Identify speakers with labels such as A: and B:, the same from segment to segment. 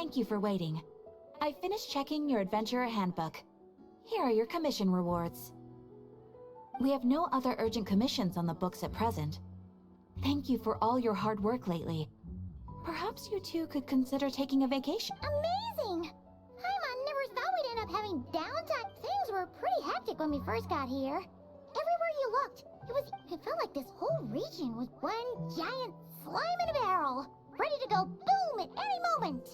A: Thank you for waiting. I finished checking your adventurer handbook. Here are your commission rewards. We have no other urgent commissions on the books at present. Thank you for all your hard work lately. Perhaps you two could consider taking a vacation.
B: Amazing! Paimon never thought we'd end up having downtime. Things were pretty hectic when we first got here. Everywhere you looked, it felt like this whole region was one giant slime in a barrel, ready to go boom at any moment.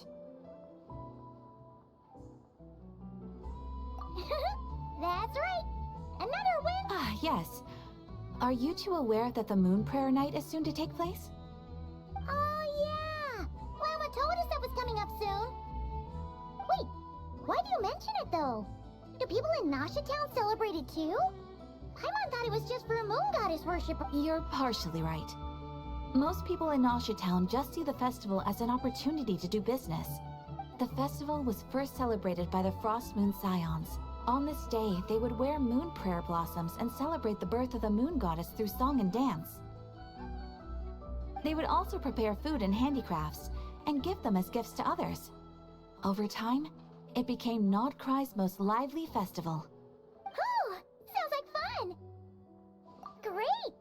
B: That's right. Another win.
A: Ah, yes. Are you two aware that the Moon Prayer Night is soon to take place?
B: Oh, yeah. Mama told us that was coming up soon. Wait, why do you mention it, though? Do people in Nasha Town celebrate it, too? Paimon thought it was just for a moon goddess worship.
A: You're partially right. Most people in Nasha Town just see the festival as an opportunity to do business. The festival was first celebrated by the Frost Moon Scions. On this day, they would wear moon prayer blossoms and celebrate the birth of the moon goddess through song and dance. They would also prepare food and handicrafts and give them as gifts to others. Over time, it became Nodcry's most lively festival.
B: Oh, sounds like fun! Great!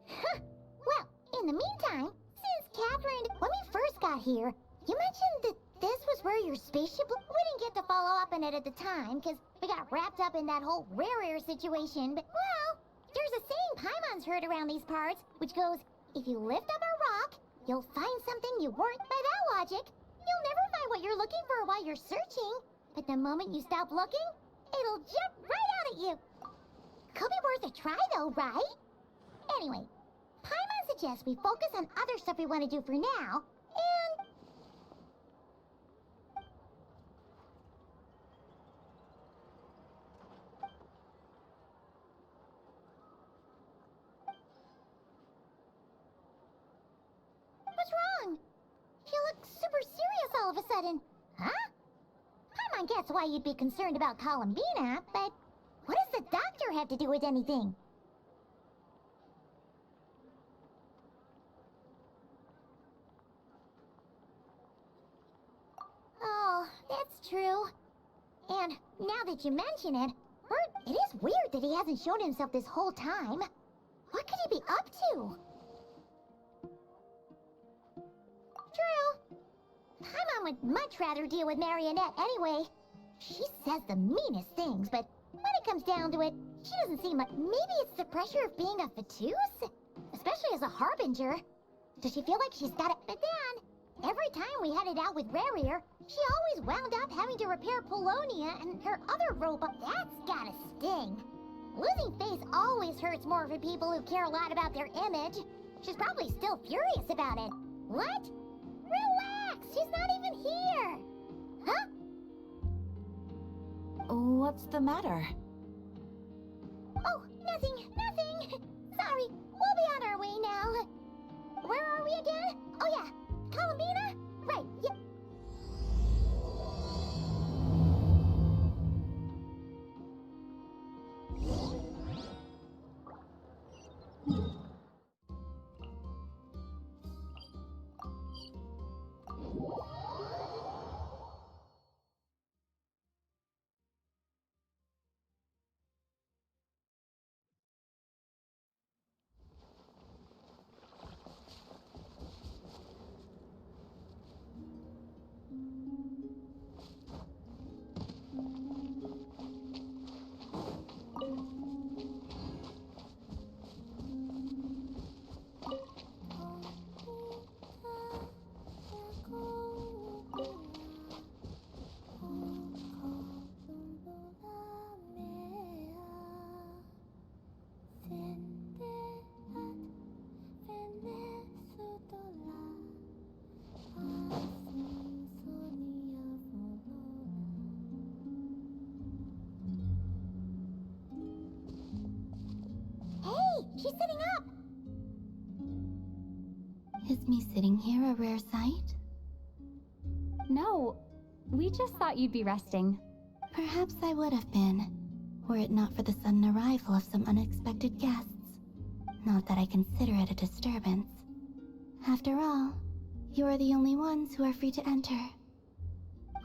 B: Well, in the meantime, since Catherine, when we first got here, you mentioned that this was where your spaceship... We didn't get to follow up on it at the time, because we got wrapped up in that whole rare situation, but, well, there's a saying Paimon's heard around these parts, which goes, if you lift up a rock, you'll find something you weren't. By that logic, you'll never find what you're looking for while you're searching, but the moment you stop looking, it'll jump right out at you. Could be worth a try, though, right? Anyway, Paimon suggests we focus on other stuff we want to do for now, and... What's wrong? You look super serious all of a sudden. Huh? Paimon gets why you'd be concerned about Columbina, but what does the doctor have to do with anything? Oh, that's true. And now that you mention it, it is weird that he hasn't shown himself this whole time. What could he be up to? True. Paimon would much rather deal with Marionette anyway. She says the meanest things, but when it comes down to it, she doesn't seem like... Maybe it's the pressure of being a Fatuse? Especially as a Harbinger. Does she feel like she's got it? But then, every time we headed out with Rarier, she always wound up having to repair Polonia and her other robot. That's gotta sting. Losing face always hurts more for people who care a lot about their image. She's probably still furious about it. What? Relax, she's not even here. Huh?
A: What's the matter?
B: Oh, nothing. Sorry, we'll be on our way now. Where are we again? Oh yeah, Columbina? Right, yeah. She's sitting up!
C: Is me sitting here a rare sight?
D: No, we just thought you'd be resting.
C: Perhaps I would have been, were it not for the sudden arrival of some unexpected guests. Not that I consider it a disturbance. After all, you are the only ones who are free to enter.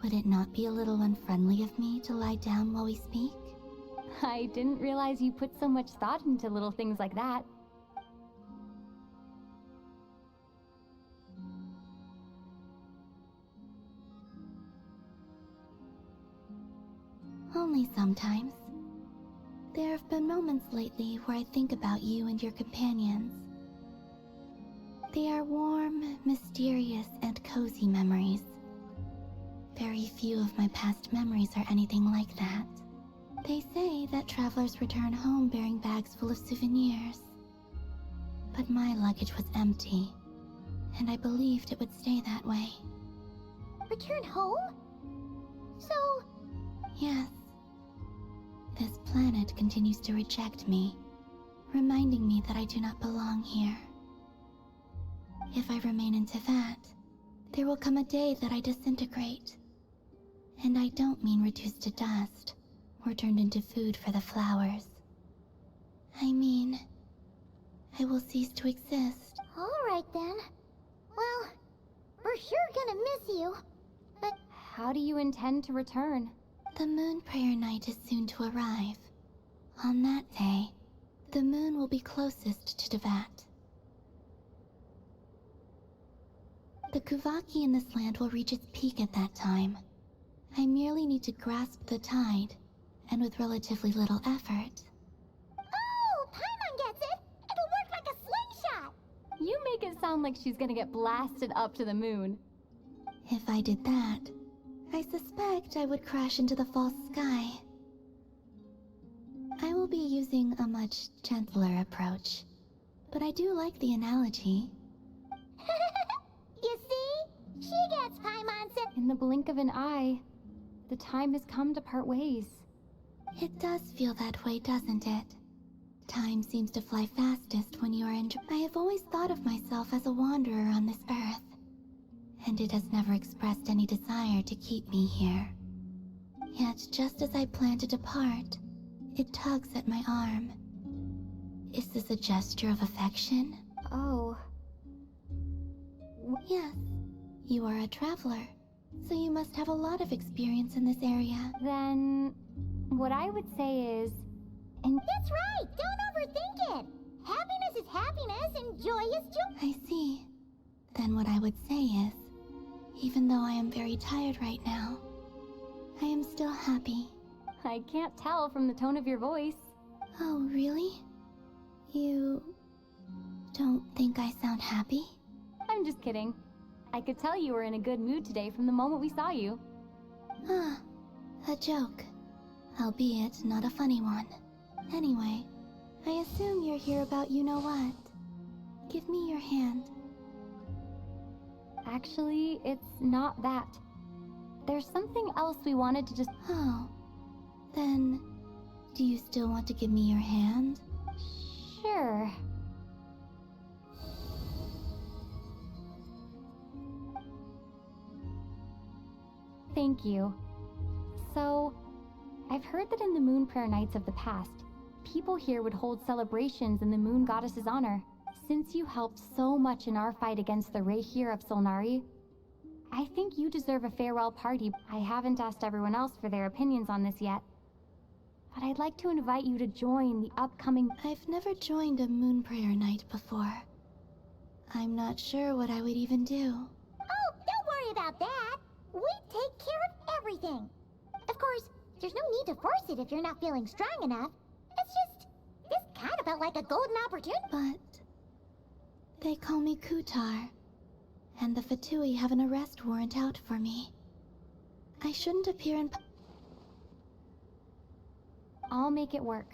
C: Would it not be a little unfriendly of me to lie down while we speak?
D: I didn't realize you put so much thought into little things like that.
C: Only sometimes. There have been moments lately where I think about you and your companions. They are warm, mysterious, and cozy memories. Very few of my past memories are anything like that. They say that travelers return home bearing bags full of souvenirs. But my luggage was empty, and I believed it would stay that way.
B: Return home? So...
C: Yes. This planet continues to reject me, reminding me that I do not belong here. If I remain into that, there will come a day that I disintegrate. And I don't mean reduced to dust, or turned into food for the flowers. I mean, I will cease to exist.
B: Alright then. Well, we're sure gonna miss you. But
D: How do you intend to return?
C: The moon prayer night is soon to arrive. On that day, the moon will be closest to Devat. The Kuvaki in this land will reach its peak at that time. I merely need to grasp the tide, and with relatively little effort.
B: oh, Paimon gets it! It'll work like a slingshot!
D: You make it sound like she's gonna get blasted up to the moon.
C: If I did that, I suspect I would crash into the false sky. I will be using a much gentler approach, but I do like the analogy.
B: You see? She gets Paimon's and...
D: In the blink of an eye, the time has come to part ways.
C: It does feel that way, doesn't it? Time seems to fly fastest when you are in... I have always thought of myself as a wanderer on this earth, and it has never expressed any desire to keep me here. Yet, just as I plan to depart, it tugs at my arm. Is this a gesture of affection?
D: Oh.
C: Yes, you are a traveler, so you must have a lot of experience in this area.
D: Then, what I would say is...
B: That's right! Don't overthink it! Happiness is happiness and joy is joy!
C: I see. Then what I would say is, even though I am very tired right now, I am still happy.
D: I can't tell from the tone of your voice.
C: Oh, really? You don't think I sound happy?
D: I'm just kidding. I could tell you were in a good mood today from the moment we saw you.
C: Ah, a joke. Albeit not a funny one. Anyway, I assume you're here about you-know-what. Give me your hand.
D: Actually, it's not that. There's something else we wanted to just...
C: Oh, then, do you still want to give me your hand?
D: Sure. Thank you. So, I've heard that in the moon prayer nights of the past, people here would hold celebrations in the moon goddess's honor. Since you helped so much in our fight against the Rehir of Solnari, I think you deserve a farewell party. I haven't asked everyone else for their opinions on this yet, but I'd like to invite you to join the upcoming...
C: I've never joined a moon prayer night before. I'm not sure what I would even do.
B: Oh, don't worry about that! We take care of everything! Of course, there's no need to force it if you're not feeling strong enough. It's just... this kind of felt like a golden opportunity.
C: But... they call me Kutar, and the Fatui have an arrest warrant out for me. I shouldn't appear in...
D: I'll make it work.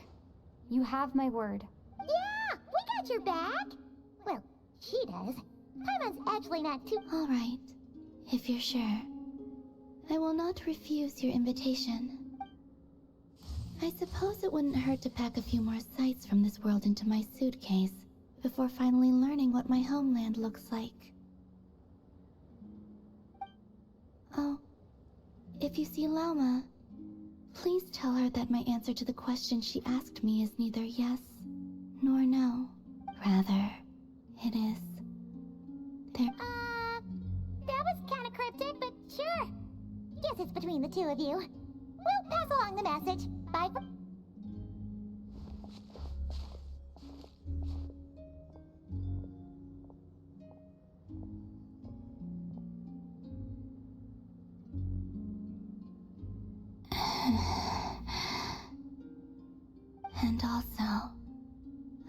D: You have my word.
B: Yeah, we got your back! Well, she does. Paimon's actually not too...
C: All right, if you're sure. I will not refuse your invitation. I suppose it wouldn't hurt to pack a few more sights from this world into my suitcase before finally learning what my homeland looks like. Oh, if you see Lauma, please tell her that my answer to the question she asked me is neither yes nor no. Rather, it is... there...
B: that was kinda cryptic, but sure. Guess it's two of you. We'll pass along the message. Bye.
C: And also,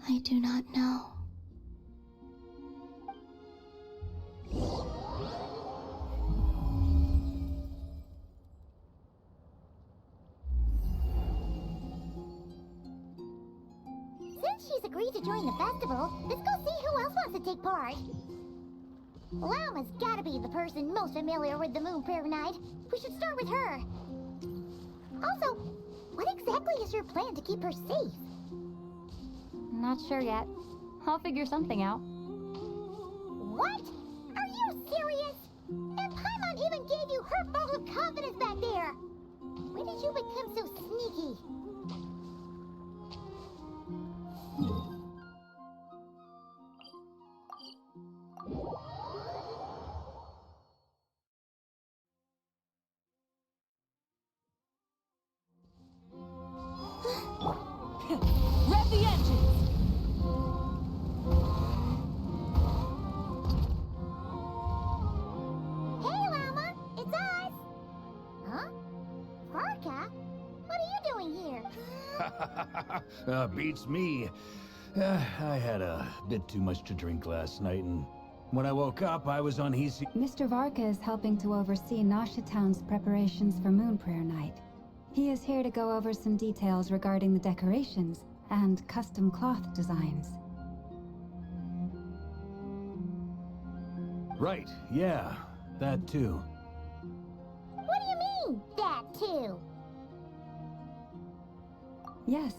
C: I do not know.
B: Since she's agreed to join the festival, let's go see who else wants to take part. Llama's gotta be the person most familiar with the Moon Prayer Night. We should start with her. Also, what exactly is your plan to keep her safe?
D: Not sure yet. I'll figure something out.
B: What? Are you serious? And Paimon even gave you her vote of confidence back there. When did you become so sneaky?
A: Rev the engines!
B: Hey, Llama, it's us. Huh? Varka? What are you doing here?
E: Beats me. I had a bit too much to drink last night, and when I woke up, I was on Hisi.
F: Mr. Varka is helping to oversee Nasha Town's preparations for Moon Prayer Night. He is here to go over some details regarding the decorations and custom cloth designs.
E: Right, yeah, that too.
B: What do you mean, that too?
F: Yes,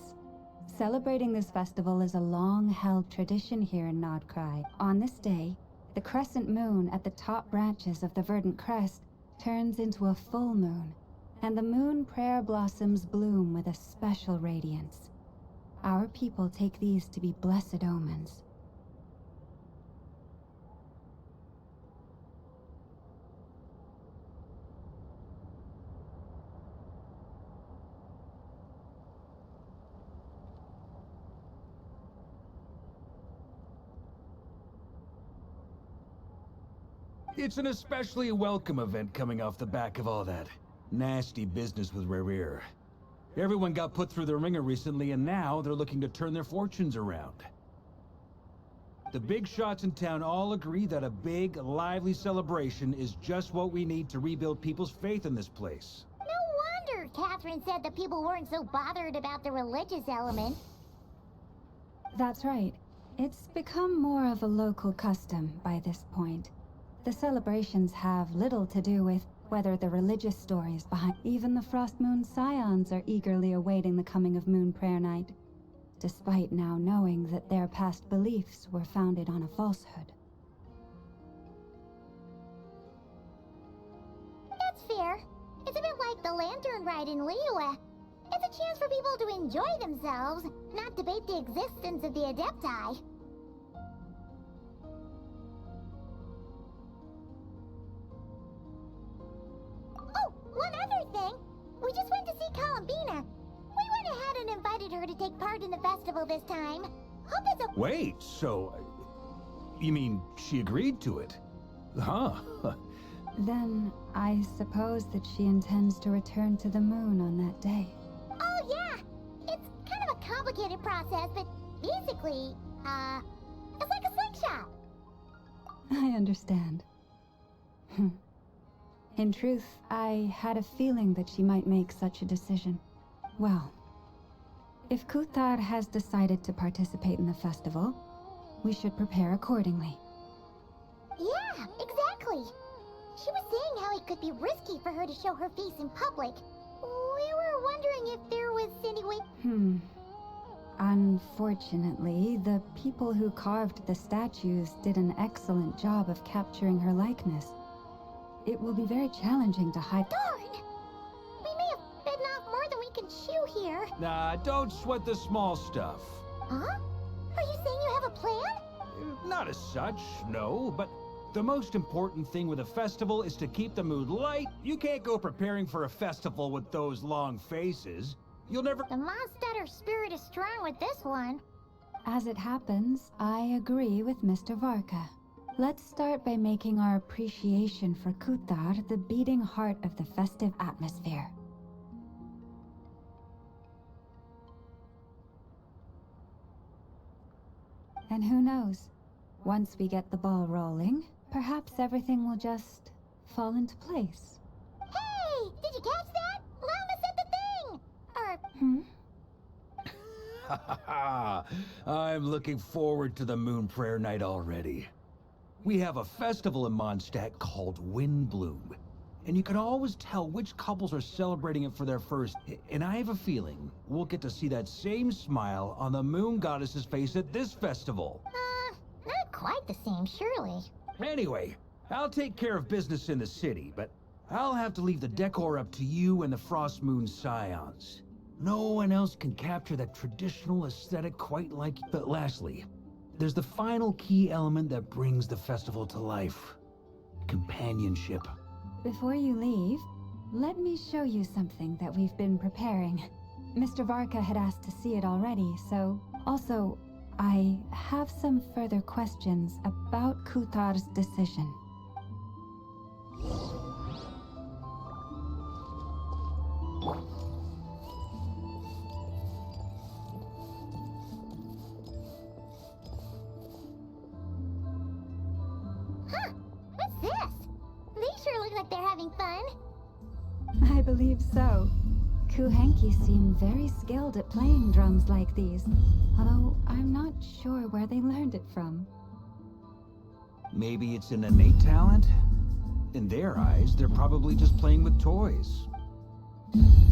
F: celebrating this festival is a long-held tradition here in Nodcry. On this day, the crescent moon at the top branches of the verdant crest turns into a full moon, and the moon prayer blossoms bloom with a special radiance. Our people take these to be blessed omens.
E: It's an especially welcome event coming off the back of all that nasty business with Rare. Everyone got put through the ringer recently, and now they're looking to turn their fortunes around. The big shots in town all agree that a big, lively celebration is just what we need to rebuild people's faith in this place.
B: No wonder Catherine said that people weren't so bothered about the religious element.
F: That's right. It's become more of a local custom by this point. The celebrations have little to do with whether the religious stories behind. Even the Frost Moon Scions are eagerly awaiting the coming of Moon Prayer Night, despite now knowing that their past beliefs were founded on a falsehood.
B: That's fair. It's a bit like the lantern ride in Liyue. It's a chance for people to enjoy themselves, not debate the existence of the Adepti. Oh, one other thing. We just went to see Columbina. We went ahead and invited her to take part in the festival this time. Hope it's a—
E: Wait, so... you mean she agreed to it? Huh.
F: Then, I suppose that she intends to return to the moon on that day.
B: Oh, yeah! It's kind of a complicated process, but basically, it's like a slingshot.
F: I understand. In truth, I had a feeling that she might make such a decision. Well, if Kuthar has decided to participate in the festival, we should prepare accordingly.
B: Yeah, exactly. She was saying how it could be risky for her to show her face in public. We were wondering if there was any way—
F: Unfortunately, the people who carved the statues did an excellent job of capturing her likeness. It will be very challenging to hide—
B: Darn! We may have bitten off more than we can chew here.
E: Nah, don't sweat the small stuff.
B: Huh? Are you saying you have a plan?
E: Not as such, no, but The most important thing with a festival is to keep the mood light. You can't go preparing for a festival with those long faces. You'll never...
B: The Mondstatter spirit is strong with this one.
F: As it happens, I agree with Mr. Varka. Let's start by making our appreciation for Kutar the beating heart of the festive atmosphere. And who knows? Once we get the ball rolling, perhaps everything will just fall into place.
B: Hey! Did you catch that? Llama said the thing!
E: I'm looking forward to the Moon Prayer Night already. We have a festival in Mondstadt called Windbloom, and you can always tell which couples are celebrating it for their first. And I have a feeling we'll get to see that same smile on the Moon Goddess's face at this festival.
B: Not quite the same, surely.
E: Anyway, I'll take care of business in the city, but I'll have to leave the decor up to you and the Frost Moon Scions. No one else can capture that traditional aesthetic quite like you. But lastly, there's the final key element that brings the festival to life. Companionship.
F: Before you leave, let me show you something that we've been preparing. Mr. Varka had asked to see it already, so... Also, I have some further questions about Kutar's decision.
B: What's this? These sure look like they're having fun.
F: I believe so. Kuhenki seem very skilled at playing drums like these, although I'm not sure where they learned it from.
E: Maybe it's an innate talent? In their eyes, they're probably just playing with toys.
B: Lunatar!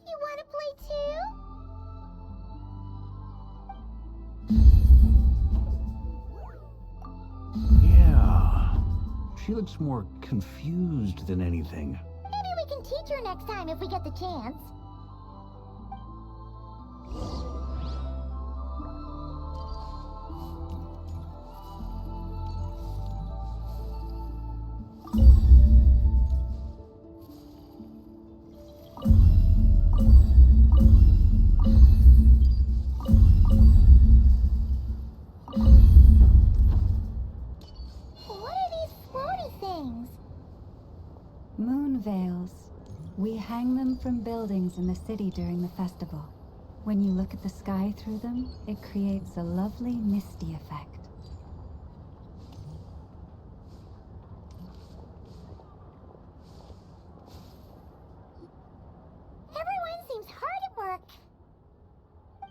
B: You wanna play too?
E: Yeah. She looks more confused than anything.
B: Maybe we can teach her next time if we get the chance. What are these floaty things?
F: Moon veils. We hang them from buildings in the city during the festival. When you look at the sky through them, it creates a lovely misty effect.
B: Everyone seems hard at work.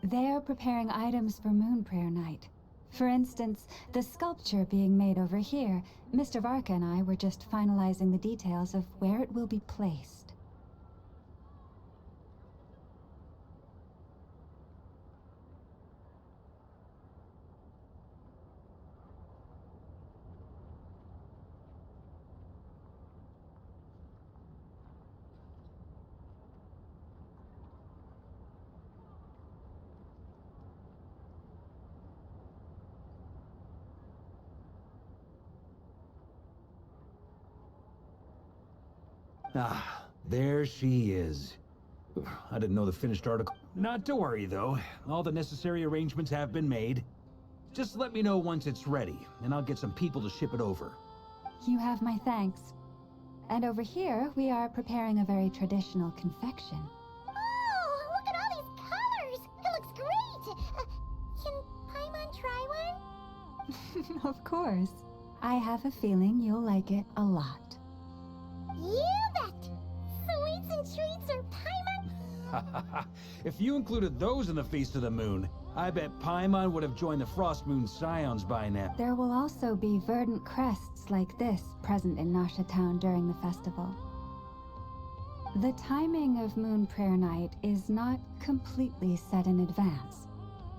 F: They're preparing items for Moon Prayer Night. For instance, the sculpture being made over here, Mr. Varka and I were just finalizing the details of where it will be placed.
E: Ah, there she is. I didn't know the finished article. Not to worry, though. All the necessary arrangements have been made. Just let me know once it's ready, and I'll get some people to ship it over.
F: You have my thanks. And over here, we are preparing a very traditional confection.
B: Oh, look at all these colors! It looks great! Can Paimon try one?
F: Of course. I have a feeling you'll like it a lot.
B: You bet! Sweets and treats are Paimon.
E: If you included those in the Feast of the Moon, I bet Paimon would have joined the Frost Moon Scions by now.
F: There will also be verdant crests like this present in Nasha Town during the festival. The timing of Moon Prayer Night is not completely set in advance.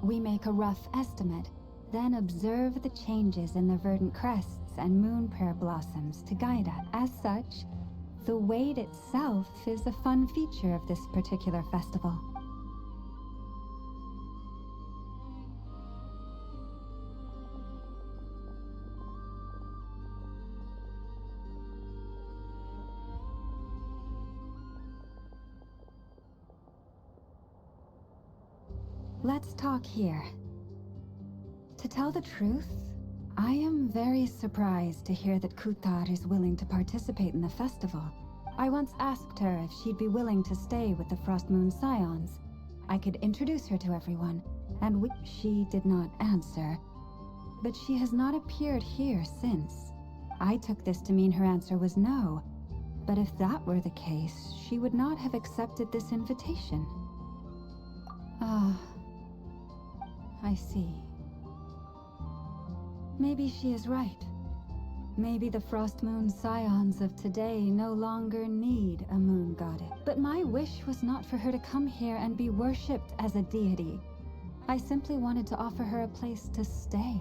F: We make a rough estimate, then observe the changes in the verdant crests and moon prayer blossoms to guide us. As such, the wait itself is a fun feature of this particular festival. Let's talk here. To tell the truth, I am very surprised to hear that Kutar is willing to participate in the festival. I once asked her if she'd be willing to stay with the Frost Moon Scions. I could introduce her to everyone, and she did not answer. But she has not appeared here since. I took this to mean her answer was no. But if that were the case, she would not have accepted this invitation. Ah, I see. Maybe she is right. Maybe the Frost Moon Scions of today no longer need a moon goddess. But my wish was not for her to come here and be worshipped as a deity. I simply wanted to offer her a place to stay.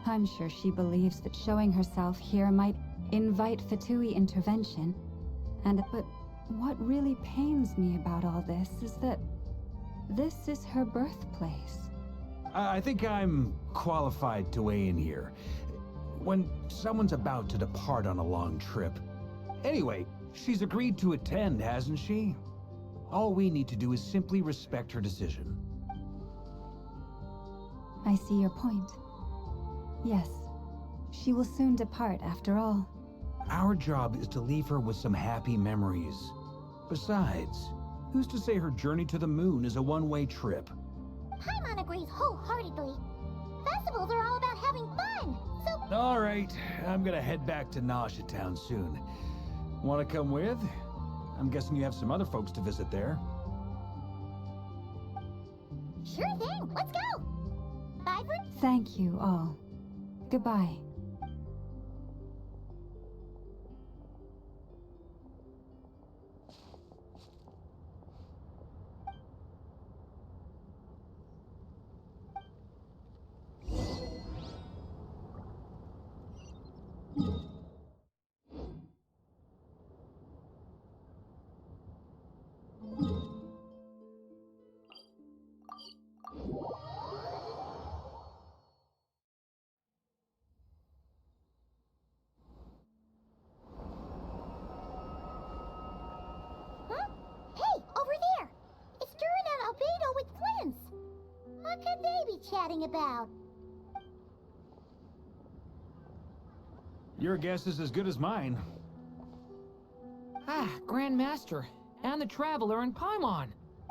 F: I'm sure she believes that showing herself here might invite Fatui intervention. But what really pains me about all this is that this is her birthplace.
E: I think I'm qualified to weigh in here. When someone's about to depart on a long trip. Anyway, she's agreed to attend, hasn't she? All we need to do is simply respect her decision.
F: I see your point. Yes, she will soon depart after all.
E: Our job is to leave her with some happy memories. Besides, who's to say her journey to the moon is a one-way trip?
B: Paimon agrees wholeheartedly. Festivals are all about having fun, so...
E: All right, I'm gonna head back to Nausea Town soon. Wanna come with? I'm guessing you have some other folks to visit there.
B: Sure thing, let's go! Bye for...
F: Thank you all. Goodbye.
B: Huh? Hey, over there! It's Durin and Albedo with Flints! What could they be chatting about?
E: Your guess is as good as mine.
G: Ah, Grand Master, and the Traveler and Paimon.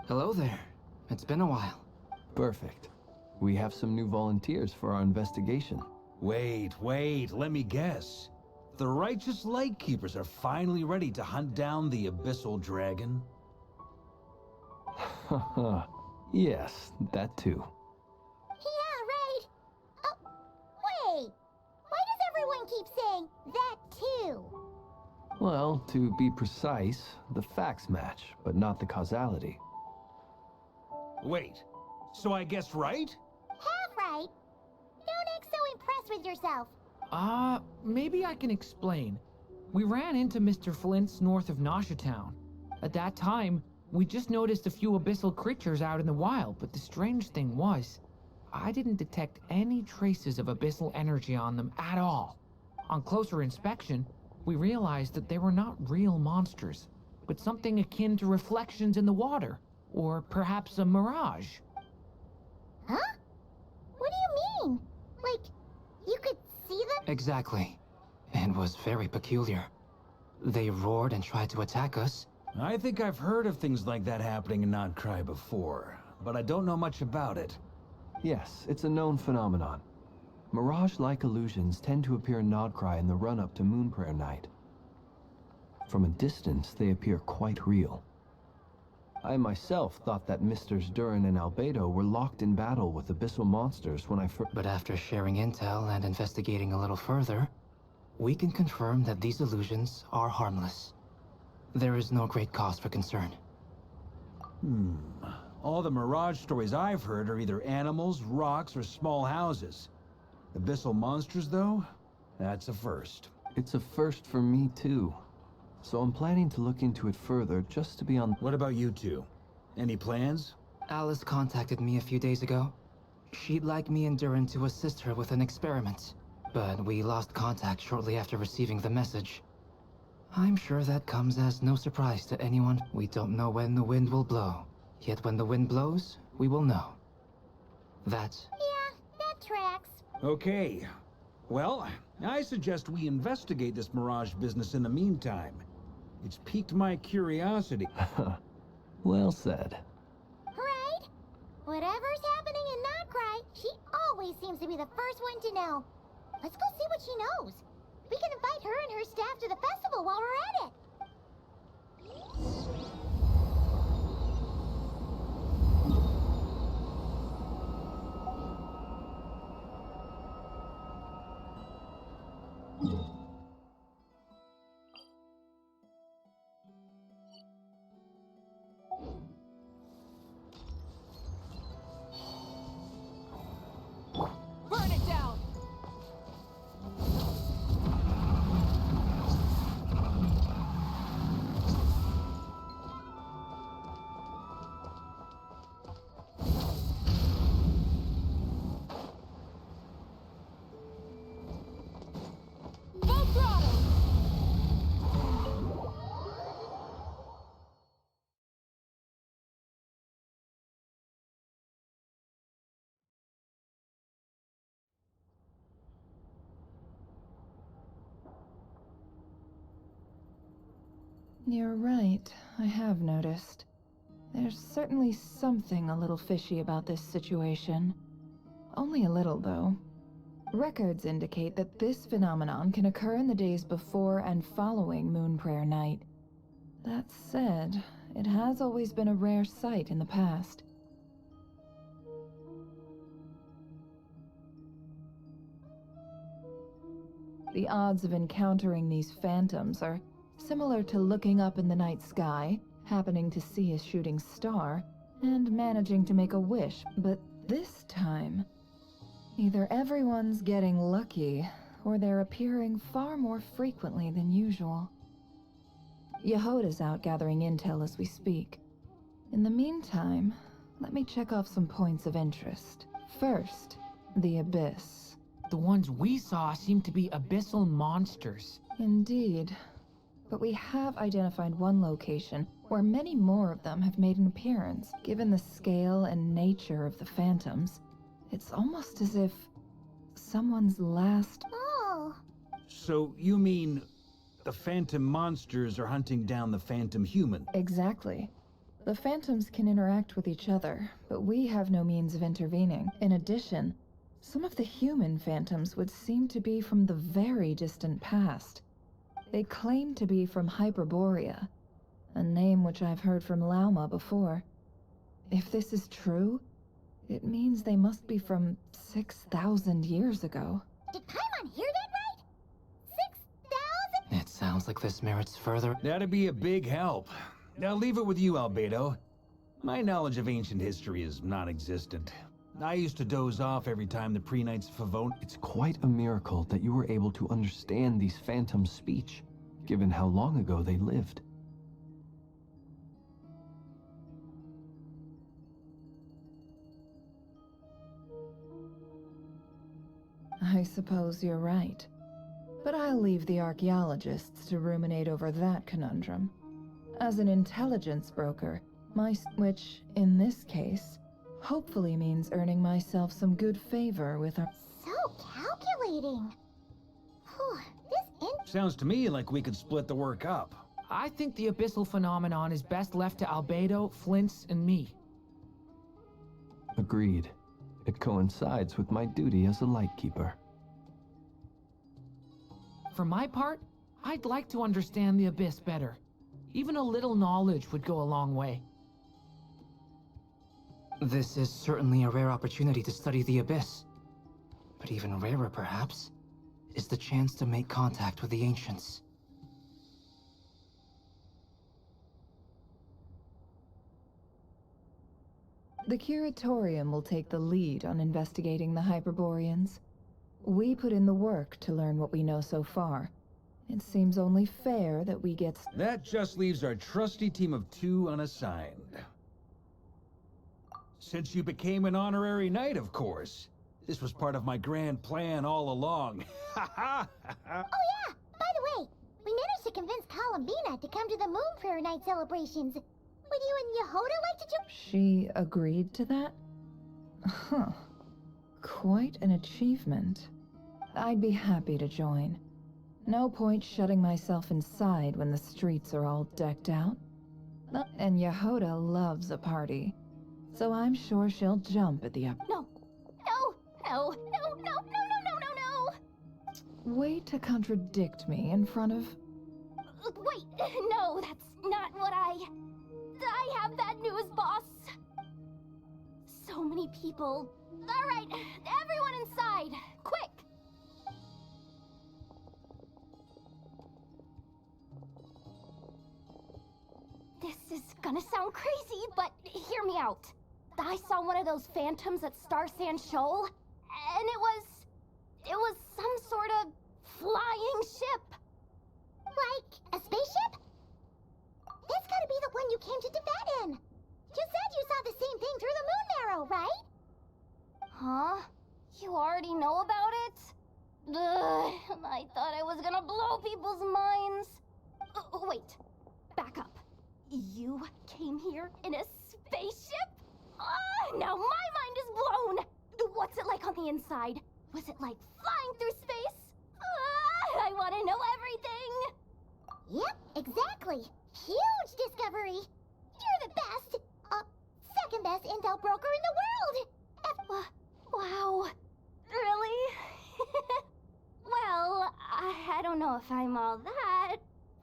H: Hello there. It's been a while. Perfect. We have some new volunteers for our investigation.
E: Wait, let me guess. The righteous Lightkeepers are finally ready to hunt down the Abyssal Dragon?
H: Haha. Yes, that too.
B: Yeah, right! Oh, wait! Why does everyone keep saying that too?
H: Well, to be precise, the facts match, but not the causality.
E: Wait, so I guessed right?
B: Half right! Don't act so impressed with yourself.
G: Maybe I can explain. We ran into Mr. Flint's north of Nausea Town. At that time, we just noticed a few abyssal creatures out in the wild, but the strange thing was, I didn't detect any traces of abyssal energy on them at all. On closer inspection, we realized that they were not real monsters, but something akin to reflections in the water, or perhaps a mirage.
B: Huh? What do you mean? Like, you could see them?
I: Exactly. It was very peculiar. They roared and tried to attack us.
E: I think I've heard of things like that happening in Nodcry before, but I don't know much about it.
H: Yes, it's a known phenomenon. Mirage-like illusions tend to appear in Nodcry in the run-up to Moonprayer Night. From a distance, they appear quite real. I myself thought that Misters Durin and Albedo were locked in battle with abyssal monsters when I first...
I: But after sharing intel and investigating a little further, we can confirm that these illusions are harmless. There is no great cause for concern.
E: All the Mirage stories I've heard are either animals, rocks, or small houses. Abyssal monsters, though? That's a first.
H: It's a first for me, too. So I'm planning to look into it further, just to be on...
E: What about you two? Any plans?
I: Alice contacted me a few days ago. She'd like me and Durin to assist her with an experiment, but we lost contact shortly after receiving the message. I'm sure that comes as no surprise to anyone. We don't know when the wind will blow. Yet when the wind blows, we will know. That's...
B: Yeah, that tracks.
E: Okay. Well, I suggest we investigate this Mirage business in the meantime. It's piqued my curiosity.
H: Well said.
B: Right? Whatever's happening in Notcry, she always seems to be the first one to know. Let's go see what she knows. We can invite her and her staff to the festival while we're at it.
G: Burn it down! Full throttle!
J: You're right, I have noticed. There's certainly something a little fishy about this situation. Only a little, though. Records indicate that this phenomenon can occur in the days before and following Moon Prayer Night. That said, it has always been a rare sight in the past. The odds of encountering these phantoms are similar to looking up in the night sky, happening to see a shooting star, and managing to make a wish, but this time, either everyone's getting lucky, or they're appearing far more frequently than usual. Yehoda's out gathering intel as we speak. In the meantime, let me check off some points of interest. First, the Abyss.
G: The ones we saw seem to be abyssal monsters.
J: Indeed. But we have identified one location where many more of them have made an appearance. Given the scale and nature of the phantoms, it's almost as if someone's last...
B: Oh.
E: So you mean the phantom monsters are hunting down the phantom human?
J: Exactly. The phantoms can interact with each other, but we have no means of intervening. In addition, some of the human phantoms would seem to be from the very distant past. They claim to be from Hyperborea, a name which I've heard from Lauma before. If this is true, it means they must be from 6,000 years ago.
B: Did Paimon hear that right? 6,000?
I: It sounds like this merits further...
E: That'd be a big help. Now leave it with you, Albedo. My knowledge of ancient history is non-existent. I used to doze off every time the pre-Knights of Favone...
H: It's quite a miracle that you were able to understand these phantoms' speech, given how long ago they lived.
J: I suppose you're right. But I'll leave the archaeologists to ruminate over that conundrum. As an intelligence broker, which, in this case, hopefully means earning myself some good favor with our...
B: So calculating. Whew,
E: Sounds to me like we could split the work up.
G: I think the abyssal phenomenon is best left to Albedo, Flint's, and me.
H: Agreed. It coincides with my duty as a lightkeeper.
G: For my part, I'd like to understand the Abyss better. Even a little knowledge would go a long way.
I: This is certainly a rare opportunity to study the Abyss. But even rarer, perhaps, is the chance to make contact with the Ancients.
J: The Curatorium will take the lead on investigating the Hyperboreans. We put in the work to learn what we know so far. It seems only fair that we get...
E: That just leaves our trusty team of 2 unassigned. Since you became an honorary knight, of course. This was part of my grand plan all along. Ha ha!
B: Oh yeah! By the way, we managed to convince Columbina to come to the Moon Prayer Night celebrations. We would you and Yehoda like to join?
J: She agreed to that? Huh. Quite an achievement. I'd be happy to join. No point shutting myself inside when the streets are all decked out. And Yehoda loves a party, so I'm sure she'll jump at the up.
D: No. No. No. No. No. No. No. No. No. No.
J: Way to contradict me in front of...
D: Wait. No, that's not what I have bad news, boss. So many people. All right, everyone inside. Quick. This is gonna sound crazy, but hear me out. I saw one of those phantoms at Star Sand Shoal, and it was some sort of flying ship.
B: Like a spaceship? That's gotta be the one you came to Tibet in. You said you saw the same thing through the moon marrow, right?
D: Huh? You already know about it? Ugh, I thought I was gonna blow people's minds. Wait, back up. You came here in a spaceship? Now my mind is blown! What's it like on the inside? Was it like flying through space? I want to know everything!
B: Yep, exactly. Huge discovery. You're the best, second best intel broker in the world.
D: Wow. Really? Well, I don't know if I'm all that,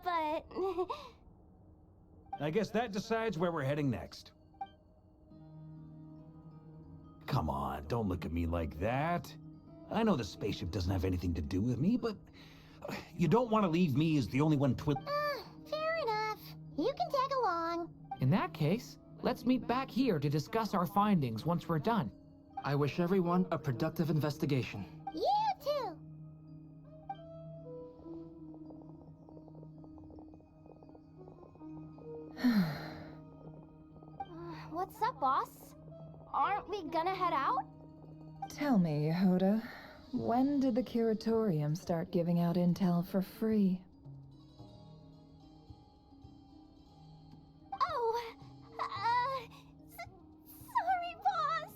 D: but...
E: I guess that decides where we're heading next. Come on, don't look at me like that. I know the spaceship doesn't have anything to do with me, but you don't want to leave me as the only one
B: Fair enough. You can tag along.
G: In that case, let's meet back here to discuss our findings once we're done.
I: I wish everyone a productive investigation.
B: You too.
D: What's up, boss? Aren't we gonna head out?
J: Tell me, Yehoda, when did the curatorium start giving out intel for free?
D: Oh, sorry, boss.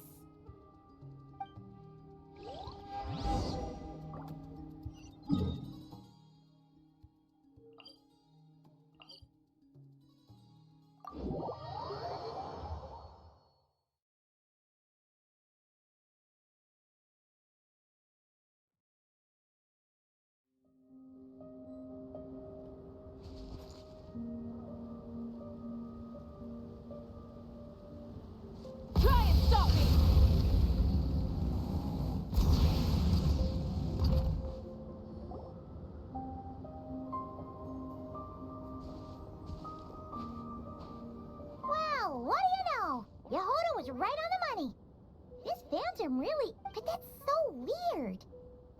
D: Try and stop me!
B: Well, what do you know? Yehoda was right on the money. This phantom really... But that's so weird.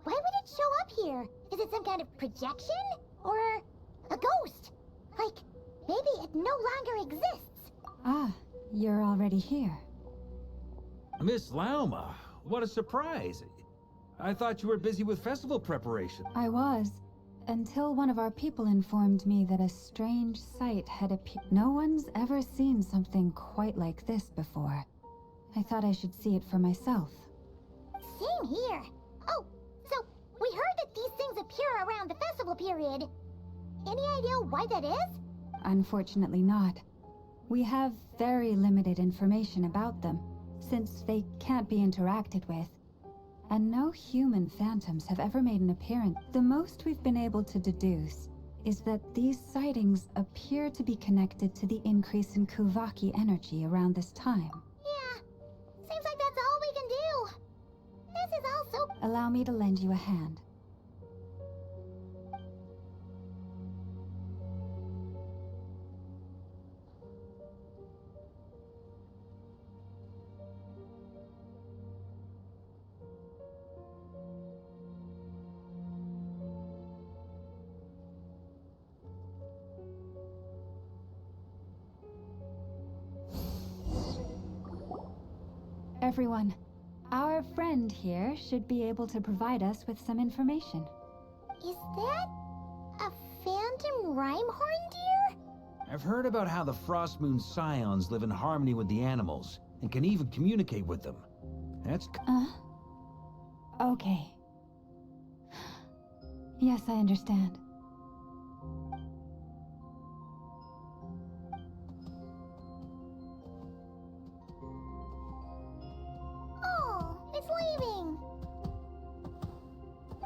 B: Why would it show up here? Is it some kind of projection? Or a ghost? Like, maybe it no longer exists.
F: Ah, you're already here.
E: Miss Lauma, what a surprise. I thought you were busy with festival preparation.
F: I was, until one of our people informed me that a strange sight had appeared. No one's ever seen something quite like this before. I thought I should see it for myself.
B: Same here. Oh, so we heard that these things appear around the festival period. Any idea why that is?
F: Unfortunately not. We have very limited information about them, since they can't be interacted with. And no human phantoms have ever made an appearance. The most we've been able to deduce is that these sightings appear to be connected to the increase in Kuvaki energy around this time.
B: Yeah, seems like that's all we can do. This is all so...
F: Allow me to lend you a hand. Everyone, our friend here should be able to provide us with some information.
B: Is that a phantom rhyme horn deer?
E: I've heard about how the Frost Moon Scions live in harmony with the animals, and can even communicate with them. That's...
F: Okay. Yes, I understand.
B: Oh, it's leaving.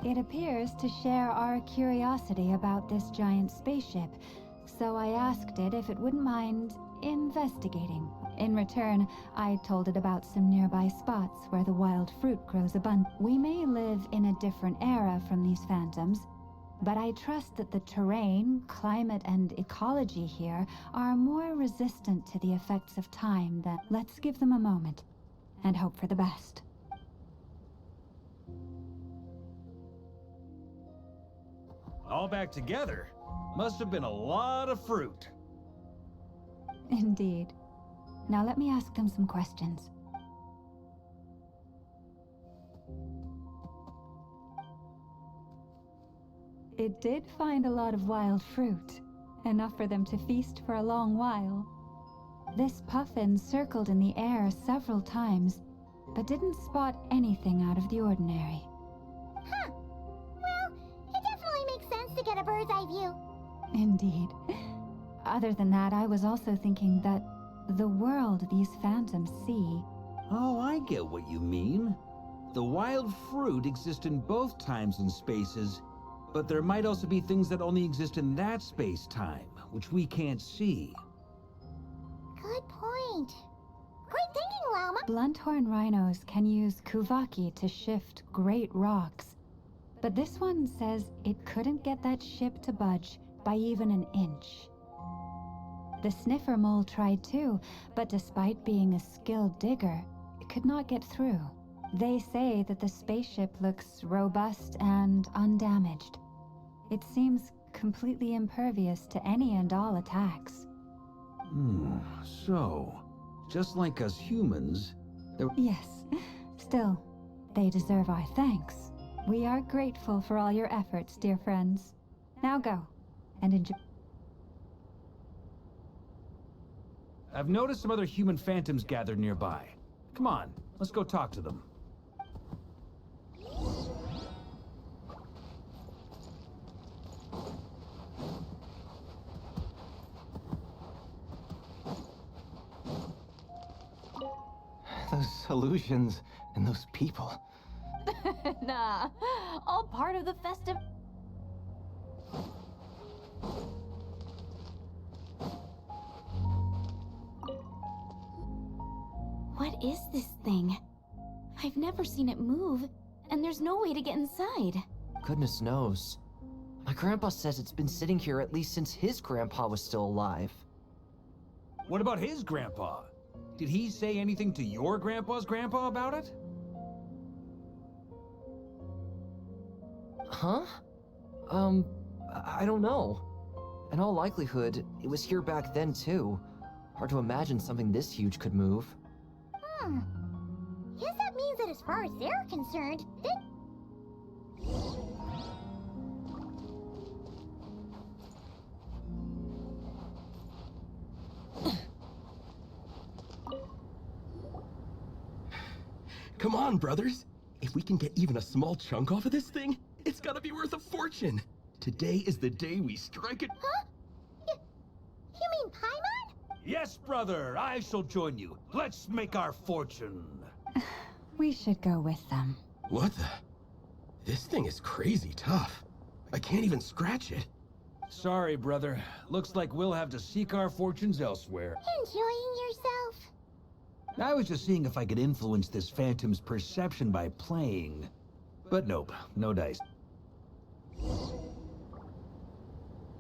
F: It appears to share our curiosity about this giant spaceship, so I asked it if it wouldn't mind investigating. In return, I told it about some nearby spots where the wild fruit grows abundant. We may live in a different era from these phantoms, but I trust that the terrain, climate, and ecology here are more resistant to the effects of time than... Let's give them a moment, and hope for the best.
E: All back together? Must have been a lot of fruit.
F: Indeed. Now let me ask them some questions. It did find a lot of wild fruit, enough for them to feast for a long while. This puffin circled in the air several times, but didn't spot anything out of the ordinary.
B: Huh. Well, it definitely makes sense to get a bird's eye view.
F: Indeed. Other than that, I was also thinking that the world these phantoms see...
E: Oh, I get what you mean. The wild fruit exist in both times and spaces, but there might also be things that only exist in that space-time, which we can't see.
B: Good point. Great thinking, Llama.
F: Blunthorn rhinos can use kuvaki to shift great rocks, but this one says it couldn't get that ship to budge by even an inch. The sniffer mole tried too, but despite being a skilled digger, it could not get through. They say that the spaceship looks robust and undamaged. It seems completely impervious to any and all attacks.
E: So, just like us humans,
F: Yes. Still, they deserve our thanks. We are grateful for all your efforts, dear friends. Now go, and enjoy.
E: I've noticed some other human phantoms gathered nearby. Come on, let's go talk to them.
H: Those illusions and those people.
D: Nah, all part of the festive...
A: What is this thing? I've never seen it move, and there's no way to get inside.
K: Goodness knows. My grandpa says it's been sitting here at least since his grandpa was still alive.
E: What about his grandpa? Did he say anything to your grandpa's grandpa about it?
K: Huh? I don't know. In all likelihood, it was here back then too. Hard to imagine something this huge could move.
B: Guess that means that as far as they're concerned,
L: Come on, brothers. If we can get even a small chunk off of this thing, it's gotta be worth a fortune. Today is the day we strike it.
B: Huh? You mean Paimon?
E: Yes, brother, I shall join you. Let's make our fortune.
F: We should go with them.
L: What the? This thing is crazy tough. I can't even scratch it.
E: Sorry, brother. Looks like we'll have to seek our fortunes elsewhere.
B: Enjoying yourself?
E: I was just seeing if I could influence this phantom's perception by playing. But nope, no dice.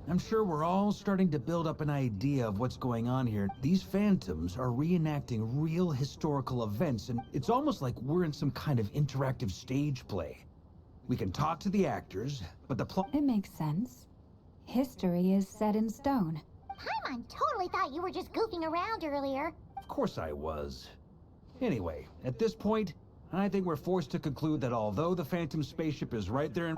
E: I'm sure we're all starting to build up an idea of what's going on here. These phantoms are reenacting real historical events, and it's almost like we're in some kind of interactive stage play. We can talk to the actors, but the plot...
F: It makes sense. History is set in stone.
B: Paimon totally thought you were just goofing around earlier.
E: Of course I was. Anyway, at this point, I think we're forced to conclude that although the Phantom spaceship is right there in...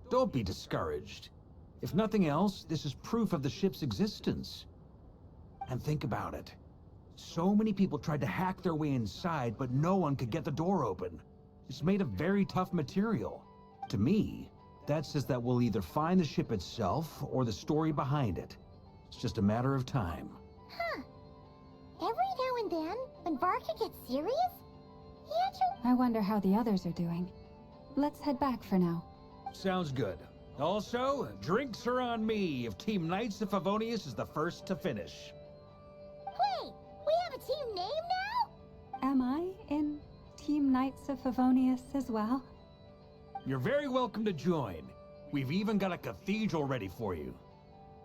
E: Don't be discouraged. If nothing else, this is proof of the ship's existence. And think about it. So many people tried to hack their way inside, but no one could get the door open. It's made of very tough material. To me, that says that we'll either find the ship itself or the story behind it. It's just a matter of time.
B: Huh. Every now and then, when Varka gets serious, he actually...
F: I wonder how the others are doing. Let's head back for now.
E: Sounds good. Also, drinks are on me if Team Knights of Favonius is the first to finish.
B: Wait, we have a team name now?
F: Am I in Team Knights of Favonius as well?
E: You're very welcome to join. We've even got a cathedral ready for you.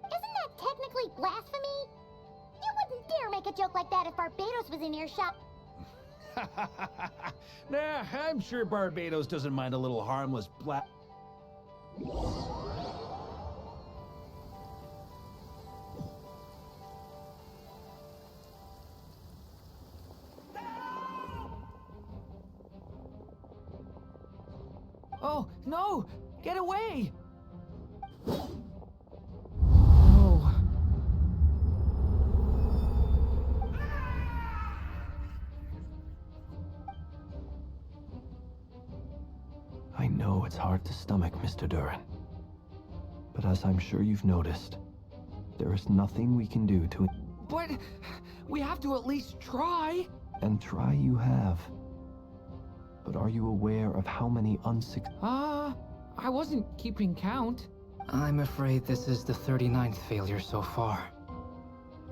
B: Isn't that technically blasphemy? You wouldn't dare make a joke like that if Barbados was in earshot.
E: Nah, I'm sure Barbados doesn't mind a little harmless
G: Oh, no! Get away! Oh.
H: I know it's hard to stomach, Mr. Durin. But as I'm sure you've noticed, there is nothing we can do to...
G: But we have to at least try.
H: And try you have. But are you aware of how many
G: I wasn't keeping count.
I: I'm afraid this is the 39th failure so far.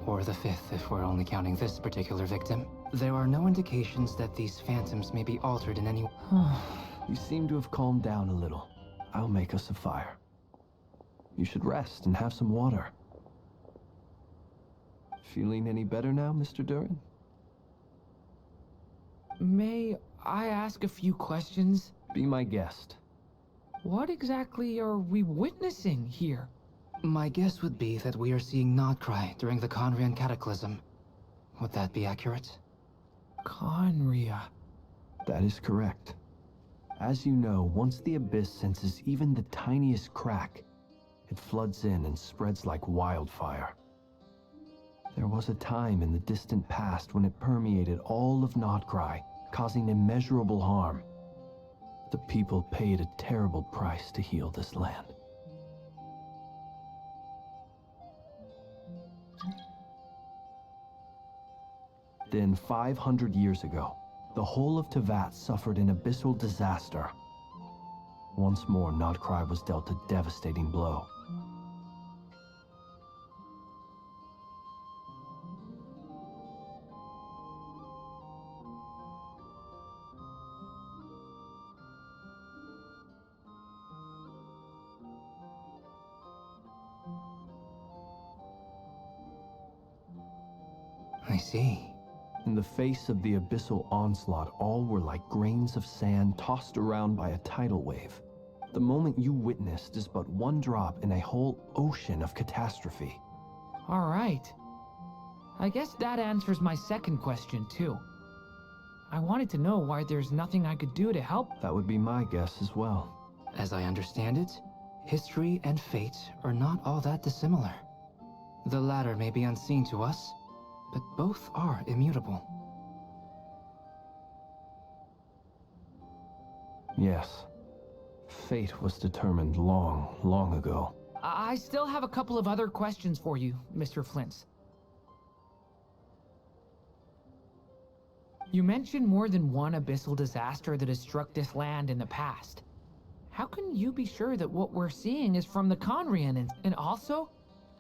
I: Or the 5th if we're only counting this particular victim. There are no indications that these phantoms may be altered in any...
H: You seem to have calmed down a little. I'll make us a fire. You should rest and have some water. Feeling any better now, Mr. Durin?
G: May I ask a few questions?
H: Be my guest.
G: What exactly are we witnessing here?
I: My guess would be that we are seeing Nodcry during the Conrian Cataclysm. Would that be accurate?
G: Conria.
H: That is correct. As you know, once the Abyss senses even the tiniest crack, it floods in and spreads like wildfire. There was a time in the distant past when it permeated all of Nodcry, causing immeasurable harm. The people paid a terrible price to heal this land. Then 500 years ago, the whole of Tevat suffered an abyssal disaster. Once more, Nodcry was dealt a devastating blow.
I: I see.
H: In the face of the abyssal onslaught, all were like grains of sand tossed around by a tidal wave. The moment you witnessed is but one drop in a whole ocean of catastrophe.
G: All right. I guess that answers my second question, too. I wanted to know why there's nothing I could do to help.
H: That would be my guess as well.
I: As I understand it, history and fate are not all that dissimilar. The latter may be unseen to us, but both are immutable.
H: Yes. Fate was determined long, long ago.
G: I still have a couple of other questions for you, Mr. Flint. You mentioned more than one abyssal disaster that has struck this land in the past. How can you be sure that what we're seeing is from the Conrian? And also,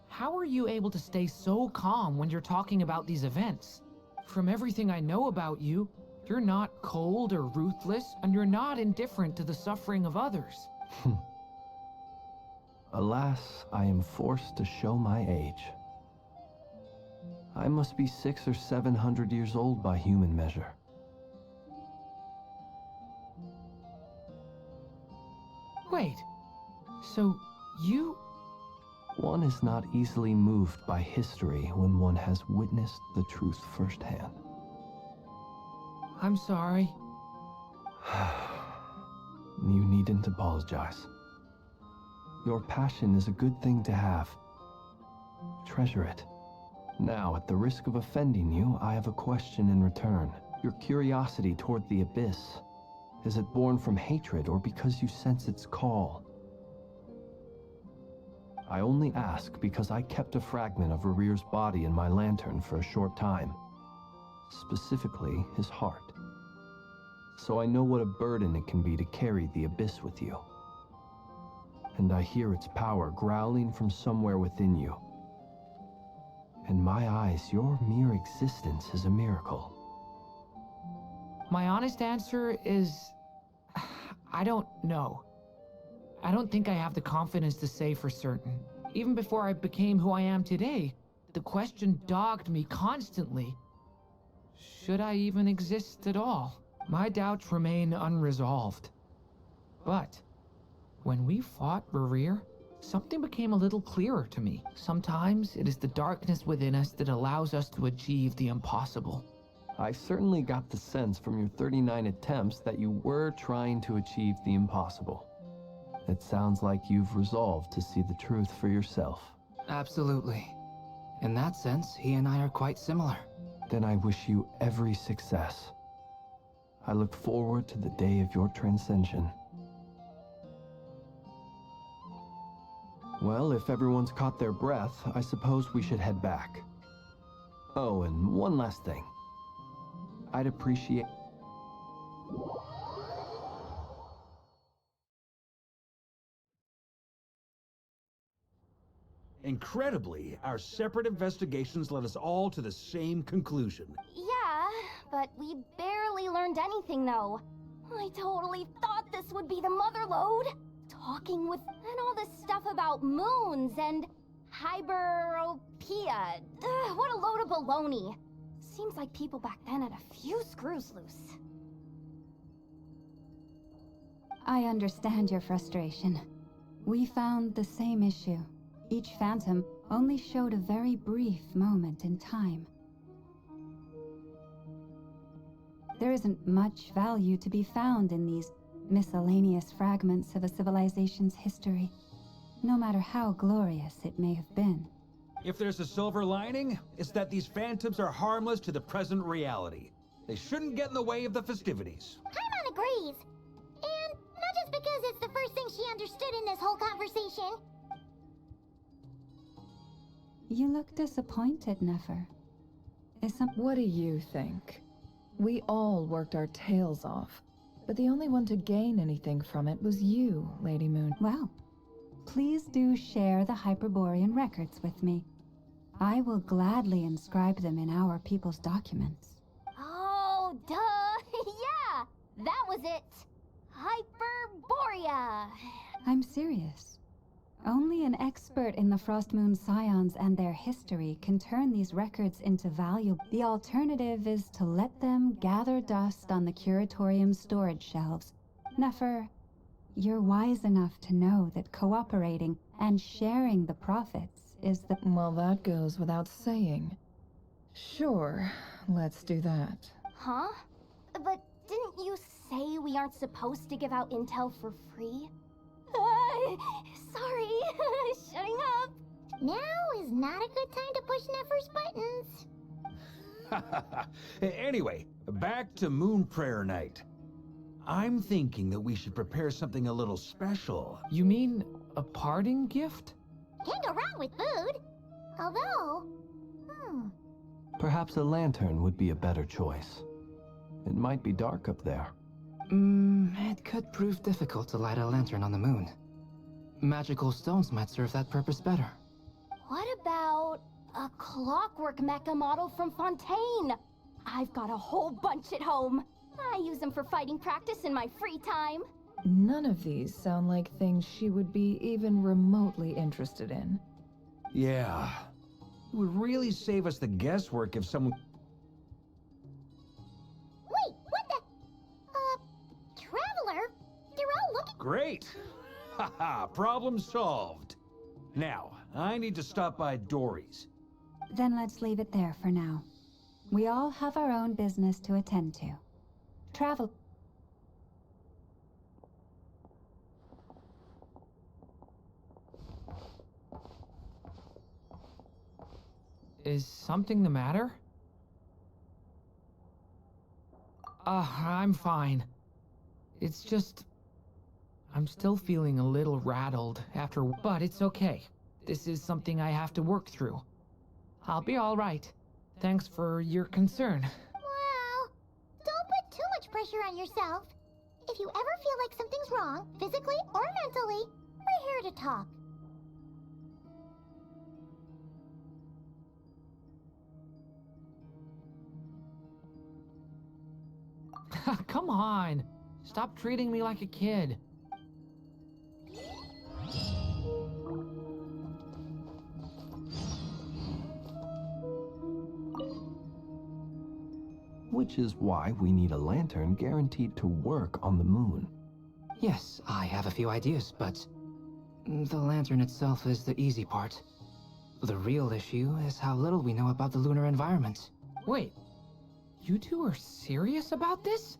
G: how are you able to stay so calm when you're talking about these events? From everything I know about you, you're not cold or ruthless, and you're not indifferent to the suffering of others.
H: Alas, I am forced to show my age. I must be 600 or 700 years old by human measure.
G: Wait, so you...
H: One is not easily moved by history when one has witnessed the truth firsthand.
G: I'm sorry.
H: You needn't apologize. Your passion is a good thing to have. Treasure it. Now, at the risk of offending you, I have a question in return. Your curiosity toward the abyss, is it born from hatred or because you sense its call? I only ask because I kept a fragment of Rerear's body in my lantern for a short time. Specifically, his heart. So I know what a burden it can be to carry the abyss with you. And I hear its power growling from somewhere within you. In my eyes, your mere existence is a miracle.
G: My honest answer is... I don't know. I don't think I have the confidence to say for certain. Even before I became who I am today, the question dogged me constantly. Should I even exist at all? My doubts remain unresolved. But when we fought Rerear, something became a little clearer to me. Sometimes it is the darkness within us that allows us to achieve the impossible.
H: I certainly got the sense from your 39 attempts that you were trying to achieve the impossible. It sounds like you've resolved to see the truth for yourself.
I: Absolutely. In that sense, he and I are quite similar.
H: Then I wish you every success. I look forward to the day of your transcension. Well, if everyone's caught their breath, I suppose we should head back. Oh, and one last thing. I'd appreciate...
E: Incredibly, our separate investigations led us all to the same conclusion.
B: Yeah, but we barely learned anything, though. I totally thought this would be the mother lode. Talking with... and all this stuff about moons and... hyperopia. What a load of baloney. Seems like people back then had a few screws loose.
F: I understand your frustration. We found the same issue. Each phantom only showed a very brief moment in time. There isn't much value to be found in these miscellaneous fragments of a civilization's history, no matter how glorious it may have been.
E: If there's a silver lining, it's that these phantoms are harmless to the present reality. They shouldn't get in the way of the festivities.
B: Paimon agrees. And not just because it's the first thing she understood in this whole conversation.
F: You look disappointed, Nefer.
J: What do you think? We all worked our tails off, but the only one to gain anything from it was you, Lady Moon.
F: Well, please do share the Hyperborean records with me. I will gladly inscribe them in our people's documents.
B: Oh, duh! Yeah! That was it! Hyperborea!
F: I'm serious. Only an expert in the Frostmoon Scions and their history can turn these records into value. The alternative is to let them gather dust on the Curatorium's storage shelves. Nefer, you're wise enough to know that cooperating and sharing the profits is the...
J: Well, that goes without saying. Sure, let's do that.
B: Huh? But didn't you say we aren't supposed to give out intel for free? Sorry, shutting up. Now is not a good time to push Nefer's buttons.
E: Anyway, back to Moon Prayer Night. I'm thinking that we should prepare something a little special.
G: You mean a parting gift?
B: Can't go wrong with food. Although...
H: Perhaps a lantern would be a better choice. It might be dark up there.
I: It could prove difficult to light a lantern on the moon. Magical stones might serve that purpose better.
B: What about a clockwork mecha model from Fontaine? I've got a whole bunch at home. I use them for fighting practice in my free time.
J: None of these sound like things she would be even remotely interested in.
E: Yeah. It would really save us the guesswork if someone...
B: Wait, what the... Traveler? They're all looking...
E: Great! Haha, problem solved. Now, I need to stop by Dory's.
F: Then let's leave it there for now. We all have our own business to attend to. Travel...
G: Is something the matter? I'm fine. It's just... I'm still feeling a little rattled after... But it's okay. This is something I have to work through. I'll be alright. Thanks for your concern.
B: Well, don't put too much pressure on yourself. If you ever feel like something's wrong, physically or mentally, we're here to talk.
G: Come on. Stop treating me like a kid.
H: Which is why we need a lantern guaranteed to work on the moon.
I: Yes, I have a few ideas, but the lantern itself is the easy part. The real issue is how little we know about the lunar environment.
G: Wait, you two are serious about this?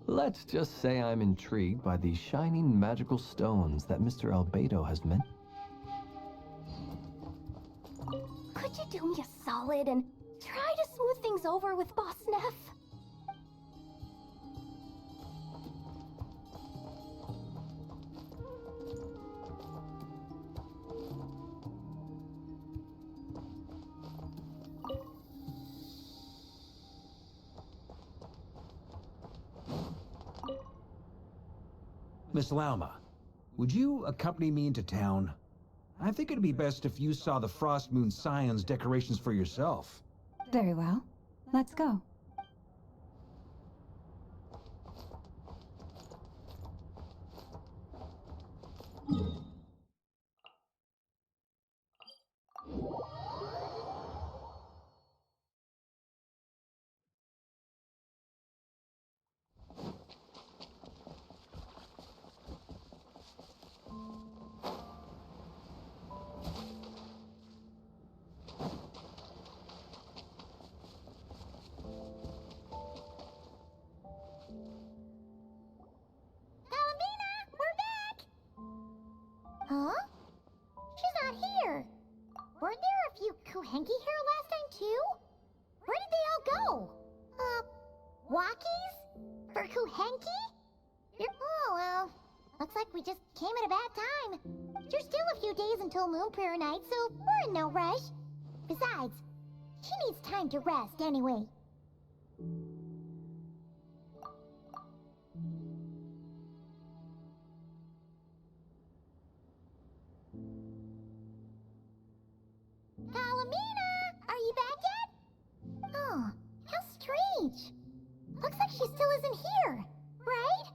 H: Let's just say I'm intrigued by these shining magical stones that Mr. Albedo has meant.
D: Could you do me a solid and try to smooth things over with Boss Neff?
E: Miss Lauma, would you accompany me into town? I think it'd be best if you saw the Frost Moon Scion's decorations for yourself.
F: Very well. Let's go.
B: Huh? She's not here. Weren't there a few Kuhenki here last time, too? Where did they all go? Walkies? For Kuhenki? Oh, well. Looks like we just came at a bad time. There's still a few days until Moon Prayer Night, so we're in no rush. Besides, she needs time to rest anyway. Kalamina! Are you back yet? Oh, how strange. Looks like she still isn't here, right?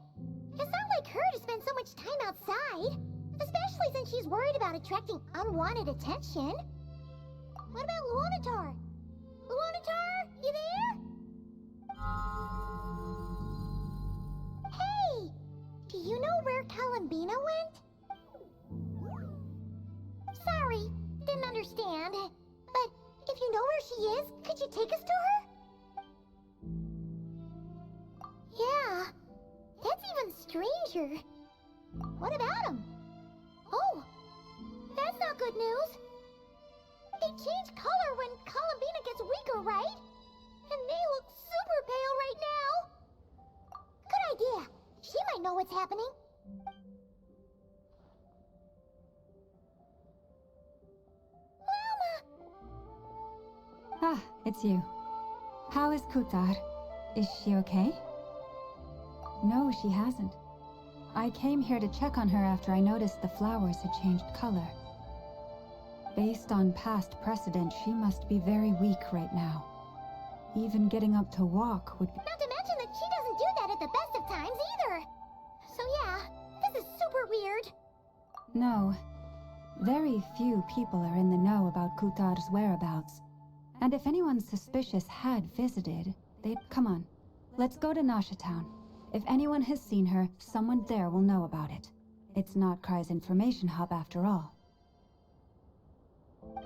B: It's not like her to spend so much time outside, especially since she's worried about attracting unwanted attention. What about Luonatar? Luonatar, you there? Hey! Do you know where Kalambina went? Sorry, didn't understand. But if you know where she is, could you take us to her? Yeah, that's even stranger. What about him? Oh, that's not good news. They change color when Kalambina gets weaker, right? And they look super pale right now. Good idea. She might know what's happening.
F: Ah, it's you. How is Kutar? Is she okay? No, she hasn't. I came here to check on her after I noticed the flowers had changed color. Based on past precedent, she must be very weak right now. Even getting up to walk would be...
B: Not to mention that she doesn't do that at the best of times either. So yeah, this is super weird.
F: No. Very few people are in the know about Kutar's whereabouts. And if anyone suspicious had visited, they'd... Come on. Let's go to Nasha Town. If anyone has seen her, someone there will know about it. It's not Cry's information hub after all.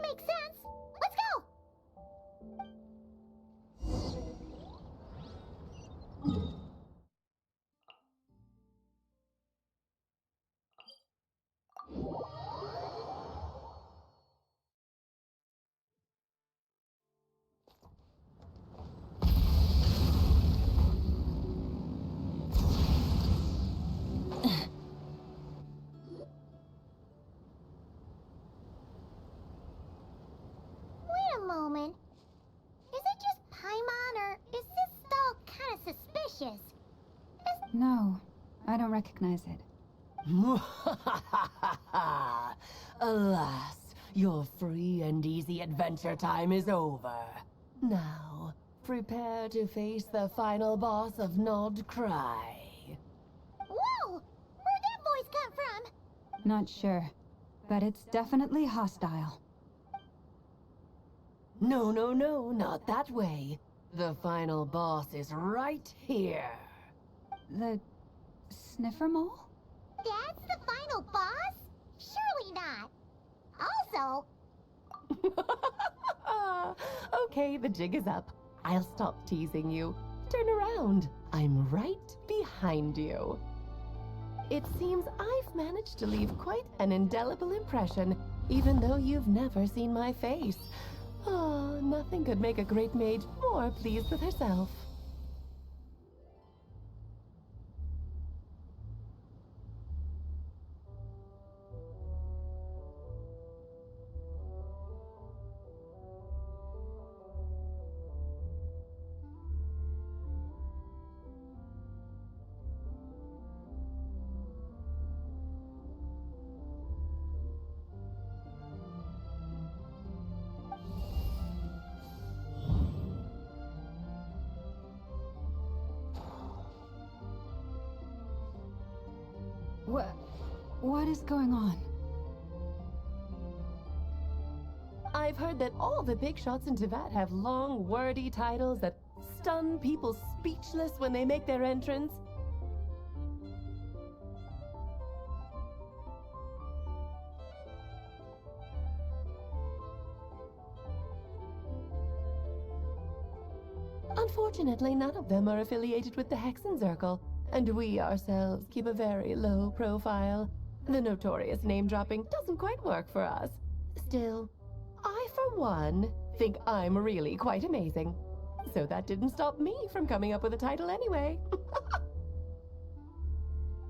B: Makes sense. Let's go! moment. Is it just Paimon, or is this doll kind of suspicious?
F: No, I don't recognize it.
M: Alas, your free and easy adventure time is over. Now, prepare to face the final boss of Nod Cry.
B: Whoa! Where'd that voice come from?
F: Not sure, but it's definitely hostile.
M: No, not that way. The final boss is right here.
F: The sniffer mole?
B: That's the final boss? Surely not. Also,
M: Okay, the jig is up. I'll stop teasing you. Turn around. I'm right behind you. It seems I've managed to leave quite an indelible impression, even though you've never seen my face. Oh, nothing could make a great mage more pleased with herself.
F: What is going on?
M: I've heard that all the big shots in Teyvat have long, wordy titles that stun people speechless when they make their entrance. Unfortunately, none of them are affiliated with the Hexen Circle, and we ourselves keep a very low profile. The notorious name-dropping doesn't quite work for us. Still, I, for one, think I'm really quite amazing. So that didn't stop me from coming up with a title anyway.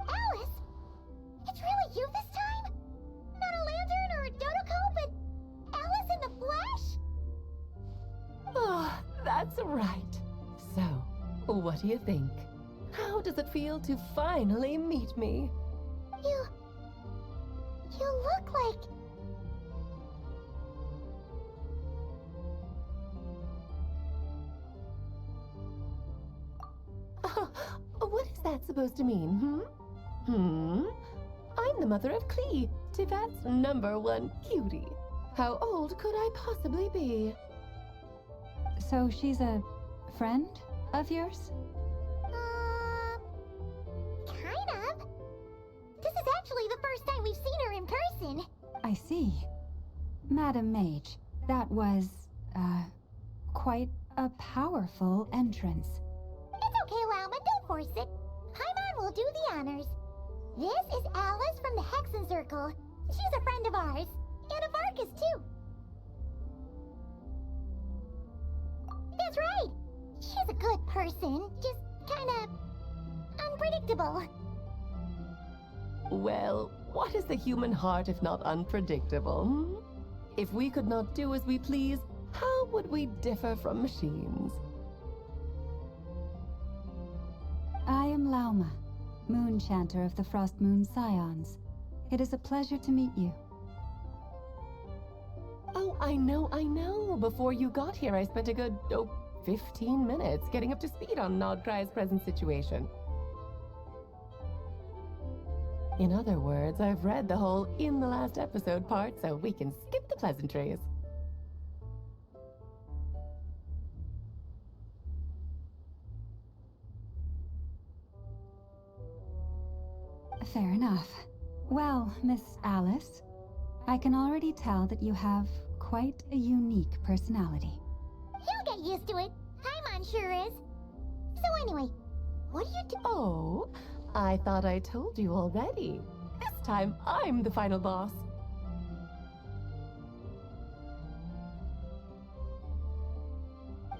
B: Alice? It's really you this time? Not a lantern or a Dodoko, but Alice in the flesh?
M: Oh, that's right. So, what do you think? How does it feel to finally meet me?
B: You look like...
M: What is that supposed to mean, I'm the mother of Klee, Teyvat's #1 cutie. How old could I possibly be?
F: So she's a friend of yours?
B: Kind of. This is actually the first time we've seen her in person.
F: I see. Madam Mage, that was, quite a powerful entrance.
B: It's okay, Lauma, don't force it. Paimon will do the honors. This is Alice from the Hexen Circle. She's a friend of ours. And of Arcus, too. That's right. She's a good person, just kinda... unpredictable.
M: Well, what is the human heart if not unpredictable? If we could not do as we please, how would we differ from machines?
F: I am Lauma, Moon Chanter of the Frost Moon Scions. It is a pleasure to meet you.
M: Oh, I know. Before you got here, I spent a good, 15 minutes getting up to speed on Nodcry's present situation. In other words, I've read the whole in the last episode part, so we can skip the pleasantries.
F: Fair enough. Well, Miss Alice, I can already tell that you have quite a unique personality.
B: He'll get used to it. Paimon sure is. So anyway, what do you do?
M: Oh, I thought I told you already. This time, I'm the final boss.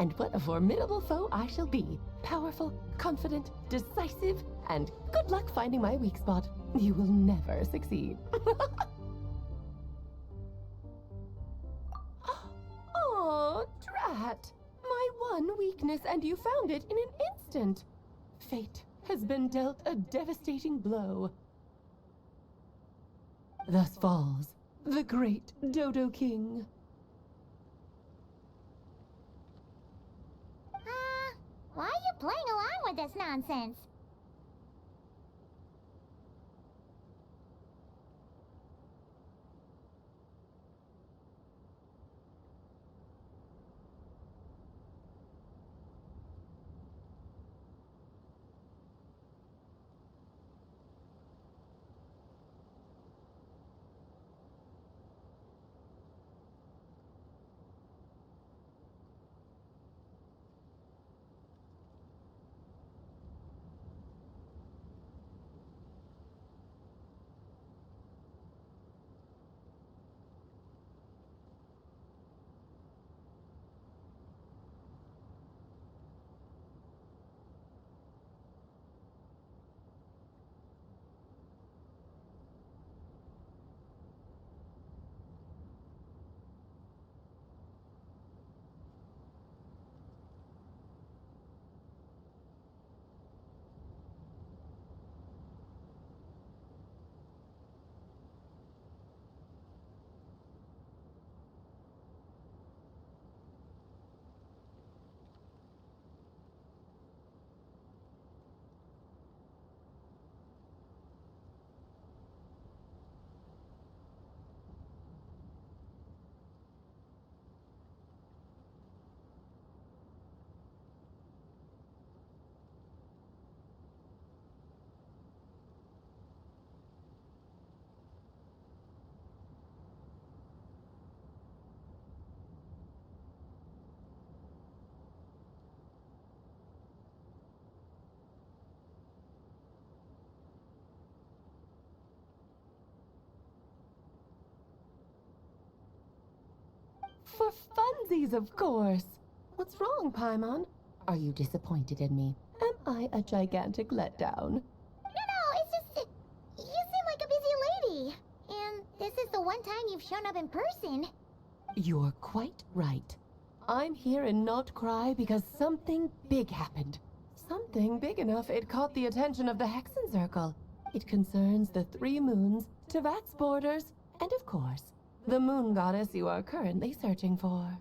M: And what a formidable foe I shall be. Powerful, confident, decisive, and good luck finding my weak spot. You will never succeed. Oh, that? My one weakness, and you found it in an instant. Fate has been dealt a devastating blow. Thus falls the great Dodo King.
B: Why are you playing along with this nonsense?
M: For funsies, of course. What's wrong, Paimon? Are you disappointed in me? Am I a gigantic letdown?
B: No, it's just... you seem like a busy lady. And this is the one time you've shown up in person.
M: You're quite right. I'm here in Not Cry because something big happened. Something big enough it caught the attention of the Hexen Circle. It concerns the 3 moons, Tevat's borders, and of course, the moon goddess you are currently searching for.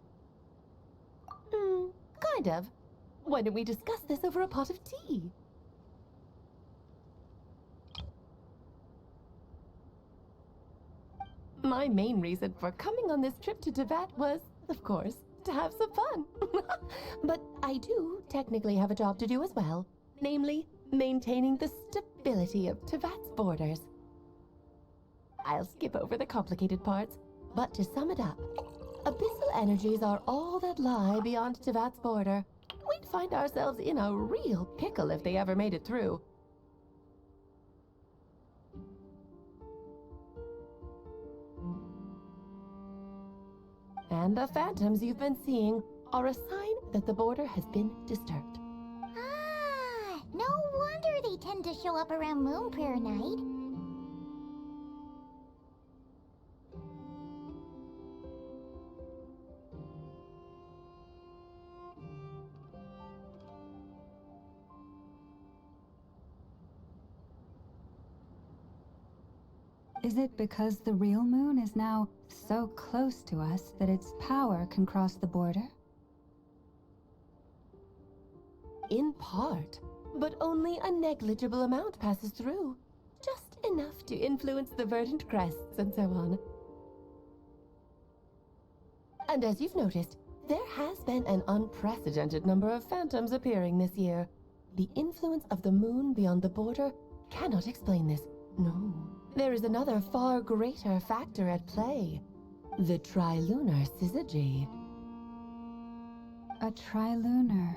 M: Kind of. Why don't we discuss this over a pot of tea? My main reason for coming on this trip to Tevat was, of course, to have some fun. But I do technically have a job to do as well, namely, maintaining the stability of Tevat's borders. I'll skip over the complicated parts, but to sum it up, abyssal energies are all that lie beyond Tevat's border. We'd find ourselves in a real pickle if they ever made it through. And the phantoms you've been seeing are a sign that the border has been disturbed.
B: Ah, no wonder they tend to show up around Moon Prayer Night.
F: Is it because the real moon is now so close to us that its power can cross the border?
M: In part, but only a negligible amount passes through. Just enough to influence the verdant crests and so on. And as you've noticed, there has been an unprecedented number of phantoms appearing this year. The influence of the moon beyond the border cannot explain this. No. There is another far greater factor at play. The trilunar syzygy.
F: A trilunar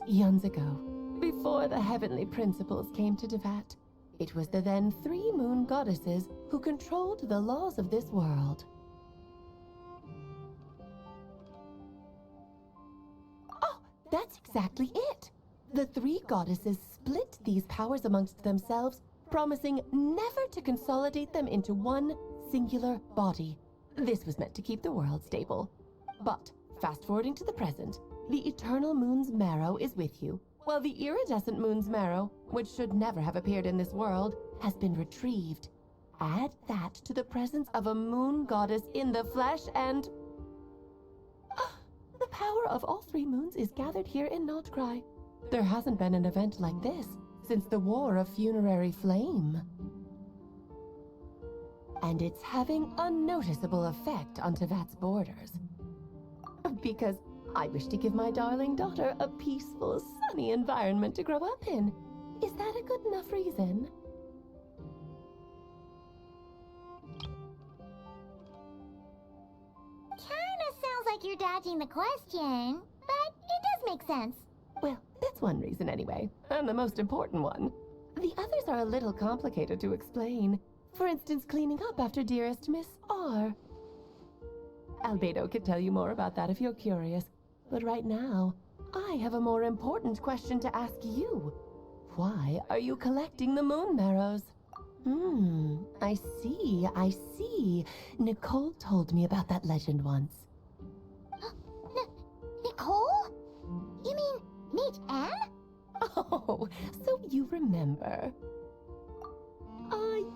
M: Eons ago, before the heavenly principles came to Tevat, it was the then 3 moon goddesses who controlled the laws of this world. Oh, that's exactly it! The 3 goddesses split these powers amongst themselves, promising never to consolidate them into one singular body. This was meant to keep the world stable. But Fast forwarding to the present, the eternal moon's marrow is with you, while the iridescent moon's marrow, which should never have appeared in this world, has been retrieved. Add that to the presence of a moon goddess in the flesh and... the power of all three moons is gathered here in Notcry. There hasn't been an event like this since the War of Funerary Flame. And it's having a noticeable effect on Tevat's borders. Because I wish to give my darling daughter a peaceful, sunny environment to grow up in. Is that a good enough reason?
B: Kinda sounds like you're dodging the question, but it does make sense.
M: Well, that's one reason anyway, and the most important one. The others are a little complicated to explain. For instance, cleaning up after dearest Miss R. Albedo could tell you more about that if you're curious, but right now, I have a more important question to ask you. Why are you collecting the moon marrows? I see. Nicole told me about that legend once.
B: Nicole? You mean meet Anne?
M: Oh, so you remember.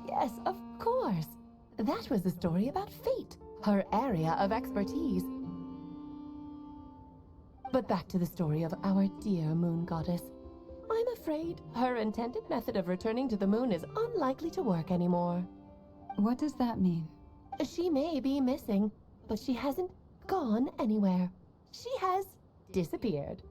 M: Yes, of course. That was the story about fate, her area of expertise. But back to the story of our dear moon goddess. I'm afraid her intended method of returning to the moon is unlikely to work anymore.
F: What does that mean?
M: She may be missing, but she hasn't gone anywhere. She has disappeared.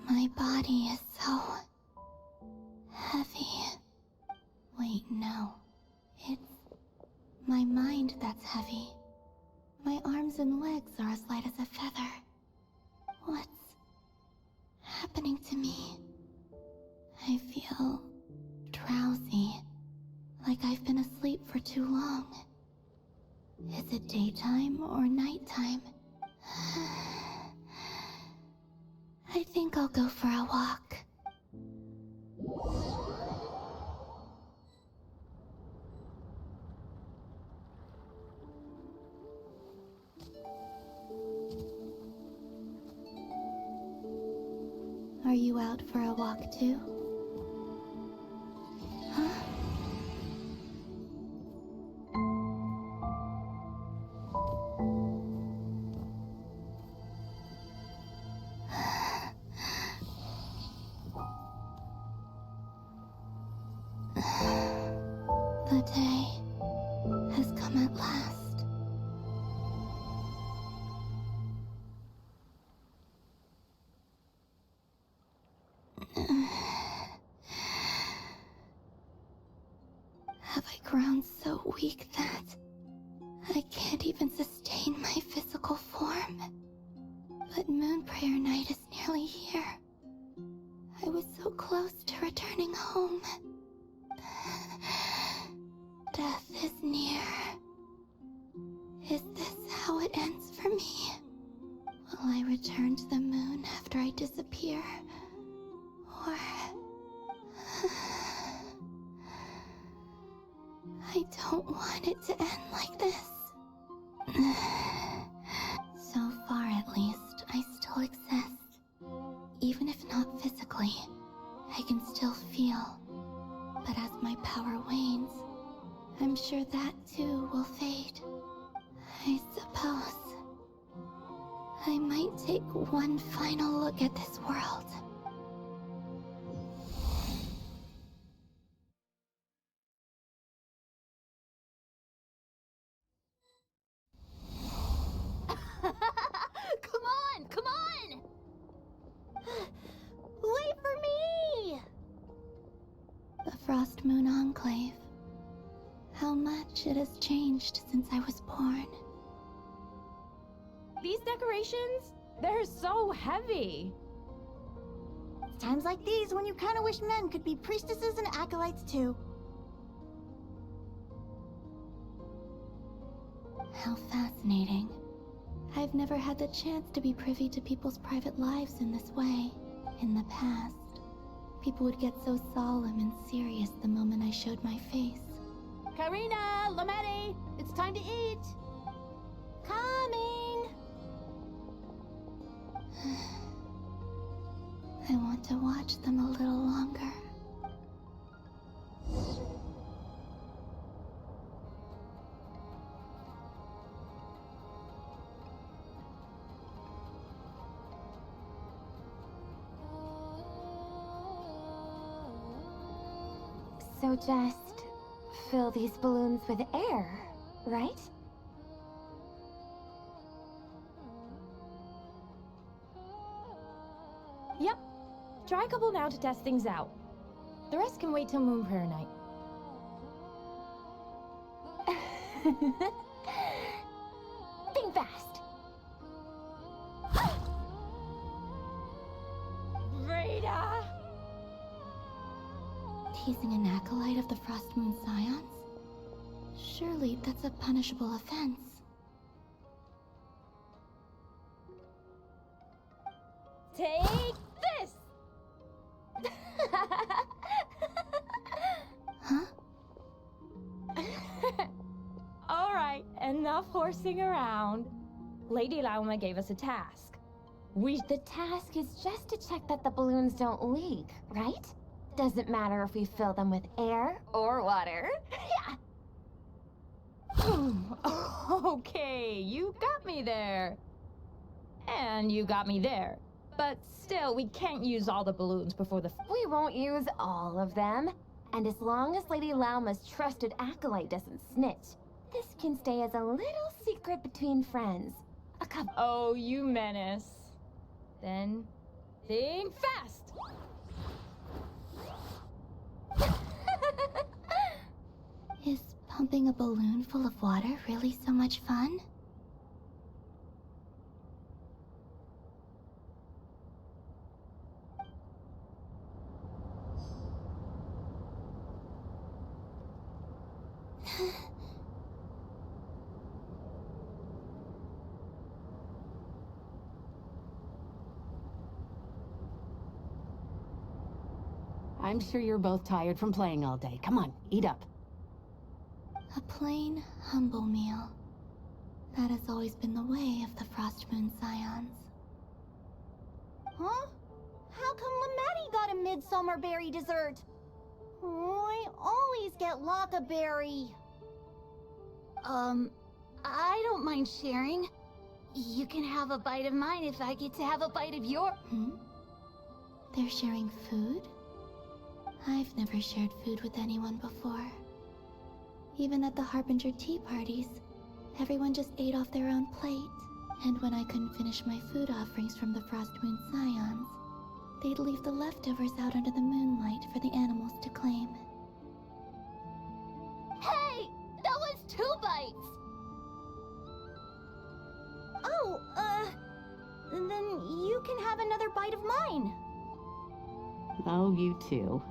C: My body is so heavy. Wait, no. It's my mind that's heavy. My arms and legs are as light as a feather. What's happening to me? I feel drowsy, like I've been asleep for too long. Is it daytime or nighttime? I think I'll go for a walk. Are you out for a walk too? Huh? The day has come at last. Have I grown so weak that I can't even sustain my physical form? But Moon Prayer Night is nearly here. I was so close to returning home. Death is near. Is this how it ends for me? Will I return to the moon after I disappear? Or... I don't want it to end like this. So far, at least, I still exist. Even if not physically, I can still feel. But as my power wanes, I'm sure that too will fade. I suppose I might take one final look at this world.
B: Come on! Wait for me!
C: The Frost Moon Enclave. How much it has changed since I was born.
N: These decorations, they're so heavy.
B: It's times like these when you kind of wish men could be priestesses and acolytes too.
C: How fascinating. I I've never had the chance to be privy to people's private lives in this way. In the past, people would get so solemn and serious the moment I showed my face.
N: Karina, Lametti, it's time to eat.
B: Coming!
C: I want to watch them a little longer.
A: So just fill these balloons with air, right?
N: Yep. Try a couple now to test things out. The rest can wait till Moon Prayer Night.
A: Think fast.
N: Vrida!
C: Teasing an acolyte of the Frost Moon Scions? Surely that's a punishable offense.
N: Take this!
C: Huh?
N: Alright, enough horsing around. Lady Lauma gave us a task.
A: The task is just to check that the balloons don't leak, right? Doesn't matter if we fill them with air or water.
N: Okay, you got me there. And you got me there. But still, we can't use all the balloons before the...
A: We won't use all of them. And as long as Lady Lauma's trusted acolyte doesn't snitch, this can stay as a little secret between friends. A couple...
N: Oh, you menace. Then, think fast!
C: Is pumping a balloon full of water really so much fun?
O: I'm sure you're both tired from playing all day. Come on, eat up.
C: A plain, humble meal. That has always been the way of the Frost Moon Scions.
B: Huh? How come Lametti got a midsummer berry dessert? Oh, I always get Lockaberry. I don't mind sharing. You can have a bite of mine if I get to have a bite of your...
C: They're sharing food? I've never shared food with anyone before. Even at the Harbinger tea parties, everyone just ate off their own plate. And when I couldn't finish my food offerings from the Frost Moon Scions, they'd leave the leftovers out under the moonlight for the animals to claim.
B: Hey! That was 2 bites! Oh, then you can have another bite of mine.
O: Oh, you too.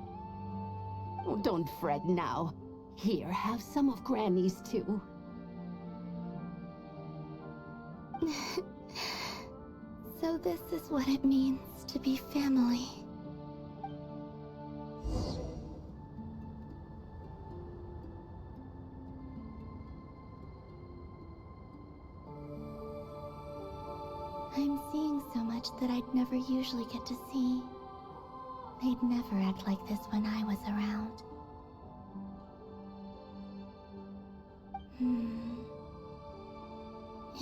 O: Oh, don't fret now. Here, have some of Granny's too.
C: So this is what it means to be family. I'm seeing so much that I'd never usually get to see. They'd never act like this when I was around.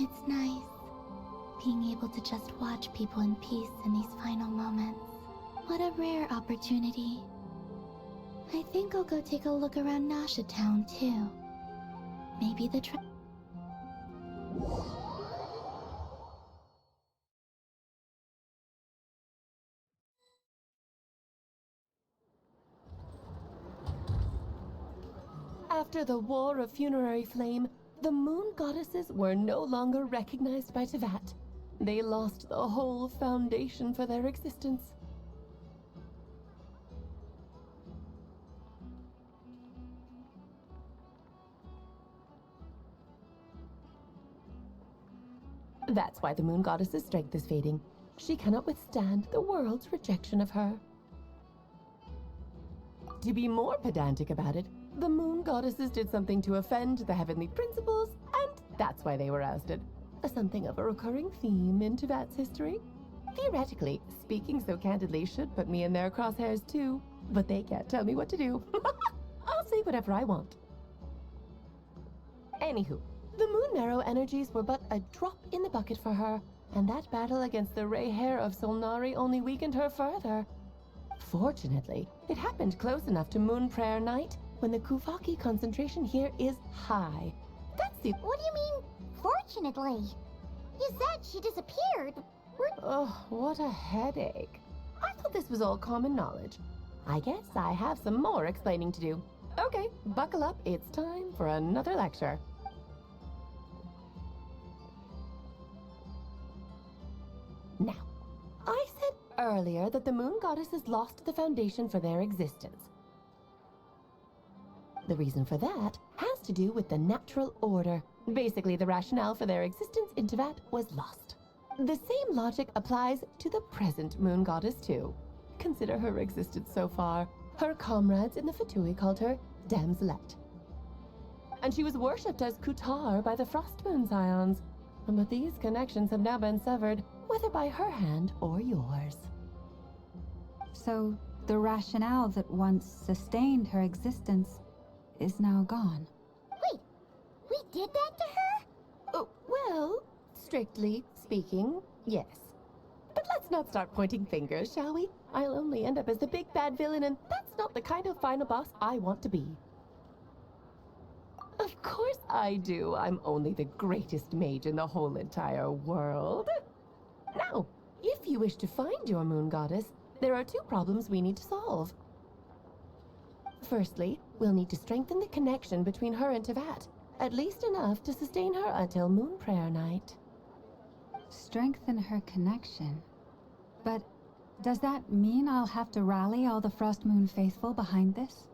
C: It's nice, being able to just watch people in peace in these final moments. What a rare opportunity. I think I'll go take a look around Nasha Town, too. Maybe the
M: After the War of Funerary Flame, the moon goddesses were no longer recognized by Tevat. They lost the whole foundation for their existence. That's why the moon goddess's strength is fading. She cannot withstand the world's rejection of her. To be more pedantic about it, the moon goddesses did something to offend the heavenly principles, and that's why they were ousted. Something of a recurring theme in Teyvat's history. Theoretically, speaking so candidly should put me in their crosshairs too, but they can't tell me what to do. I'll say whatever I want. Anywho, the moon marrow energies were but a drop in the bucket for her, and that battle against the Ray Hair of Solnari only weakened her further. Fortunately, it happened close enough to Moon Prayer Night when the Kuvaki concentration here is high. That's the—
B: What do you mean, fortunately? You said she disappeared.
M: Oh, what a headache. I thought this was all common knowledge. I guess I have some more explaining to do. Okay, buckle up. It's time for another lecture. Now, I said earlier that the moon goddesses lost the foundation for their existence. The reason for that has to do with the natural order. Basically, the rationale for their existence in Teyvat was lost. The same logic applies to the present moon goddess too. Consider her existence so far. Her comrades in the Fatui called her Damselette. And she was worshipped as Kutar by the Frost Moon Scions. But these connections have now been severed, whether by her hand or yours.
F: So, the rationale that once sustained her existence is now gone.
B: Wait, we did that to her?
M: Oh, well, strictly speaking, yes. But let's not start pointing fingers, shall we? I'll only end up as the big bad villain, and that's not the kind of final boss I want to be. Of course I do. I'm only the greatest mage in the whole entire world. Now, if you wish to find your moon goddess, there are two problems we need to solve. Firstly, we'll need to strengthen the connection between her and Teyvat, at least enough to sustain her until Moon Prayer Night.
F: Strengthen her connection? But does that mean I'll have to rally all the Frost Moon faithful behind this?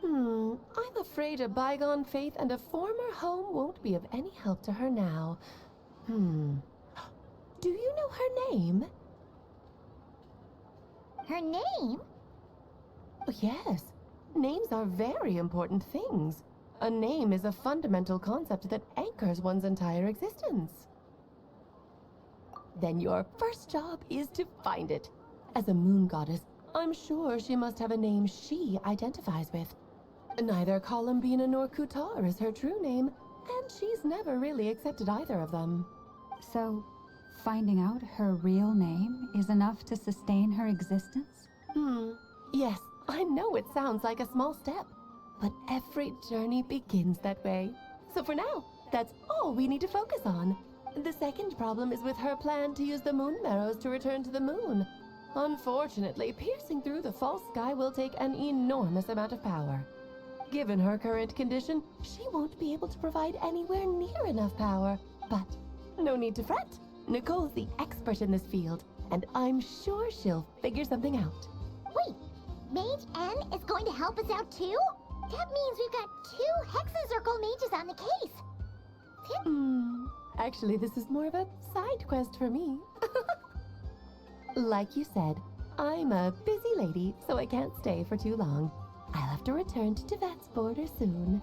M: I'm afraid a bygone faith and a former home won't be of any help to her now. Do you know her name?
B: Her name?
M: Oh, yes. Names are very important things. A name is a fundamental concept that anchors one's entire existence. Then your first job is to find it. As a moon goddess, I'm sure she must have a name she identifies with. Neither Columbina nor Kutar is her true name, and she's never really accepted either of them.
F: So, finding out her real name is enough to sustain her existence?
M: Yes, I know it sounds like a small step, but every journey begins that way. So for now, that's all we need to focus on. The second problem is with her plan to use the moon marrows to return to the moon. Unfortunately, piercing through the false sky will take an enormous amount of power. Given her current condition, she won't be able to provide anywhere near enough power. But no need to fret. Nicole's the expert in this field, and I'm sure she'll figure something out.
B: Wait, Mage N is going to help us out too? That means we've got 2 Hexacircle mages on the case.
M: Actually, this is more of a side quest for me. Like you said, I'm a busy lady, so I can't stay for too long. I'll have to return to Teyvat's border soon.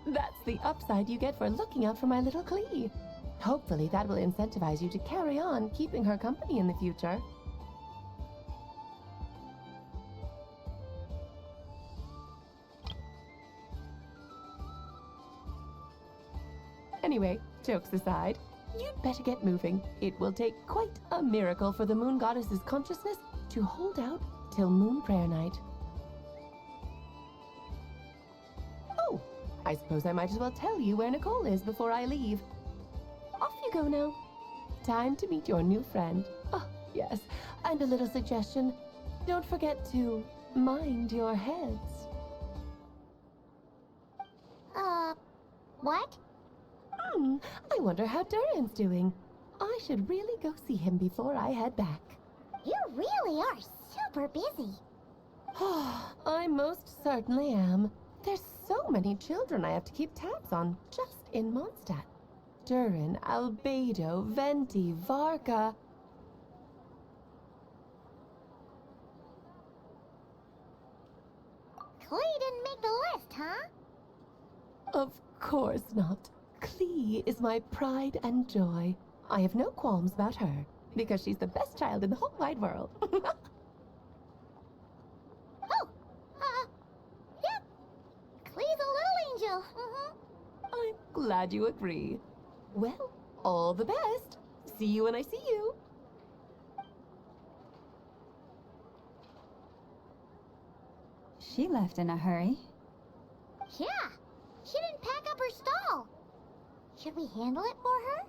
M: That's the upside you get for looking out for my little Klee. Hopefully that will incentivize you to carry on keeping her company in the future. Anyway, jokes aside, you'd better get moving. It will take quite a miracle for the moon goddess's consciousness to hold out till Moon Prayer Night. Oh, I suppose I might as well tell you where Nicole is before I leave. Off you go now. Time to meet your new friend. Oh, yes, and a little suggestion. Don't forget to mind your heads.
B: What?
M: I wonder how Durin's doing. I should really go see him before I head back.
B: You really are super busy.
M: I most certainly am. There's so many children I have to keep tabs on just in Mondstadt. Durin, Albedo, Venti, Varga.
B: Klee didn't make the list, huh?
M: Of course not. Klee is my pride and joy. I have no qualms about her, because she's the best child in the whole wide world.
B: Yep. Klee's a little angel.
M: I'm glad you agree. Well, all the best. See you when I see you.
F: She left in a hurry.
B: Yeah, she didn't pack up her stall. Should we handle it for her?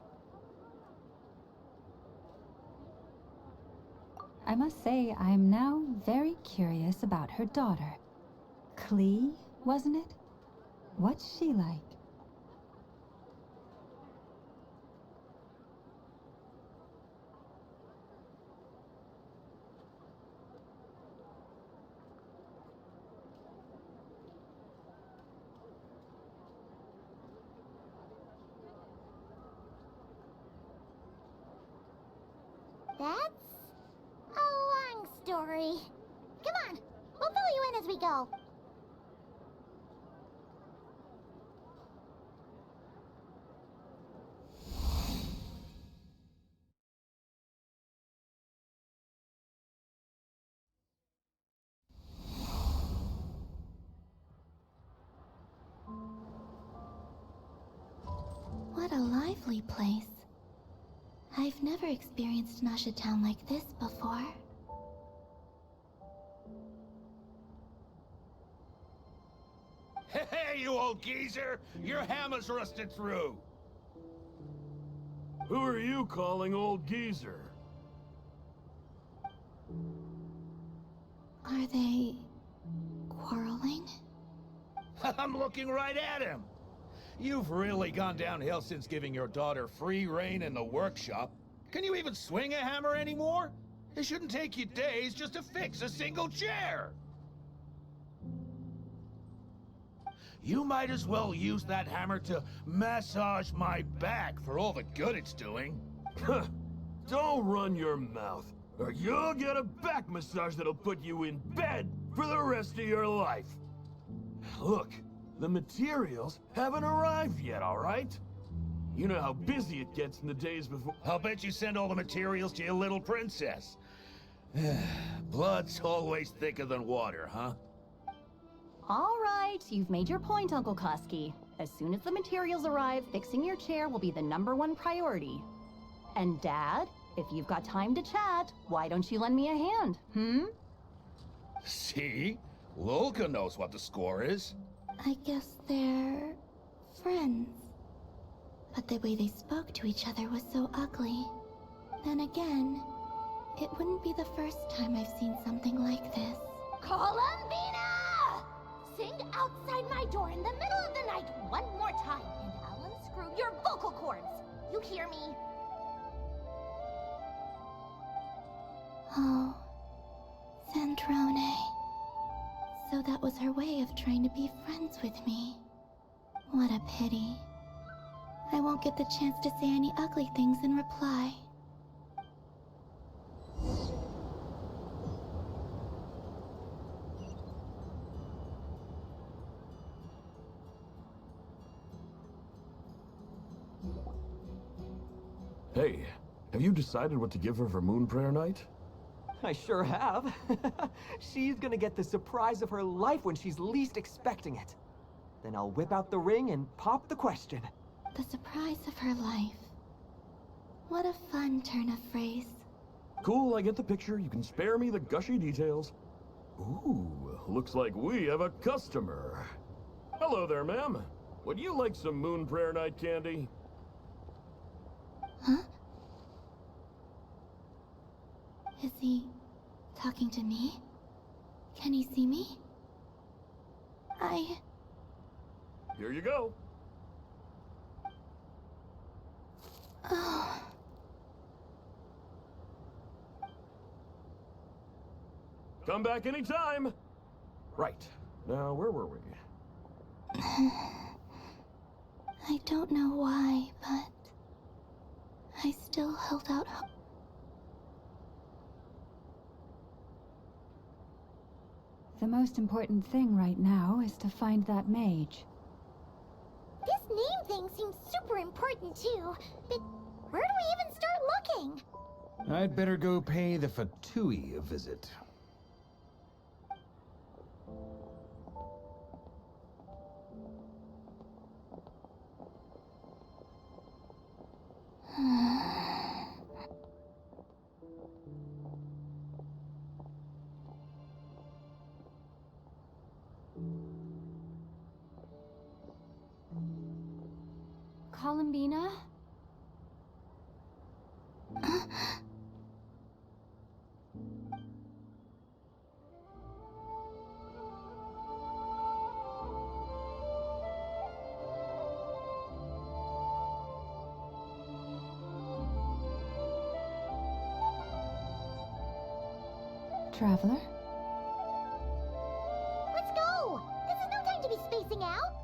F: I must say, I'm now very curious about her daughter. Klee, wasn't it? What's she like?
B: That's a long story. Come on, we'll fill you in as we go.
C: What a lively place. I've never experienced Nasha Town like this before.
E: Hey, you old geezer! Your hammer's rusted through! Who are you calling old geezer?
C: Are they quarreling?
E: I'm looking right at him! You've really gone downhill since giving your daughter free rein in the workshop. Can you even swing a hammer anymore? It shouldn't take you days just to fix a single chair! You might as well use that hammer to massage my back for all the good it's doing.
P: Don't run your mouth, or you'll get a back massage that'll put you in bed for the rest of your life. Look, the materials haven't arrived yet, all right? You know how busy it gets in the days before—
E: I'll bet you send all the materials to your little princess. Blood's always thicker than water, huh?
D: All right, you've made your point, Uncle Koski. As soon as the materials arrive, fixing your chair will be the #1 priority. And Dad, if you've got time to chat, why don't you lend me a hand,
E: See? Lolka knows what the score is.
C: I guess they're friends. But the way they spoke to each other was so ugly. Then again, it wouldn't be the first time I've seen something like this.
B: Columbina! Sing outside my door in the middle of the night one more time, and I'll unscrew your vocal cords. You hear me?
C: Oh, Sandrone. So that was her way of trying to be friends with me. What a pity. I won't get the chance to say any ugly things in reply.
P: Hey, have you decided what to give her for Moon Prayer Night?
K: I sure have. She's gonna get the surprise of her life when she's least expecting it. Then I'll whip out the ring and pop the question.
C: The surprise of her life. What a fun turn of phrase.
P: Cool, I get the picture. You can spare me the gushy details. Ooh, looks like we have a customer. Hello there, ma'am. Would you like some Moon Prayer Night candy?
C: Huh? Is he talking to me? Can he see me?
P: Here you go.
C: Oh.
P: Come back anytime. Right. Now, where were we?
C: I don't know why, but I still held out hope.
F: The most important thing right now is to find that mage.
B: This name thing seems super important too, but where do we even start looking?
E: I'd better go pay the Fatui a visit.
D: Columbina?
F: Traveler?
B: Let's go! This is no time to be spacing out!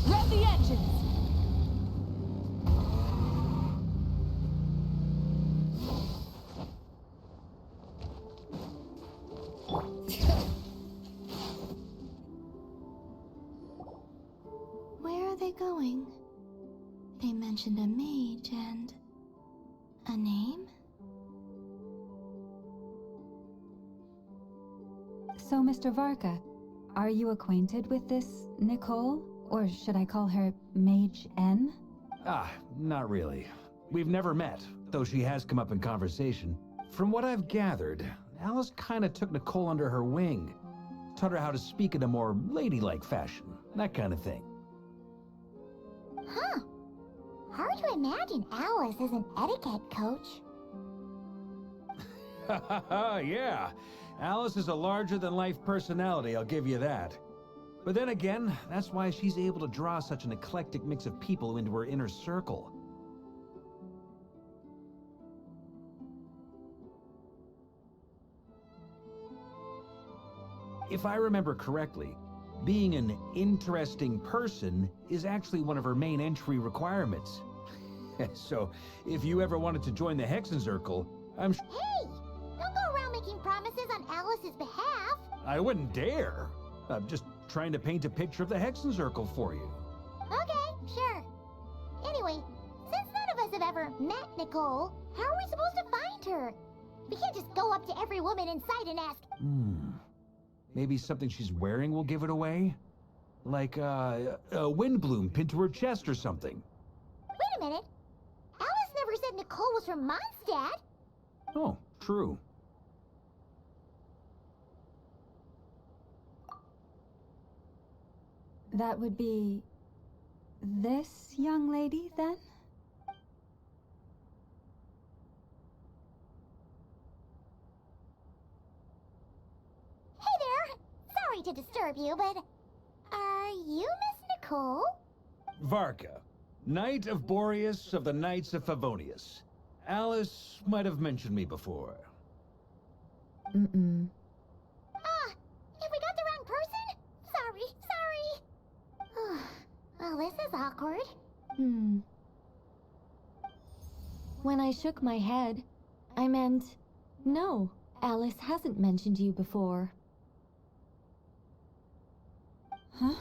N: Rev the engines!
C: Where are they going? They mentioned a mage and... a name?
F: So, Mr. Varka, are you acquainted with this Nicole? Or should I call her Mage N?
E: Ah, not really. We've never met, though she has come up in conversation. From what I've gathered, Alice kinda took Nicole under her wing. Taught her how to speak in a more ladylike fashion, that kind of thing.
B: Huh. Hard to imagine Alice as an etiquette coach.
E: Yeah, Alice is a larger-than-life personality, I'll give you that. But then again, that's why she's able to draw such an eclectic mix of people into her inner circle. If I remember correctly, being an interesting person is actually one of her main entry requirements. So, if you ever wanted to join the Hexenzirkel,
B: Hey! Don't go around making promises on Alice's behalf!
E: I wouldn't dare. I'm just trying to paint a picture of the Hexenzirkel for you.
B: Okay, sure. Anyway, since none of us have ever met Nicole, how are we supposed to find her? We can't just go up to every woman in sight and ask,
E: Maybe something she's wearing will give it away? Like, a windbloom pinned to her chest or something.
B: wait a minute. Alice never said Nicole was from Mondstadt.
E: Oh, true.
F: That would be... this young lady, then?
B: Hey there! Sorry to disturb you, but... are you Miss Nicole?
E: Varka, Knight of Boreas of the Knights of Favonius. Alice might have mentioned me before.
F: Mm-mm.
B: Have we got the wrong person? Sorry. Well, this is awkward.
D: When I shook my head, I meant, no, Alice hasn't mentioned you before.
F: Huh?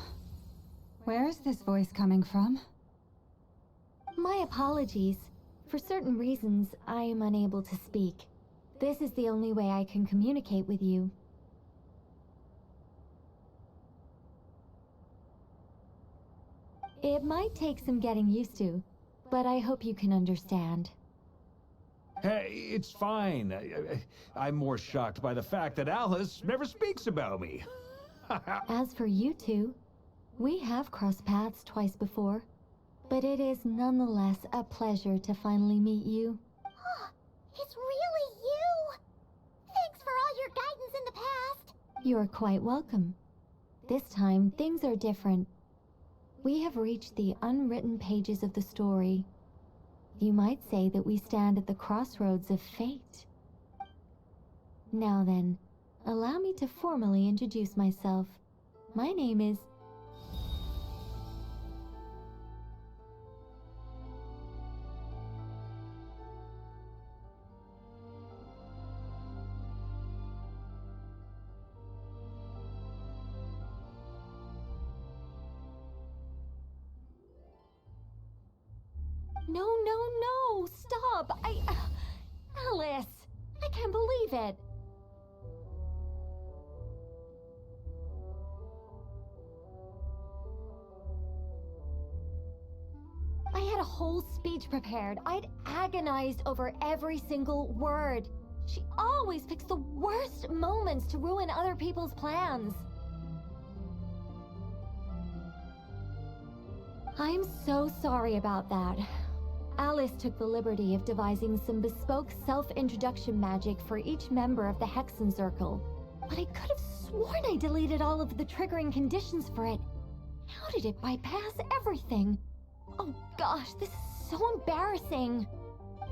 F: Where is this voice coming from?
D: My apologies. For certain reasons, I am unable to speak. This is the only way I can communicate with you. It might take some getting used to, but I hope you can understand.
E: Hey, it's fine. I'm more shocked by the fact that Alice never speaks about me.
D: As for you two, we have crossed paths twice before, but it is nonetheless a pleasure to finally meet you.
B: It's really you! Thanks for all your guidance in the past!
D: You're quite welcome. This time, things are different. We have reached the unwritten pages of the story. You might say that we stand at the crossroads of fate. Now then, allow me to formally introduce myself. My name is... No, stop! Alice! I can't believe it! I had a whole speech prepared. I'd agonized over every single word. She always picks the worst moments to ruin other people's plans. I'm so sorry about that. Alice took the liberty of devising some bespoke self-introduction magic for each member of the Hexen Circle. But I could have sworn I deleted all of the triggering conditions for it. How did it bypass everything? Oh gosh, this is so embarrassing.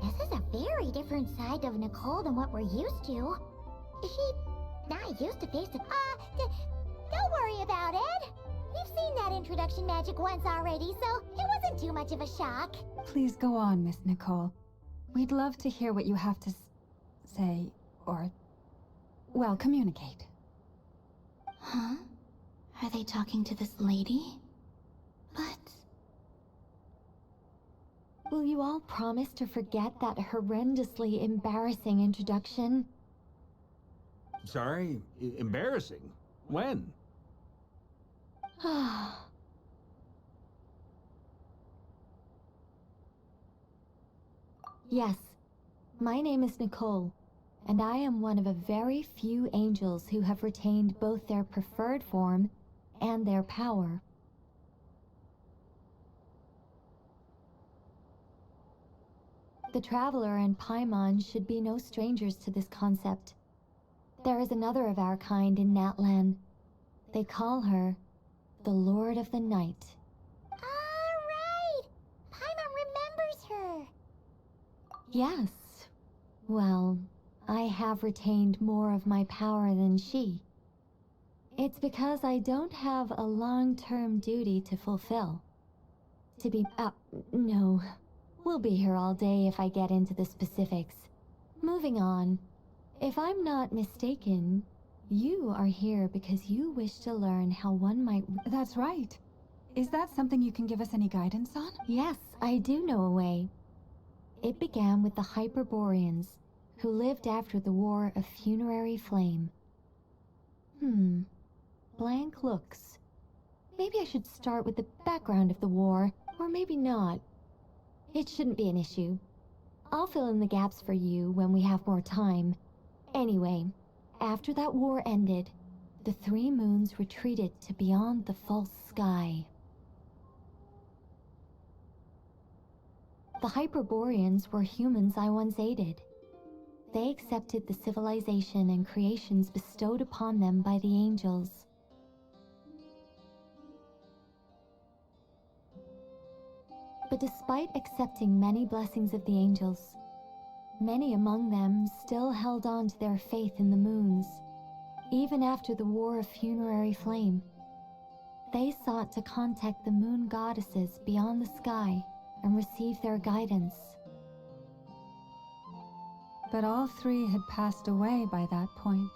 B: This is a very different side of Nicole than what we're used to. She's not used to face it. Don't worry about it. We've seen that introduction magic once already, so it wasn't too much of a shock.
F: Please go on, Miss Nicole. We'd love to hear what you have to say, or, well, communicate.
C: Huh? Are they talking to this lady? But...
D: Will you all promise to forget that horrendously embarrassing introduction?
E: Sorry? Embarrassing? When?
D: Yes, my name is Nicole, and I am one of a very few angels who have retained both their preferred form and their power. The Traveler and Paimon should be no strangers to this concept. There is another of our kind in Natlan. They call her the Lord of the Night.
B: Alright! Paimon remembers her!
D: Yes. Well, I have retained more of my power than she. It's because I don't have a long-term duty to fulfill. No. We'll be here all day if I get into the specifics. Moving on. If I'm not mistaken, you are here because you wish to learn how one might...
F: That's right. Is that something you can give us any guidance on?
D: Yes, I do know a way. It began with the Hyperboreans, who lived after the War of Funerary Flame. Blank looks. Maybe I should start with the background of the war, or maybe not. It shouldn't be an issue. I'll fill in the gaps for you when we have more time. Anyway, after that war ended, the three moons retreated to beyond the false sky. The Hyperboreans were humans I once aided. They accepted the civilization and creations bestowed upon them by the angels. But despite accepting many blessings of the angels, many among them still held on to their faith in the moons, even after the War of Funerary Flame. They sought to contact the moon goddesses beyond the sky and receive their guidance.
F: But all three had passed away by that point.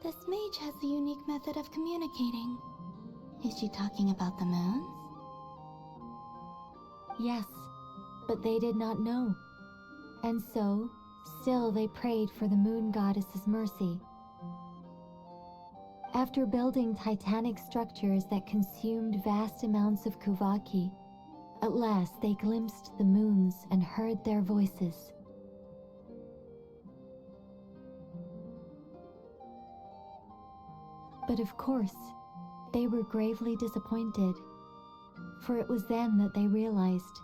C: This mage has a unique method of communicating. Is she talking about the moons?
D: Yes, but they did not know. And so, still they prayed for the moon goddess's mercy. After building titanic structures that consumed vast amounts of Kuvaki, at last they glimpsed the moons and heard their voices.
C: But of course, they were gravely disappointed. For it was then that they realized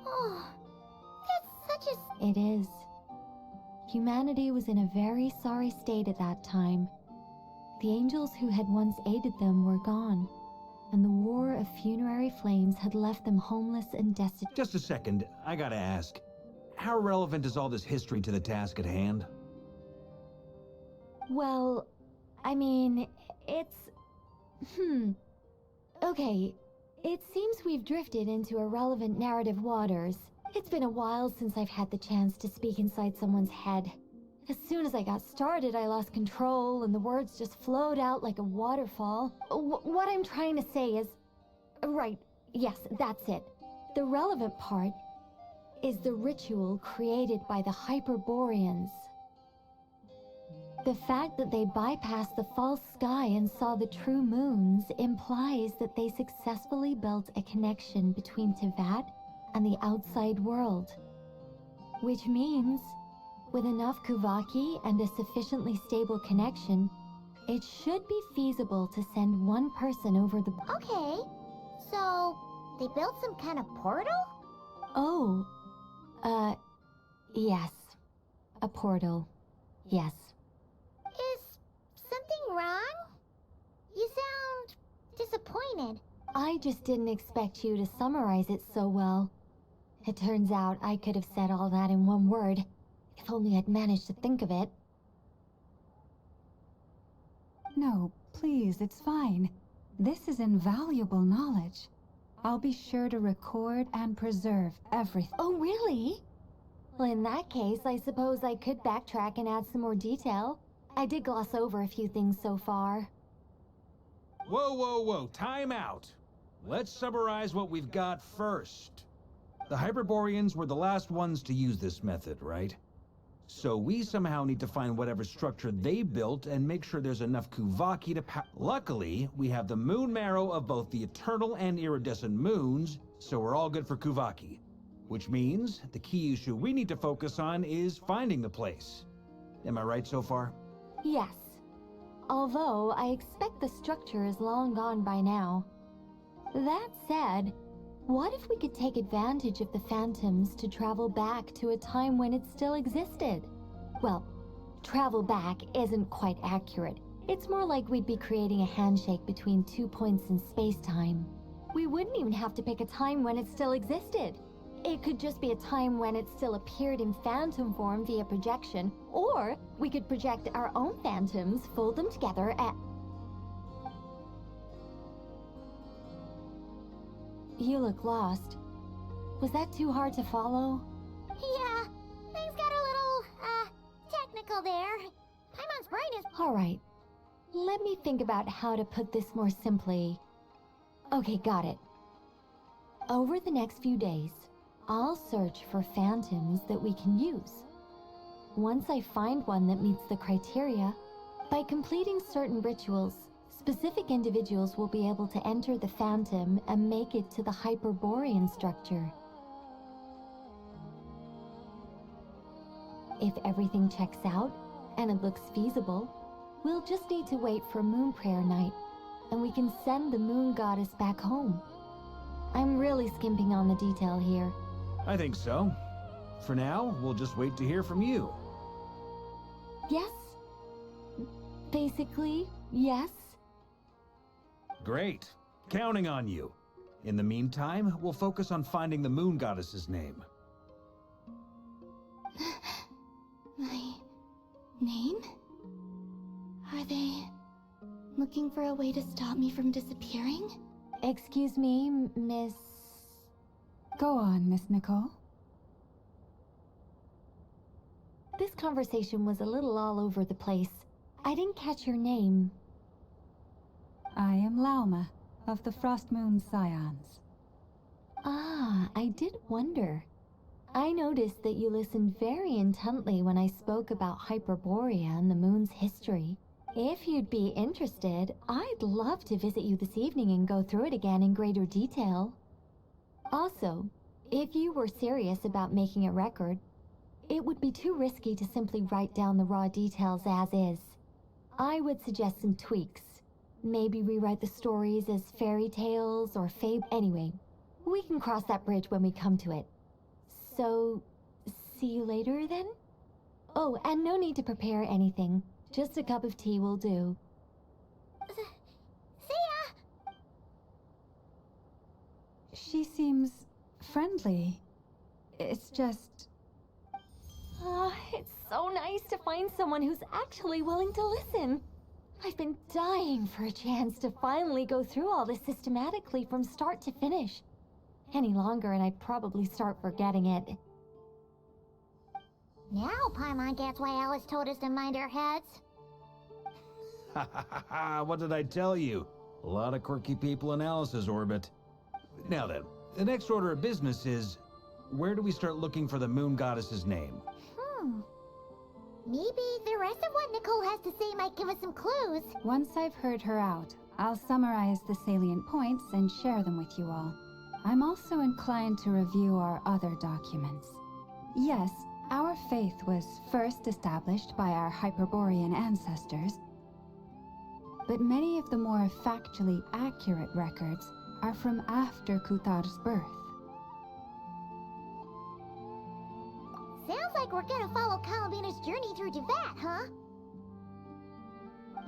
B: Oh, that's such a...
C: It is. Humanity was in a very sorry state at that time. The angels who had once aided them were gone, and the war of funerary flames had left them homeless and destitute.
E: Just a second, I gotta ask. How relevant is all this history to the task at hand?
C: Well, I mean, it's... Okay, it seems we've drifted into irrelevant narrative waters. It's been a while since I've had the chance to speak inside someone's head. As soon as I got started, I lost control, and the words just flowed out like a waterfall. What I'm trying to say is... Right, yes, that's it. The relevant part is the ritual created by the Hyperboreans. The fact that they bypassed the false sky and saw the true moons implies that they successfully built a connection between Tevat and the outside world. Which means, with enough Kuvaki and a sufficiently stable connection, it should be feasible to send one person over the...
B: Okay, so they built some kind of portal?
C: Oh, yes. A portal. Yes.
B: Is something wrong? You sound disappointed.
C: I just didn't expect you to summarize it so well. It turns out I could have said all that in one word, if only I'd managed to think of it.
F: No, please, it's fine. This is invaluable knowledge. I'll be sure to record and preserve everything.
C: Oh, really? Well, in that case, I suppose I could backtrack and add some more detail. I did gloss over a few things so far.
E: Whoa, whoa, whoa, time out. Let's summarize what we've got first. The Hyperboreans were the last ones to use this method, right? So we somehow need to find whatever structure they built and make sure there's enough Kuvaki to Luckily, we have the moon marrow of both the eternal and iridescent moons, so we're all good for Kuvaki. Which means the key issue we need to focus on is finding the place. Am I right so far?
C: Yes. Although, I expect the structure is long gone by now. That said, what if we could take advantage of the phantoms to travel back to a time when it still existed? Well, travel back isn't quite accurate. It's more like we'd be creating a handshake between 2 points in space-time. We wouldn't even have to pick a time when it still existed. It could just be a time when it still appeared in phantom form via projection, or we could project our own phantoms, fold them together, and... You look lost. Was that too hard to follow?
B: Yeah, things got a little, technical there. Paimon's brain is...
C: Alright. Let me think about how to put this more simply. Okay, got it. Over the next few days, I'll search for phantoms that we can use. Once I find one that meets the criteria, by completing certain rituals, specific individuals will be able to enter the phantom and make it to the Hyperborean structure. If everything checks out, and it looks feasible, we'll just need to wait for Moon Prayer Night, and we can send the Moon Goddess back home. I'm really skimping on the detail here.
E: I think so. For now, we'll just wait to hear from you.
C: Yes. Basically, yes.
E: Great. Counting on you. In the meantime, we'll focus on finding the Moon Goddess's name.
C: My name? Are they looking for a way to stop me from disappearing? Excuse me, Miss...
F: Go on, Miss Nicole.
C: This conversation was a little all over the place. I didn't catch your name.
F: I am Lauma, of the Frost Moon Scions.
C: Ah, I did wonder. I noticed that you listened very intently when I spoke about Hyperborea and the moon's history. If you'd be interested, I'd love to visit you this evening and go through it again in greater detail. Also, if you were serious about making a record, it would be too risky to simply write down the raw details as is.
D: I would suggest some tweaks. Maybe rewrite the stories as fairy tales or Anyway, we can cross that bridge when we come to it. So, see you later then? Oh, and no need to prepare anything. Just a cup of tea will do.
B: See ya!
F: She seems friendly. It's just...
D: It's so nice to find someone who's actually willing to listen. I've been dying for a chance to finally go through all this systematically from start to finish. Any longer and I'd probably start forgetting it.
B: Now Paimon gets why Alice told us to mind our heads.
E: Ha ha ha ha, what did I tell you? A lot of quirky people in Alice's orbit. Now then, the next order of business is, where do we start looking for the moon goddess's name?
B: Maybe the rest of what Nicole has to say might give us some clues.
F: Once I've heard her out, I'll summarize the salient points and share them with you all. I'm also inclined to review our other documents. Yes, our faith was first established by our Hyperborean ancestors, but many of the more factually accurate records are from after Kuthar's birth.
B: Sounds like we're gonna follow Columbina's journey through Devat, huh?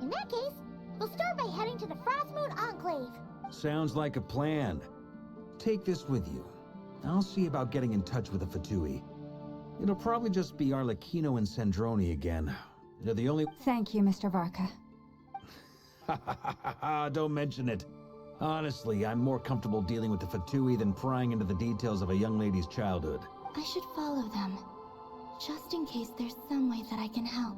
B: In that case, we'll start by heading to the Frostmoon Enclave.
E: Sounds like a plan. Take this with you. I'll see about getting in touch with the Fatui. It'll probably just be Arlecchino and Sandroni again. They're the only...
F: Thank you, Mr. Varka.
E: Ha ha ha ha ha, don't mention it. Honestly, I'm more comfortable dealing with the Fatui than prying into the details of a young lady's childhood.
C: I should follow them, just in case there's some way that I can help.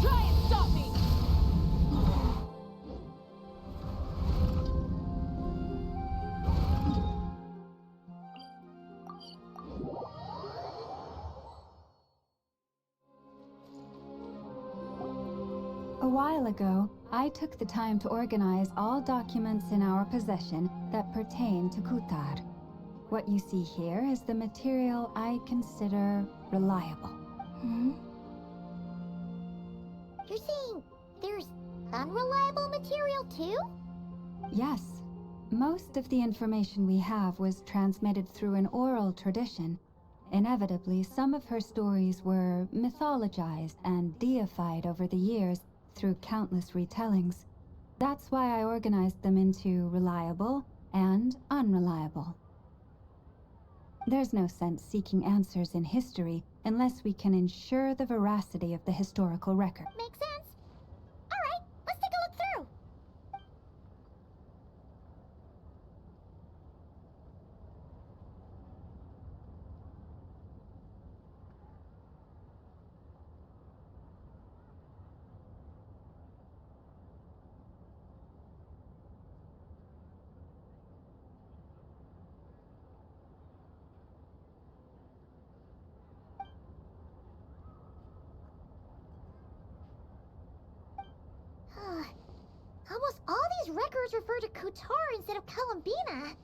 N: Try and stop me!
F: A while ago, I took the time to organize all documents in our possession that pertain to Kuthar. What you see here is the material I consider reliable.
B: You're saying there's unreliable material too?
F: Yes. Most of the information we have was transmitted through an oral tradition. Inevitably, some of her stories were mythologized and deified over the years through countless retellings. That's why I organized them into reliable and unreliable. There's no sense seeking answers in history unless we can ensure the veracity of the historical record.
B: Makes sense. All right, let's take a look through. Almost all these records refer to Kutar instead of Columbina.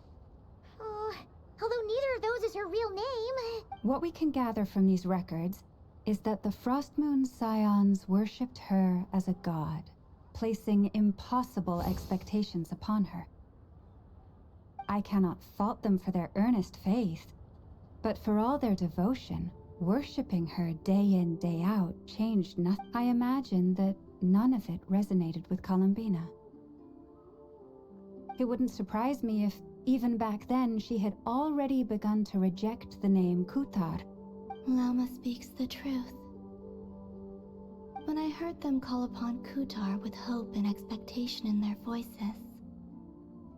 B: Although neither of those is her real name.
F: What we can gather from these records is that the Frostmoon Scions worshipped her as a god, placing impossible expectations upon her. I cannot fault them for their earnest faith, but for all their devotion, worshipping her day in, day out changed nothing. I imagine that none of it resonated with Columbina. It wouldn't surprise me if, even back then, she had already begun to reject the name Kuthar.
C: Lama speaks the truth. When I heard them call upon Kutar with hope and expectation in their voices,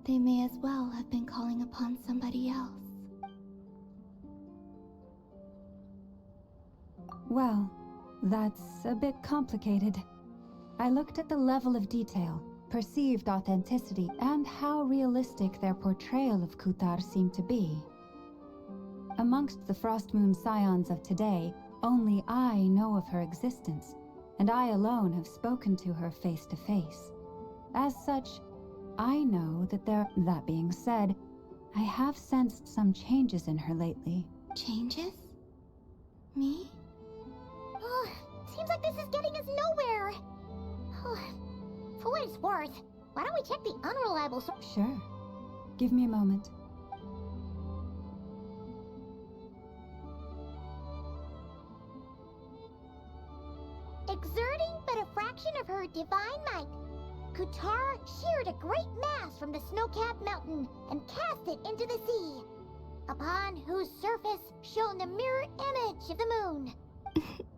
C: they may as well have been calling upon somebody else.
F: Well, that's a bit complicated. I looked at the level of detail, perceived authenticity, and how realistic their portrayal of Kuthar seemed to be. Amongst the Frostmoon Scions of today, only I know of her existence, and I alone have spoken to her face to face. As such, I know that that being said, I have sensed some changes in her lately.
C: Changes? Me?
B: Oh, seems like this is getting us nowhere. For what it's worth, why don't we check the unreliable source?
F: Sure. Give me a moment.
B: Exerting but a fraction of her divine might, Kutar sheared a great mass from the snow-capped mountain and cast it into the sea, upon whose surface shone the mirror image of the moon.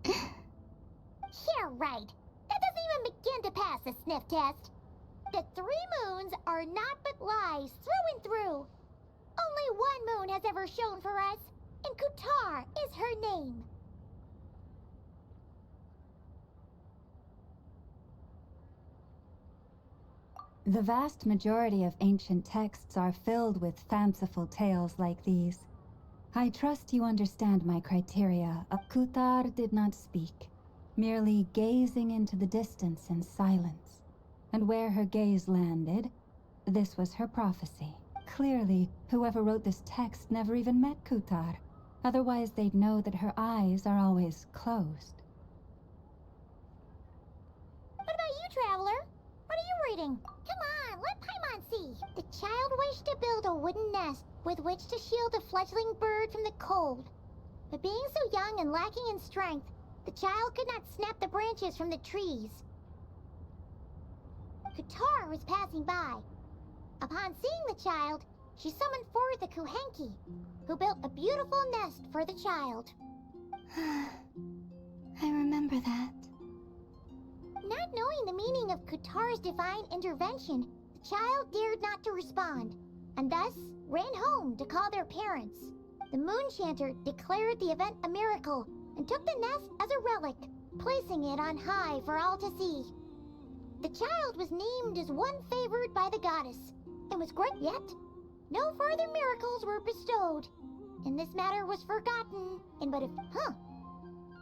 B: Yeah, right. That doesn't even begin to pass the sniff test. The 3 moons are naught but lies through and through. Only one moon has ever shone for us, and Kutar is her name.
F: The vast majority of ancient texts are filled with fanciful tales like these. I trust you understand my criteria. Kutar did not speak, merely gazing into the distance in silence. And where her gaze landed, this was her prophecy. Clearly, whoever wrote this text never even met Kutar. Otherwise, they'd know that her eyes are always closed.
B: What about you, Traveler? What are you reading? Come on, let Paimon see. The child wished to build a wooden nest with which to shield a fledgling bird from the cold. But being so young and lacking in strength, the child could not snap the branches from the trees. Kutar was passing by. Upon seeing the child, she summoned forth a Kuhenki, who built a beautiful nest for the child.
C: I remember that.
B: Not knowing the meaning of Kutar's divine intervention, the child dared not to respond, and thus ran home to call their parents. The moon chanter declared the event a miracle and took the nest as a relic, placing it on high for all to see. The child was named as one favored by the goddess, and was great yet. No further miracles were bestowed, and this matter was forgotten in but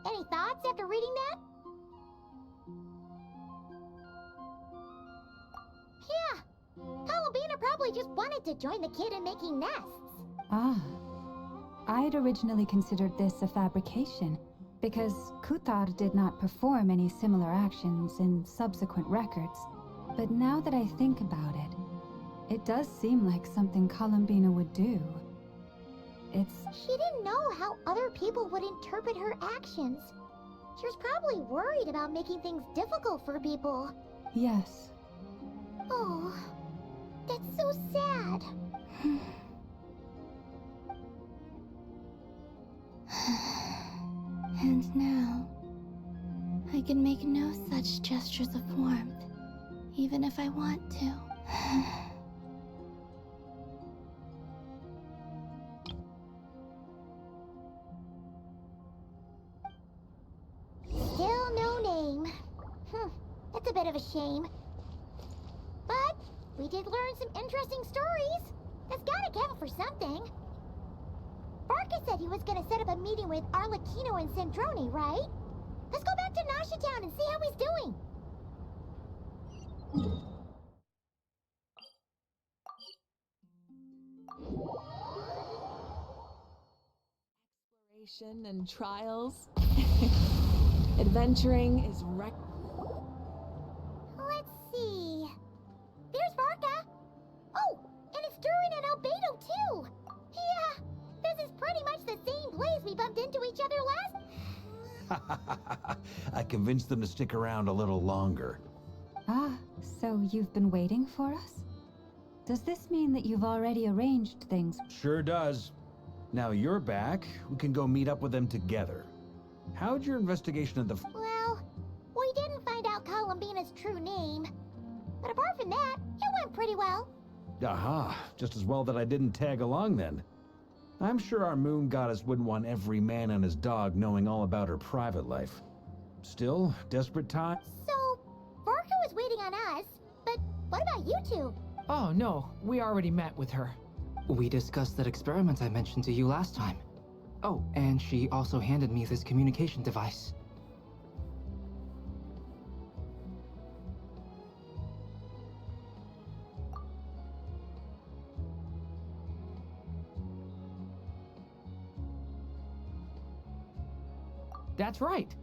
B: Any thoughts after reading that? Yeah, Columbina probably just wanted to join the kid in making nests.
F: Ah. I'd originally considered this a fabrication, because Kutar did not perform any similar actions in subsequent records. But now that I think about it, it does seem like something Columbina would do.
B: She didn't know how other people would interpret her actions. She was probably worried about making things difficult for people.
F: Yes.
B: Oh, that's so sad.
C: And now, I can make no such gestures of warmth, even if I want to.
B: Still no name. That's a bit of a shame. But we did learn some interesting stories. That's gotta count for something. Barca said he was gonna set up a meeting with Arlecchino and Centroni, right? Let's go back to Nasha Town and see how he's doing.
Q: Exploration and trials. Adventuring is
B: Let's see. There's Barca. Oh, and it's Durin and Albedo too. Yeah, this is pretty much the same place we bumped into each other last.
E: I convinced them to stick around a little longer.
F: Ah, so you've been waiting for us? Does this mean that you've already arranged things?
E: Sure does. Now you're back, we can go meet up with them together. How'd your investigation of the...
B: Well, we didn't find out Columbina's true name. But apart from that, it went pretty well.
E: Aha, just as well that I didn't tag along then. I'm sure our moon goddess wouldn't want every man and his dog knowing all about her private life. Still, desperate time?
B: So, Barca was waiting on us, but what about you two?
G: Oh no, we already met with her.
I: We discussed that experiment I mentioned to you last time. Oh, and she also handed me this communication device.
G: That's right.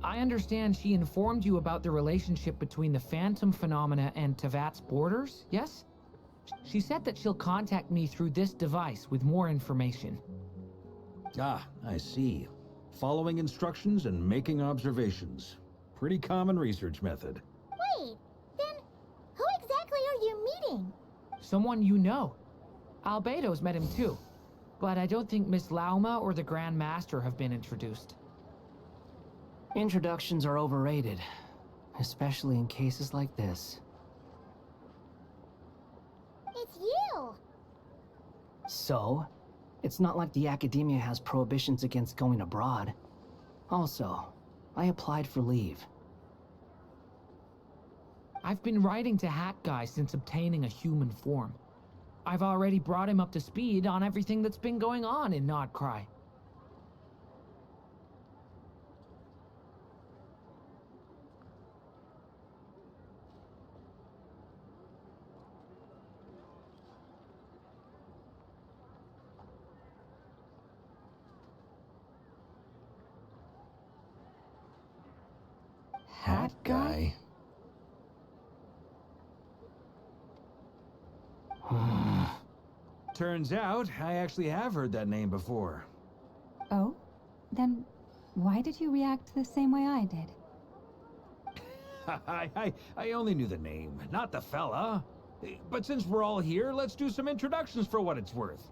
G: I understand she informed you about the relationship between the phantom phenomena and Tevat's borders, yes? She said that she'll contact me through this device with more information.
E: Ah, I see. Following instructions and making observations. Pretty common research method.
B: Wait, then who exactly are you meeting?
G: Someone you know. Albedo's met him too. But I don't think Miss Lauma or the Grand Master have been introduced.
I: Introductions are overrated, especially in cases like this.
B: It's you!
I: So, it's not like the Academia has prohibitions against going abroad. Also, I applied for leave.
G: I've been writing to Hat Guy since obtaining a human form. I've already brought him up to speed on everything that's been going on in Nodcry.
E: Hat guy? Turns out, I actually have heard that name before.
F: Oh? Then why did you react the same way I did?
E: I only knew the name, not the fella. But since we're all here, let's do some introductions for what it's worth.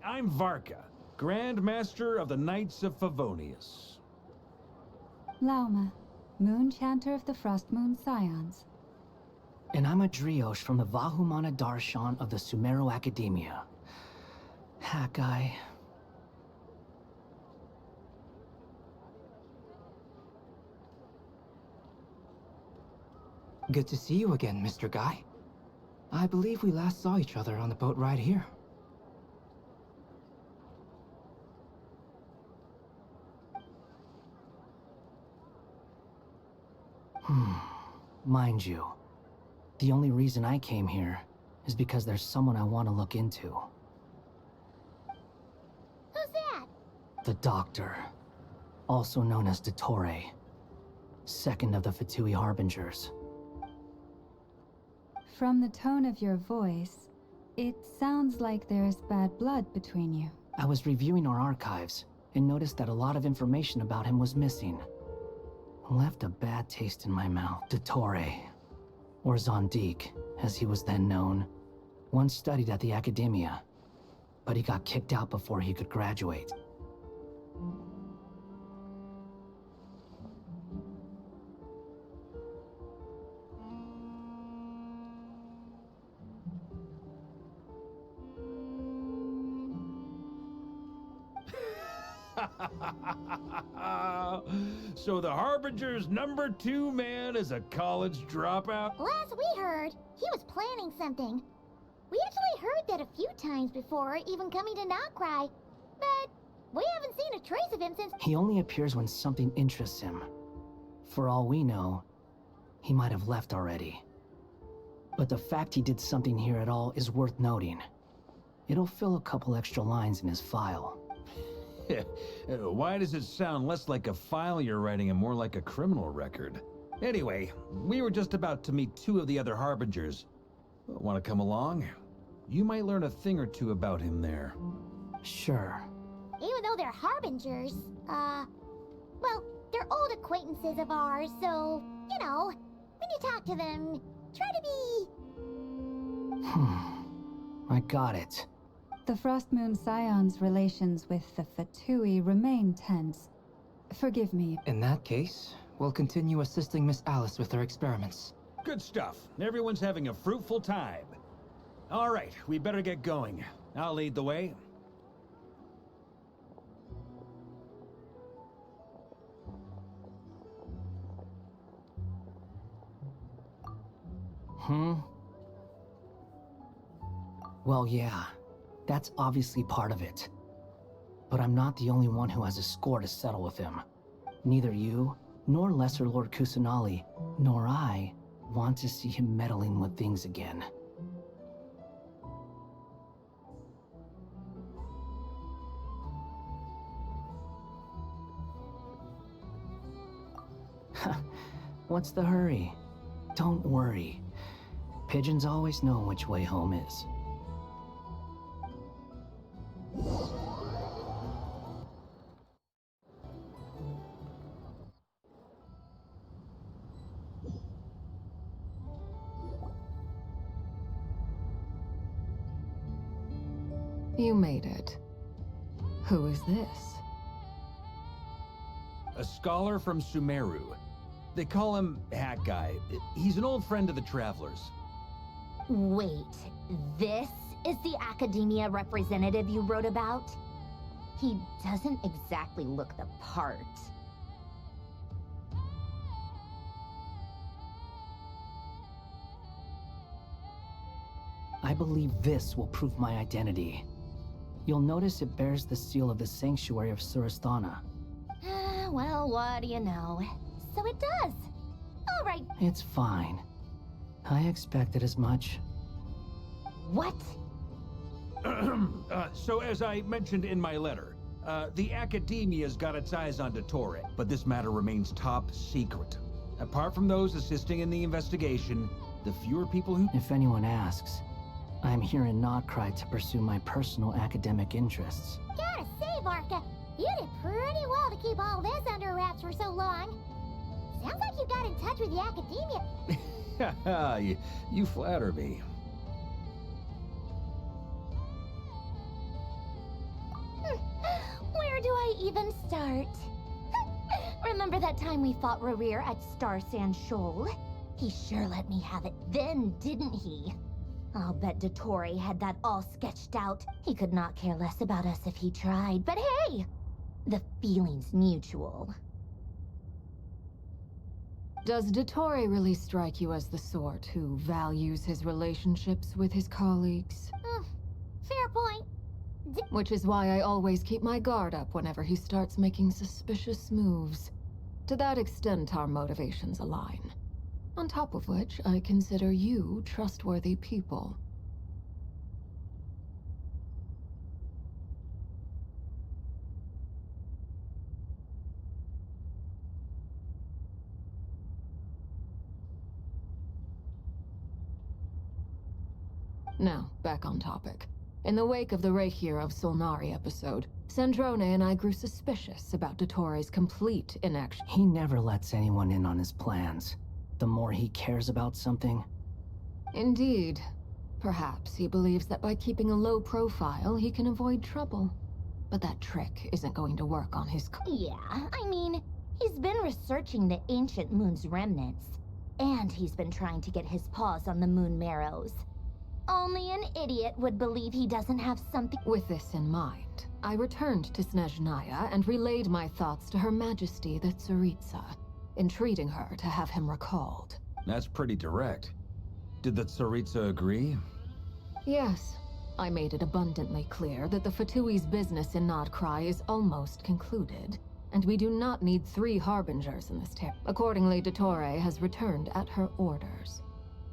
E: I'm Varka, Grand Master of the Knights of Favonius.
F: Lauma, Moon Chanter of the Frost Moon Scions.
I: And I'm a Driosh from the Vahumana Darshan of the Sumero Academia. Hat Guy. Good to see you again, Mr. Guy. I believe we last saw each other on the boat ride here. Mind you, the only reason I came here is because there's someone I want to look into.
B: Who's that?
I: The Doctor, also known as Dottore, second of the Fatui Harbingers.
F: From the tone of your voice, it sounds like there's bad blood between you.
I: I was reviewing our archives and noticed that a lot of information about him was missing. Left a bad taste in my mouth. Dottore, or Zondik, as he was then known, once studied at the Academia, but he got kicked out before he could graduate.
E: So the Harbinger's #2 man is a college dropout?
B: Last we heard, he was planning something. We actually heard that a few times before, even coming to Nodcry, but we haven't seen a trace of him since—
I: He only appears when something interests him. For all we know, he might have left already. But the fact he did something here at all is worth noting. It'll fill a couple extra lines in his file.
E: Why does it sound less like a file you're writing and more like a criminal record? Anyway, we were just about to meet 2 of the other Harbingers. Want to come along? You might learn a thing or two about him there.
I: Sure.
B: even though they're harbingers, well, they're old acquaintances of ours, so, you know, when you talk to them, try to be...
I: I got it.
F: The Frost Moon Scion's relations with the Fatui remain tense. Forgive me.
I: In that case, we'll continue assisting Miss Alice with her experiments.
E: Good stuff. Everyone's having a fruitful time. All right, we better get going. I'll lead the way.
I: Well, yeah. That's obviously part of it. But I'm not the only one who has a score to settle with him. Neither you, nor Lesser Lord Kusanali, nor I want to see him meddling with things again. What's the hurry? Don't worry. Pigeons always know which way home is.
J: You made it. Who is this?
E: A scholar from Sumeru. They call him Hat Guy. He's an old friend of the Travelers.
B: Wait, this is the academia representative you wrote about? He doesn't exactly look the part.
I: I believe this will prove my identity. You'll notice it bears the seal of the Sanctuary of Surasthana.
B: Well, what do you know? So it does. All right.
I: It's fine. I expected as much.
B: What?
E: So as I mentioned in my letter, the Academia's got its eyes on Dottore, but this matter remains top secret. Apart from those assisting in the investigation, the fewer people who...
I: If anyone asks, I'm here in Nodcry to pursue my personal academic interests.
B: Gotta say, Varka, you did pretty well to keep all this under wraps for so long. Sounds like you got in touch with the Academia.
E: you flatter me.
B: Where do I even start? Remember that time we fought Rerir at Star Sand Shoal? He sure let me have it then, didn't he? I'll bet Dottore had that all sketched out. He could not care less about us if he tried, but hey! The feeling's mutual.
J: Does Dottore really strike you as the sort who values his relationships with his colleagues?
B: Fair point.
J: Which is why I always keep my guard up whenever he starts making suspicious moves. To that extent, our motivations align. On top of which, I consider you trustworthy people. Now, back on topic. In the wake of the Reikir of Solnari episode, Sandrone and I grew suspicious about Dottore's complete inaction.
I: He never lets anyone in on his plans. The more he cares about something...
J: Indeed. Perhaps he believes that by keeping a low profile, he can avoid trouble. But that trick isn't going to work on his...
B: Yeah, I mean, he's been researching the ancient moon's remnants. And he's been trying to get his paws on the moon marrows. Only an idiot would believe he doesn't have something...
J: With this in mind, I returned to Snezhnaya and relayed my thoughts to Her Majesty the Tsaritsa, entreating her to have him recalled.
E: That's pretty direct. Did the Tsaritsa agree?
J: Yes. I made it abundantly clear that the Fatui's business in Nodcry is almost concluded, and we do not need 3 harbingers in this tale. Accordingly, Dottore has returned at her orders.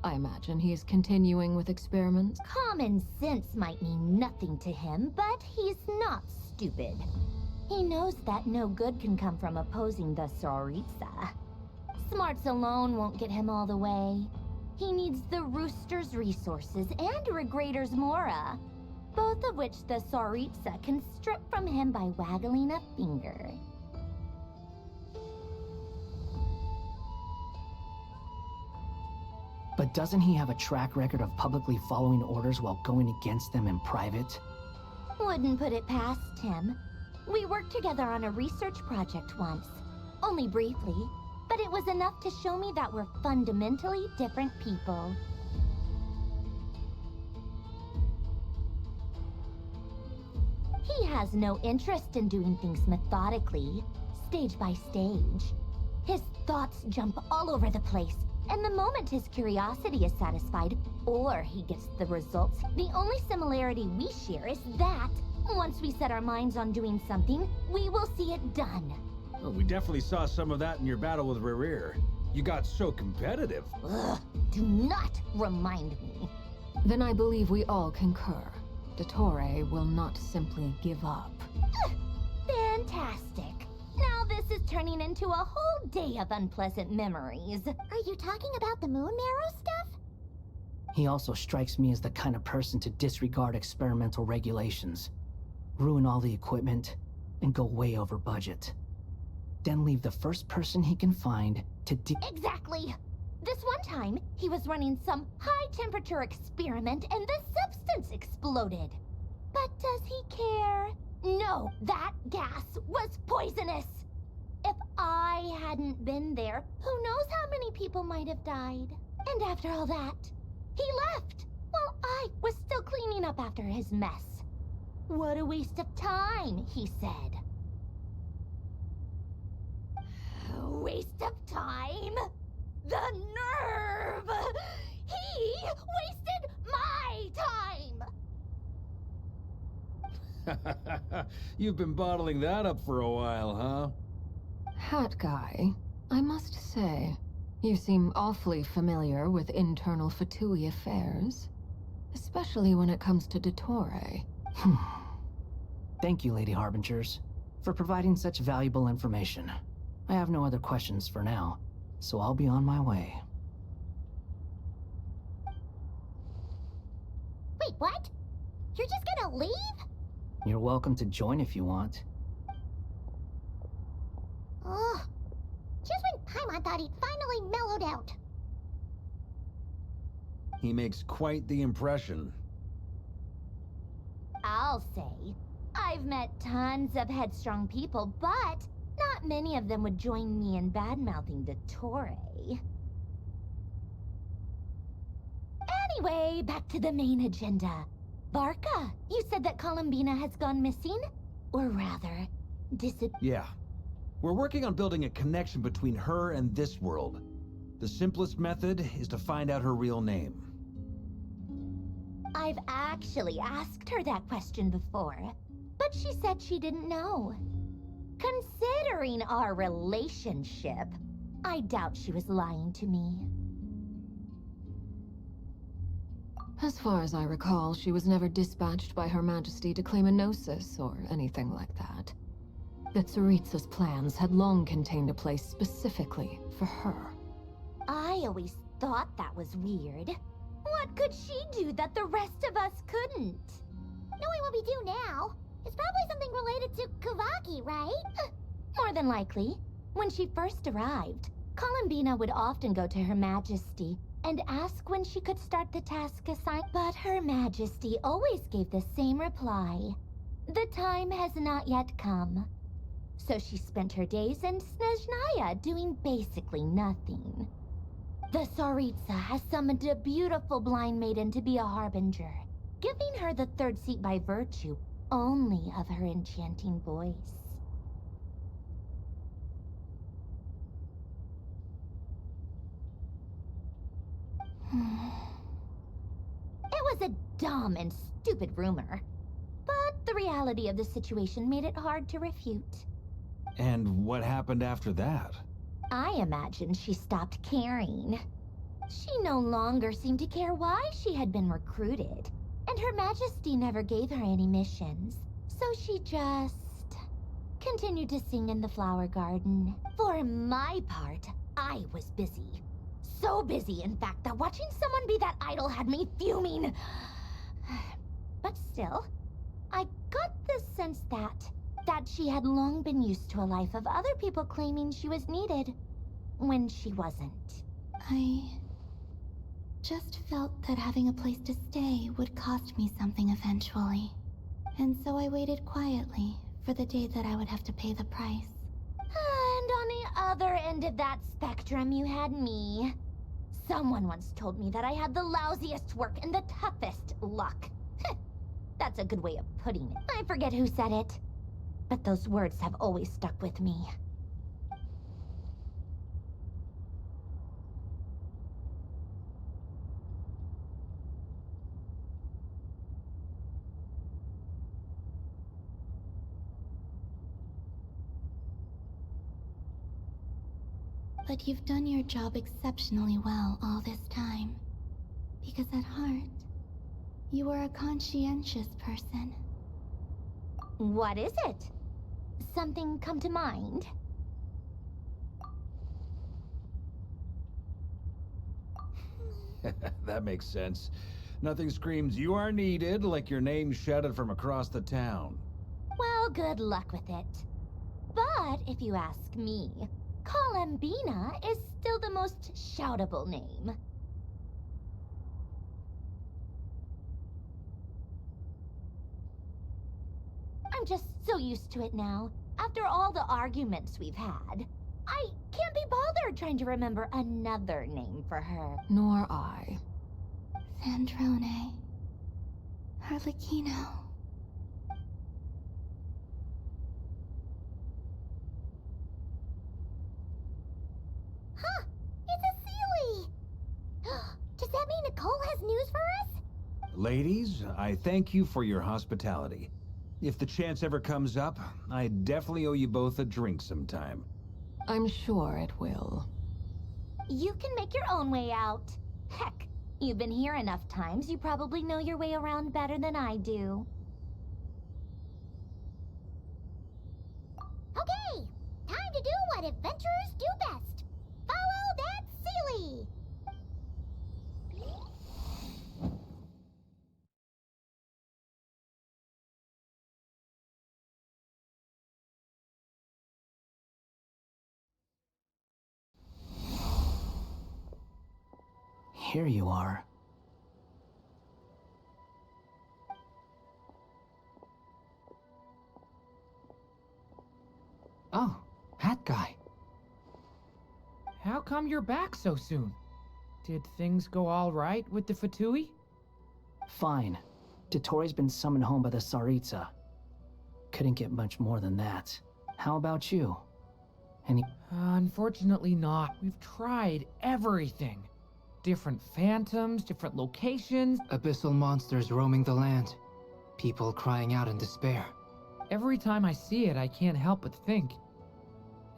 J: I imagine he is continuing with experiments.
B: Common sense might mean nothing to him, but he's not stupid. He knows that no good can come from opposing the Tsaritsa. Smarts alone won't get him all the way. He needs the Rooster's resources and Regrator's Mora, both of which the Tsaritsa can strip from him by waggling a finger.
I: But doesn't he have a track record of publicly following orders while going against them in private?
B: Wouldn't put it past him. We worked together on a research project once. Only briefly, but it was enough to show me that we're fundamentally different people. He has no interest in doing things methodically, stage by stage. His thoughts jump all over the place, and the moment his curiosity is satisfied, or he gets the results, the only similarity we share is that, once we set our minds on doing something, we will see it done.
E: Well, we definitely saw some of that in your battle with Rerir. You got so competitive.
B: Ugh, do not remind me.
J: Then I believe we all concur. Dottore will not simply give up.
B: Fantastic. Now this is turning into a whole day of unpleasant memories. Are you talking about the moon marrow stuff?
I: He also strikes me as the kind of person to disregard experimental regulations, ruin all the equipment, and go way over budget. Then leave the first person he can find to
B: Exactly! This one time, he was running some high-temperature experiment and the substance exploded. But does he care? No, that gas was poisonous! If I hadn't been there, who knows how many people might have died. And after all that, he left, while I was still cleaning up after his mess. What a waste of time, he said. A waste of time? The nerve! He wasted my time!
E: You've been bottling that up for a while, huh?
R: Hat guy, I must say, you seem awfully familiar with internal Fatui affairs. Especially when it comes to Dottore.
I: Thank you, Lady Harbingers, for providing such valuable information. I have no other questions for now, so I'll be on my way.
B: Wait, what? You're just gonna leave?
I: You're welcome to join if you want.
B: Ugh. Just when Paimon thought he'd finally mellowed out.
E: He makes quite the impression.
B: I'll say. I've met tons of headstrong people, but not many of them would join me in bad-mouthing Dottore. Anyway, back to the main agenda. Barca, you said that Columbina has gone missing? Or rather,
E: Yeah. We're working on building a connection between her and this world. The simplest method is to find out her real name.
B: I've actually asked her that question before, but she said she didn't know. Considering our relationship, I doubt she was lying to me.
R: As far as I recall, she was never dispatched by Her Majesty to claim a gnosis or anything like that. The Tsaritsa's plans had long contained a place specifically for her.
B: I always thought that was weird. What could she do that the rest of us couldn't? Knowing what we do now, it's probably something related to Kavaki, right? More than likely. When she first arrived, Columbina would often go to Her Majesty and ask when she could start the task assigned. But Her Majesty always gave the same reply. The time has not yet come. So she spent her days in Snezhnaya doing basically nothing. The Tsaritsa has summoned a beautiful blind maiden to be a harbinger, giving her the third seat by virtue only of her enchanting voice. It was a dumb and stupid rumor, but the reality of the situation made it hard to refute.
E: And what happened after that?
B: I imagine she stopped caring. She no longer seemed to care why she had been recruited, and Her Majesty never gave her any missions, so she just continued to sing in the flower garden. For my part, I was busy. So busy, in fact, that watching someone be that idol had me fuming. But still, I got the sense that she had long been used to a life of other people claiming she was needed when she wasn't.
C: I just felt that having a place to stay would cost me something eventually. And so I waited quietly for the day that I would have to pay the price.
B: And on the other end of that spectrum, you had me. Someone once told me that I had the lousiest work and the toughest luck. That's a good way of putting it. I forget who said it, but those words have always stuck with me.
C: But you've done your job exceptionally well all this time. Because at heart, you are a conscientious person.
B: What is it? something come to mind?
E: That makes sense. Nothing screams you are needed like your name shouted from across the town.
B: Well, good luck with it. But if you ask me, Colambina is still the most shoutable name. I'm just so used to it now. After all the arguments we've had, I can't be bothered trying to remember another name for her.
R: Nor I.
C: Sandrone. Harlequino.
B: Huh! It's a Sealy! Does that mean Nicole has news for us?
E: Ladies, I thank you for your hospitality. If the chance ever comes up, I definitely owe you both a drink sometime.
R: I'm sure it will.
B: You can make your own way out. Heck, you've been here enough times, you probably know your way around better than I do. Okay, time to do what adventurers do best. Follow that Sealy!
I: Here you are.
G: Oh, that guy. How come you're back so soon? Did things go all right with the Fatui?
I: Fine. Dottore been summoned home by the Tsaritsa. Couldn't get much more than that. How about you? Any...
G: Unfortunately not. We've tried everything. Different phantoms, different locations.
I: Abyssal monsters roaming the land. People crying out in despair.
G: Every time I see it, I can't help but think,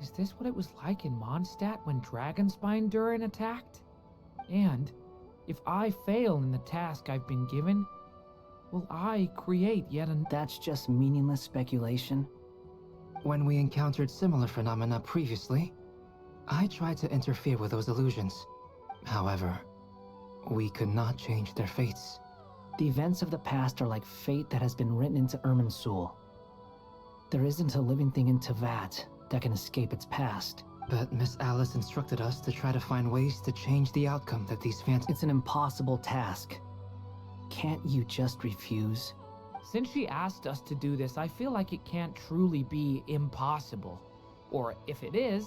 G: is this what it was like in Mondstadt when Dragonspine Durin attacked? And if I fail in the task I've been given, will I create yet an...
I: That's just meaningless speculation. When we encountered similar phenomena previously, I tried to interfere with those illusions. However, we could not change their fates. The events of the past are like fate that has been written into Irminsul. There isn't a living thing in Teyvat that can escape its past. But Miss Alice instructed us to try to find ways to change the outcome that these phantoms... It's an impossible task. Can't you just refuse?
G: Since she asked us to do this, I feel like it can't truly be impossible. Or if it is,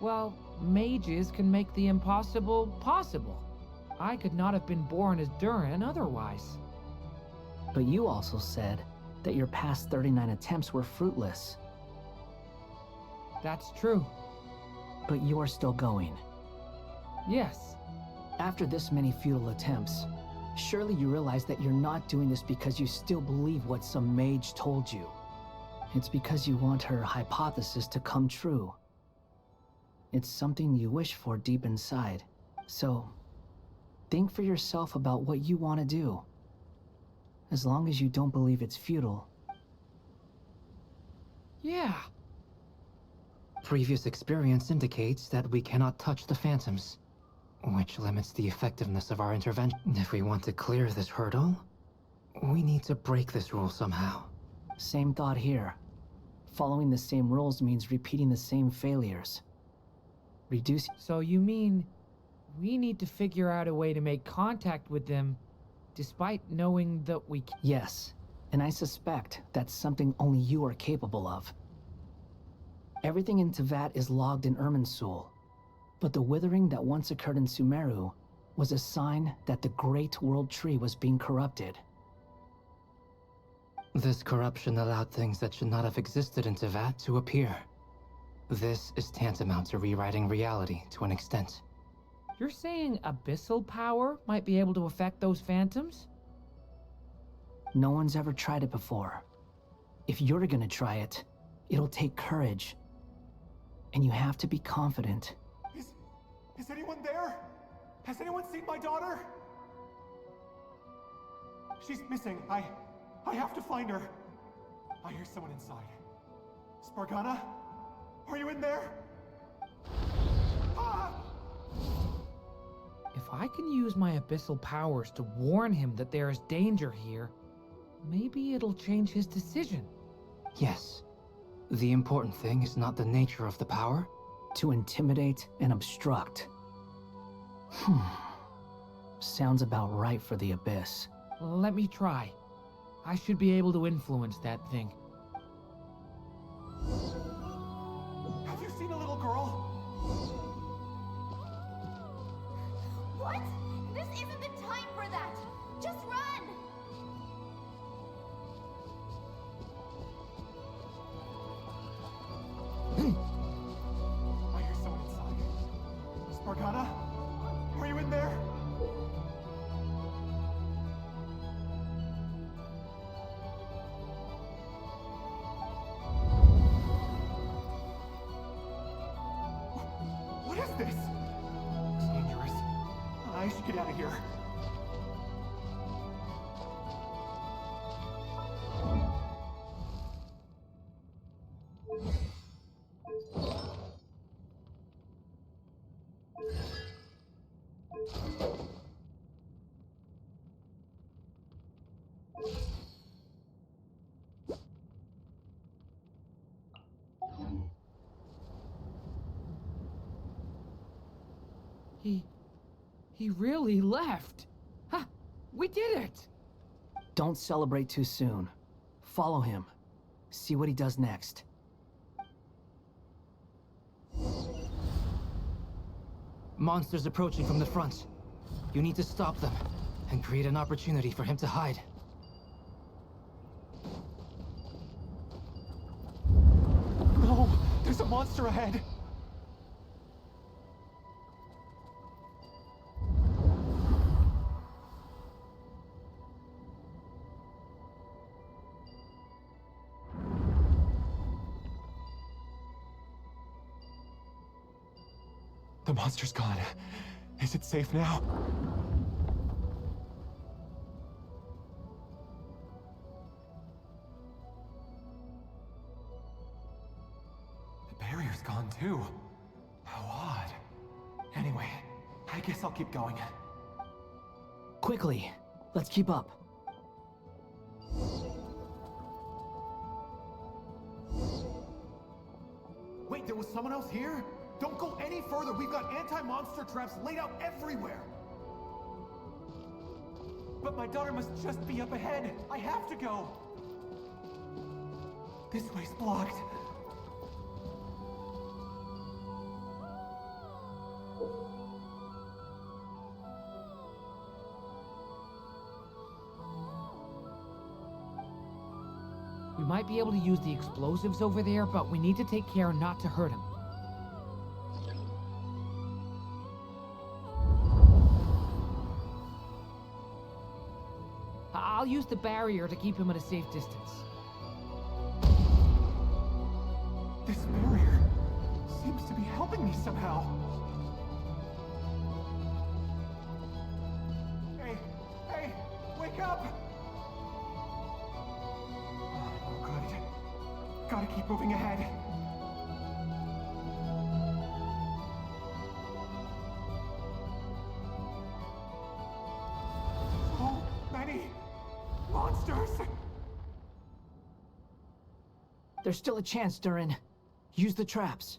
G: well, mages can make the impossible possible. I could not have been born as Durin otherwise.
I: But you also said that your past 39 attempts were fruitless.
G: That's true.
I: But you're still going.
G: Yes.
I: After this many futile attempts, surely you realize that you're not doing this because you still believe what some mage told you. It's because you want her hypothesis to come true. It's something you wish for deep inside. So, think for yourself about what you want to do. As long as you don't believe it's futile.
G: Yeah.
I: Previous experience indicates that we cannot touch the phantoms, which limits the effectiveness of our intervention. If we want to clear this hurdle, we need to break this rule somehow. Same thought here. Following the same rules means repeating the same failures. Reduce...
G: So you mean we need to figure out a way to make contact with them despite knowing that we...
I: Yes, and I suspect that's something only you are capable of. Everything in Teyvat is logged in Irminsul, but the withering that once occurred in Sumeru was a sign that the Great World Tree was being corrupted. This corruption allowed things that should not have existed in Teyvat to appear. This is tantamount to rewriting reality to an extent.
G: You're saying abyssal power might be able to affect those phantoms?
I: No one's ever tried it before. If you're gonna try it, it'll take courage. And you have to be confident.
S: Is anyone there? Has anyone seen my daughter? She's missing. I have to find her. I hear someone inside. Spargana? Are you in there? Ah!
G: If I can use my abyssal powers to warn him that there is danger here, maybe it'll change his decision.
I: Yes. The important thing is not the nature of the power. To intimidate and obstruct. Sounds about right for the Abyss.
G: Let me try. I should be able to influence that thing.
S: Have you seen a little girl?
B: What? This isn't the time for that! Just run!
S: I hear someone inside. Spargana? Are you in there? What is this? It's dangerous. I should get out of here.
G: He really left. Ha! We did it!
I: Don't celebrate too soon. Follow him. See what he does next. Monsters approaching from the front. You need to stop them and create an opportunity for him to hide.
S: No! There's a monster ahead! The monster's gone. Is it safe now? The barrier's gone too. How odd. Anyway, I guess I'll keep going.
I: Quickly, let's keep up.
S: Wait, there was someone else here? Don't go any further. We've got anti-monster traps laid out everywhere. But my daughter must just be up ahead. I have to go. This way's blocked.
G: We might be able to use the explosives over there, but we need to take care not to hurt him. I'll use the barrier to keep him at a safe distance.
S: This barrier seems to be helping me somehow. Hey, wake up! Oh, good. Gotta keep moving ahead. So many monsters!
I: There's still a chance, Durin. Use the traps.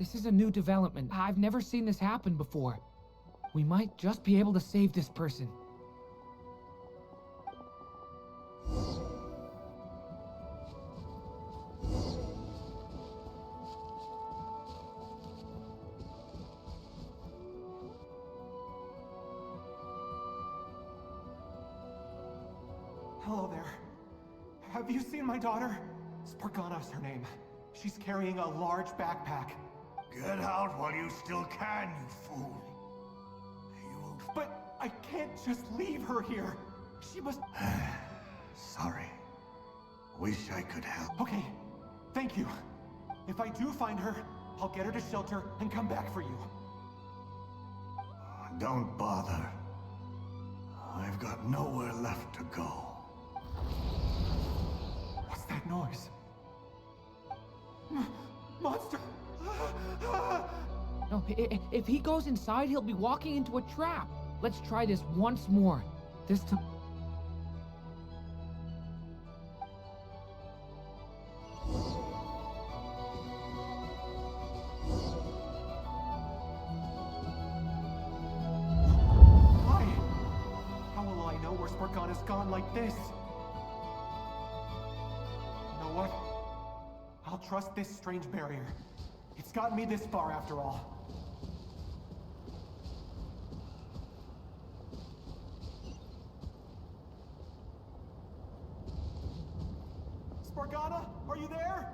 G: This is a new development. I've never seen this happen before. We might just be able to save this person.
S: Hello there. Have you seen my daughter? Spargana's her name. She's carrying a large backpack.
P: Get out while you still can, you fool.
S: But I can't just leave her here. She must...
P: Sorry. Wish I could help.
S: Okay, thank you. If I do find her, I'll get her to shelter and come back for you.
P: Don't bother. I've got nowhere left to go.
S: What's that noise? Monster!
G: No, if he goes inside, he'll be walking into a trap. Let's try this once more. This time...
S: Why? How will I know where Spargana's gone like this? You know what? I'll trust this strange barrier. It's gotten me this far after all. Spargana, are you there?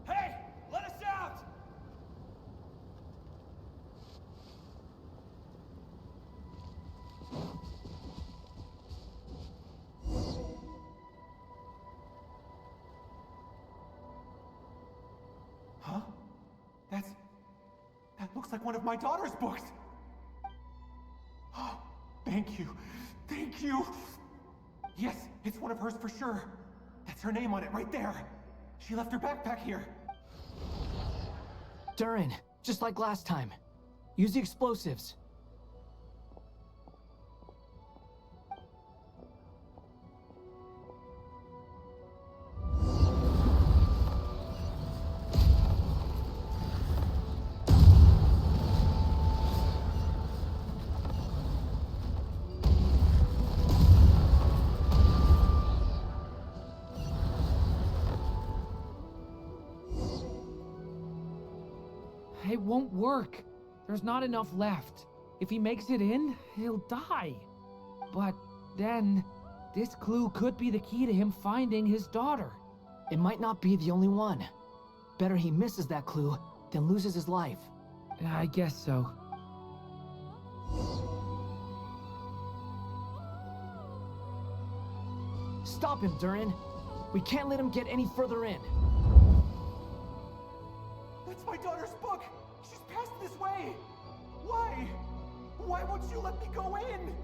P: Hey! Let us out!
S: Huh? That looks like one of my daughter's books! Oh, thank you. Thank you! Yes, it's one of hers for sure. That's her name on it right there. She left her backpack here.
I: Durin, just like last time. Use the explosives.
G: It won't work. There's not enough left. If he makes it in, he'll die. But then, this clue could be the key to him finding his daughter.
I: It might not be the only one. Better he misses that clue than loses his life.
G: I guess so.
I: Stop him, Durin. We can't let him get any further in.
S: That's my daughter's book! She's passed this way! Why? Why won't you let me go in?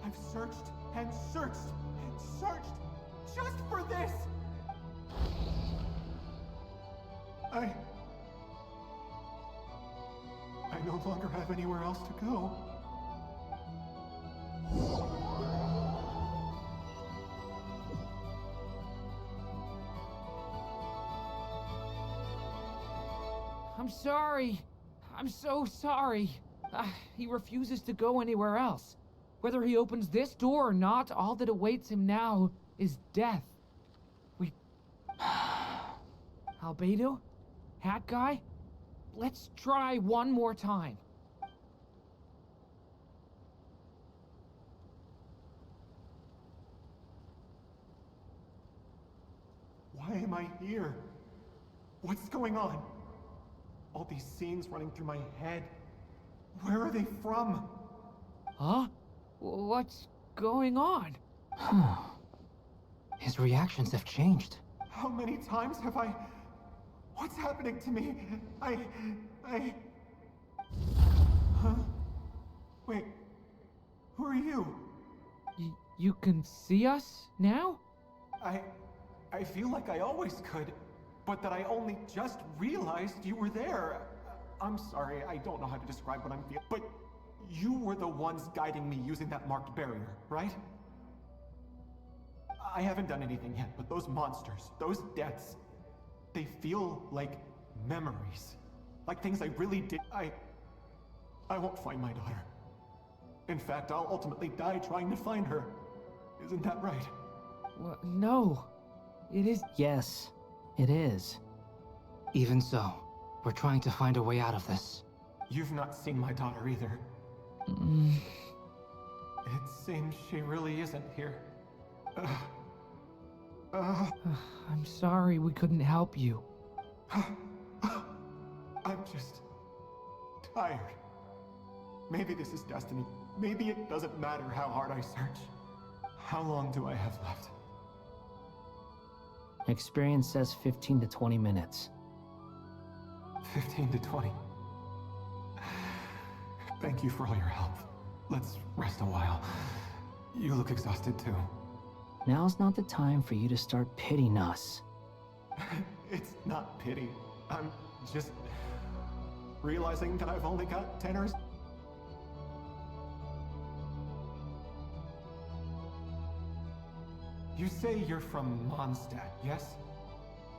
S: I've searched and searched and searched just for this! I no longer have anywhere else to go.
G: I'm sorry. I'm so sorry. He refuses to go anywhere else. Whether he opens this door or not, all that awaits him now is death. Albedo? Hat guy? Let's try one more time.
S: Why am I here? What's going on? All these scenes running through my head. Where are they from?
G: Huh? What's going on?
I: His reactions have changed.
S: How many times have I... What's happening to me? I... Huh? Wait, who are you?
G: You can see us now?
S: I feel like I always could, but that I only just realized you were there. I'm sorry, I don't know how to describe what I'm feeling, but you were the ones guiding me using that marked barrier, right? I haven't done anything yet, but those monsters, those deaths, they feel like memories. Like things I really did. I won't find my daughter. In fact, I'll ultimately die trying to find her. Isn't that right?
G: Well, no. It is.
I: Yes, it is. Even so, we're trying to find a way out of this.
S: You've not seen my daughter either. It seems she really isn't here.
G: I'm sorry we couldn't help you.
S: I'm just tired. Maybe this is destiny. Maybe it doesn't matter how hard I search. How long do I have left?
I: Experience says 15 to 20 minutes.
S: 15 to 20. Thank you for all your help. Let's rest a while. You look exhausted too.
I: Now's not the time for you to start pitying us.
S: It's not pity. I'm just realizing that I've only got tenors. You say you're from Mondstadt, yes?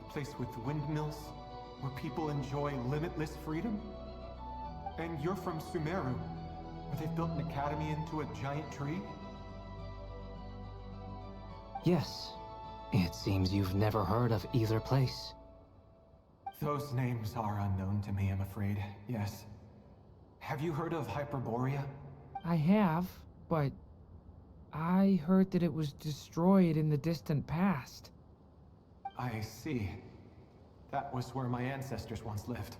S: The place with windmills, where people enjoy limitless freedom? And you're from Sumeru, where they've built an academy into a giant tree?
I: Yes. It seems you've never heard of either place.
S: Those names are unknown to me, I'm afraid, yes. Have you heard of Hyperborea?
G: I have, but I heard that it was destroyed in the distant past.
S: I see. That was where my ancestors once lived.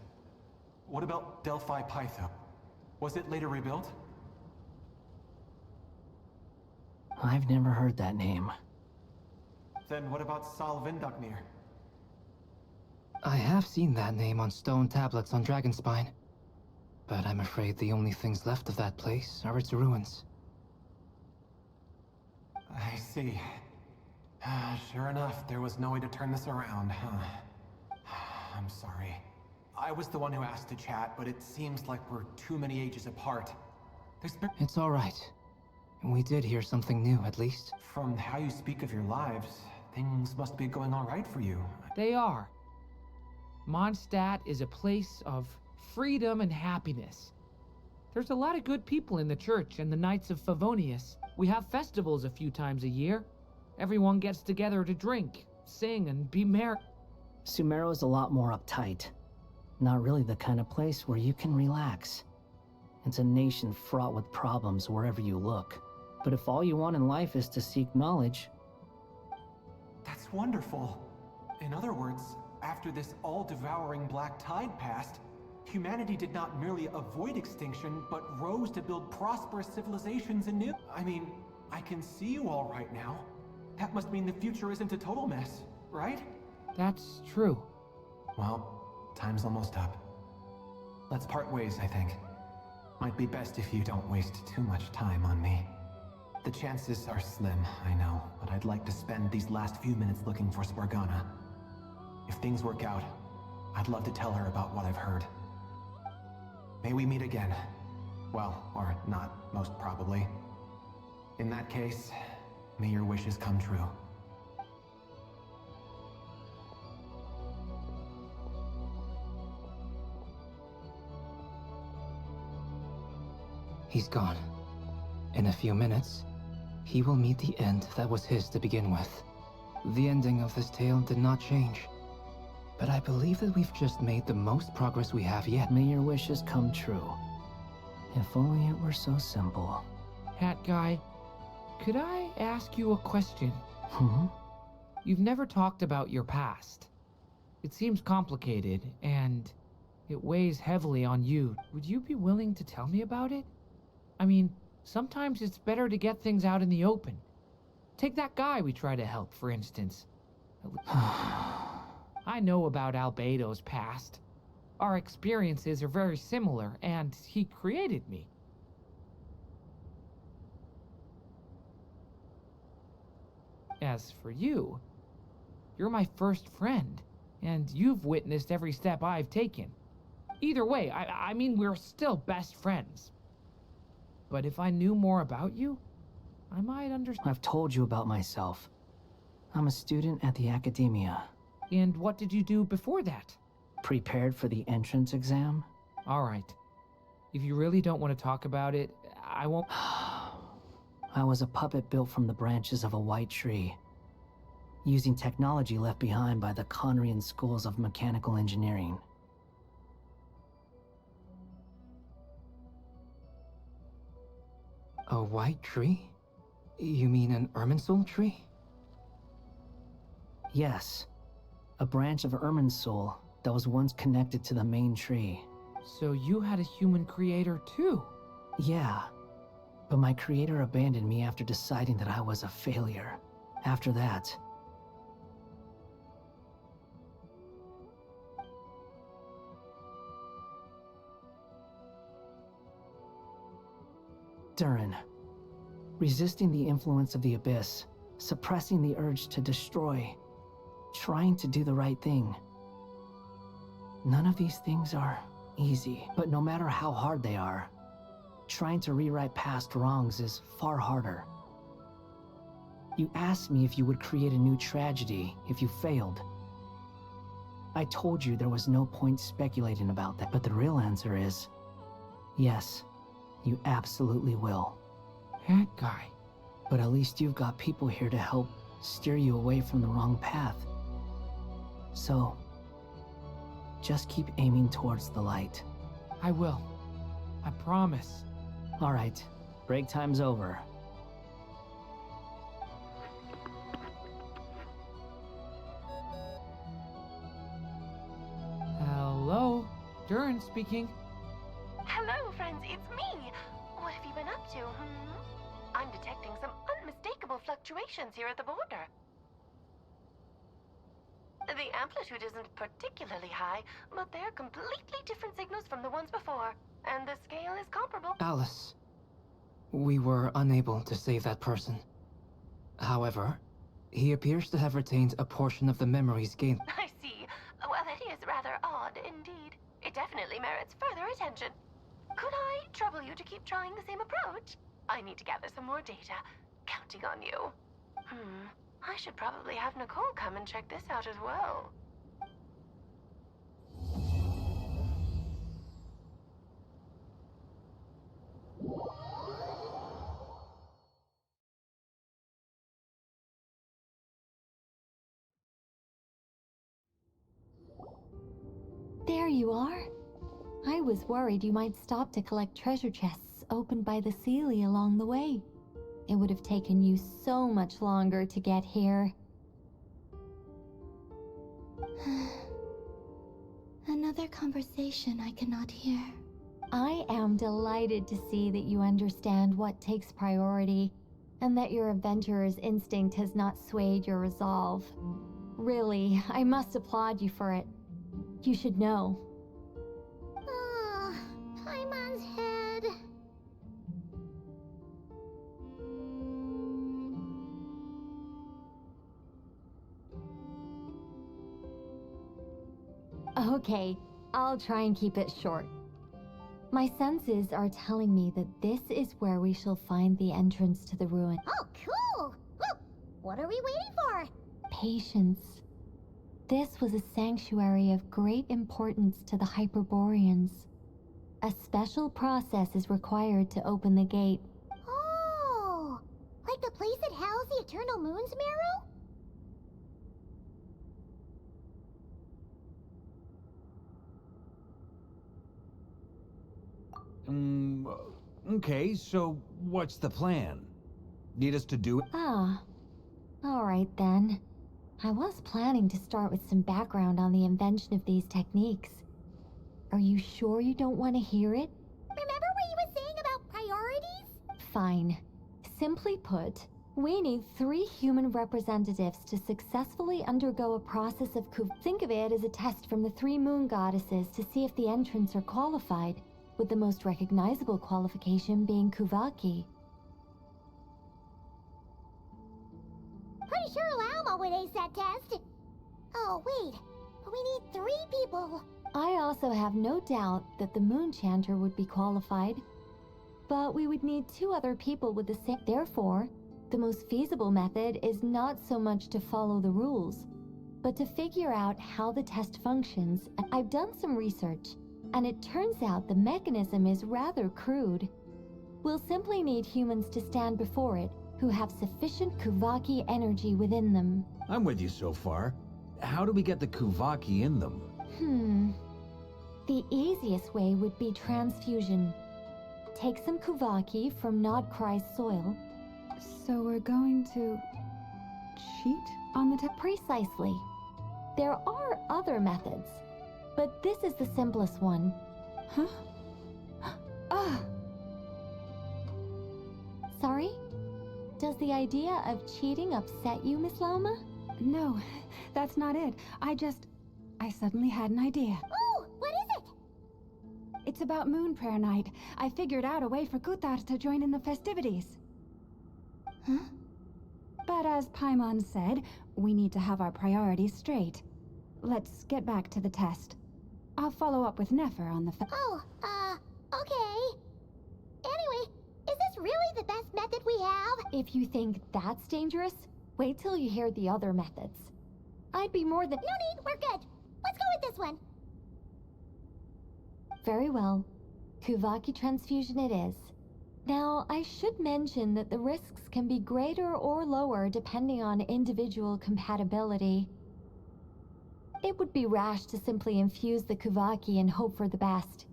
S: What about Delphi Pytho? Was it later rebuilt?
I: I've never heard that name.
S: Then what about Salvindagnir?
I: I have seen that name on stone tablets on Dragonspine. But I'm afraid the only things left of that place are its ruins.
S: I see. Sure enough, there was no way to turn this around, huh? I'm sorry. I was the one who asked to chat, but it seems like we're too many ages apart.
I: It's all right. We did hear something new, at least.
S: From how you speak of your lives, things must be going all right for you.
G: They are. Mondstadt is a place of freedom and happiness. There's a lot of good people in the church and the Knights of Favonius. We have festivals a few times a year. Everyone gets together to drink, sing, and be merry.
I: Sumeru is a lot more uptight. Not really the kind of place where you can relax. It's a nation fraught with problems wherever you look. But if all you want in life is to seek knowledge...
S: That's wonderful. In other words, after this all-devouring black tide passed, humanity did not merely avoid extinction, but rose to build prosperous civilizations anew. I mean, I can see you all right now. That must mean the future isn't a total mess, right?
G: That's true.
S: Well, time's almost up. Let's part ways, I think. Might be best if you don't waste too much time on me. The chances are slim, I know, but I'd like to spend these last few minutes looking for Spargana. If things work out, I'd love to tell her about what I've heard. May we meet again. Well, or not, most probably. In that case, may your wishes come true.
I: He's gone. In a few minutes, he will meet the end that was his to begin with. The ending of this tale did not change. But I believe that we've just made the most progress we have yet. May your wishes come true. If only it were so simple.
G: Hat Guy, could I ask you a question? You've never talked about your past. It seems complicated, and it weighs heavily on you. Would you be willing to tell me about it? I mean, sometimes it's better to get things out in the open. Take that guy we try to help, for instance. I know about Albedo's past. Our experiences are very similar, and he created me. As for you, you're my first friend, and you've witnessed every step I've taken. Either way, I mean, we're still best friends. But if I knew more about you, I might understand.
I: I've told you about myself. I'm a student at the academia.
G: And what did you do before that?
I: Prepared for the entrance exam?
G: All right. If you really don't want to talk about it, I won't.
I: I was a puppet built from the branches of a white tree, using technology left behind by the Conrian schools of mechanical engineering.
T: A white tree? You mean an Irminsul tree?
I: Yes. A branch of Irminsul that was once connected to the main tree.
G: So you had a human creator too?
I: Yeah. But my creator abandoned me after deciding that I was a failure. After that, Durin. Resisting the influence of the Abyss, suppressing the urge to destroy, trying to do the right thing. None of these things are easy, but no matter how hard they are, trying to rewrite past wrongs is far harder. You asked me if you would create a new tragedy if you failed. I told you there was no point speculating about that, but the real answer is, yes, you absolutely will.
G: That guy.
I: But at least you've got people here to help steer you away from the wrong path. So, just keep aiming towards the light.
G: I will. I promise.
I: All right, break time's over.
G: Hello? Durin speaking.
M: Hello, friends, it's me. What have you been up to, I'm detecting some unmistakable fluctuations here at the border. The amplitude isn't particularly high, but they're completely different signals from the ones before, and the scale is comparable.
T: Alice, we were unable to save that person. However, he appears to have retained a portion of the memories gained.
M: I see. Well, that is rather odd indeed. It definitely merits further attention. Could I trouble you to keep trying the same approach? I need to gather some more data. Counting on you. I should probably have Nicole come and check this out as well.
D: There you are. I was worried you might stop to collect treasure chests opened by the Seelie along the way. It would have taken you so much longer to get here.
C: Another conversation I cannot hear.
D: I am delighted to see that you understand what takes priority, and that your adventurer's instinct has not swayed your resolve. Really, I must applaud you for it. You should know.
B: Paimon's head.
D: Okay, I'll try and keep it short. My senses are telling me that this is where we shall find the entrance to the ruin.
B: Oh, cool! Well, what are we waiting for?
D: Patience. This was a sanctuary of great importance to the Hyperboreans. A special process is required to open the gate.
B: Oh, like the place that housed the Eternal Moon's marrow?
E: Okay, so what's the plan? Need us to do it?
D: Ah, all right then. I was planning to start with some background on the invention of these techniques. Are you sure you don't want to hear it?
B: Remember what you were saying about priorities?
D: Fine. Simply put, we need 3 human representatives to successfully undergo a process of Think of it as a test from the 3 moon goddesses to see if the entrants are qualified, with the most recognizable qualification being Kuvaki.
B: Pretty sure Lauma would ace that test. Oh, wait. But we need 3 people.
D: I also have no doubt that the Moon Chanter would be qualified. But we would need 2 other people with the same. Therefore, the most feasible method is not so much to follow the rules, but to figure out how the test functions. I've done some research, and it turns out the mechanism is rather crude. We'll simply need humans to stand before it who have sufficient Kuvaki energy within them.
E: I'm with you so far. How do we get the Kuvaki in them?
D: The easiest way would be transfusion. Take some Kuvaki from Nodcry's soil.
F: So we're going to cheat on the test?
D: Precisely. There are other methods, but this is the simplest one.
F: Huh? Ah!
D: Sorry? Does the idea of cheating upset you, Miss Lauma?
F: No, that's not it. I suddenly had an idea.
B: Oh, what is it?
F: It's about Moon Prayer Night. I figured out a way for Kutar to join in the festivities.
C: Huh?
F: But as Paimon said, we need to have our priorities straight. Let's get back to the test. I'll follow up with Nefer on the
B: Okay. Anyway, is this really the best method we have?
D: If you think that's dangerous, wait till you hear the other methods. I'd be more than—
B: No need, we're good. Let's go with this one.
D: Very well. Kuvaki transfusion it is. Now, I should mention that the risks can be greater or lower depending on individual compatibility. It would be rash to simply infuse the Kuvaki and hope for the best.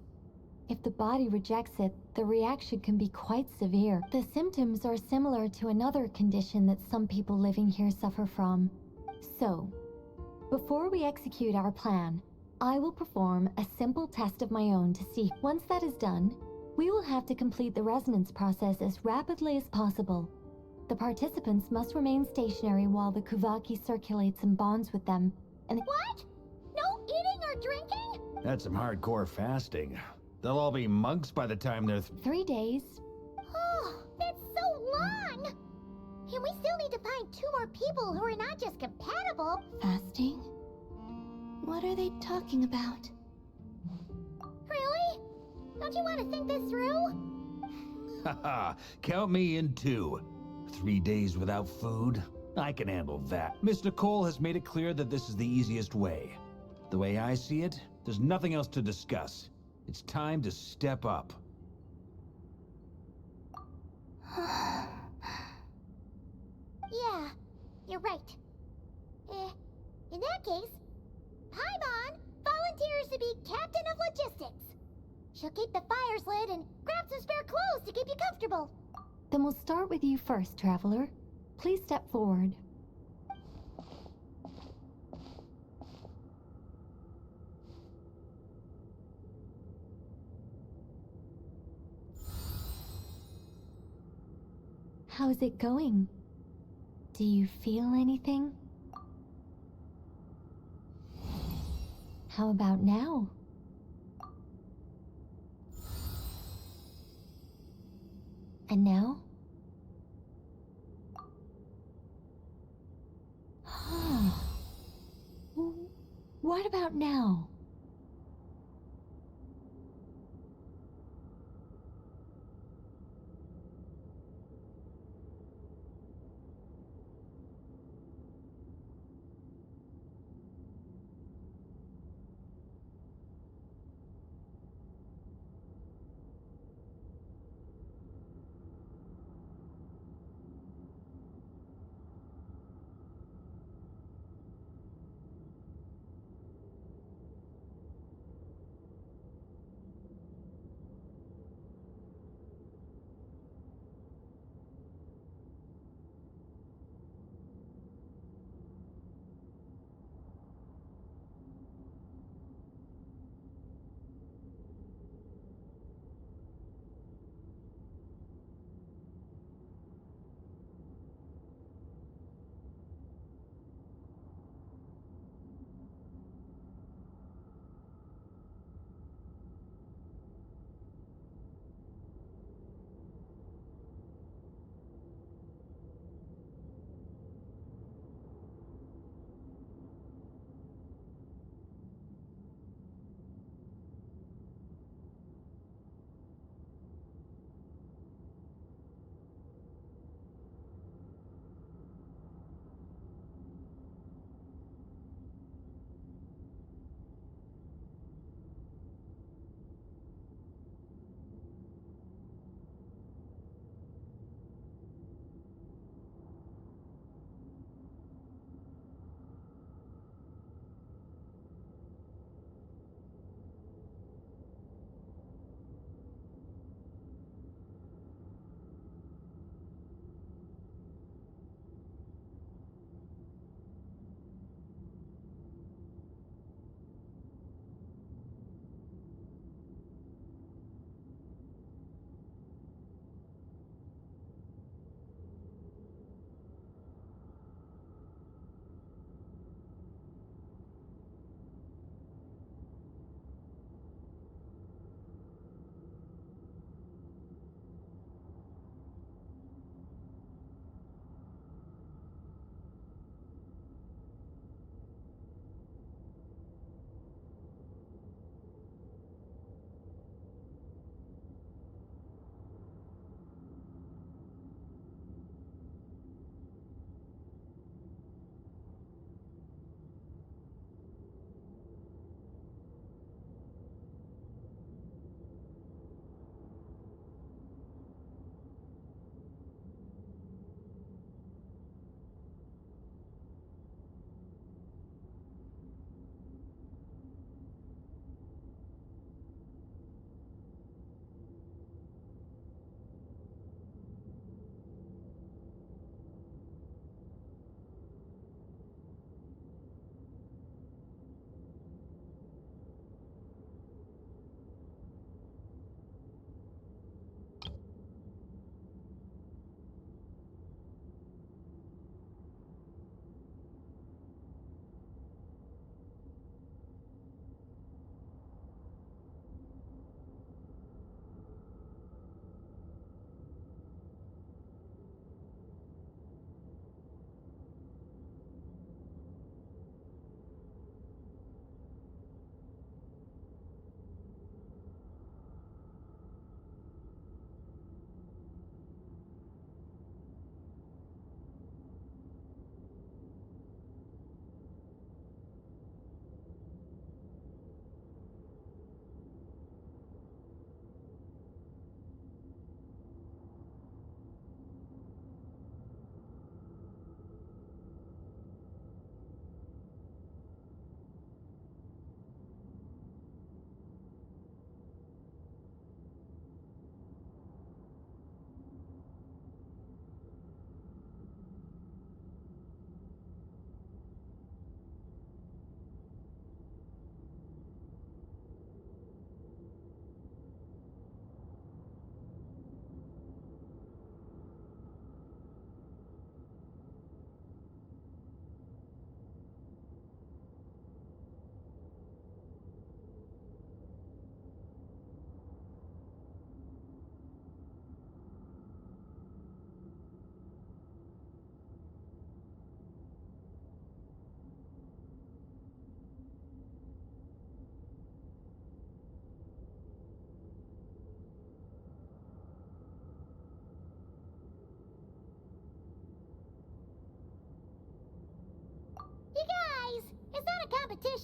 D: If the body rejects it, the reaction can be quite severe. The symptoms are similar to another condition that some people living here suffer from. So, before we execute our plan, I will perform a simple test of my own to see. Once that is done, we will have to complete the resonance process as rapidly as possible. The participants must remain stationary while the Kuvaki circulates and bonds with them. And
B: what? No eating or drinking?
E: That's some hardcore fasting. They'll all be monks by the time they're
D: 3 days.
B: Oh, that's so long! And we still need to find 2 more people who are not just compatible.
C: Fasting? What are they talking about?
B: Really? Don't you want to think this through?
E: Haha, count me in too. 3 days without food? I can handle that. Miss Nicole has made it clear that this is the easiest way. The way I see it, there's nothing else to discuss. It's time to step up.
B: Yeah, you're right. In that case, Paimon volunteers to be captain of logistics. She'll keep the fires lit and grab some spare clothes to keep you comfortable.
D: Then we'll start with you first, Traveler. Please step forward. How's it going? Do you feel anything? How about now? And now? What about now?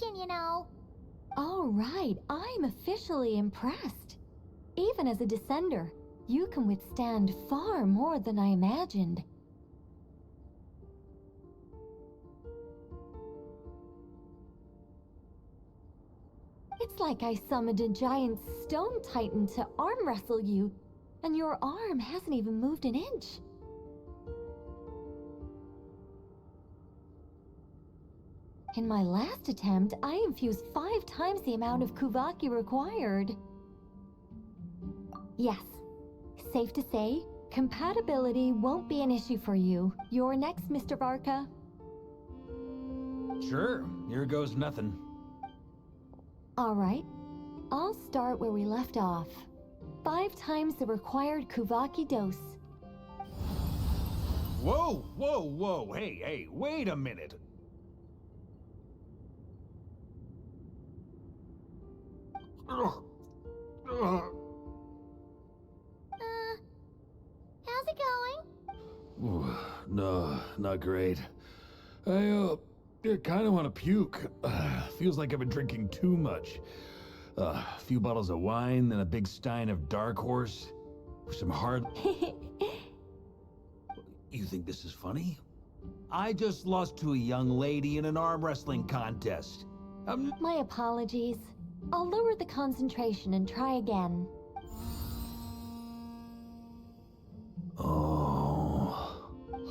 B: celebration, you know.
D: All right, I'm officially impressed. Even as a descender, you can withstand far more than I imagined. It's like I summoned a giant stone titan to arm wrestle you, and your arm hasn't even moved an inch. In my last attempt, I infused 5 times the amount of Kuvaki required. Yes, safe to say, compatibility won't be an issue for you. You're next, Mr. Varka.
E: Sure, here goes nothing.
D: All right, I'll start where we left off. 5 times the required Kuvaki dose.
E: Whoa, whoa, whoa, hey, wait a minute.
B: How's it going?
E: Ooh, no, not great. I kind of want to puke. Feels like I've been drinking too much. A few bottles of wine, then a big stein of Dark Horse. Some hard... You think this is funny? I just lost to a young lady in an arm wrestling contest.
D: My apologies. I'll lower the concentration and try again.
E: Oh...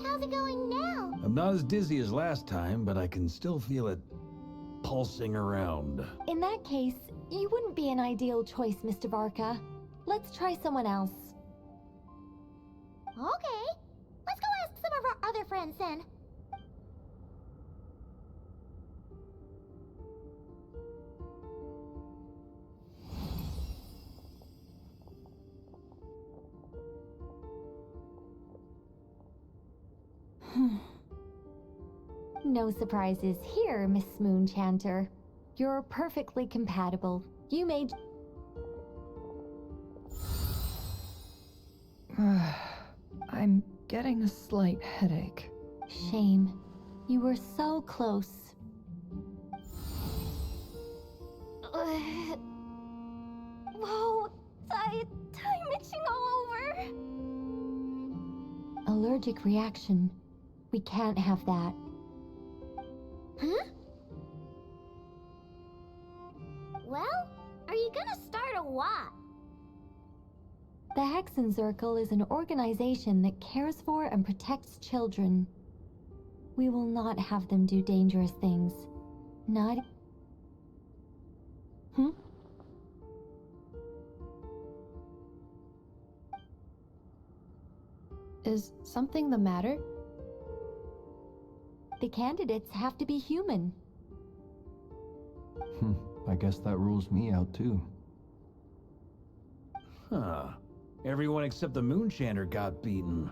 B: How's it going now?
E: I'm not as dizzy as last time, but I can still feel it pulsing around.
D: In that case, you wouldn't be an ideal choice, Mr. Varka. Let's try someone else.
B: Okay. Let's go ask some of our other friends then.
D: No surprises here, Miss Moonchanter. You're perfectly compatible. You made...
J: I'm getting a slight headache.
D: Shame. You were so close. Whoa! I'm itching all over! Allergic reaction. We can't have that.
B: Huh? Well, are you gonna start a what?
D: The Hexenzirkel is an organization that cares for and protects children. We will not have them do dangerous things. Not...
R: Is something the matter?
D: The candidates have to be human.
H: I guess that rules me out too.
E: Huh. Everyone except the Moonchanter got beaten.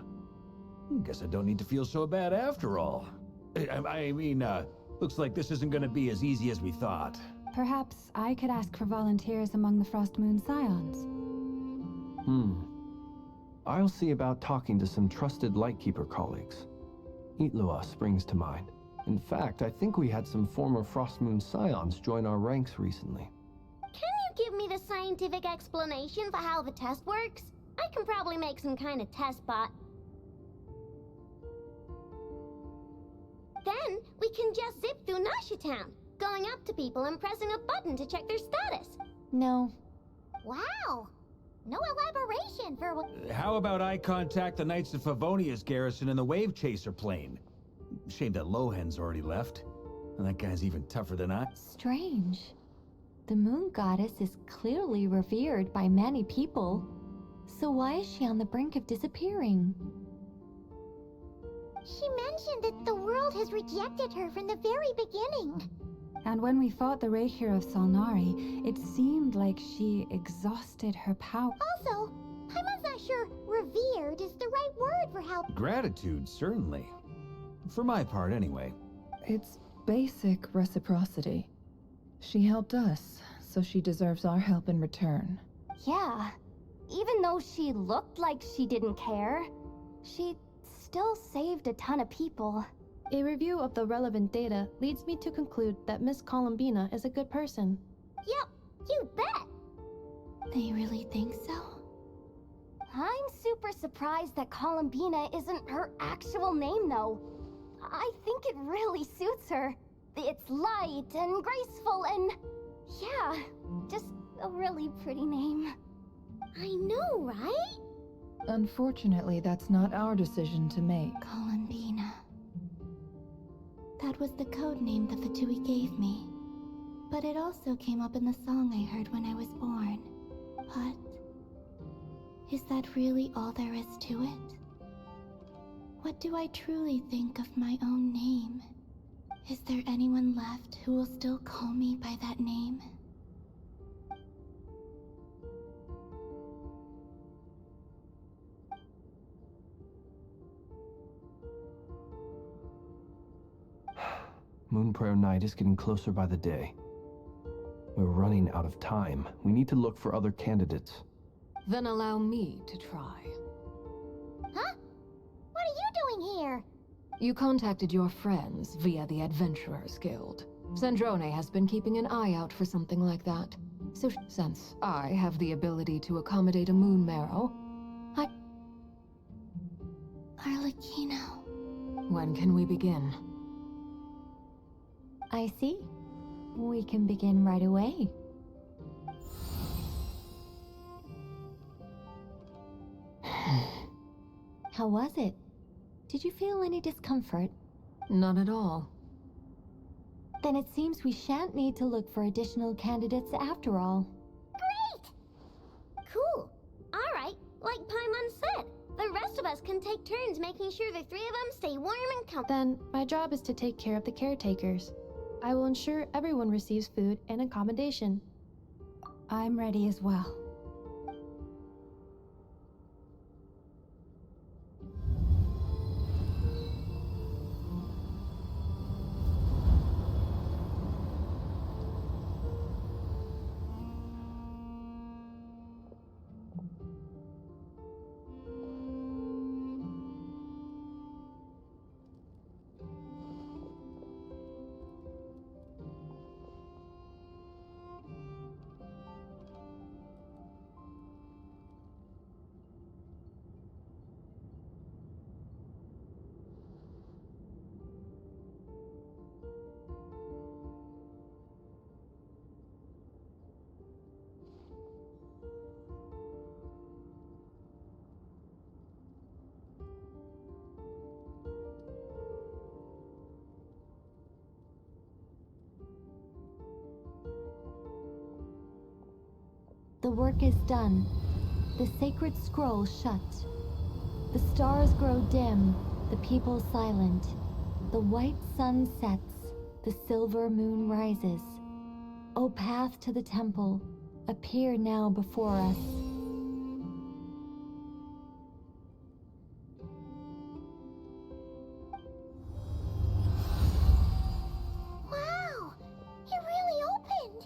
E: Guess I don't need to feel so bad after all. I mean, looks like this isn't gonna be as easy as we thought.
F: Perhaps I could ask for volunteers among the Frost Moon Scions.
H: I'll see about talking to some trusted Lightkeeper colleagues. Itloa springs to mind. In fact, I think we had some former Frost Moon Scions join our ranks recently.
B: Can you give me the scientific explanation for how the test works? I can probably make some kind of test bot. Then we can just zip through Nashatown, going up to people and pressing a button to check their status.
D: No.
B: Wow! No elaboration for what...
E: How about I contact the Knights of Favonia's garrison in the Wave Chaser plane? Shame that Lohan's already left. And that guy's even tougher than I.
D: Strange. The moon goddess is clearly revered by many people. So why is she on the brink of disappearing?
B: She mentioned that the world has rejected her from the very beginning.
F: And when we fought the Rakhir of Salnari, it seemed like she exhausted her power.
B: Also, I'm not sure revered is the right word for how...
E: Gratitude, certainly. For my part, anyway.
J: It's basic reciprocity. She helped us, so she deserves our help in return.
D: Yeah. Even though she looked like she didn't care, she still saved a ton of people.
U: A review of the relevant data leads me to conclude that Miss Columbina is a good person.
B: Yep, you bet!
C: They really think so?
B: I'm super surprised that Columbina isn't her actual name, though. I think it really suits her. It's light and graceful and... yeah, just a really pretty name. I know, right?
J: Unfortunately, that's not our decision to make.
C: Columbina. That was the code name the Fatui gave me. But it also came up in the song I heard when I was born. But... is that really all there is to it? What do I truly think of my own name? Is there anyone left who will still call me by that name?
H: Moon Prayer Night is getting closer by the day. We're running out of time. We need to look for other candidates.
R: Then allow me to try.
B: Huh? What are you doing here?
R: You contacted your friends via the Adventurers Guild. Sandrone has been keeping an eye out for something like that. So since I have the ability to accommodate a moon marrow,
C: Arlecchino.
R: When can we begin?
D: I see. We can begin right away. How was it? Did you feel any discomfort?
R: Not at all.
D: Then it seems we shan't need to look for additional candidates after all.
B: Great! Cool. Alright, like Paimon said, the rest of us can take turns making sure the three of them stay warm and comfortable.
U: Then, my job is to take care of the caretakers. I will ensure everyone receives food and accommodation.
F: I'm ready as well.
D: The work is done. The sacred scroll shut. The stars grow dim, the people silent. The white sun sets, the silver moon rises. O path to the temple, appear now before us.
B: Wow! It really opened!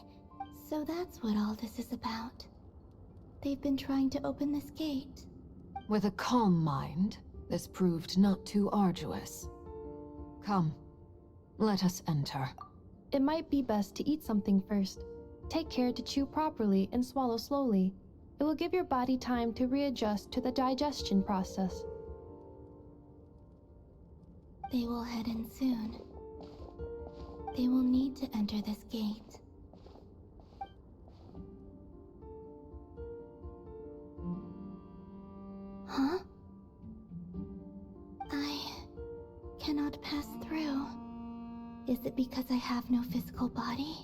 C: So that's what all this is about. They've been trying to open this gate.
R: With a calm mind, this proved not too arduous. Come, let us enter.
U: It might be best to eat something first. Take care to chew properly and swallow slowly. It will give your body time to readjust to the digestion process.
C: They will head in soon. They will need to enter this gate. Huh? I cannot pass through. Is it because I have no physical body?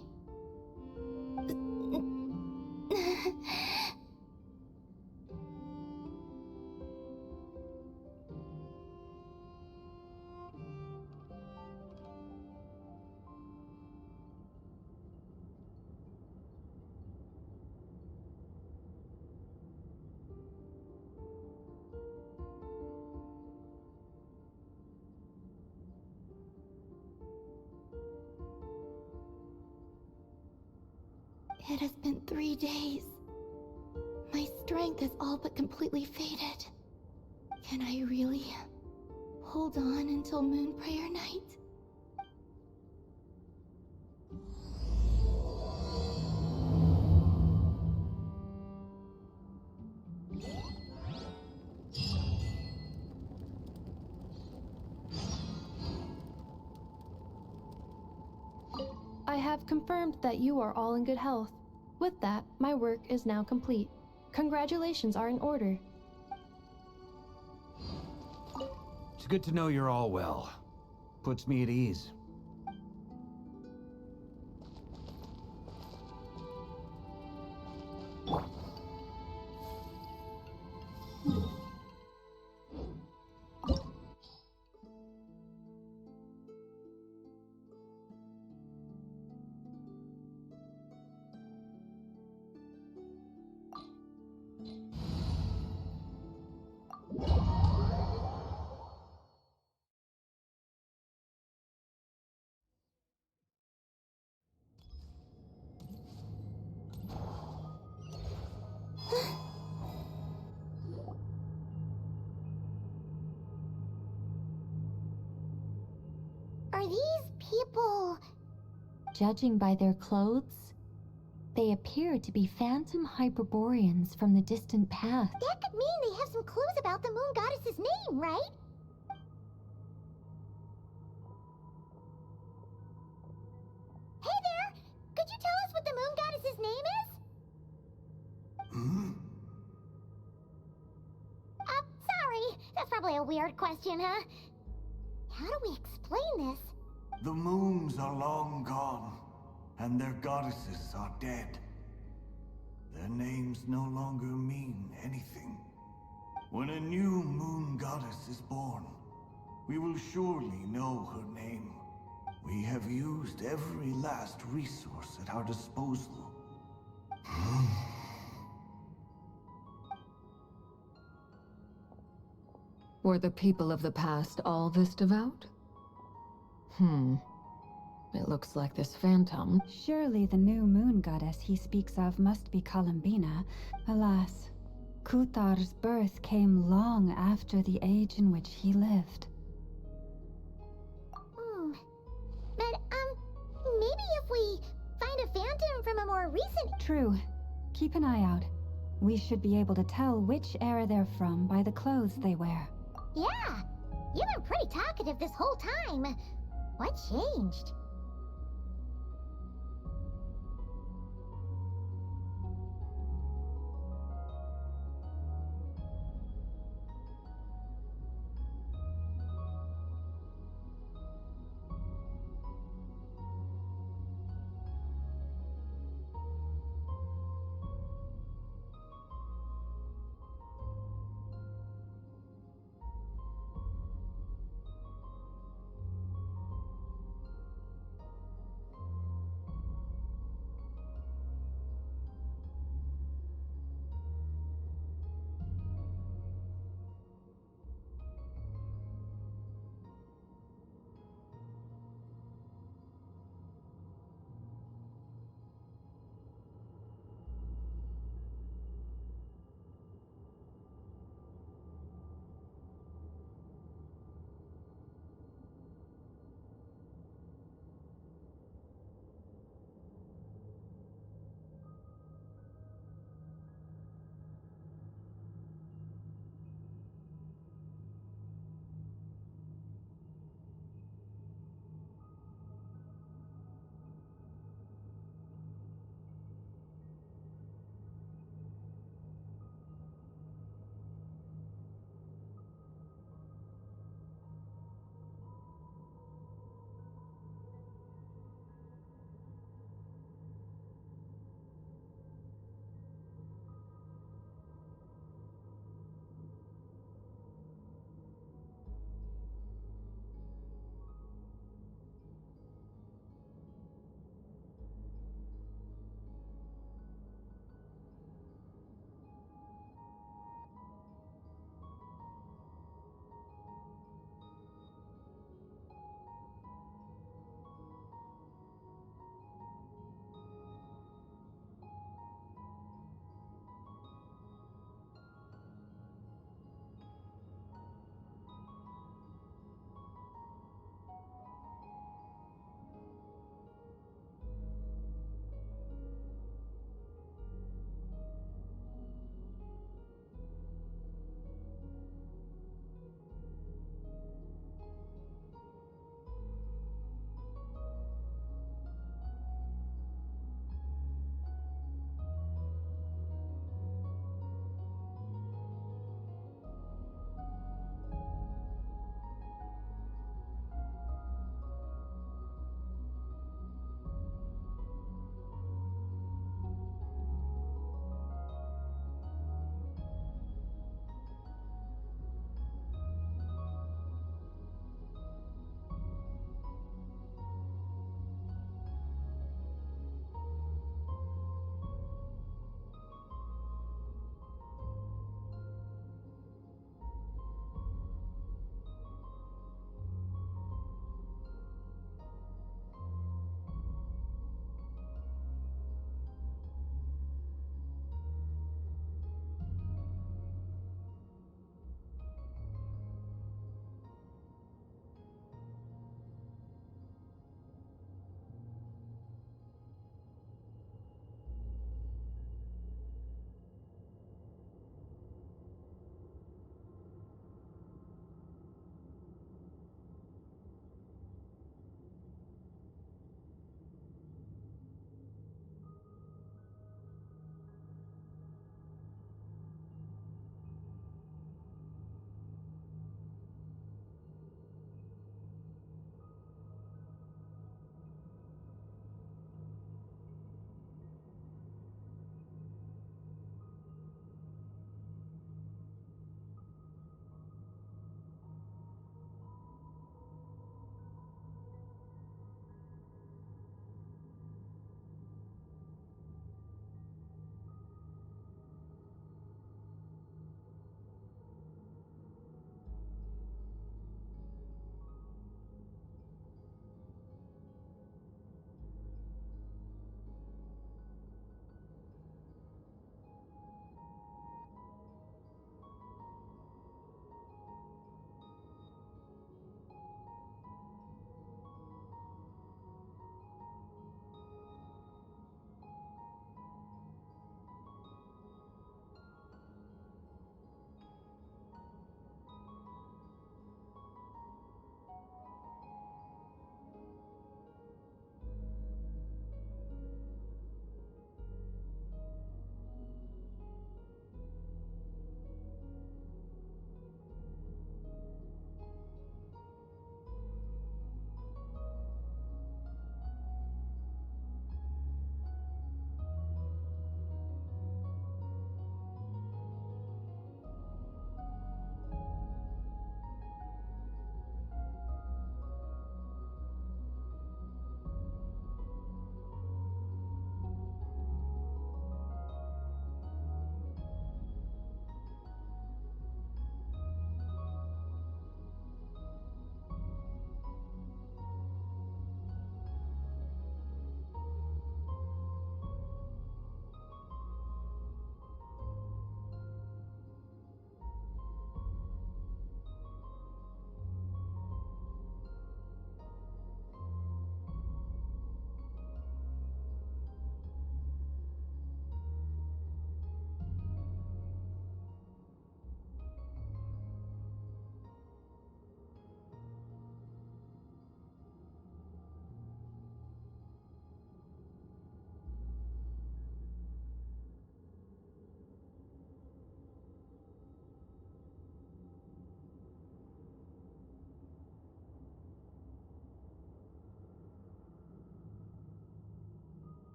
C: It has been 3 days. My strength is all but completely faded. Can I really hold on until Moon Prayer Night.
U: I have confirmed that you are all in good health. With that, my work is now complete. Congratulations are in order.
E: It's good to know you're all well. Puts me at ease.
B: Are these people...
D: Judging by their clothes, they appear to be phantom Hyperboreans from the distant past.
B: That could mean they have some clues about the moon goddess's name, right? Hey there! Could you tell us what the moon goddess's name is? Sorry. That's probably a weird question, huh? How do we explain this?
L: The moons are long gone, and their goddesses are dead. Their names no longer mean anything. When a new moon goddess is born, we will surely know her name. We have used every last resource at our disposal.
R: Were the people of the past all this devout? It looks like this phantom.
F: Surely the new moon goddess he speaks of must be Columbina. Alas, Kuthar's birth came long after the age in which he lived.
B: But, maybe if we find a phantom from a more recent...
F: True. Keep an eye out. We should be able to tell which era they're from by the clothes they wear.
B: Yeah! You've been pretty talkative this whole time. What changed?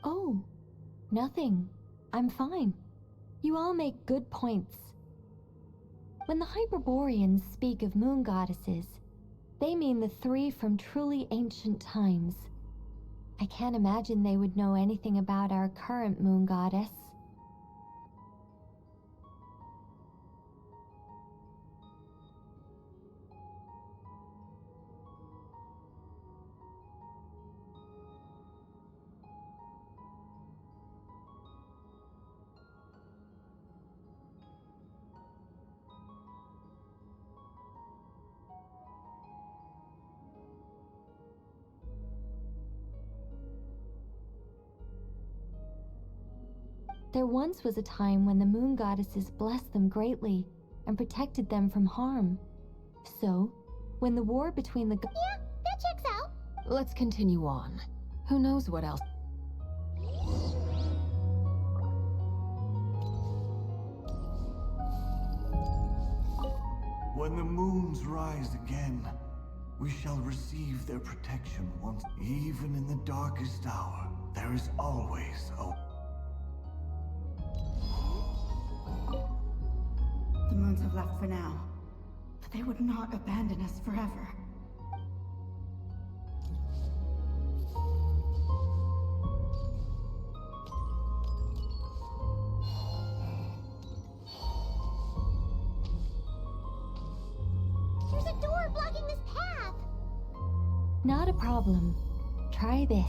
D: Oh, nothing. I'm fine. You all make good points. When the Hyperboreans speak of moon goddesses, they mean the three from truly ancient times. I can't imagine they would know anything about our current moon goddess. There once was a time when the moon goddesses blessed them greatly and protected them from harm. So, when the war between the
B: Yeah, that checks out.
R: Let's continue on. Who knows what else?
L: When the moons rise again, we shall receive their protection once. Even in the darkest hour, there is always a...
A: The moons have left for now, but they would not abandon us forever.
B: There's a door blocking this path.
D: Not a problem. Try this.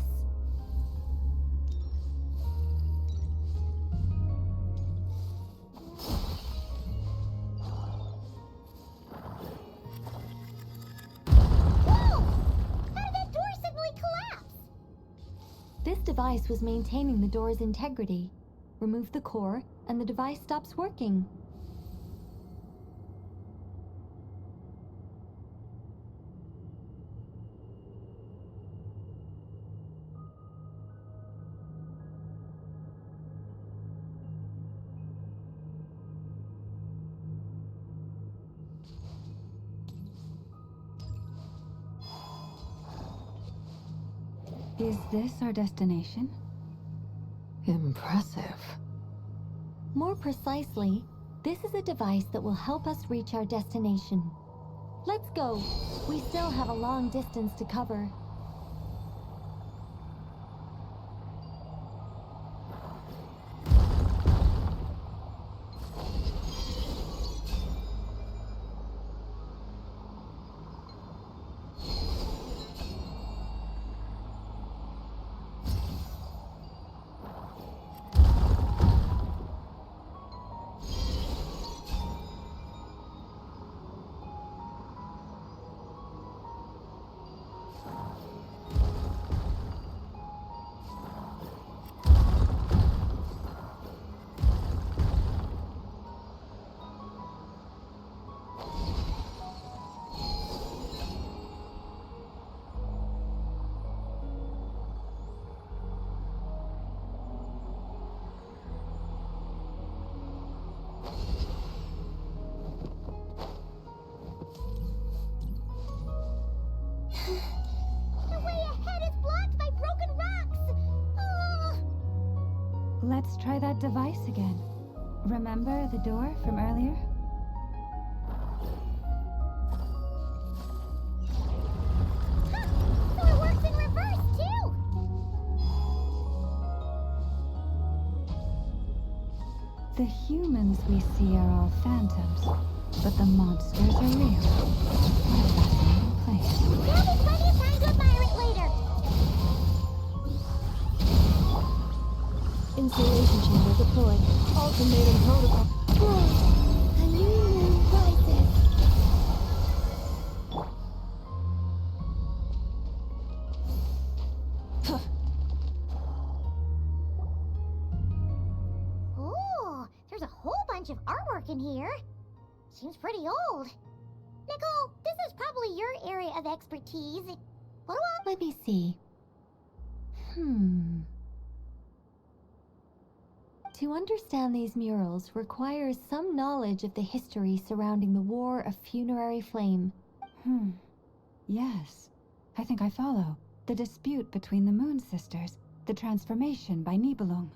D: This device was maintaining the door's integrity. Remove the core, and the device stops working.
F: Is this our destination?
R: Impressive.
D: More precisely, this is a device that will help us reach our destination. Let's go. We still have a long distance to cover.
F: Let's try that device again. Remember the door from earlier?
B: So it works in reverse, too!
F: The humans we see are all phantoms, but the monsters are real. What a fascinating place.
B: There'll be plenty of time to admire it later!
U: Insulation chamber deployed. Ultimatum protocol.
B: A new moon rises. Ooh, there's a whole bunch of artwork in here. Seems pretty old. Nicole, this is probably your area of expertise. What do I...
D: Let me see. To understand these murals requires some knowledge of the history surrounding the War of Funerary Flame.
F: Yes. I think I follow. The dispute between the Moon Sisters. the transformation by Nibelung.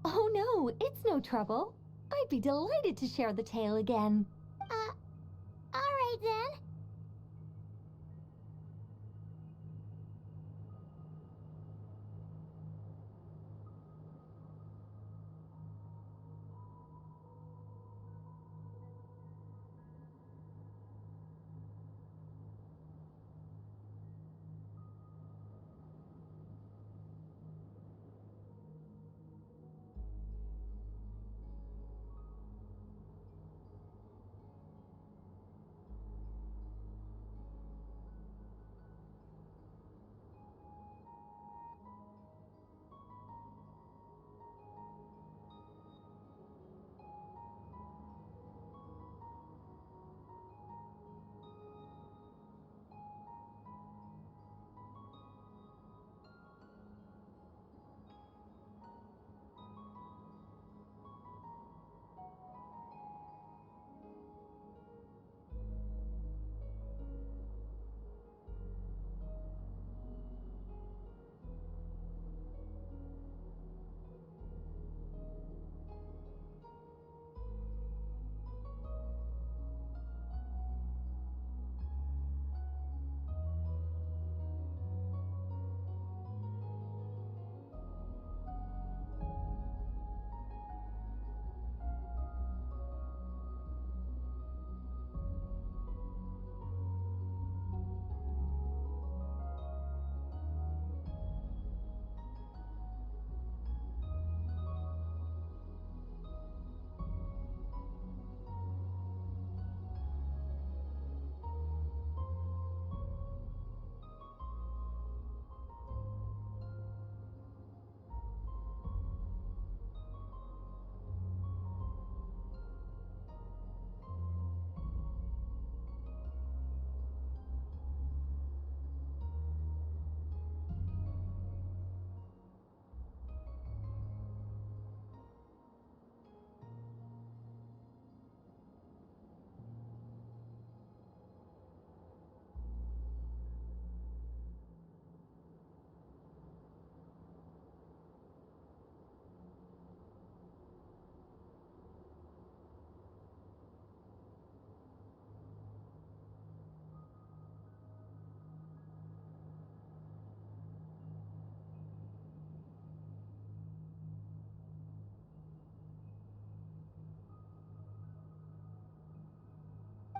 D: Oh no, it's no trouble. I'd be delighted to share the tale again.
B: Alright then.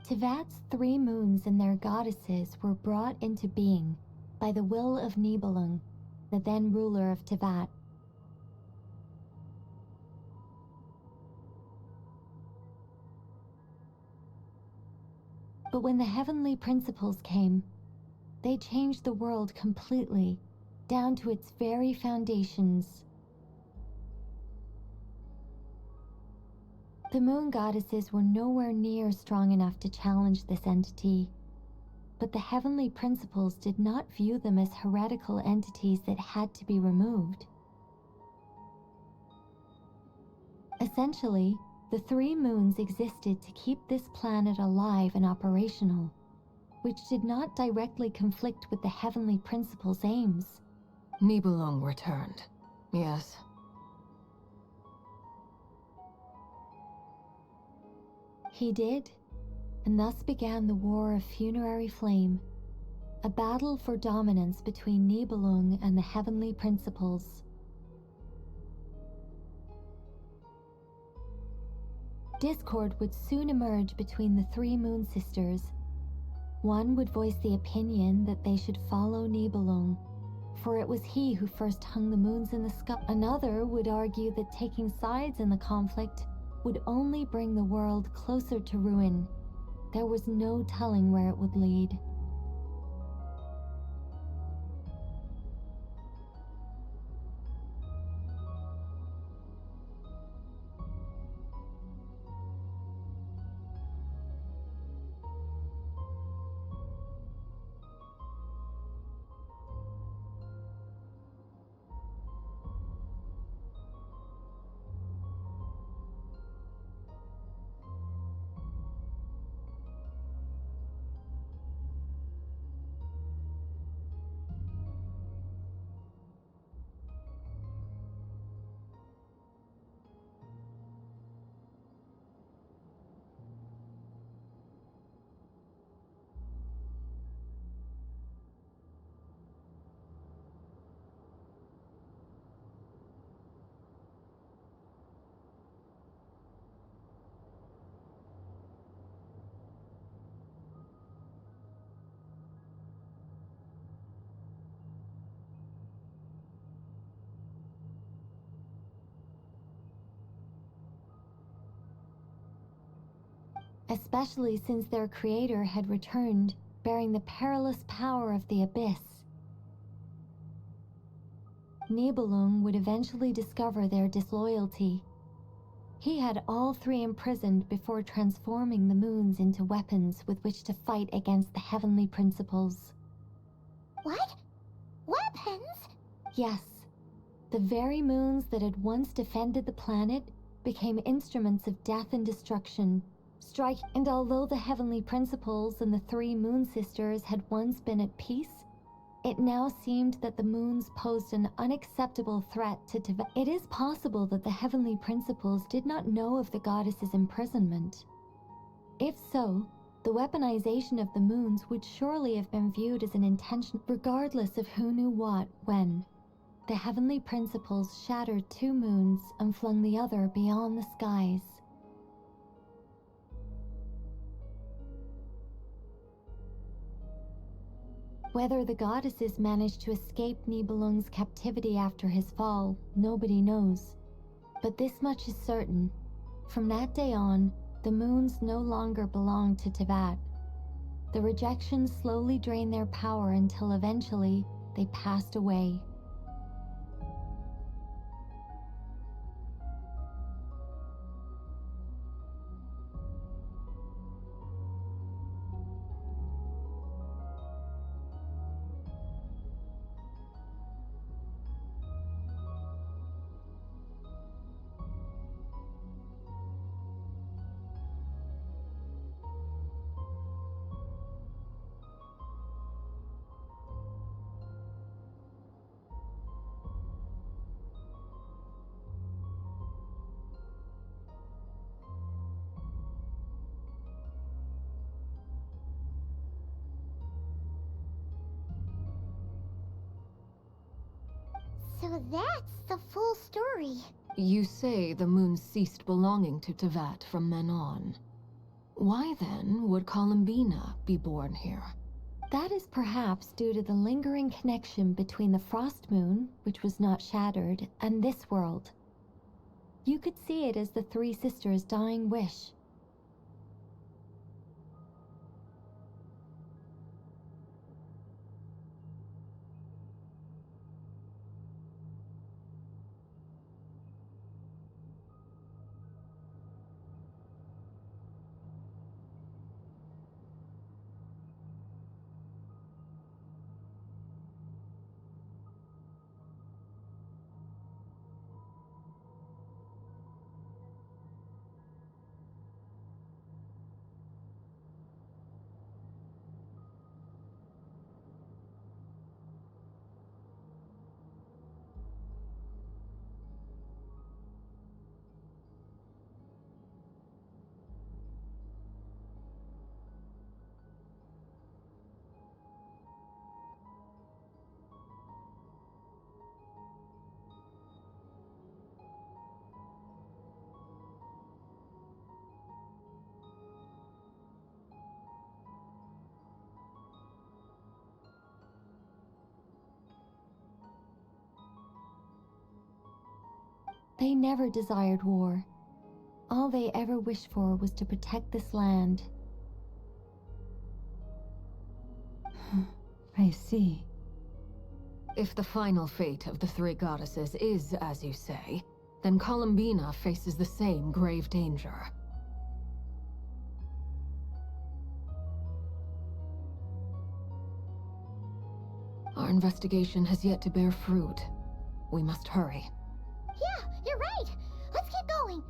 D: Tevat's 3 moons and their goddesses were brought into being by the will of Nibelung, the then ruler of Tevat. But when the heavenly principles came, they changed the world completely, down to its very foundations. The moon goddesses were nowhere near strong enough to challenge this entity, but the heavenly principles did not view them as heretical entities that had to be removed. Essentially, the 3 moons existed to keep this planet alive and operational, which did not directly conflict with the heavenly principles' aims.
R: Nibelung returned. Yes.
D: He did, and thus began the War of Funerary Flame, a battle for dominance between Nibelung and the heavenly principles. Discord would soon emerge between the 3 moon sisters. One would voice the opinion that they should follow Nibelung, for it was he who first hung the moons in the sky. Another would argue that taking sides in the conflict would only bring the world closer to ruin. There was no telling where it would lead. especially since their creator had returned, bearing the perilous power of the Abyss. Nibelung would eventually discover their disloyalty. He had all three imprisoned before transforming the moons into weapons with which to fight against the heavenly principles.
B: What? Weapons?
D: Yes. The very moons that had once defended the planet became instruments of death and destruction. And although the heavenly principles and the three moon sisters had once been at peace, it now seemed that the moons posed an unacceptable threat to Teyvat. It is possible that the heavenly principles did not know of the goddess's imprisonment. If so, the weaponization of the moons would surely have been viewed as an intention, regardless of who knew what, when. The heavenly principles shattered two moons and flung the other beyond the skies. Whether the goddesses managed to escape Nibelung's captivity after his fall, nobody knows. But this much is certain. From that day on, the moons no longer belonged to Teyvat. The rejections slowly drained their power until eventually they passed away.
B: So that's the full story.
R: You say the moon ceased belonging to Teyvat from then on. Why then would Columbina be born here?
D: That is perhaps due to the lingering connection between the Frost Moon, which was not shattered, and this world. You could see it as the three sisters' dying wish. They never desired war. All they ever wished for was to protect this land.
F: I see.
R: If the final fate of the three goddesses is as you say, then Columbina faces the same grave danger. Our investigation has yet to bear fruit. We must hurry.
B: Yeah, you're right. Let's keep going.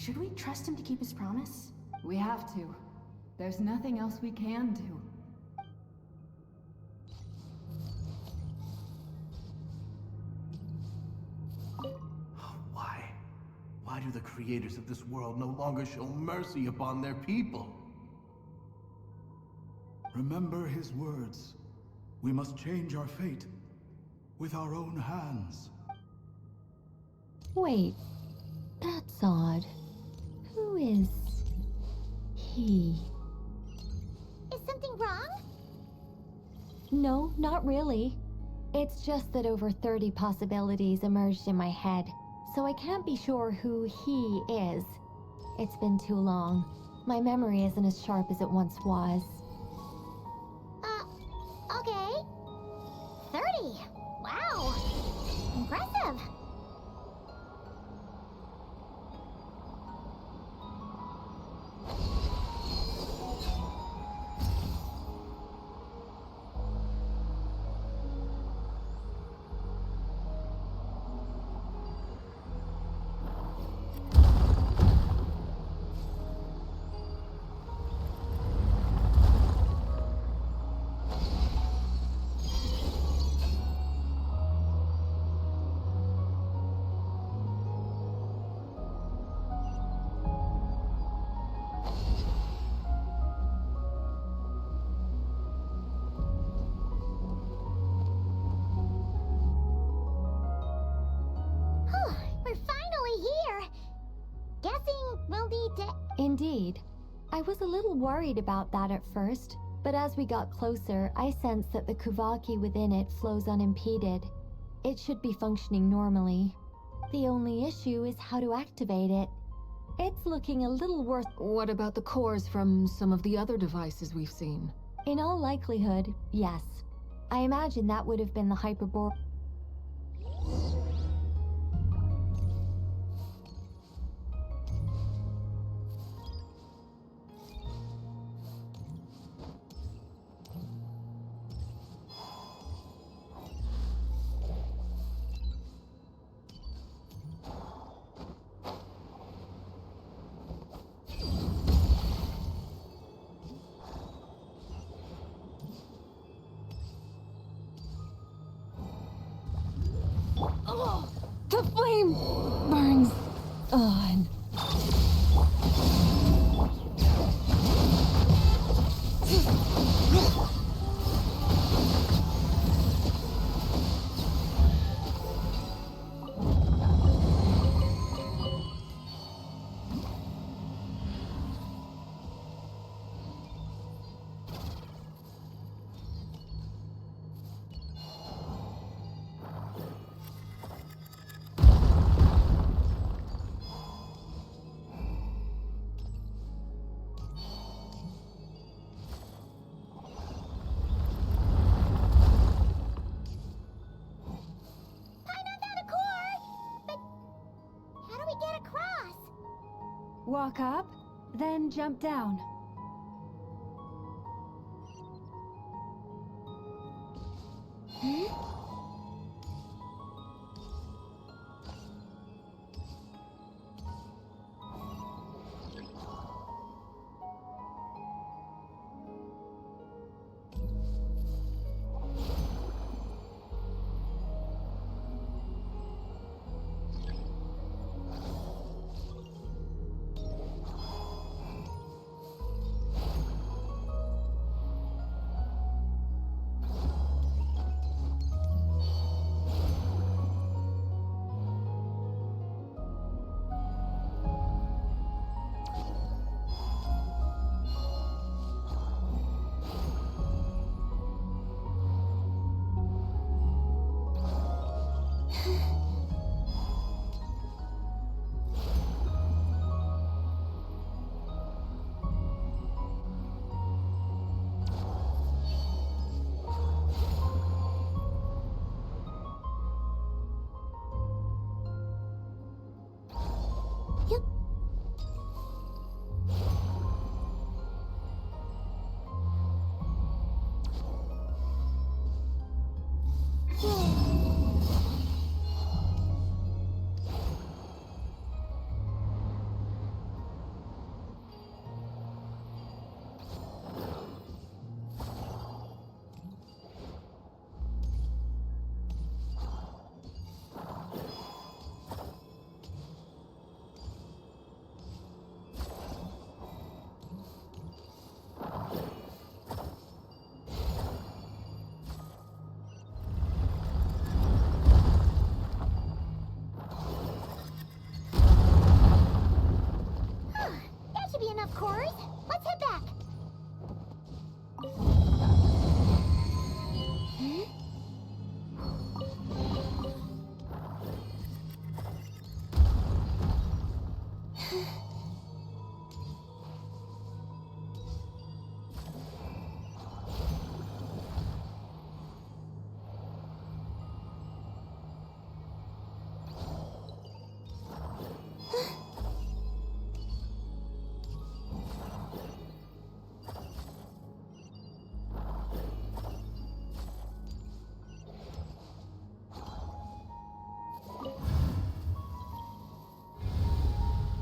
A: Should we trust him to keep his promise?
O: We have to. There's nothing else we can do.
V: Why? Why do the creators of this world no longer show mercy upon their people?
L: Remember his words. We must change our fate with our own hands.
D: Wait, that's odd. Who is he?
B: Is something wrong?
D: No, not really. It's just that over 30 possibilities emerged in my head, so I can't be sure who he is. It's been too long. My memory isn't as sharp as it once was.
B: Okay. 30. Wow. Impressive. We're finally here. Guessing we'll need to...
D: Indeed. I was a little worried about that at first, but as we got closer, I sensed that the Kuvaki within it flows unimpeded. It should be functioning normally. The only issue is how to activate it. It's looking a little worse.
R: What about the cores from some of the other devices we've seen?
D: In all likelihood, yes. I imagine that would have been the hyperbore.
R: Oh, the flame burns on.
F: Walk up, then jump down.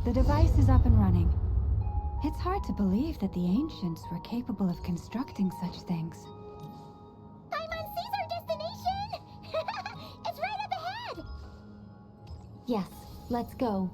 F: The device is up and running. It's hard to believe that the ancients were capable of constructing such things.
B: Paimon sees our destination! It's right up ahead!
D: Yes, let's go.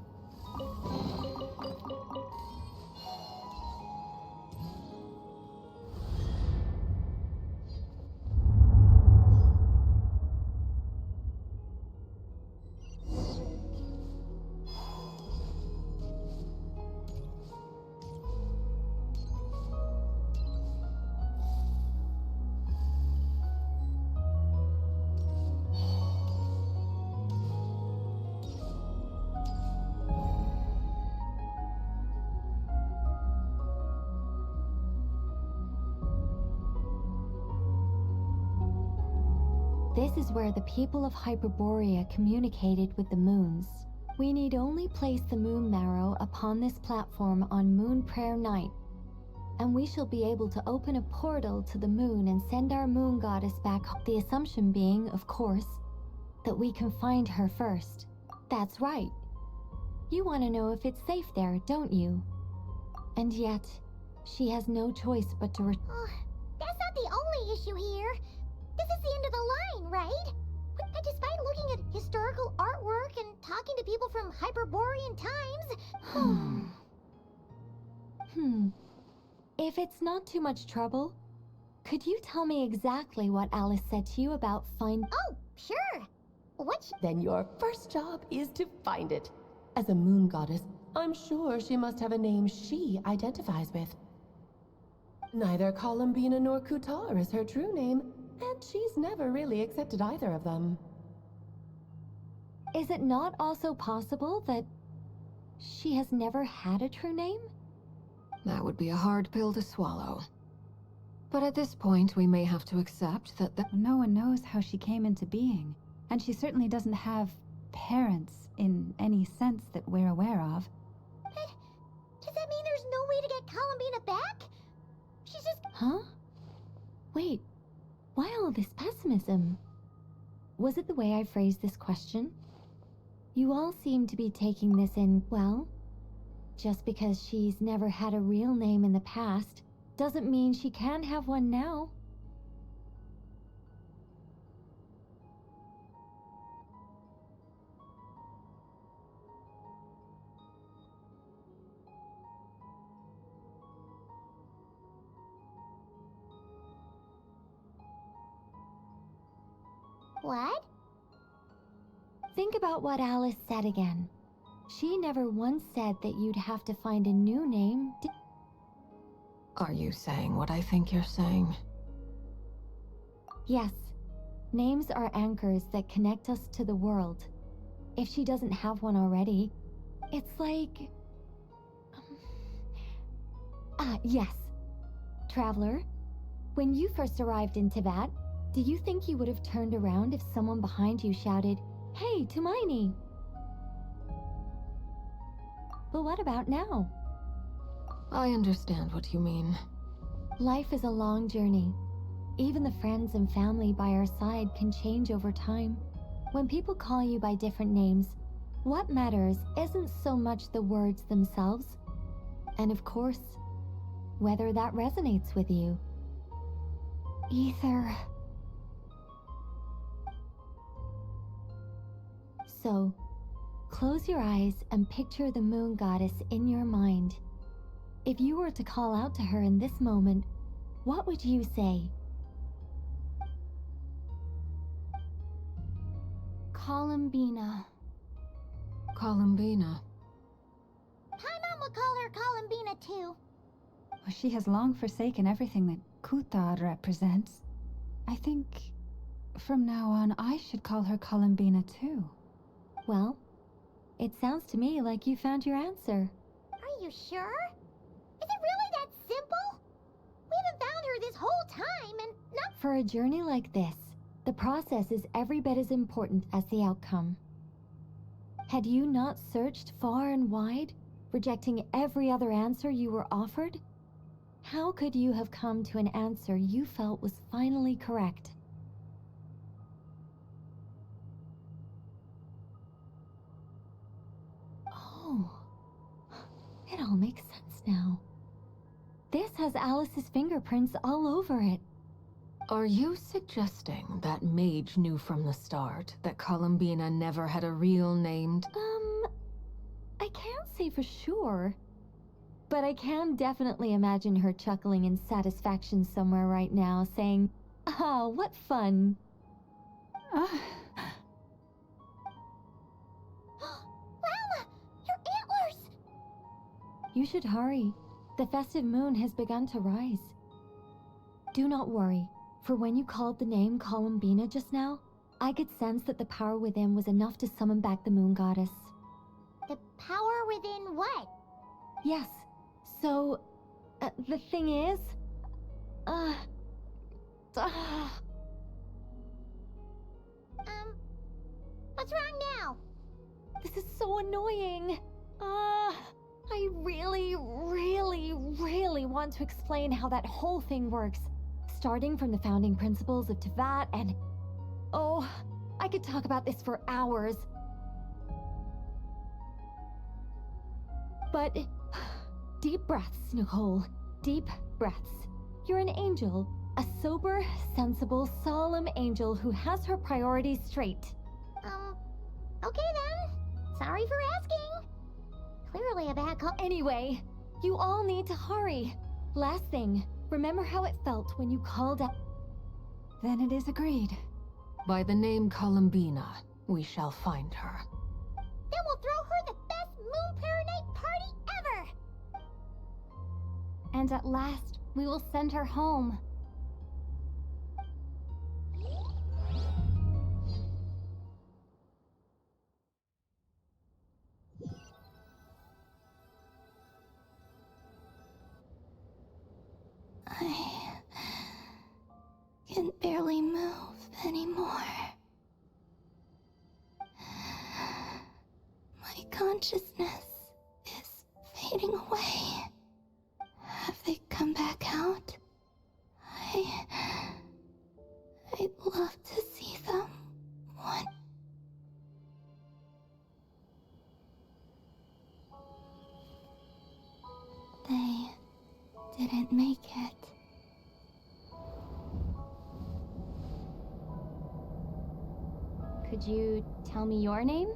D: This is where the people of Hyperborea communicated with the moons. We need only place the moon marrow upon this platform on Moon Prayer Night, and we shall be able to open a portal to the moon and send our moon goddess back home. The assumption being, of course, that we can find her first. That's right. You want to know if it's safe there, don't you? And yet, she has no choice but to
B: That's not the only issue here. This is the end of the line, right? And despite looking at historical artwork and talking to people from Hyperborean times...
D: If it's not too much trouble, could you tell me exactly what Alice said to you about
B: Oh, sure.
M: Then your first job is to find it. As a moon goddess, I'm sure she must have a name she identifies with. Neither Columbina nor Kutar is her true name, and she's never really accepted either of them.
D: Is it not also possible that she has never had a true name?
R: That would be a hard pill to swallow. But at this point, we may have to accept that
F: No one knows how she came into being, and she certainly doesn't have parents in any sense that we're aware of.
B: But does that mean there's no way to get Columbina back? She's just...
D: Huh? Wait, why all this pessimism? Was it the way I phrased this question? You all seem to be taking this in, well, just because she's never had a real name in the past, doesn't mean she can't have one now.
B: What?
D: Think about what Alice said again. She never once said that you'd have to find a new name.
R: Are you saying what I think you're saying?
D: Yes. Names are anchors that connect us to the world. If she doesn't have one already, it's like... yes. Traveler, when you first arrived in Teyvat, do you think you would have turned around if someone behind you shouted, "Hey, Tumaini"? But what about now?
R: I understand what you mean.
D: Life is a long journey. Even the friends and family by our side can change over time. When people call you by different names, what matters isn't so much the words themselves, and of course, whether that resonates with you. Ether. So, close your eyes and picture the moon goddess in your mind. If you were to call out to her in this moment, what would you say?
C: Columbina.
R: Columbina.
B: Paimon would call her Columbina too.
F: Well, she has long forsaken everything that Kutar represents. I think from now on I should call her Columbina too.
D: Well, it sounds to me like you found your answer.
B: Are you sure? Is it really that simple? We haven't found her this whole time and not...
D: For a journey like this, the process is every bit as important as the outcome. Had you not searched far and wide, rejecting every other answer you were offered, how could you have come to an answer you felt was finally correct?
F: Oh,
D: all makes sense now. This has Alice's fingerprints all over it.
R: Are you suggesting that Mage knew from the start that Columbina never had a real name?
D: I can't say for sure. But I can definitely imagine her chuckling in satisfaction somewhere right now, saying, "Oh, what fun."
B: Llama! Your antlers!
D: You should hurry. The festive moon has begun to rise. Do not worry, for when you called the name Columbina just now, I could sense that the power within was enough to summon back the moon goddess.
B: The power within what?
D: Yes. So, the thing is...
B: What's wrong now?
D: This is so annoying. I really, really, really want to explain how that whole thing works. Starting from the founding principles of Teyvat and... Oh, I could talk about this for hours. But... Deep breaths, Nicole. Deep breaths. You're an angel. A sober, sensible, solemn angel who has her priorities straight.
B: Okay then. Sorry for asking. Clearly a bad call.
D: Anyway, you all need to hurry. Last thing, remember how it felt when you called out...
F: Then it is agreed.
R: By the name Columbina, we shall find her.
B: Then we'll throw her the best Moon Night party ever!
D: And at last, we will send her home.
C: I can barely move anymore. My consciousness is fading away. Have they come back out? I'd love to see them. One. They didn't make it.
D: Could you tell me your name?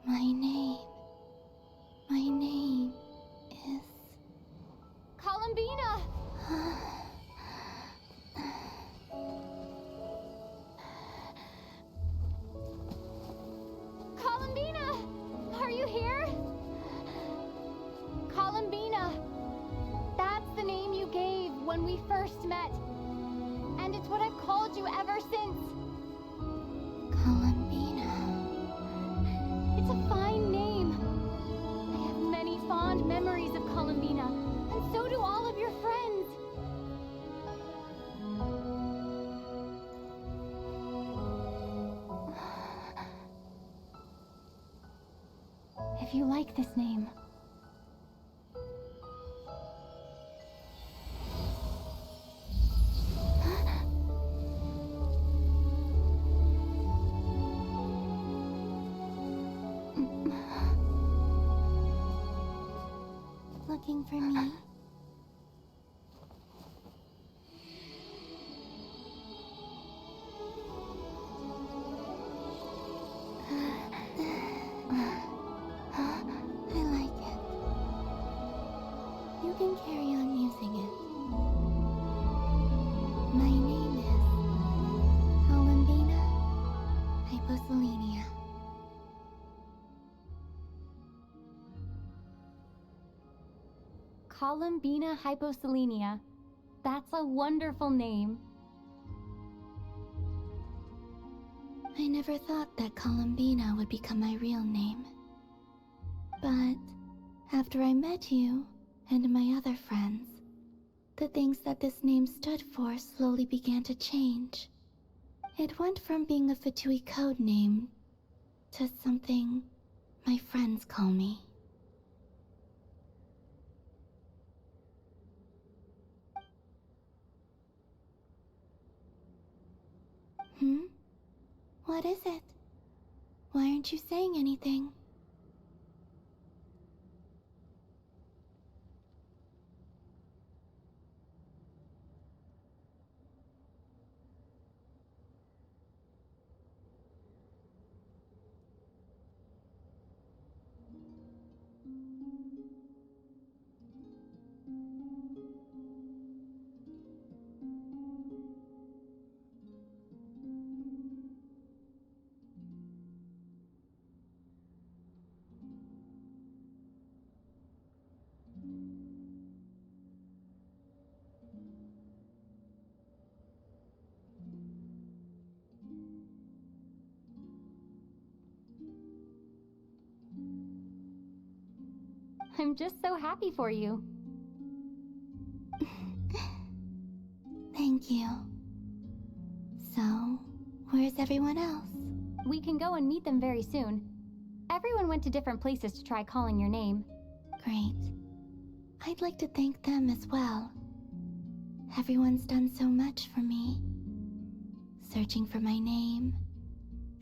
C: My name is...
D: Columbina! Columbina! Are you here? Columbina! That's the name you gave when we first met. And it's what I've called you ever since.
C: Columbina.
D: It's a fine name. I have many fond memories of Columbina, and so do all of your friends. If you like this name,
C: looking for me? I like it. You can carry on using it. My name is Columbina Hyposelenia.
D: Columbina Hyposelenia. That's a wonderful name.
C: I never thought that Columbina would become my real name. But after I met you and my other friends, the things that this name stood for slowly began to change. It went from being a Fatui code name to something my friends call me. What is it? Why aren't you saying anything?
D: I'm just so happy for you.
C: Thank you. So, where's everyone else?
D: We can go and meet them very soon. Everyone went to different places to try calling your name.
C: Great. I'd like to thank them as well. Everyone's done so much for me. Searching for my name,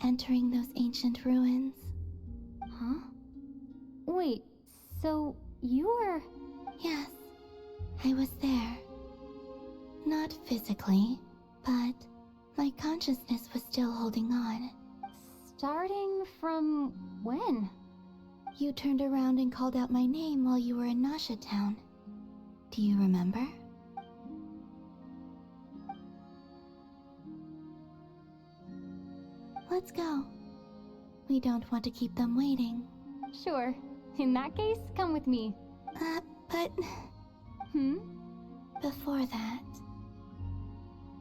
C: entering those ancient ruins.
D: Huh? Wait, so you were...
C: Yes, I was there. Not physically, but my consciousness was still holding on.
D: Starting from when?
C: You turned around and called out my name while you were in Nasha Town. Do you remember? Let's go. We don't want to keep them waiting.
D: Sure. In that case, come with me.
C: But...
D: Hmm?
C: Before that,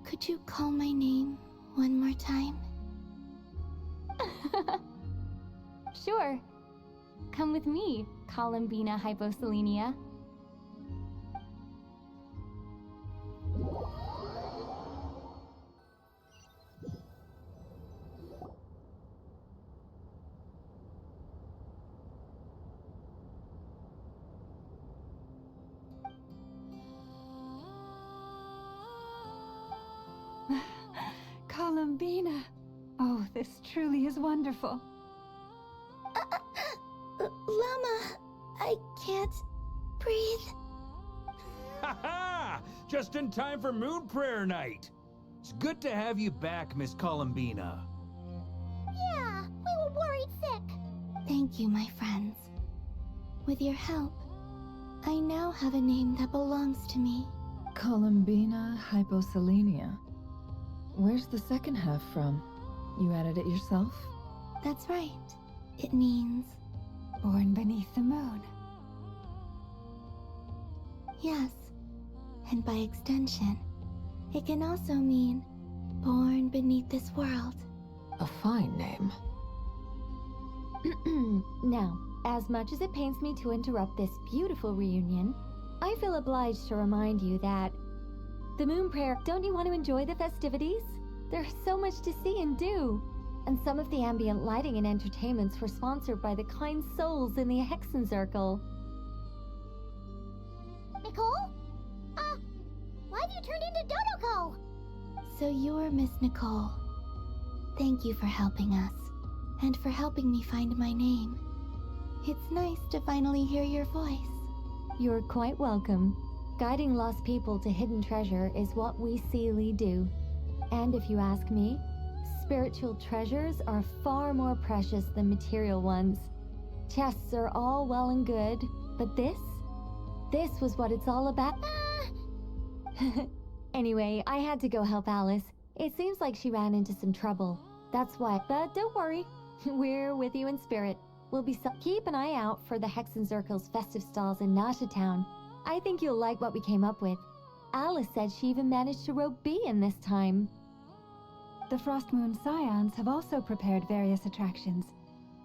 C: could you call my name one more time?
D: Sure. Come with me, Columbina Hyposelenia.
F: Columbina! Oh, this truly is wonderful.
C: Llama, I can't breathe.
E: Ha ha! Just in time for Moon Prayer Night. It's good to have you back, Miss Columbina.
B: Yeah, we were worried sick.
C: Thank you, my friends. With your help, I now have a name that belongs to me.
J: Columbina Hyposelenia. Where's the second half from? You added it yourself?
C: That's right. It means...
F: Born beneath the moon.
C: Yes. And by extension, it can also mean born beneath this world.
R: A fine name.
K: Now, as much as it pains me to interrupt this beautiful reunion, I feel obliged to remind you that the Moon Prayer, don't you want to enjoy the festivities? There's so much to see and do. And some of the ambient lighting and entertainments were sponsored by the kind souls in the Hexen Circle.
B: Nicole? Why have you turned into Dodoko?
C: So you're Miss Nicole. Thank you for helping us, and for helping me find my name. It's nice to finally hear your voice.
K: You're quite welcome. Guiding lost people to hidden treasure is what we Seelie do. And if you ask me, spiritual treasures are far more precious than material ones. Chests are all well and good, but this was what it's all about. Anyway, I had to go help Alice. It seems like she ran into some trouble. That's why, but don't worry. We're with you in spirit. We'll be keep an eye out for the Hexen Circle's festive stalls in Nasha Town. I think you'll like what we came up with. Alice said she even managed to rope B in this time.
F: The Frost Moon Scions have also prepared various attractions.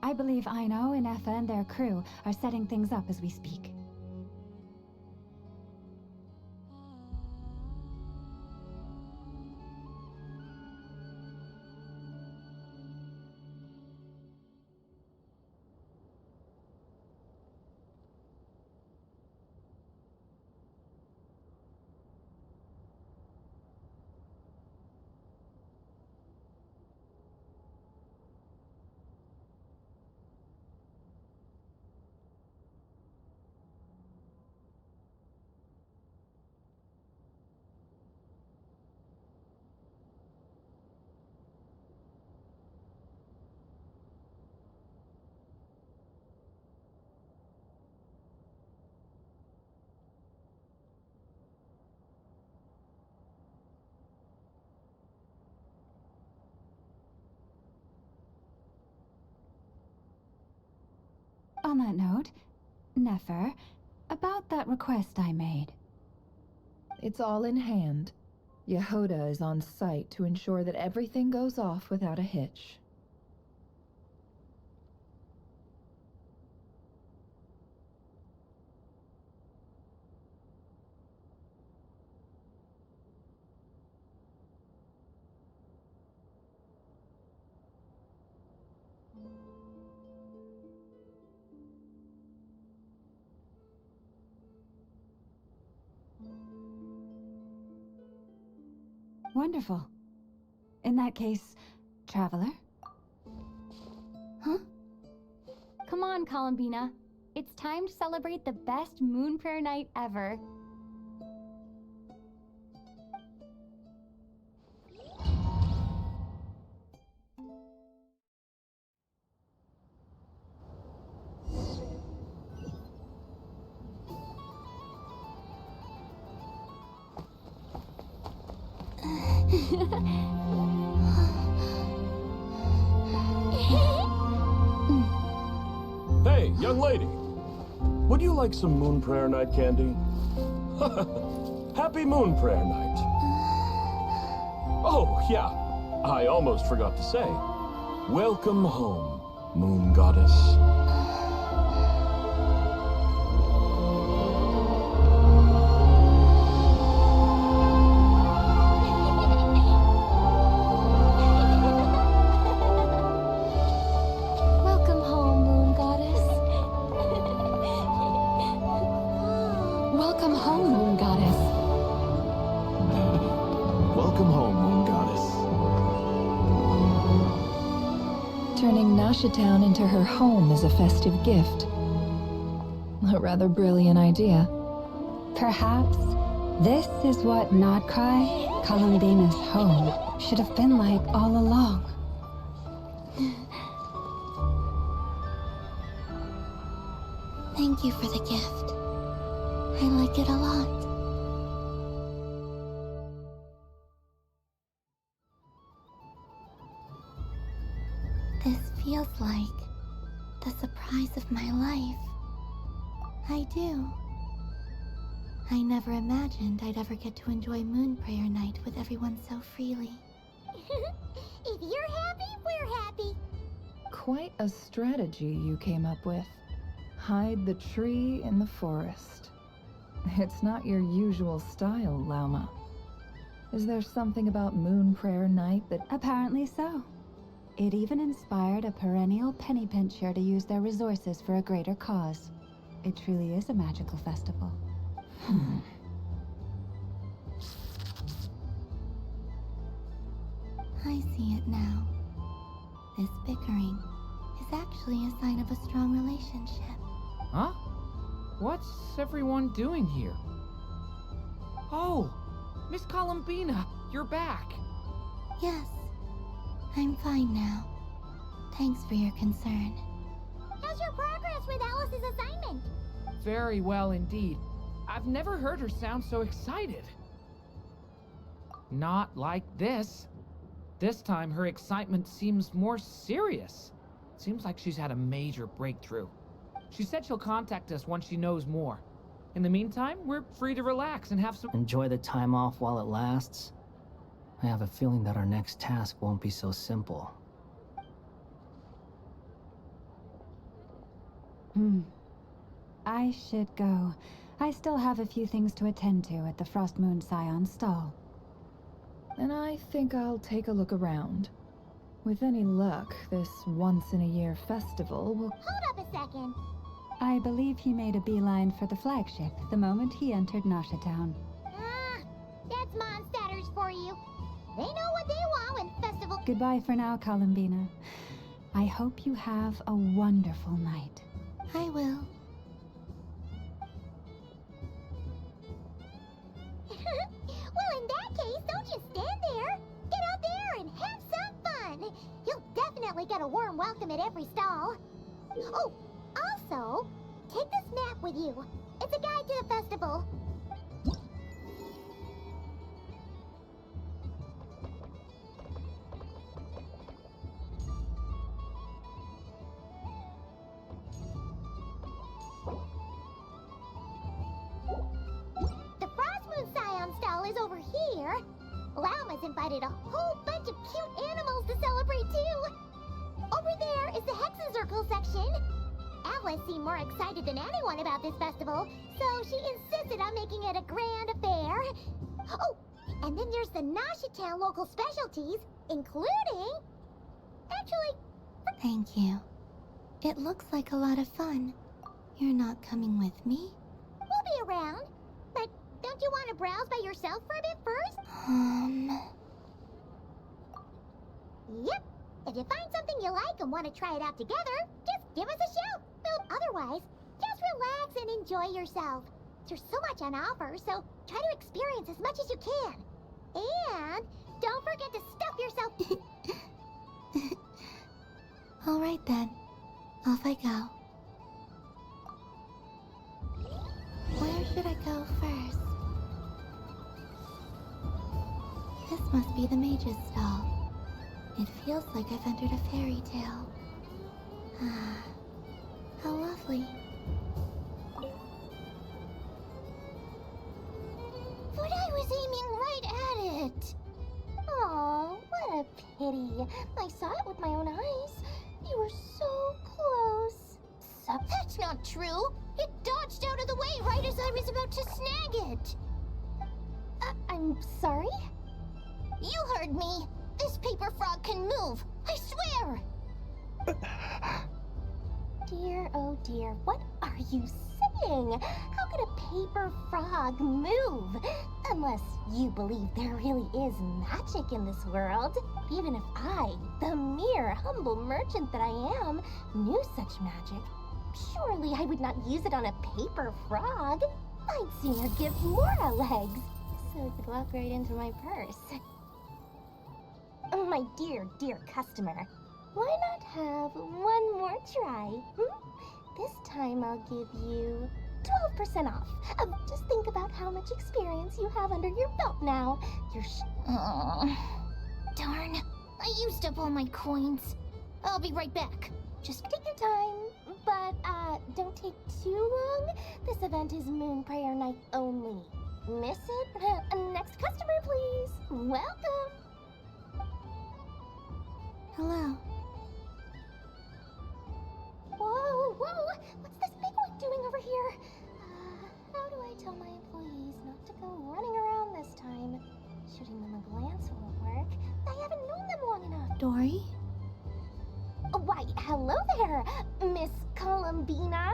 F: I believe Aino, Inefa, and their crew are setting things up as we speak. On that note, Nefer, about that request I made.
J: It's all in hand. Yehoda is on site to ensure that everything goes off without a hitch.
F: Wonderful. In that case, traveler?
D: Huh? Come on, Columbina. It's time to celebrate the best Moon Prayer night ever.
P: Hey, young lady. Would you like some Moon Prayer Night candy? Happy Moon Prayer Night. Oh, yeah. I almost forgot to say. Welcome home, Moon Goddess.
K: Welcome home, Moon Goddess.
R: Welcome home, Moon Goddess.
P: Welcome home, Moon Goddess.
J: Turning Nashatown into her home is a festive gift. A rather brilliant idea.
F: Perhaps this is what Nodcry, Columbina's home, should have been like all along.
C: Thank you for the gift. I like it a lot. This feels like the surprise of my life. I do. I never imagined I'd ever get to enjoy Moon Prayer Night with everyone so freely.
B: If you're happy, we're happy.
J: Quite a strategy you came up with. Hide the tree in the forest. It's not your usual style, Lauma. Is there something about Moon Prayer Night that...
F: Apparently so. It even inspired a perennial penny pincher to use their resources for a greater cause. It truly is a magical festival.
C: I see it now. This bickering is actually a sign of a strong relationship.
G: Huh? What's everyone doing here? Oh, Miss Columbina, you're back.
C: Yes, I'm fine now. Thanks for your concern.
B: How's your progress with Alice's assignment?
G: Very well indeed. I've never heard her sound so excited. Not like this. This time her excitement seems more serious. Seems like she's had a major breakthrough. She said she'll contact us once she knows more. In the meantime, we're free to relax and have some...
I: Enjoy the time off while it lasts. I have a feeling that our next task won't be so simple.
F: I should go. I still have a few things to attend to at the Frost Moon Scion stall.
J: And I think I'll take a look around. With any luck, this once-in-a-year festival will...
B: Hold up a second.
F: I believe he made a beeline for the flagship the moment he entered Nashatown.
B: Ah, that's Mondstadters for you. They know what they want when festival...
F: Goodbye for now, Columbina. I hope you have a wonderful night.
C: I will.
B: Well, in that case, don't just stand there. Get out there and have some fun. You'll definitely get a warm welcome at every stall. Oh, also, take this map with you. It's a guide to the festival. The Frost Moon Scion stall is over here. Lauma's invited a whole bunch of cute animals to celebrate too. Over there is the Hexen Circle section. Alice seemed more excited than anyone about this festival, so she insisted on making it a grand affair. Oh, and then there's the Nashatown local specialties, including... Actually...
C: Thank you. It looks like a lot of fun. You're not coming with me?
B: We'll be around. But don't you want to browse by yourself for a bit first? Yep. If you find something you like and want to try it out together, just give us a shout. Otherwise, just relax and enjoy yourself. There's so much on offer, so try to experience as much as you can. And don't forget to stuff yourself.
C: All right then. Off I go. Where should I go first? This must be the mage's stall. It feels like I've entered a fairy tale. Ah, how lovely.
B: But I was aiming right at it. Aw, what a pity. I saw it with my own eyes. You were so close. That's not true. It dodged out of the way right as I was about to snag it. I'm sorry? You heard me. This paper frog can move. I swear. Dear, oh dear, what are you saying? How could a paper frog move? Unless you believe there really is magic in this world. Even if I, the mere humble merchant that I am, knew such magic, surely I would not use it on a paper frog. I'd sooner give Mora legs, so it could walk right into my purse. My dear, dear customer, why not have one more try? This time I'll give you 12% off. Just think about how much experience you have under your belt now. Darn, I used up all my coins. I'll be right back. Just take your time, but don't take too long. This event is Moon Prayer Night only. Miss it? Next customer, please. Welcome.
C: Hello.
B: Whoa, what's this big one doing over here? How do I tell my employees not to go running around this time? Shooting them a glance won't work. I haven't known them long enough.
C: Dory?
B: Why, hello there, Miss Columbina.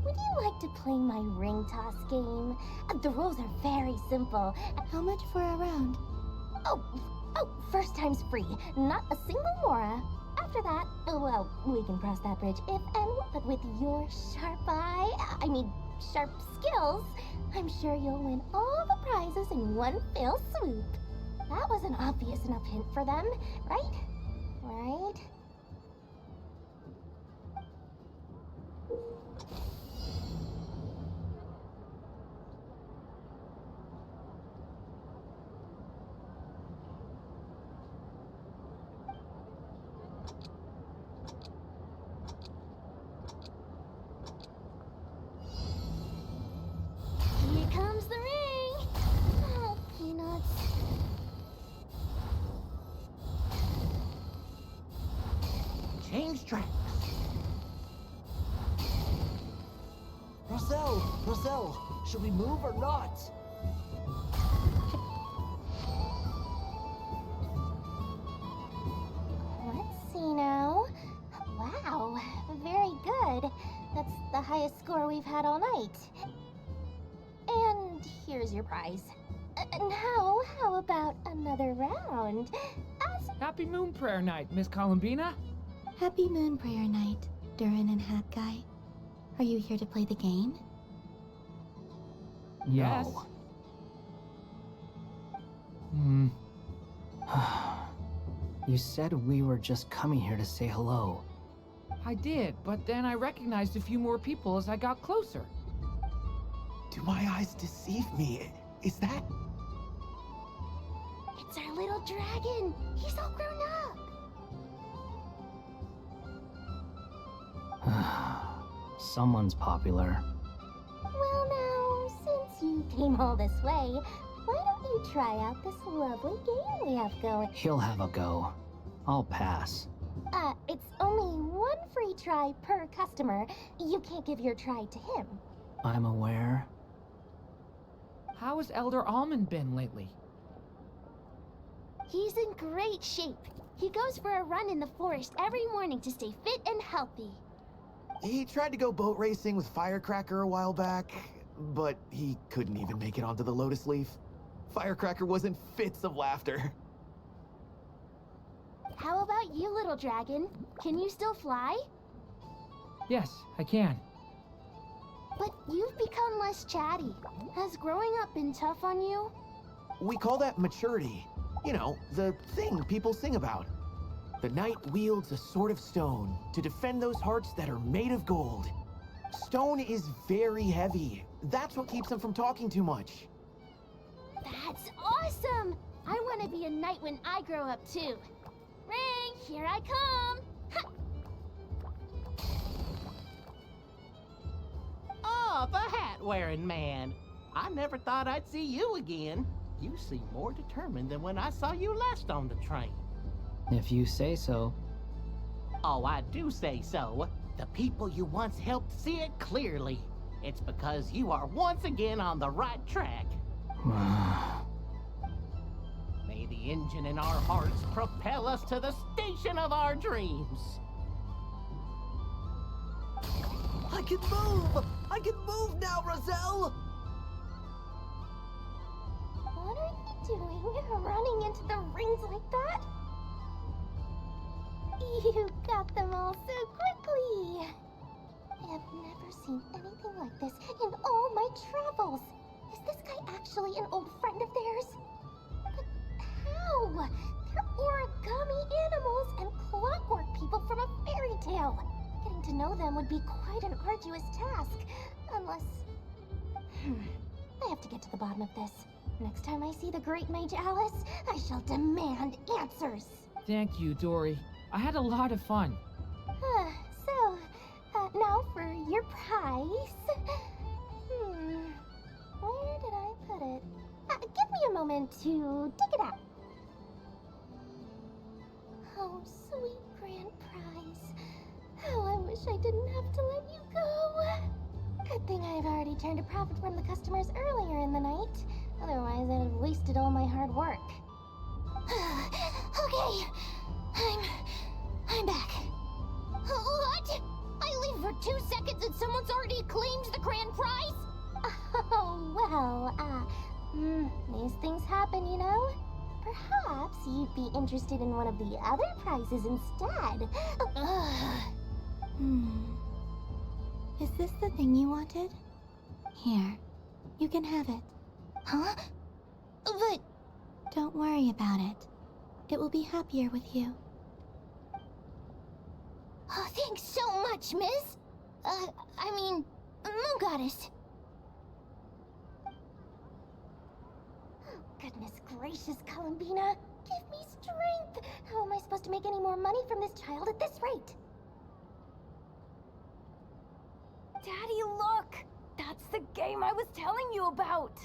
B: Would you like to play my ring toss game? The rules are very simple.
C: How much for a round?
B: Oh, first time's free. Not a single Mora. After that, well, we can cross that bridge if and but with your sharp sharp skills, I'm sure you'll win all the prizes in one fell swoop. That was an obvious enough hint for them, right? Right? Here comes the ring! Oh, peanuts.
S: Change tracks. Roselle, should we move or not?
B: Let's see now. Wow, very good. That's the highest score we've had all night. And here's your prize. Now, how about another round?
G: Happy Moon Prayer Night, Miss Columbina.
C: Happy Moon Prayer Night, Durin and Hat Guy. Are you here to play the game?
G: Yes.
H: No. You said we were just coming here to say hello.
G: I did, but then I recognized a few more people as I got closer.
S: Do my eyes deceive me? Is that...
B: It's our little dragon. He's all grown up.
H: Someone's popular.
B: Well now, since you came all this way, why don't you try out this lovely game we have going?
H: He'll have a go. I'll pass.
B: It's only one free try per customer. You can't give your try to him.
H: I'm aware.
G: How has Elder Almond been lately?
B: He's in great shape. He goes for a run in the forest every morning to stay fit and healthy.
S: He tried to go boat racing with Firecracker a while back, but he couldn't even make it onto the Lotus Leaf. Firecracker was in fits of laughter.
B: How about you, little dragon? Can you still fly?
G: Yes, I can.
B: But you've become less chatty. Has growing up been tough on you?
N: We call that maturity. You know, the thing people sing about. The knight wields a sword of stone to defend those hearts that are made of gold. Stone is very heavy. That's what keeps him from talking too much.
B: That's awesome! I want to be a knight when I grow up too. Ring, here I come! Ha!
Q: Oh, the hat-wearing man. I never thought I'd see you again. You seem more determined than when I saw you last on the train.
I: If you say so.
Q: Oh, I do say so. The people you once helped see it clearly. It's because you are once again on the right track. May the engine in our hearts propel us to the station of our dreams.
N: I can move! I can move now, Roselle!
B: What are you doing, running into the rings like that? You got them all so quickly! I have never seen anything like this in all my travels. Is this guy actually an old friend of theirs? But how? They're origami animals and clockwork people from a fairy tale. Getting to know them would be quite an arduous task, unless... I have to get to the bottom of this. Next time I see the Great Mage Alice, I shall demand answers.
G: Thank you, Dory. I had a lot of fun.
B: Now for your prize. Where did I put it? Give me a moment to dig it out. Oh, sweet grand prize. How I wish I didn't have to let you go. Good thing I've already turned a profit from the customers earlier in the night. Otherwise, I'd have wasted all my hard work. Okay, I'm back. What? I leave for 2 seconds and someone's already claimed the grand prize? Oh, well, these things happen, you know? Perhaps you'd be interested in one of the other prizes instead.
C: Is this the thing you wanted? Here, you can have it.
B: Huh? But...
C: Don't worry about it. It will be happier with you.
B: Oh, thanks so much, miss. I mean, Moon Goddess. Goodness gracious, Columbina. Give me strength. How am I supposed to make any more money from this child at this rate?
K: Daddy, look! That's the game I was telling you about!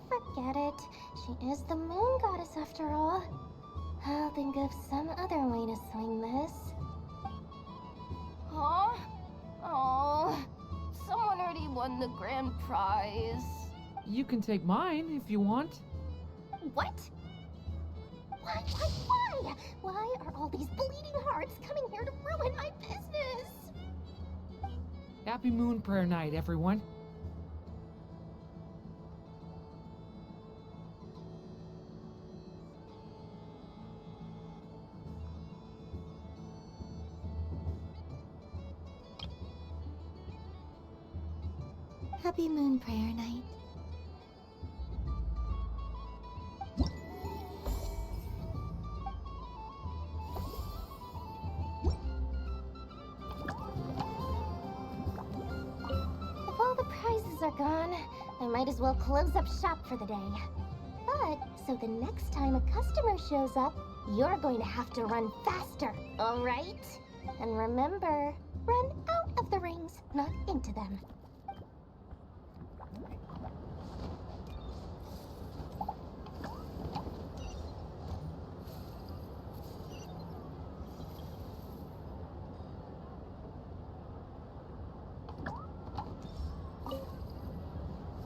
B: Forget it. She is the Moon Goddess after all. I'll think of some other way to swing this.
K: Huh? Oh, someone already won the grand prize.
G: You can take mine if you want.
B: What? Why? Why are all these bleeding hearts coming here to ruin my business?
G: Happy Moon Prayer Night, everyone.
C: Happy Moon Prayer Night.
B: If all the prizes are gone, I might as well close up shop for the day. But, so the next time a customer shows up, you're going to have to run faster, alright? And remember, run out of the rings, not into them.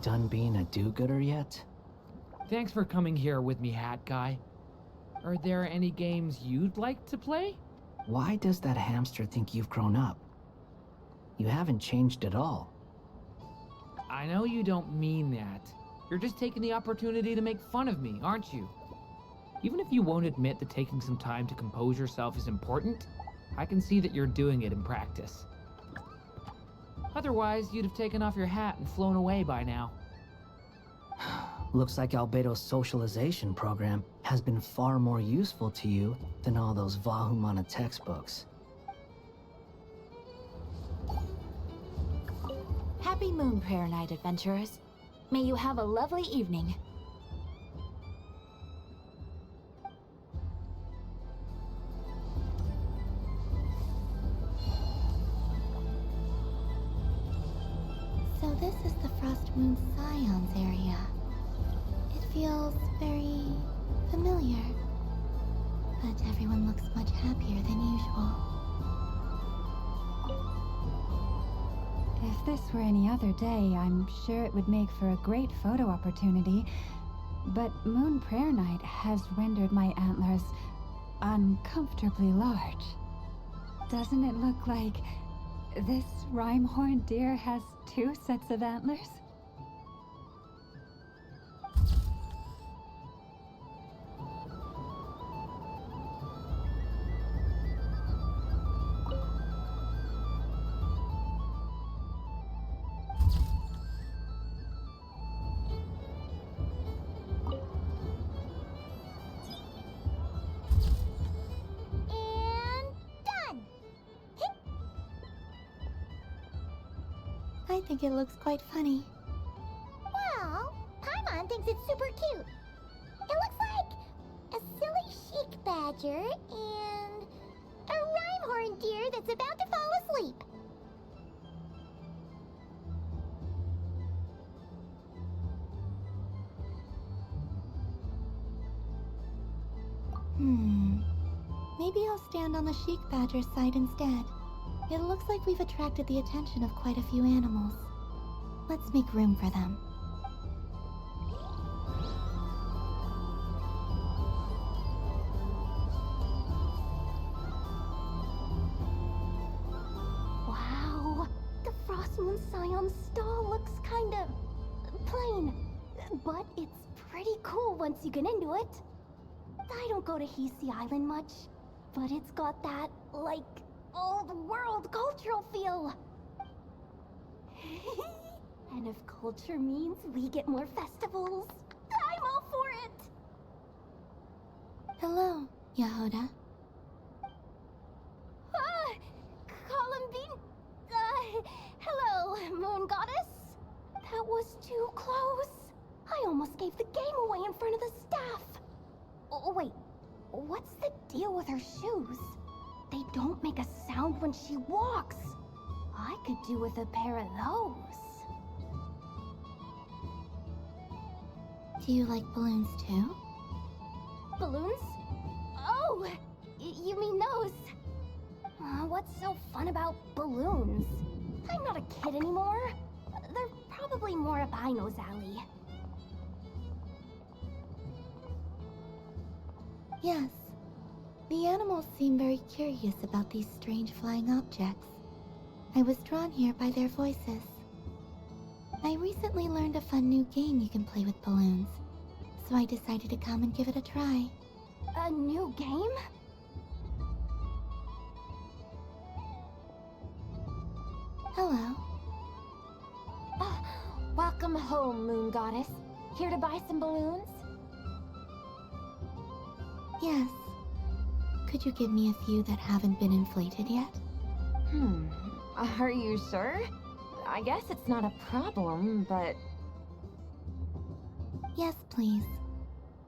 I: Done being a do-gooder yet?
G: Thanks for coming here with me, Hat Guy. Are there any games you'd like to play?
I: Why does that hamster think you've grown up? You haven't changed at all.
G: I know you don't mean that. You're just taking the opportunity to make fun of me, aren't you? Even if you won't admit that taking some time to compose yourself is important, I can see that you're doing it in practice. Otherwise, you'd have taken off your hat and flown away by now.
I: Looks like Albedo's socialization program has been far more useful to you than all those Vahumana textbooks.
T: Happy Moon Prayer Night, adventurers. May you have a lovely evening.
B: So this is the Frost Moon Scions area. It feels very familiar. But everyone looks much happier than usual.
F: If this were any other day, I'm sure it would make for a great photo opportunity. But Moon Prayer Night has rendered my antlers uncomfortably large. Doesn't it look like this rhyme-horned deer has 2 sets of antlers?
B: I think it looks quite funny. Well, Paimon thinks it's super cute. It looks like a silly chic badger and a rhyme-horned deer that's about to fall asleep. Maybe I'll stand on the chic badger's side instead. It looks like we've attracted the attention of quite a few animals. Let's make room for them. Wow, the Frost Moon Scion stall looks kind of plain, but it's pretty cool once you get into it. I don't go to Hisi Island much, but it's got that, like, old world cultural feel. And if culture means we get more festivals, I'm all for it. Hello, Yahoda. Columbine. Hello, Moon Goddess. That was too close. I almost gave the game away in front of the staff. Oh, wait. What's the deal with her shoes? They don't make a sound when she walks. I could do with a pair of those. Do you like balloons too? Balloons? Oh, you mean those? What's so fun about balloons? I'm not a kid anymore. They're probably more up Aino's alley. Yes. The animals seem very curious about these strange flying objects. I was drawn here by their voices. I recently learned a fun new game you can play with balloons, so I decided to come and give it a try. A new game? Hello.
D: Welcome home, Moon Goddess. Here to buy some balloons?
B: Yes. Could you give me a few that haven't been inflated yet?
D: Are you sure? I guess it's not a problem, but...
B: Yes, please.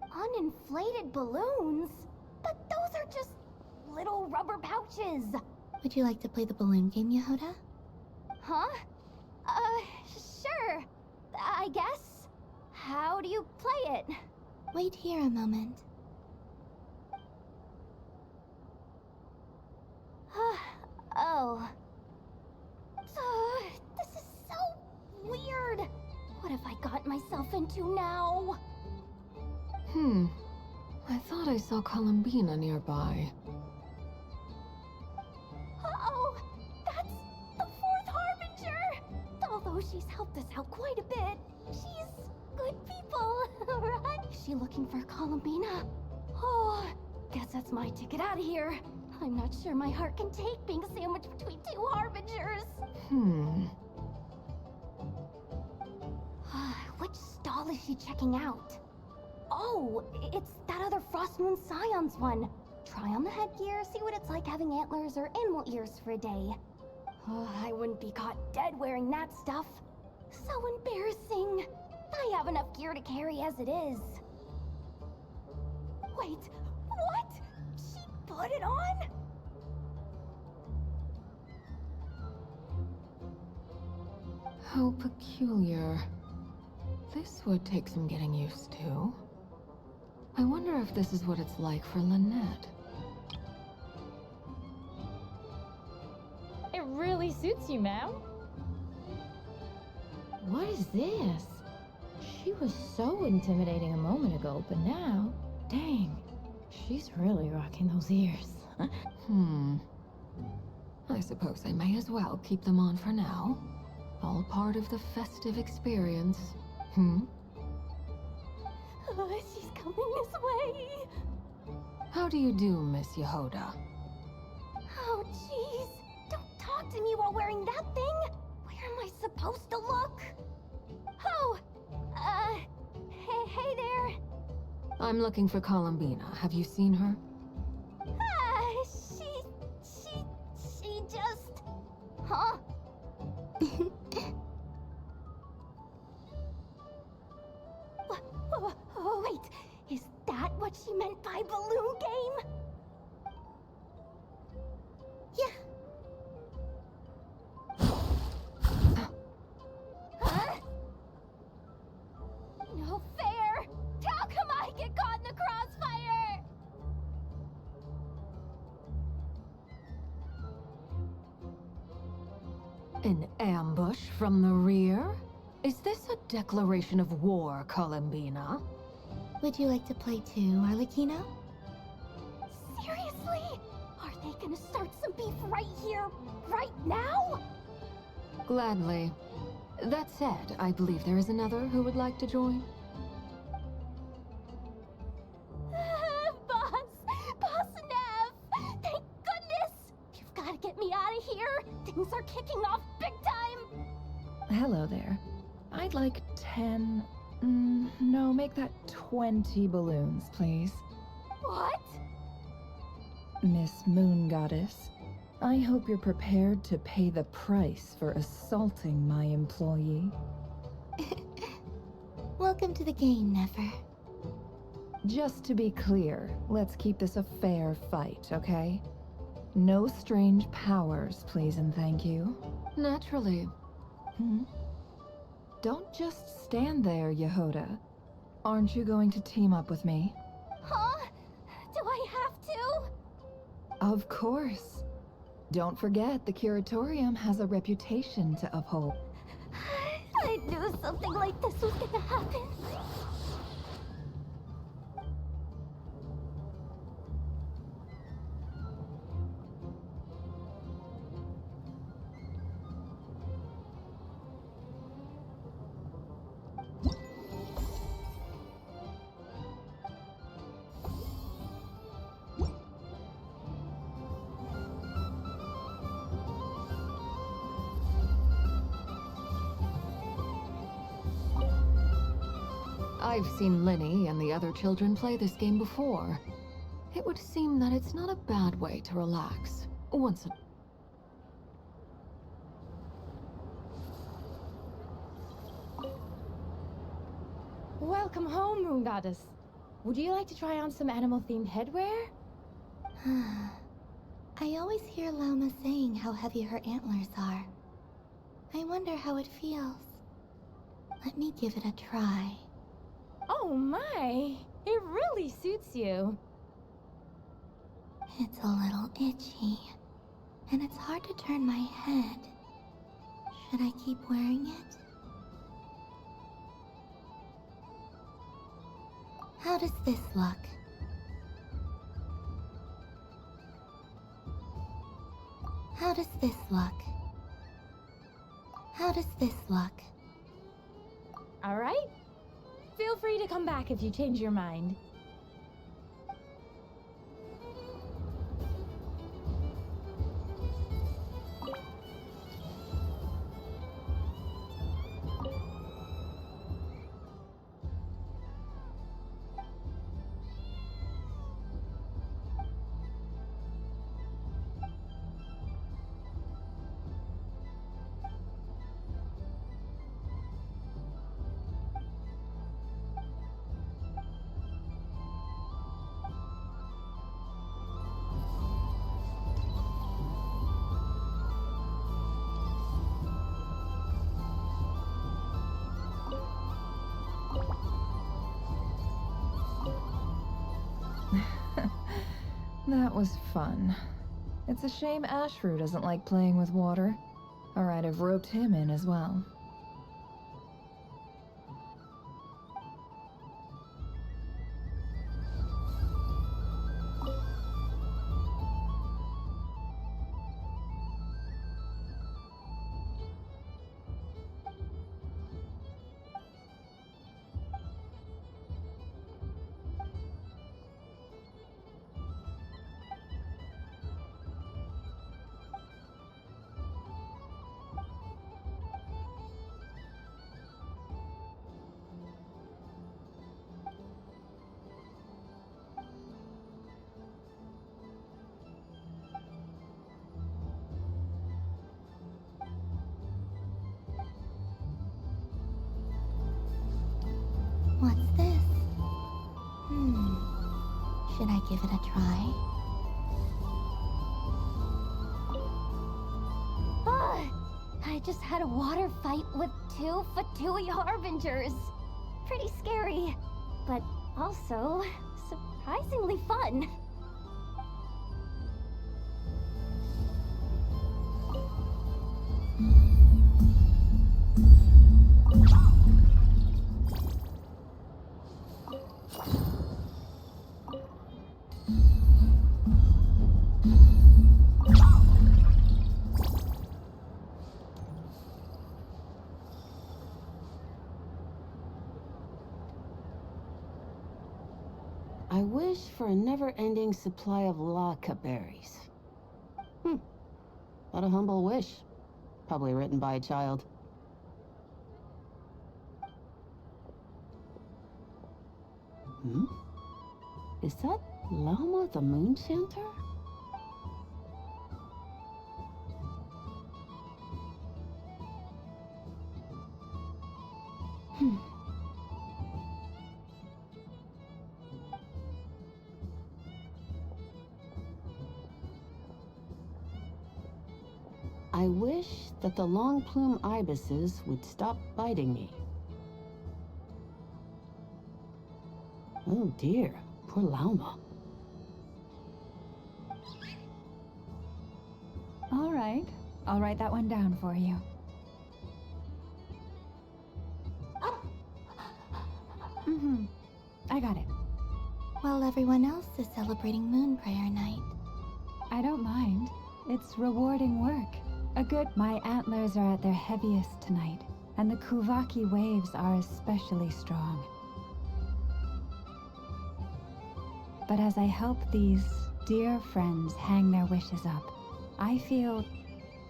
B: Uninflated balloons? But those are just little rubber pouches. Would you like to play the balloon game, Yahoda? Huh? Sure. I guess. How do you play it? Wait here a moment. Oh. This is so weird. What have I got myself into now?
R: I thought I saw Columbina nearby.
B: Uh-oh! That's the Fourth Harbinger! Although she's helped us out quite a bit, she's good people, right? Is she looking for Columbina?
K: Oh, guess that's my ticket out of here. I'm not sure my heart can take being sandwiched between two harbingers. Which stall is she checking out? Oh, it's that other Frost Moon Scions one. Try on the headgear, see what it's like having antlers or animal ears for a day. Oh, I wouldn't be caught dead wearing that stuff. So embarrassing. I have enough gear to carry as it is. Wait, what? She put it on?
R: How peculiar. This would take some getting used to. I wonder if this is what it's like for Lynette.
A: It really suits you, ma'am. What is this? She was so intimidating a moment ago, but now, dang, she's really rocking those ears.
R: I suppose I may as well keep them on for now. All part of the festive experience.
K: She's coming this way.
R: How do you do, Miss Yehoda?
K: Oh, jeez. Don't talk to me while wearing that thing. Where am I supposed to look? Oh, hey there.
R: I'm looking for Columbina. Have you seen her?
K: She just... Huh? Oh, wait. Is that what she meant by balloon game?
B: Yeah.
K: Huh? No fair! How come I get caught in the crossfire?
R: An ambush from the rear? Is this a declaration of war, Columbina?
B: Would you like to play too, Arlecchino?
K: Seriously? Are they gonna start some beef right here, right now?
R: Gladly. That said, I believe there is another who would like to join.
K: Boss Nev! Thank goodness! You've gotta get me out of here! Things are kicking off big time!
J: Hello there. I'd like 10... no, make that 20 balloons, please.
K: What?
J: Miss Moon Goddess, I hope you're prepared to pay the price for assaulting my employee.
B: Welcome to the game, Nefer.
J: Just to be clear, let's keep this a fair fight, okay? No strange powers, please and thank you.
R: Naturally.
J: Don't just stand there, Yehoda. Aren't you going to team up with me?
K: Huh? Do I have to?
J: Of course. Don't forget, the Curatorium has a reputation to uphold.
K: I knew something like this was gonna happen.
R: I've seen Linny and the other children play this game before. It would seem that it's not a bad way to relax. Once a...
A: Welcome home, Moon Goddess. Would you like to try on some animal-themed headwear?
B: I always hear Llama saying how heavy her antlers are. I wonder how it feels. Let me give it a try.
A: Oh my! It really suits you.
B: It's a little itchy, and it's hard to turn my head. Should I keep wearing it? How does this look? How does this look? How does this look?
A: All right. Feel free to come back if you change your mind.
J: That was fun. It's a shame Ashfur doesn't like playing with water, or I'd have roped him in as well.
B: What's this? Should I give it a try?
K: I just had a water fight with 2 Fatui Harbingers. Pretty scary, but also surprisingly fun.
O: I wish for a never-ending supply of Laka berries. What a humble wish. Probably written by a child. Is that Llama the Moon Chanter? I wish that the long plume ibises would stop biting me. Oh dear, poor Llama.
F: All right, I'll write that one down for you. I got it.
C: While everyone else is celebrating Moon Prayer Night.
F: I don't mind. It's rewarding work. My antlers are at their heaviest tonight, and the Kuvaki waves are especially strong. But as I help these dear friends hang their wishes up, I feel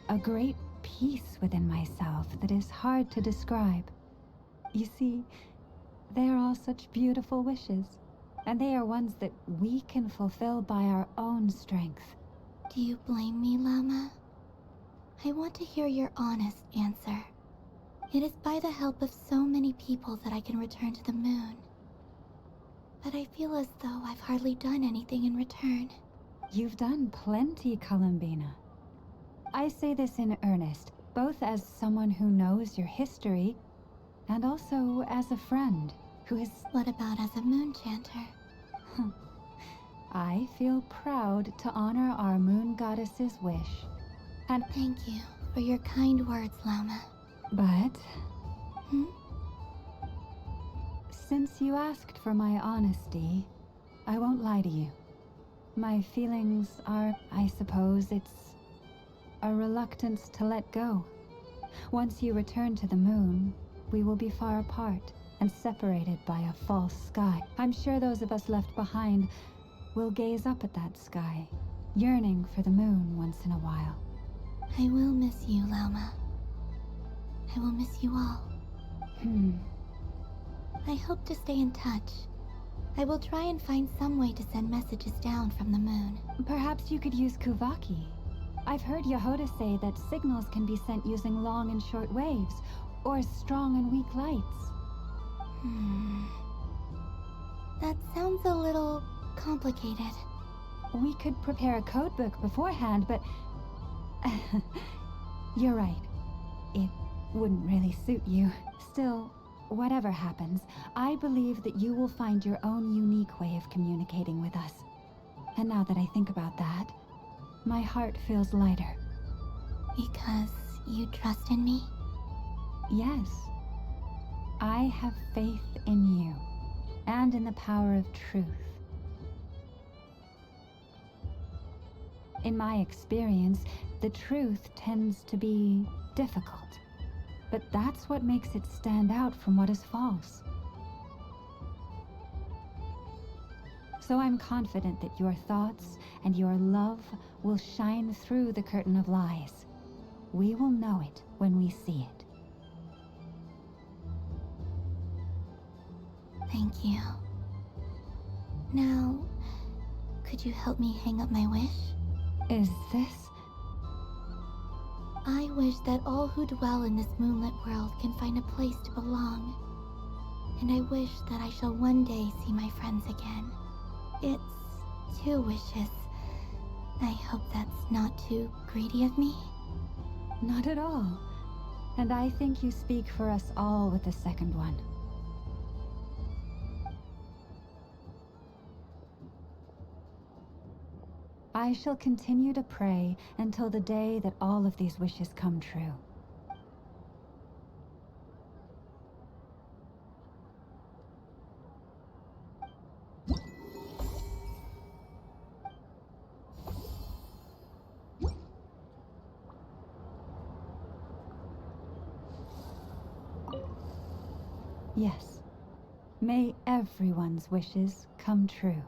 F: a great peace within myself that is hard to describe. You see, they are all such beautiful wishes, and they are ones that we can fulfill by our own strength.
C: Do you blame me, Llama? I want to hear your honest answer. It is by the help of so many people that I can return to the moon. But I feel as though I've hardly done anything in return.
F: You've done plenty, Columbina. I say this in earnest, both as someone who knows your history, and also as a friend who has...
C: What about as a moon chanter?
F: I feel proud to honor our moon goddess's wish. And
C: thank you for your kind words, Llama.
F: But... Since you asked for my honesty, I won't lie to you. My feelings are, I suppose, it's a reluctance to let go. Once you return to the moon, we will be far apart and separated by a false sky. I'm sure those of us left behind will gaze up at that sky, yearning for the moon once in a while.
C: I will miss you, Llama. I will miss you all. I hope to stay in touch. I will try and find some way to send messages down from the moon.
F: Perhaps you could use Kuvaki. I've heard Yehoda say that signals can be sent using long and short waves, or strong and weak lights.
C: That sounds a little complicated.
F: We could prepare a codebook beforehand, but... You're right. It wouldn't really suit you. Still, whatever happens, I believe that you will find your own unique way of communicating with us. And now that I think about that, my heart feels lighter.
C: Because you trust in me?
F: Yes. I have faith in you, and in the power of truth. In my experience, the truth tends to be difficult, but that's what makes it stand out from what is false. So I'm confident that your thoughts and your love will shine through the curtain of lies. We will know it when we see it.
C: Thank you. Now, could you help me hang up my wish?
F: Is this?
C: I wish that all who dwell in this moonlit world can find a place to belong. And I wish that I shall one day see my friends again. It's 2 wishes. I hope that's not too greedy of me.
F: Not at all. And I think you speak for us all with the second one. I shall continue to pray until the day that all of these wishes come true. Yes. May everyone's wishes come true.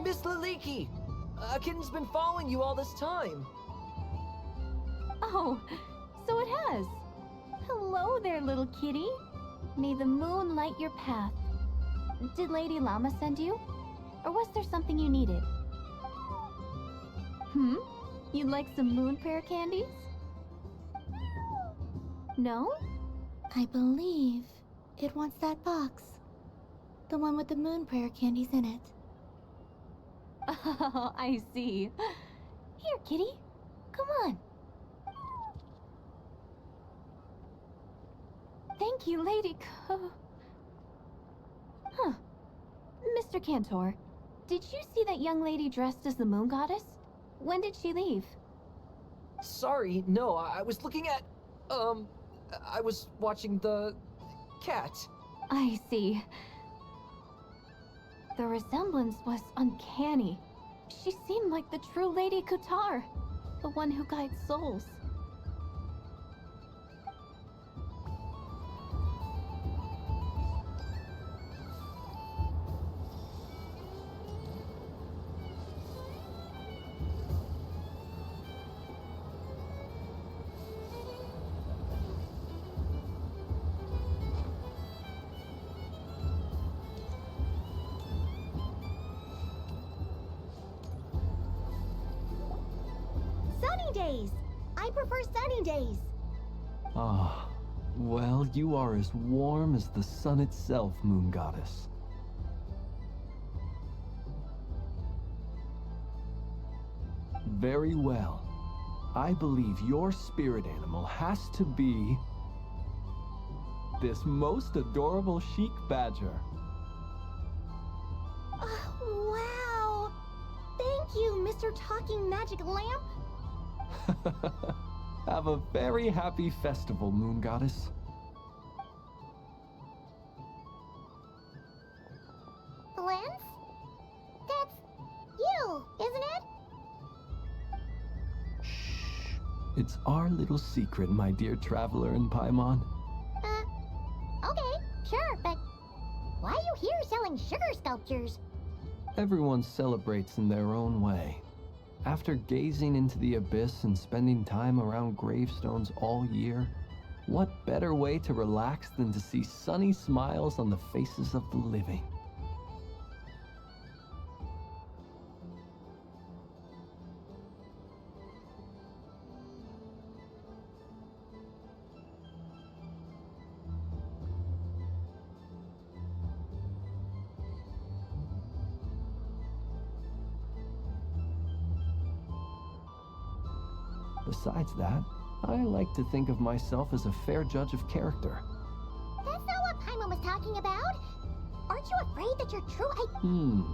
I: Miss Laliki! A kitten's been following you all this time.
D: Oh, so it has. Hello there, little kitty. May the moon light your path. Did Lady Llama send you? Or was there something you needed? You'd like some moon prayer candies? No?
C: I believe it wants that box. The one with the moon prayer candies in it.
D: Oh, I see. Here, kitty. Come on. Thank you, Lady Huh. Mr. Cantor, did you see that young lady dressed as the moon goddess? When did she leave?
I: Sorry, no, I was looking at... I was watching the... cat.
D: I see. The resemblance was uncanny. She seemed like the true Lady Kutar, the one who guides souls.
B: Sunny days! I prefer sunny days.
H: Ah, well, you are as warm as the sun itself, Moon Goddess. Very well. I believe your spirit animal has to be this most adorable chic badger.
B: Wow! Thank you, Mr. Talking Magic Lamp.
H: Have a very happy festival, Moon Goddess.
B: Lens? That's you, isn't it?
H: It's our little secret, my dear traveler in Paimon.
B: Okay. drawing sugar sculptures.
H: Everyone celebrates in their own way. After gazing into the abyss and spending time around gravestones all year, what better way to relax than to see sunny smiles on the faces of the living? Besides that, I like to think of myself as a fair judge of character.
B: That's not what Paimon was talking about. Aren't you afraid that your true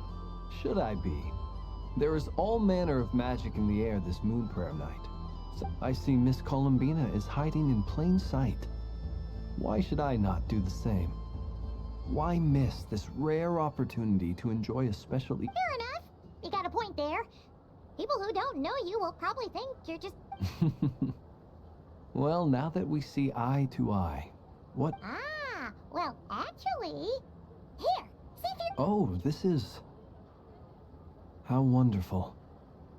H: Should I be? There is all manner of magic in the air this moon prayer night. So I see Miss Columbina is hiding in plain sight. Why should I not do the same? Why miss this rare opportunity to enjoy a special
B: Fair enough. You got a point there. People who don't know you will probably think you're just...
H: Well, now that we see eye to eye, what...
B: Ah, well, actually... Here, see if you...
H: Oh, this is... How wonderful.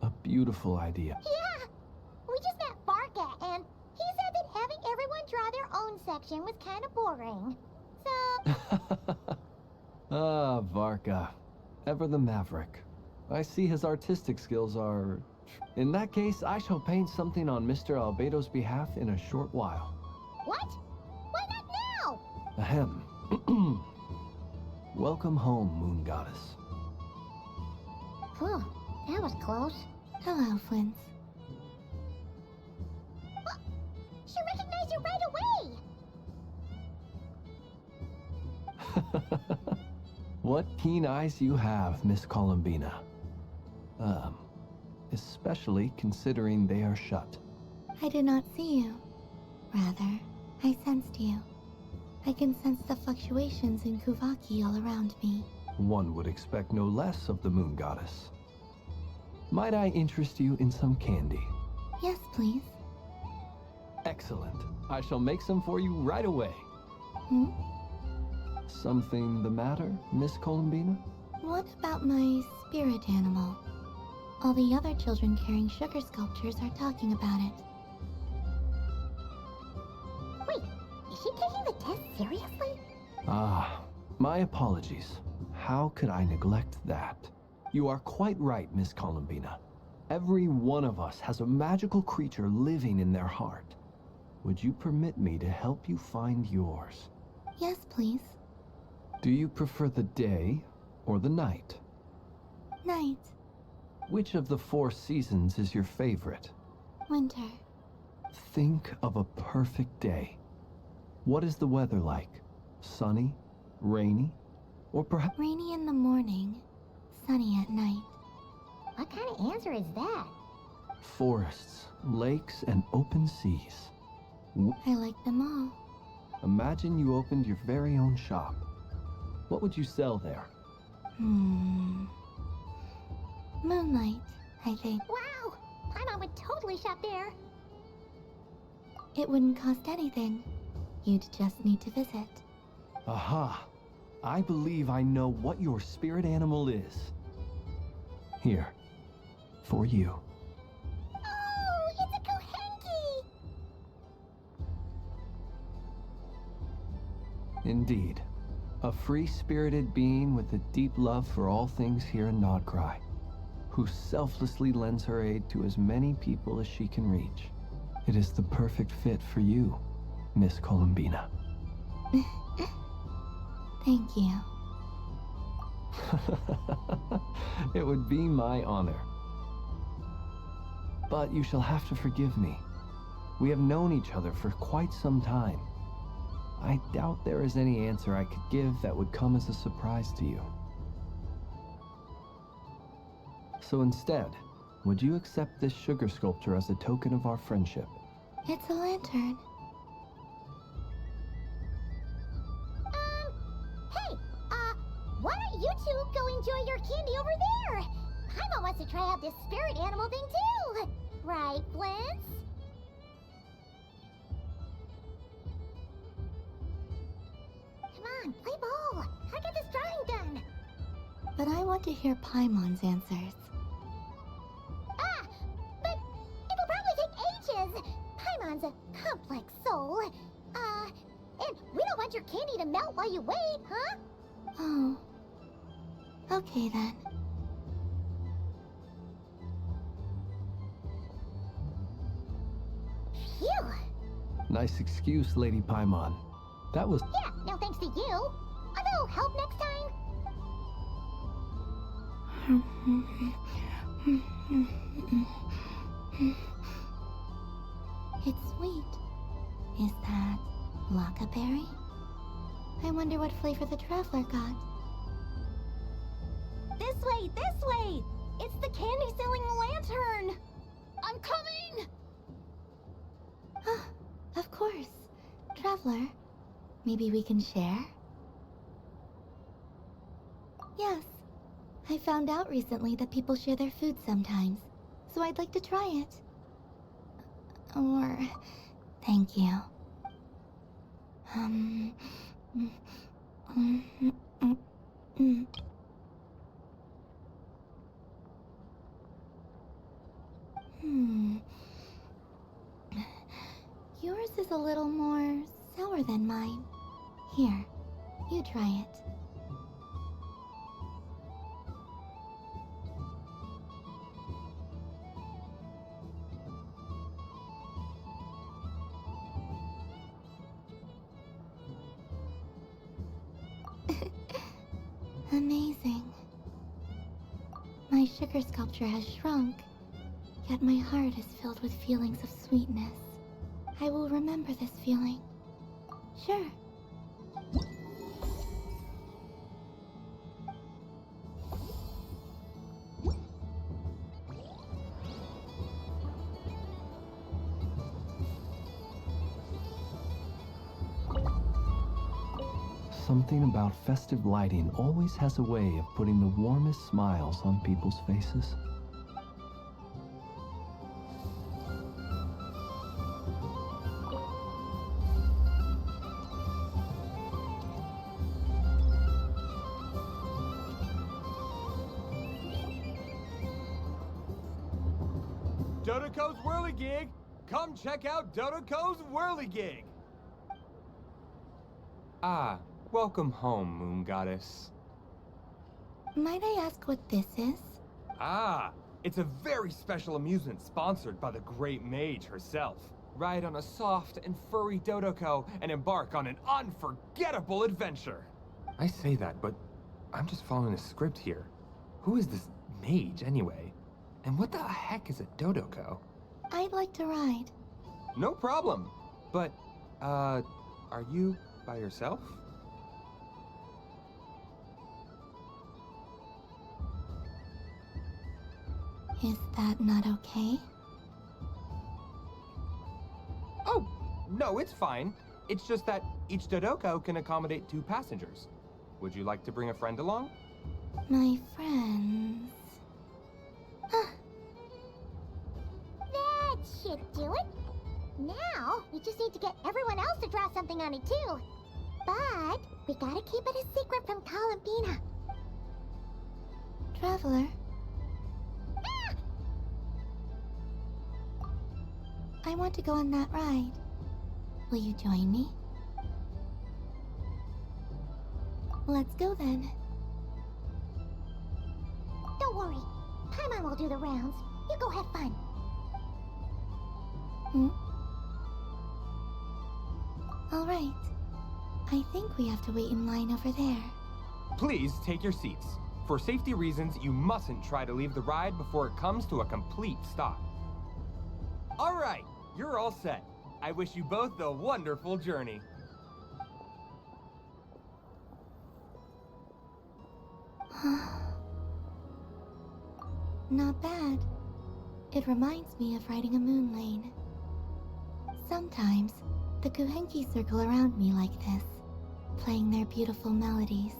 H: A beautiful idea.
B: Yeah! We just met Barca, and he said that having everyone draw their own section was kind of boring. So...
H: Ah, Varka. Ever the maverick. I see his artistic skills are... In that case, I shall paint something on Mr. Albedo's behalf in a short while.
B: What? Why not now?
H: Ahem. Welcome home, Moon Goddess.
B: Whew, that was close.
C: Hello, Flint.
B: She recognized you right away!
H: What keen eyes you have, Miss Columbina. Especially considering they are shut.
C: I did not see you. Rather, I sensed you. I can sense the fluctuations in Kuvaki all around me.
H: One would expect no less of the Moon Goddess. Might I interest you in some candy?
C: Yes, please.
H: Excellent. I shall make some for you right away. Something the matter, Miss Columbina?
C: What about my spirit animal? All the other children carrying sugar sculptures are talking about it.
B: Wait, is she taking the test seriously?
H: Ah, my apologies. How could I neglect that? You are quite right, Miss Columbina. Every one of us has a magical creature living in their heart. Would you permit me to help you find yours?
C: Yes, please.
H: Do you prefer the day or the night?
C: Night.
H: Which of the 4 seasons is your favorite?
C: Winter.
H: Think of a perfect day. What is the weather like? Sunny? Rainy? Or perhaps...
C: Rainy in the morning, sunny at night.
B: What kind of answer is that?
H: Forests, lakes, and open seas.
C: I like them all.
H: Imagine you opened your very own shop. What would you sell there?
C: Moonlight, I think.
B: Wow! Paimon would totally shop there.
C: It wouldn't cost anything. You'd just need to visit.
H: Aha! I believe I know what your spirit animal is. Here. For you.
B: Oh, it's a Kohenki!
H: Indeed. A free-spirited being with a deep love for all things here in Nodcry, who selflessly lends her aid to as many people as she can reach. It is the perfect fit for you, Miss Columbina.
C: Thank you.
H: It would be my honor. But you shall have to forgive me. We have known each other for quite some time. I doubt there is any answer I could give that would come as a surprise to you. So instead, would you accept this sugar sculpture as a token of our friendship?
C: It's a lantern.
B: Hey, why don't you two go enjoy your candy over there? Paimon wants to try out this spirit animal thing too. Right, Flint? Come on, play ball. I got this drawing done.
C: but I want to hear Paimon's answers.
B: Ah! But it'll probably take ages! Paimon's a complex soul. And we don't want your candy to melt while you wait, huh?
C: Oh. Okay then.
B: Phew!
H: Nice excuse, Lady Paimon. That was...
B: Yeah, no thanks to you. Although, help next time?
C: It's sweet. Is that Lockaberry? I wonder what flavor the traveler got.
K: This way! This way! It's the candy-selling lantern! I'm coming!
C: Of course. Traveler, maybe we can share? Yes. I found out recently that people share their food sometimes, so I'd like to try it. Or... thank you. Yours is a little more sour than mine. Here, you try it. Amazing. My sugar sculpture has shrunk, yet my heart is filled with feelings of sweetness. I will remember this feeling. Sure.
H: Something about festive lighting always has a way of putting the warmest smiles on people's faces.
S: Dodoco's Whirligig! Come check out Dodoco's Whirligig!
U: Ah, welcome home, Moon Goddess.
C: Might I ask what this is?
U: Ah, it's a very special amusement sponsored by the great mage herself. Ride on a soft and furry Dodoco and embark on an unforgettable adventure. I say that, but I'm just following a script here. Who is this mage, anyway? And what the heck is a Dodoco?
C: I'd like to ride.
U: No problem. But, are you by yourself?
C: Is that not okay?
U: Oh, no, it's fine. It's just that each Dodoco can accommodate 2 passengers. Would you like to bring a friend along?
C: My friends...
B: That should do it. Now, we just need to get everyone else to draw something on it too. But, we gotta keep it a secret from Columbina.
C: Traveler? I want to go on that ride. Will you join me? Let's go then.
B: Don't worry. Paimon will do the rounds. You go have fun.
C: All right. I think we have to wait in line over there.
U: Please take your seats. For safety reasons, you mustn't try to leave the ride before it comes to a complete stop. All right, you're all set. I wish you both a wonderful journey.
C: Not bad. It reminds me of riding a moon lane. Sometimes, the Kuhenki circle around me like this, playing their beautiful melodies.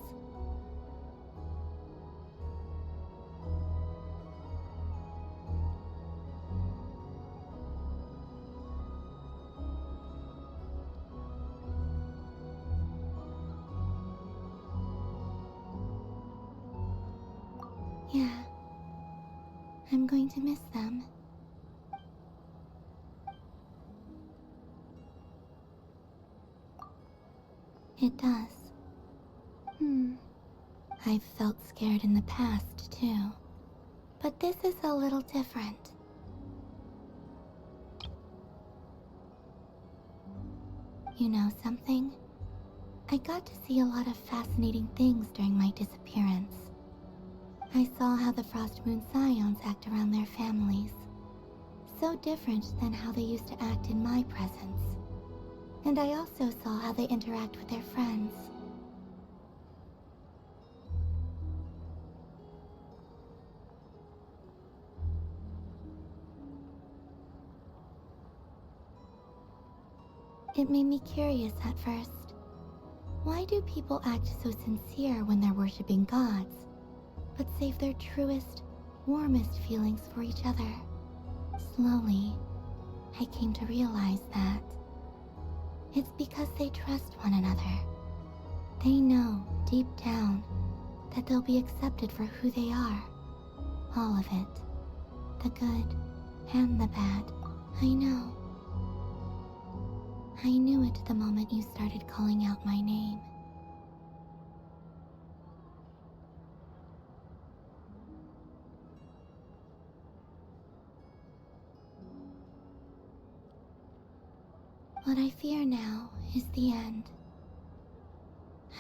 C: Yeah. I'm going to miss them. It does. I've felt scared in the past, too. But this is a little different. You know something? I got to see a lot of fascinating things during my disappearance. I saw how the Frost Moon Scions act around their families. So different than how they used to act in my presence. And I also saw how they interact with their friends. It made me curious at first. Why do people act so sincere when they're worshipping gods, but save their truest, warmest feelings for each other? Slowly, I came to realize that it's because they trust one another. They know, deep down, that they'll be accepted for who they are. All of it. The good and the bad. I know. I knew it the moment you started calling out my name. What I fear now is the end.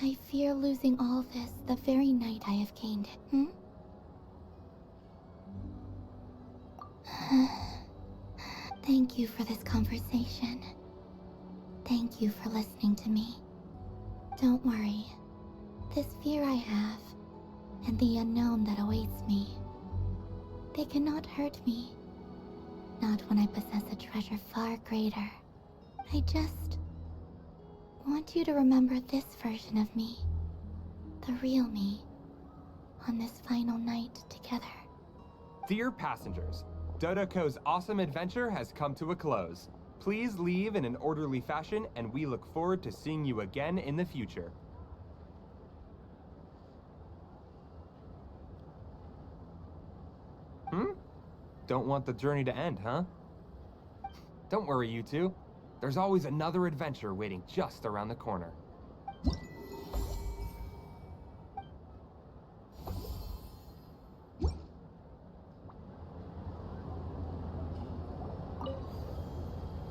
C: I fear losing all this the very night I have gained it. Thank you for this conversation. Thank you for listening to me. Don't worry. This fear I have, and the unknown that awaits me, they cannot hurt me. Not when I possess a treasure far greater. I just want you to remember this version of me, the real me, on this final night together.
U: Dear passengers, Dodoko's awesome adventure has come to a close. Please leave in an orderly fashion, and we look forward to seeing you again in the future. Don't want the journey to end, huh? Don't worry, you two. There's always another adventure waiting just around the corner.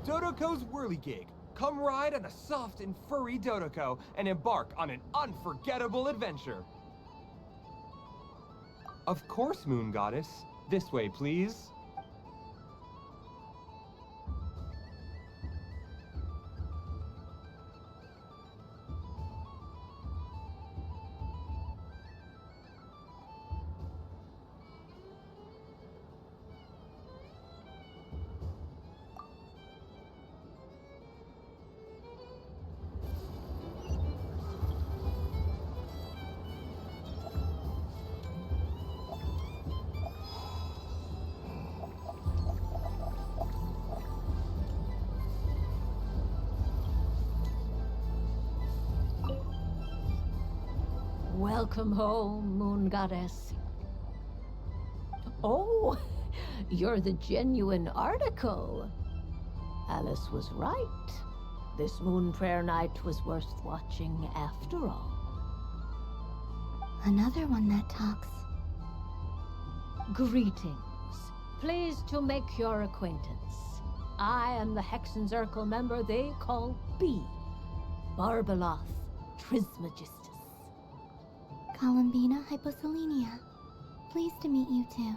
U: Dodoko's Whirligig. Come ride on a soft and furry Dodoko and embark on an unforgettable adventure. Of course, Moon Goddess. This way, please.
L: Welcome home, Moon Goddess. Oh, you're the genuine article. Alice was right. This Moon Prayer Night was worth watching after all.
C: Another one that talks.
L: Greetings. Pleased to make your acquaintance. I am the Hexenzirkel member they call B. Barbeloth Trismegistus.
C: Columbina Hyposelenia. Pleased to meet you too.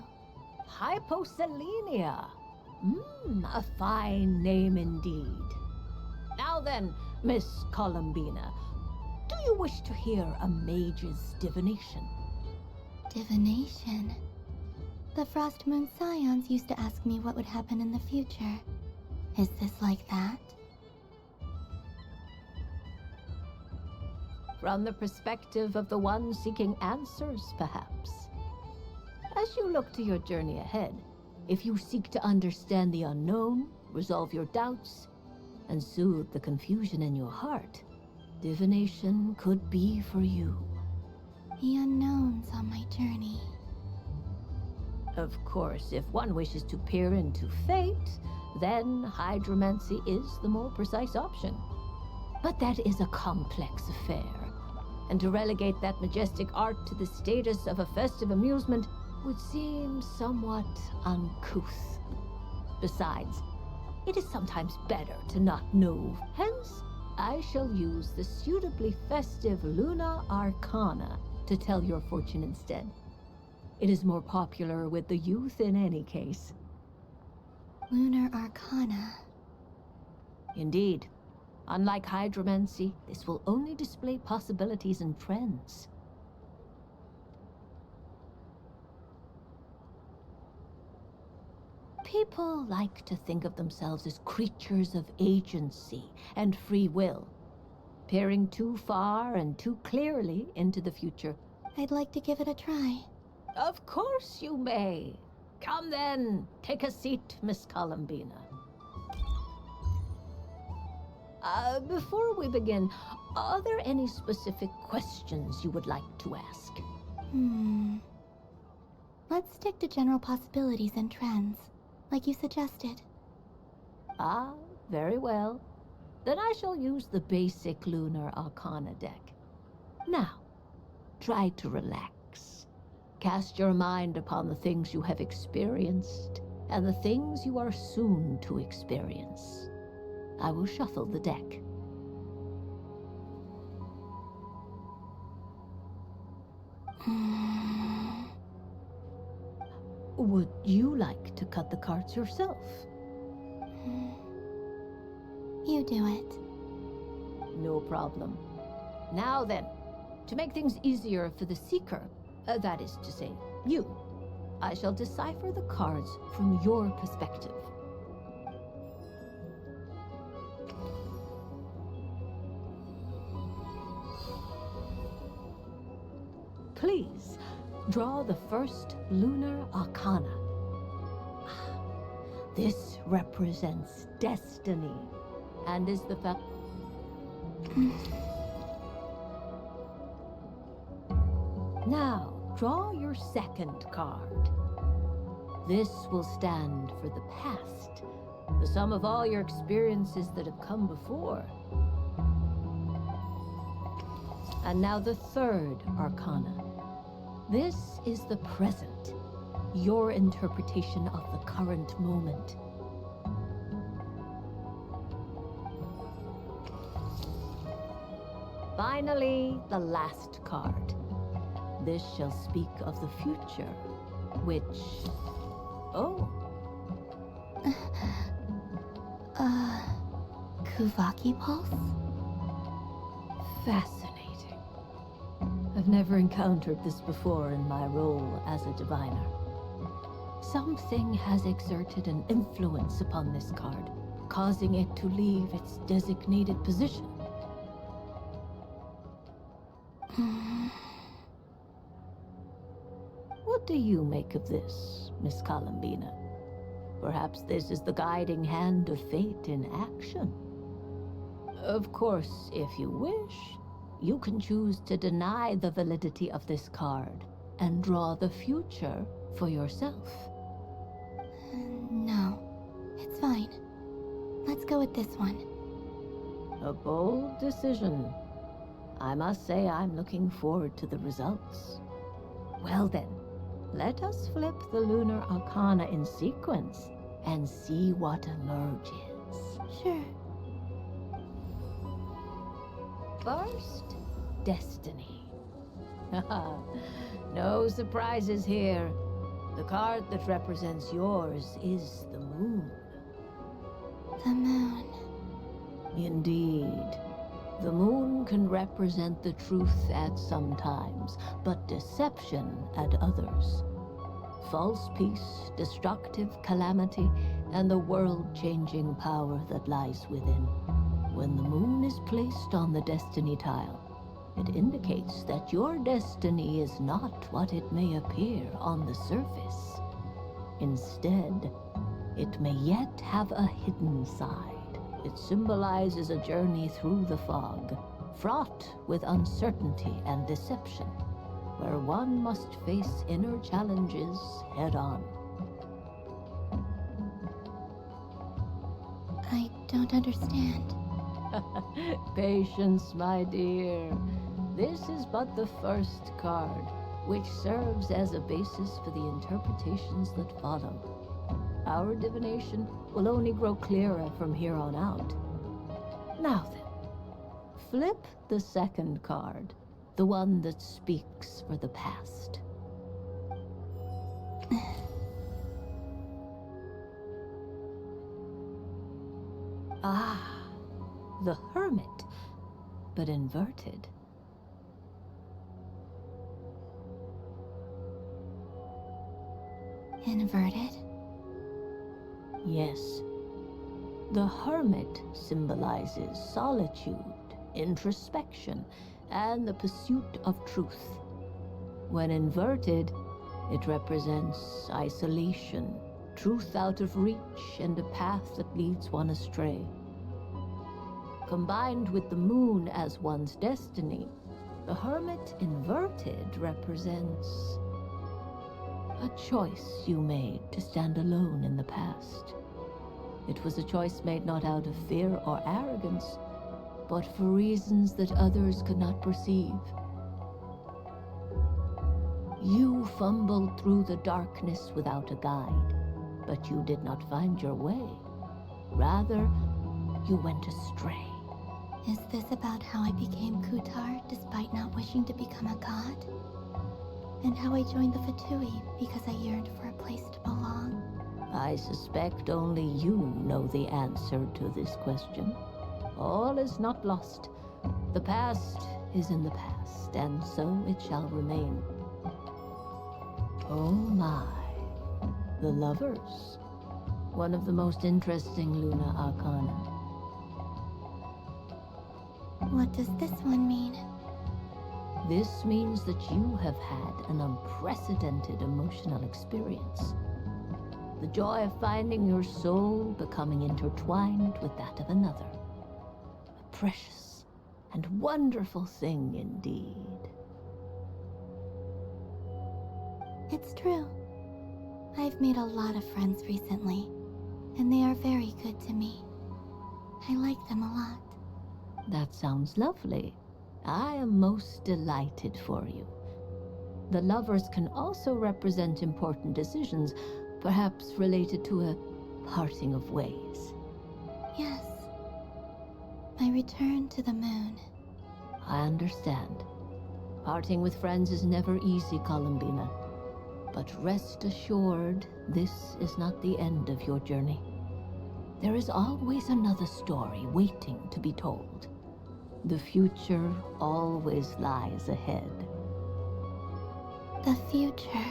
L: Hyposelenia. A fine name indeed. Now then, Miss Columbina, do you wish to hear a mage's divination?
C: Divination? The Frost Moon Scions used to ask me what would happen in the future. Is this like that?
L: From the perspective of the one seeking answers, perhaps. As you look to your journey ahead, if you seek to understand the unknown, resolve your doubts, and soothe the confusion in your heart, divination could be for you.
C: The unknowns on my journey.
L: Of course, if one wishes to peer into fate, then hydromancy is the more precise option. But that is a complex affair, and to relegate that majestic art to the status of a festive amusement would seem somewhat uncouth. Besides, it is sometimes better to not know. Hence, I shall use the suitably festive Luna Arcana to tell your fortune instead. It is more popular with the youth in any case.
C: Lunar Arcana.
L: Indeed. Unlike hydromancy, this will only display possibilities and trends. People like to think of themselves as creatures of agency and free will. Peering too far and too clearly into the future.
C: I'd like to give it a try.
L: Of course you may. Come then, take a seat, Miss Columbina. Before we begin, are there any specific questions you would like to ask?
C: Let's stick to general possibilities and trends, like you suggested.
L: Ah, very well. Then I shall use the basic Lunar Arcana deck. Now, try to relax. Cast your mind upon the things you have experienced and the things you are soon to experience. I will shuffle the deck. Would you like to cut the cards yourself?
C: You do it.
L: No problem. Now then, to make things easier for the seeker, that is to say, you, I shall decipher the cards from your perspective. Please, draw the first Lunar Arcana. This represents destiny, and is the fact... Now, draw your second card. This will stand for the past, the sum of all your experiences that have come before. And now the third Arcana. This is the present, your interpretation of the current moment. Finally, the last card. This shall speak of the future, which... Oh.
C: Kuvaki Pulse?
L: Fascinating. I've never encountered this before in my role as a diviner. Something has exerted an influence upon this card, causing it to leave its designated position. What do you make of this, Miss Columbina? Perhaps this is the guiding hand of fate in action. Of course, if you wish, you can choose to deny the validity of this card and draw the future for yourself.
C: No, it's fine. Let's go with this one.
L: A bold decision. I must say I'm looking forward to the results. Well then, let us flip the Lunar Arcana in sequence and see what emerges.
C: Sure.
L: First, destiny. No surprises here. The card that represents yours is the moon.
C: The moon.
L: Indeed. The moon can represent the truth at some times, but deception at others. False peace, destructive calamity, and the world-changing power that lies within. When the moon is placed on the destiny tile, it indicates that your destiny is not what it may appear on the surface. Instead, it may yet have a hidden side. It symbolizes a journey through the fog, fraught with uncertainty and deception. where one must face inner challenges head on.
C: I don't understand.
L: Patience, my dear. This is but the first card, which serves as a basis for the interpretations that follow. Our divination will only grow clearer from here on out. Now then, flip the second card, the one that speaks for the past. Ah, the Hermit, but inverted.
C: Inverted?
L: Yes. The Hermit symbolizes solitude, introspection, and the pursuit of truth. When inverted, it represents isolation, truth out of reach, and a path that leads one astray. Combined with the moon as one's destiny, the Hermit inverted represents a choice you made to stand alone in the past. It was a choice made not out of fear or arrogance, but for reasons that others could not perceive. You fumbled through the darkness without a guide, but you did not find your way. Rather, you went astray.
C: Is this about how I became Kutar despite not wishing to become a god? And how I joined the Fatui because I yearned for a place to belong?
L: I suspect only you know the answer to this question. All is not lost. The past is in the past, and so it shall remain. Oh my, the Lovers. One of the most interesting Luna Arcana.
C: What does this one mean?
L: This means that you have had an unprecedented emotional experience. The joy of finding your soul becoming intertwined with that of another. A precious and wonderful thing indeed.
C: It's true. I've made a lot of friends recently, and they are very good to me. I like them a lot.
L: That sounds lovely. I am most delighted for you. The Lovers can also represent important decisions, perhaps related to a parting of ways.
C: Yes. My return to the moon.
L: I understand. Parting with friends is never easy, Columbina. But rest assured, this is not the end of your journey. There is always another story waiting to be told. The future always lies ahead.
C: The future.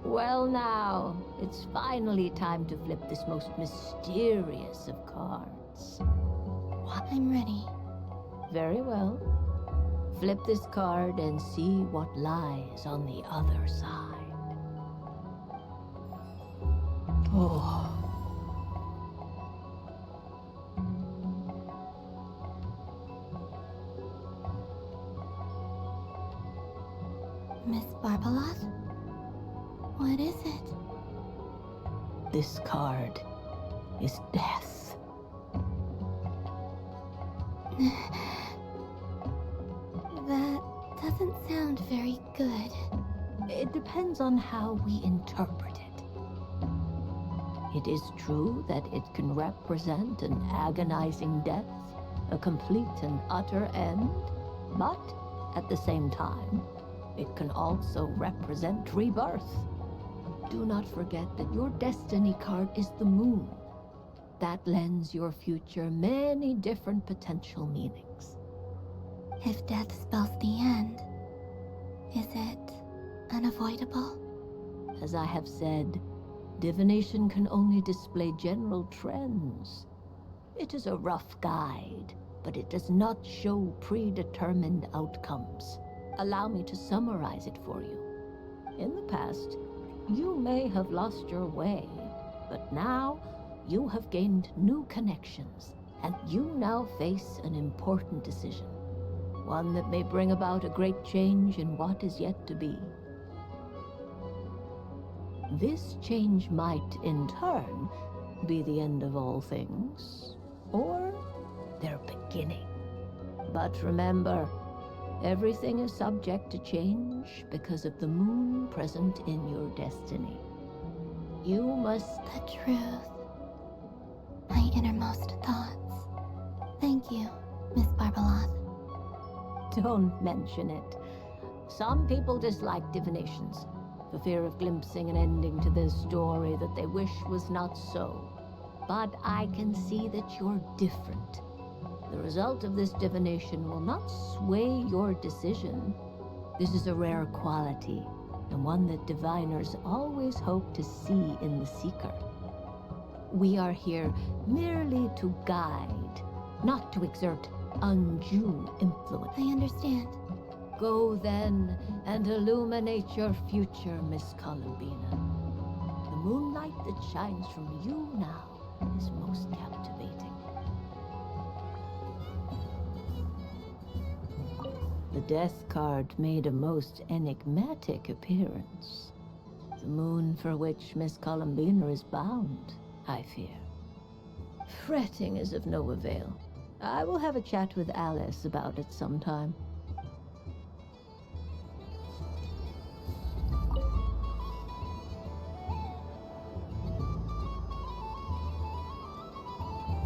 L: Well now, it's finally time to flip this most mysterious of cards.
C: I'm ready.
L: Very well. Flip this card and see what lies on the other side. Oh.
C: Miss Barbeloth? What is it?
L: This card is death.
C: That doesn't sound very good.
L: It depends on how we interpret it. It is true that it can represent an agonizing death, a complete and utter end, but at the same time, it can also represent rebirth. Do not forget that your destiny card is the moon. That lends your future many different potential meanings.
C: If death spells the end, is it unavoidable?
L: As I have said, divination can only display general trends. It is a rough guide, but it does not show predetermined outcomes. Allow me to summarize it for you. In the past, you may have lost your way, but now you have gained new connections, and you now face an important decision. one that may bring about a great change in what is yet to be. This change might, in turn, be the end of all things, or their beginning. But remember, everything is subject to change because of the moon present in your destiny. You must...
C: The truth. My innermost thoughts. Thank you, Miss Barbeloth.
L: Don't mention it. Some people dislike divinations, for fear of glimpsing an ending to their story that they wish was not so. But I can see that you're different. The result of this divination will not sway your decision. This is a rare quality, and one that diviners always hope to see in the seeker. We are here merely to guide, not to exert undue influence.
C: I understand.
L: Go then and illuminate your future, Miss Columbina. The moonlight that shines from you now is most captivating. The death card made a most enigmatic appearance. The moon for which Miss Columbina is bound, I fear. Fretting is of no avail. I will have a chat with Alice about it sometime.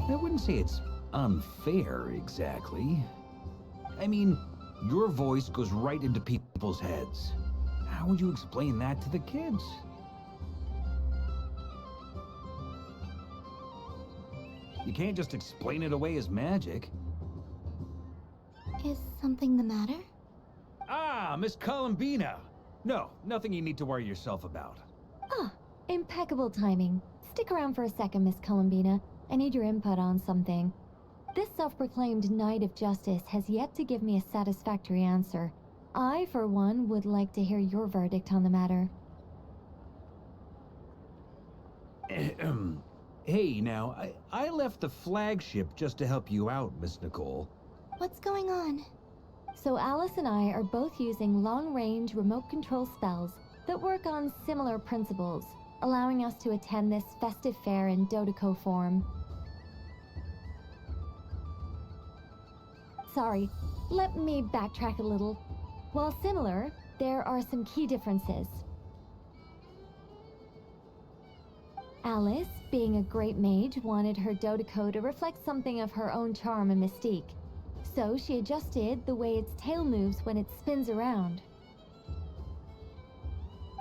E: I wouldn't say it's unfair, exactly. I mean, your voice goes right into people's heads. How would you explain that to the kids? You can't just explain it away as magic.
C: Is something the matter?
E: Ah, Miss Columbina! No, nothing you need to worry yourself about.
K: Ah, impeccable timing. Stick around for a second, Miss Columbina. I need your input on something. This self-proclaimed Knight of Justice has yet to give me a satisfactory answer. I, for one, would like to hear your verdict on the matter.
E: Hey, now, I left the flagship just to help you out, Miss Nicole.
C: What's going on?
K: So Alice and I are both using long-range remote control spells that work on similar principles, allowing us to attend this festive fair in Dodeco form. Sorry, let me backtrack a little. While similar, there are some key differences. Alice, being a great mage, wanted her Dodeco to reflect something of her own charm and mystique. So she adjusted the way its tail moves when it spins around.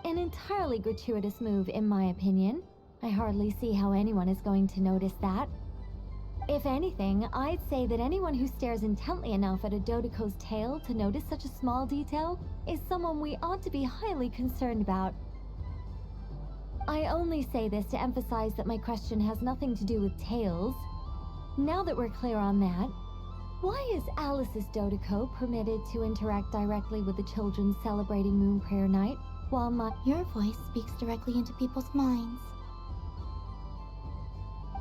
K: An entirely gratuitous move, in my opinion. I hardly see how anyone is going to notice that. If anything, I'd say that anyone who stares intently enough at a Dodeco's tail to notice such a small detail is someone we ought to be highly concerned about. I only say this to emphasize that my question has nothing to do with tails. Now that we're clear on that, why is Alice's Dodeco permitted to interact directly with the children celebrating Moon Prayer Night, while
C: Your voice speaks directly into people's minds.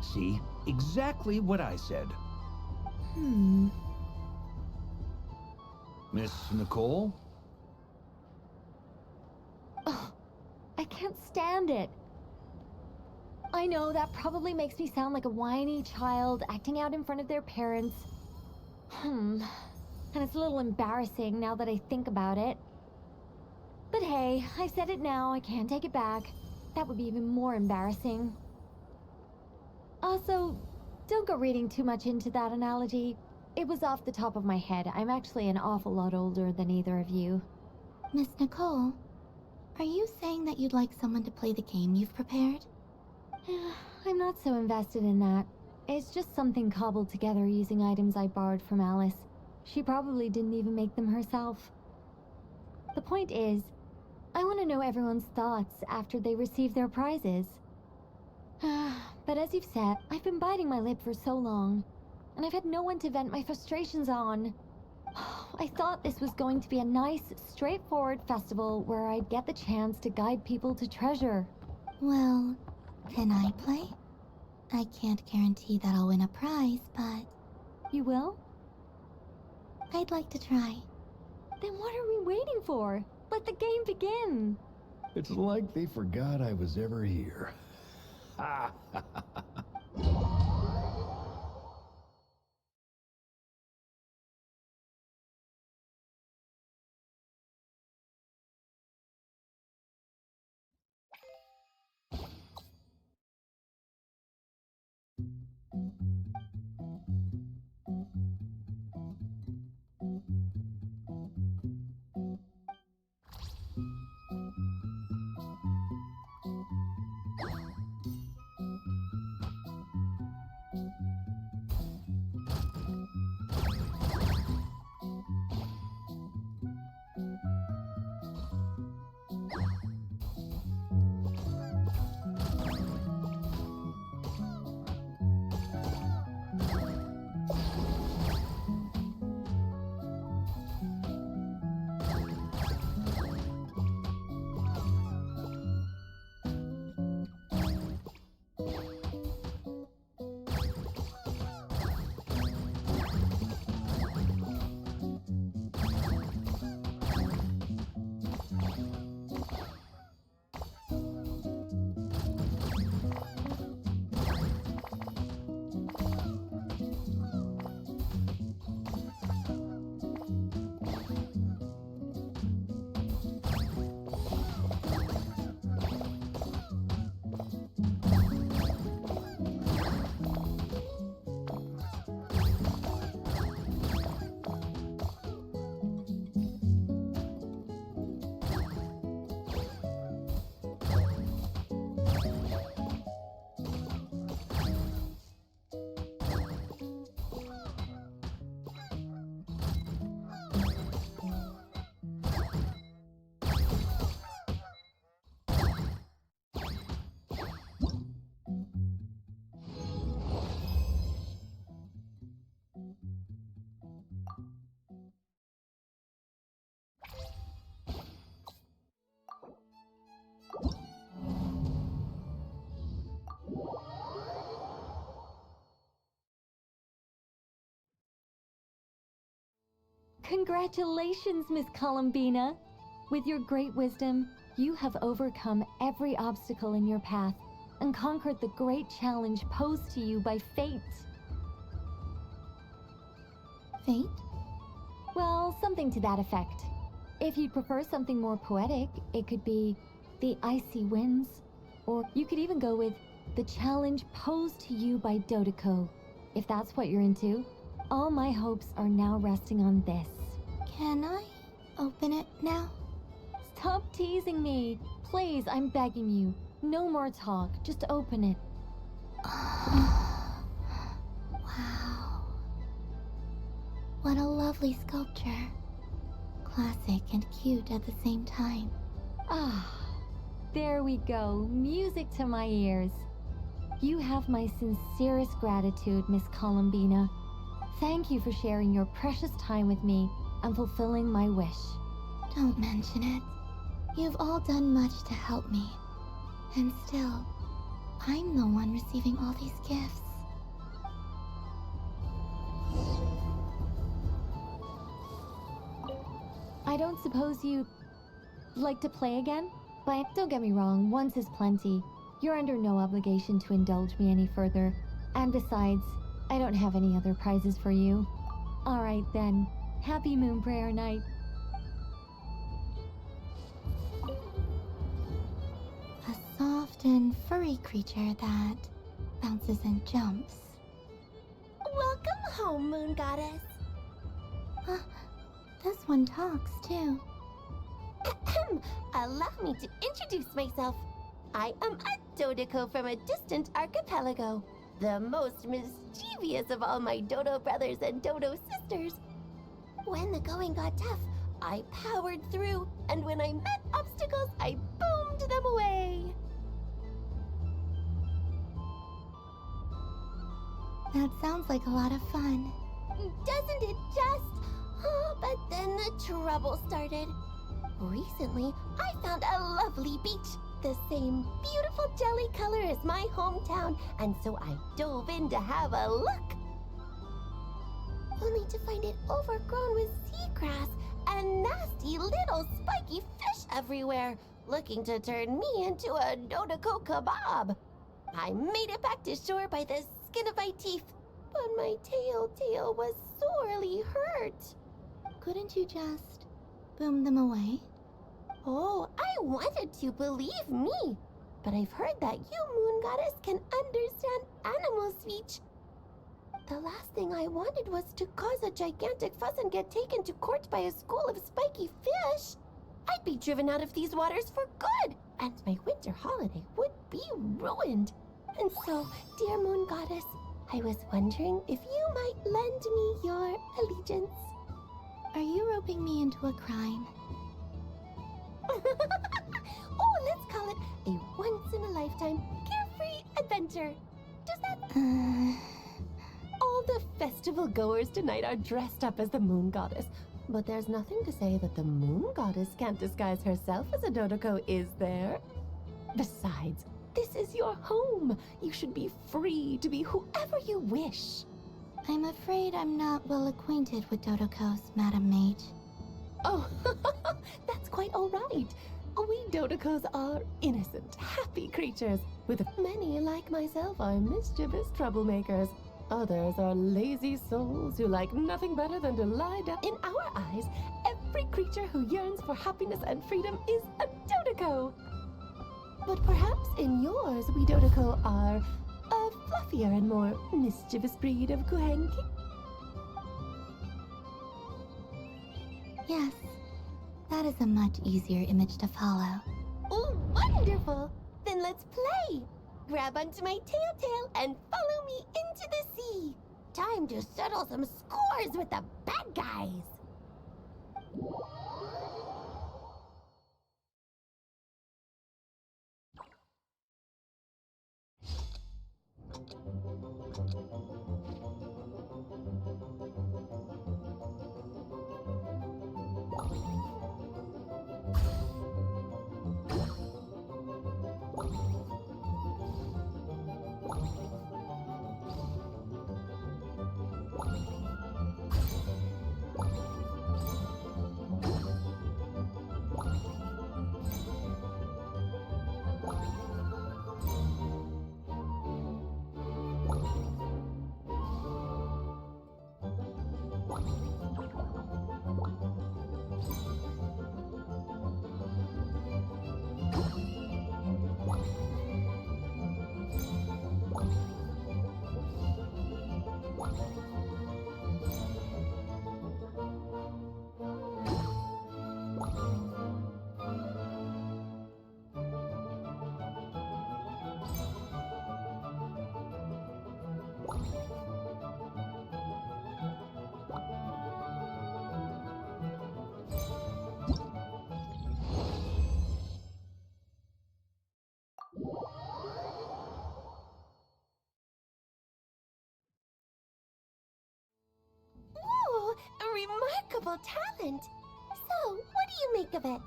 E: See? Exactly what I said. Miss Nicole?
K: Ugh, I can't stand it. I know that probably makes me sound like a whiny child acting out in front of their parents. And it's a little embarrassing now that I think about it. But hey, I said it now, I can't take it back. That would be even more embarrassing. Also, don't go reading too much into that analogy. It was off the top of my head. I'm actually an awful lot older than either of you.
C: Miss Nicole, are you saying that you'd like someone to play the game you've prepared?
K: I'm not so invested in that. It's just something cobbled together using items I borrowed from Alice. She probably didn't even make them herself. The point is, I want to know everyone's thoughts after they receive their prizes. But as you've said, I've been biting my lip for so long, and I've had no one to vent my frustrations on. I thought this was going to be a nice, straightforward festival where I'd get the chance to guide people to treasure.
C: Well, can I play? I can't guarantee that I'll win a prize, but...
K: You will?
C: I'd like to try.
K: Then what are we waiting for? Let the game begin!
M: It's like they forgot I was ever here. Ha!
K: Congratulations, Miss Columbina! With your great wisdom, you have overcome every obstacle in your path and conquered the great challenge posed to you by fate.
C: Fate?
K: Well, something to that effect. If you'd prefer something more poetic, it could be the icy winds, or you could even go with the challenge posed to you by Dodeko. If that's what you're into, all my hopes are now resting on this.
C: Can I open it now?
K: Stop teasing me! Please, I'm begging you. No more talk, just open it.
C: Wow. What a lovely sculpture. Classic and cute at the same time.
K: Ah, there we go. Music to my ears. You have my sincerest gratitude, Miss Columbina. Thank you for sharing your precious time with me and fulfilling my wish.
C: Don't mention it. You've all done much to help me. And still, I'm the one receiving all these gifts.
K: I don't suppose you'd like to play again? But don't get me wrong, once is plenty. You're under no obligation to indulge me any further. And besides, I don't have any other prizes for you. Alright then, happy Moon Prayer Night.
C: A soft and furry creature that bounces and jumps.
B: Welcome home, Moon Goddess.
C: This one talks too.
B: Allow me to introduce myself. I am a Dodeko from a distant archipelago, the most mischievous of all my Dodo brothers and Dodo sisters. When the going got tough, I powered through, and when I met obstacles, I boomed them away.
C: That sounds like a lot of fun.
B: Doesn't it just? Oh, but then the trouble started. Recently, I found a lovely beach, the same beautiful jelly color as my hometown, and so I dove in to have a look. only to find it overgrown with seagrass and nasty little spiky fish everywhere, looking to turn me into a Dodoko kebab. I made it back to shore by the skin of my teeth, but my tail was sorely hurt.
C: Couldn't you just boom them away?
B: Oh, I wanted to, believe me. But I've heard that you, Moon Goddess, can understand animal speech. The last thing I wanted was to cause a gigantic fuss and get taken to court by a school of spiky fish. I'd be driven out of these waters for good, and my winter holiday would be ruined. And so, dear Moon Goddess, I was wondering if you might lend me your allegiance.
C: Are you roping me into a crime?
B: Oh, let's call it a once-in-a-lifetime carefree adventure. Does that... All the festival goers tonight are dressed up as the Moon Goddess, but there's nothing to say that the Moon Goddess can't disguise herself as a Dodoko, is there? Besides, this is your home. You should be free to be whoever you wish.
C: I'm afraid I'm not well acquainted with Dodokos, Madam Mage.
B: Oh, that's quite all right. We Dodokos are innocent, happy creatures, with many, like myself, are mischievous troublemakers. Others are lazy souls who like nothing better than to lie down. In our eyes, every creature who yearns for happiness and freedom is a Dodoko. But perhaps in yours, we Dodoko are a fluffier and more mischievous breed of Kuhenki.
C: Yes, that is a much easier image to follow.
B: Oh, wonderful! Then let's play! Grab onto my tail and follow me into the sea. Time to settle some scores with the bad guys. Ooh, a remarkable talent. So, what do you make of it?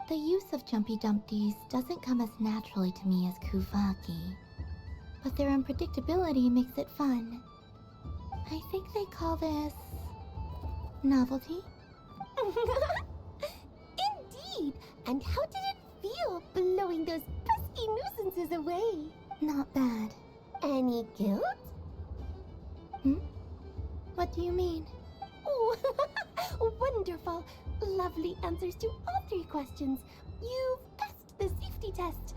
C: The use of Jumpy Dumpties doesn't come as naturally to me as Kuvaki, but their unpredictability makes it fun. I think they call this novelty.
B: Indeed. And how did it feel blowing those pesky nuisances away?
C: Not bad.
B: Any guilt?
C: What do you mean?
B: Oh, wonderful. Lovely answers to all three questions. You've passed the safety test.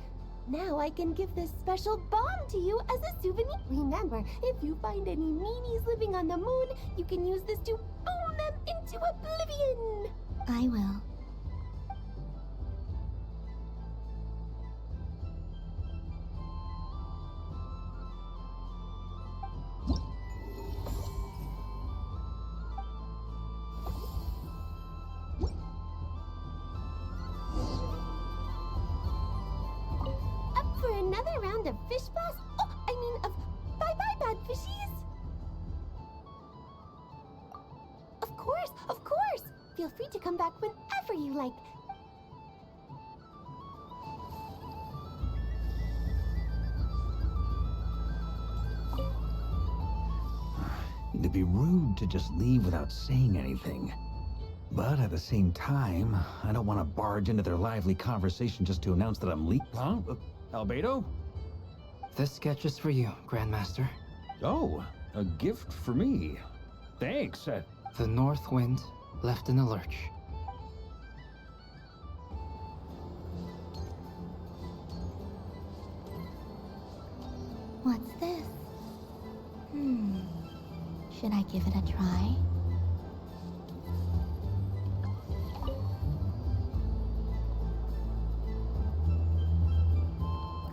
B: Now I can give this special bomb to you as a souvenir. Remember, if you find any meanies living on the moon, you can use this to boom them into oblivion.
C: I will.
B: Another round of fish blast? Oh, I mean of bye-bye, bad fishies. Of course. Feel free to come back whenever you like.
E: It'd be rude to just leave without saying anything. But at the same time, I don't want to barge into their lively conversation just to announce that I'm Huh? Albedo?
I: This sketch is for you, Grandmaster.
E: Oh, a gift for me. Thanks.
I: The North Wind left in the lurch.
B: What's this? Should I give it a try?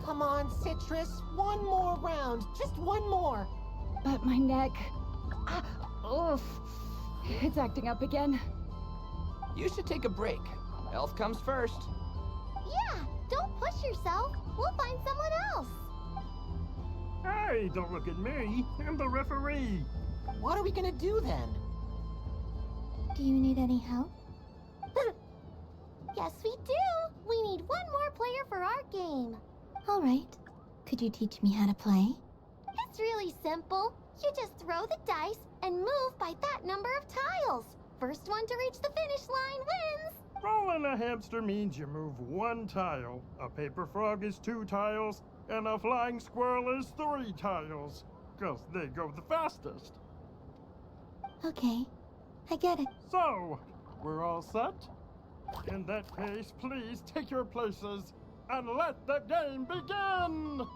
N: Come on, Citrus. One more round. Just one more.
F: But my neck... Oof. It's acting up again.
P: You should take a break. Health comes first.
B: Yeah, don't push yourself. We'll find someone else.
V: Hey, don't look at me. I'm the referee.
N: What are we gonna do then?
B: Do you need any help? Yes, we do. We need one more player for our game. All right. Could you teach me how to play? It's really simple. You just throw the dice and move by that number of tiles. First one to reach the finish line wins.
V: Rolling a hamster means you move one tile. A paper frog is 2 tiles, and a flying squirrel is 3 tiles. 'Cause they go the fastest.
B: Okay, I get it.
V: So, we're all set? In that case, please take your places and let the game begin!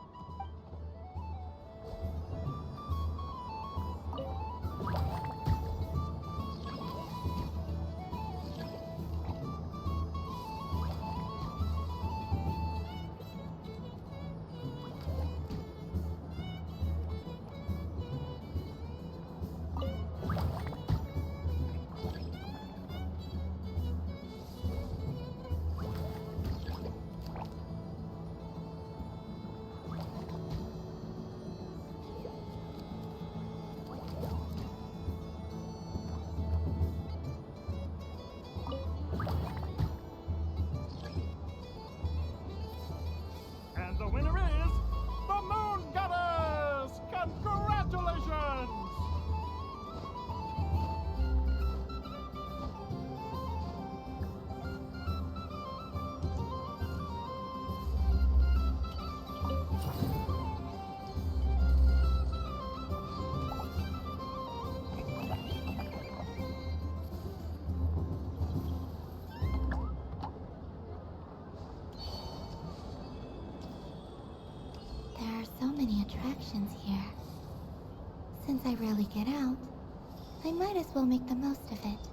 V: And the winner is the Moon Goddess! Congratulations!
B: There are so many attractions here. Since I rarely get out, I might as well make the most of it.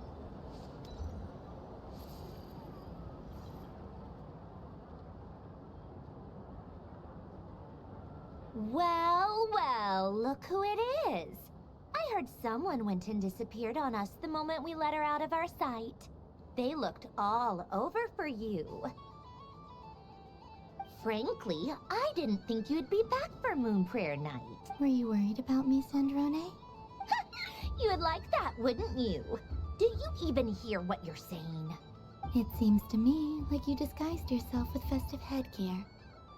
W: Well, well, look who it is. I heard someone went and disappeared on us the moment we let her out of our sight. They looked all over for you. Frankly, I didn't think you'd be back for Moon Prayer Night.
B: Were you worried about me, Sandrone?
W: You would like that, wouldn't you? Do you even hear what you're saying?
B: It seems to me like you disguised yourself with festive headgear,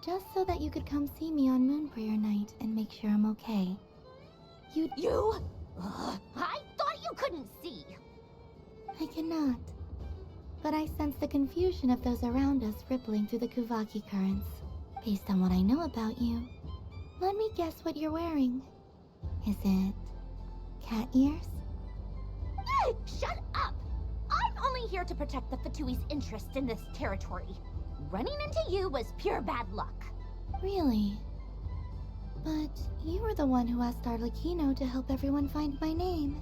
B: just so that you could come see me on Moon Prayer Night and make sure I'm okay.
W: You? I thought you couldn't see.
B: I cannot. But I sense the confusion of those around us rippling through the Kuvaki currents. Based on what I know about you, let me guess what you're wearing. Is it cat ears?
W: Shut up! I'm only here to protect the Fatui's interest in this territory. Running into you was pure bad luck.
B: Really? But you were the one who asked Arlecchino to help everyone find my name.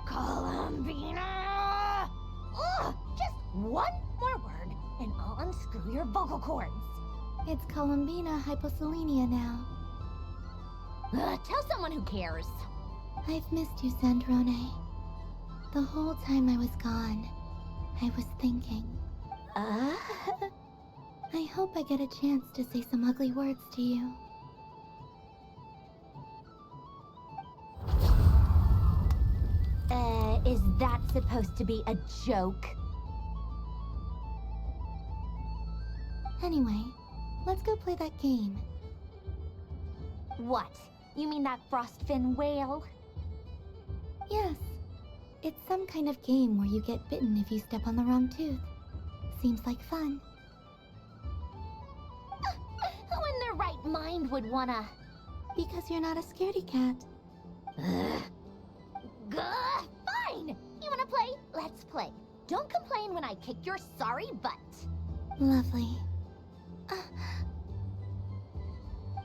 W: Columbina! Ugh! Just one more word, and I'll unscrew your vocal cords.
B: It's Columbina hyposelenia now.
W: Tell someone who cares.
B: I've missed you, Sandrone. The whole time I was gone, I was thinking. I hope I get a chance to say some ugly words to you.
W: Is that supposed to be a joke?
B: Anyway, let's go play that game.
W: What? You mean that frostfin whale?
C: Yes. It's some kind of game where you get bitten if you step on the wrong tooth. Seems like fun.
B: Who in their right mind would wanna...
C: Because you're not a scaredy cat.
B: Fine! You wanna play? Let's play. Don't complain when I kick your sorry butt.
C: Lovely.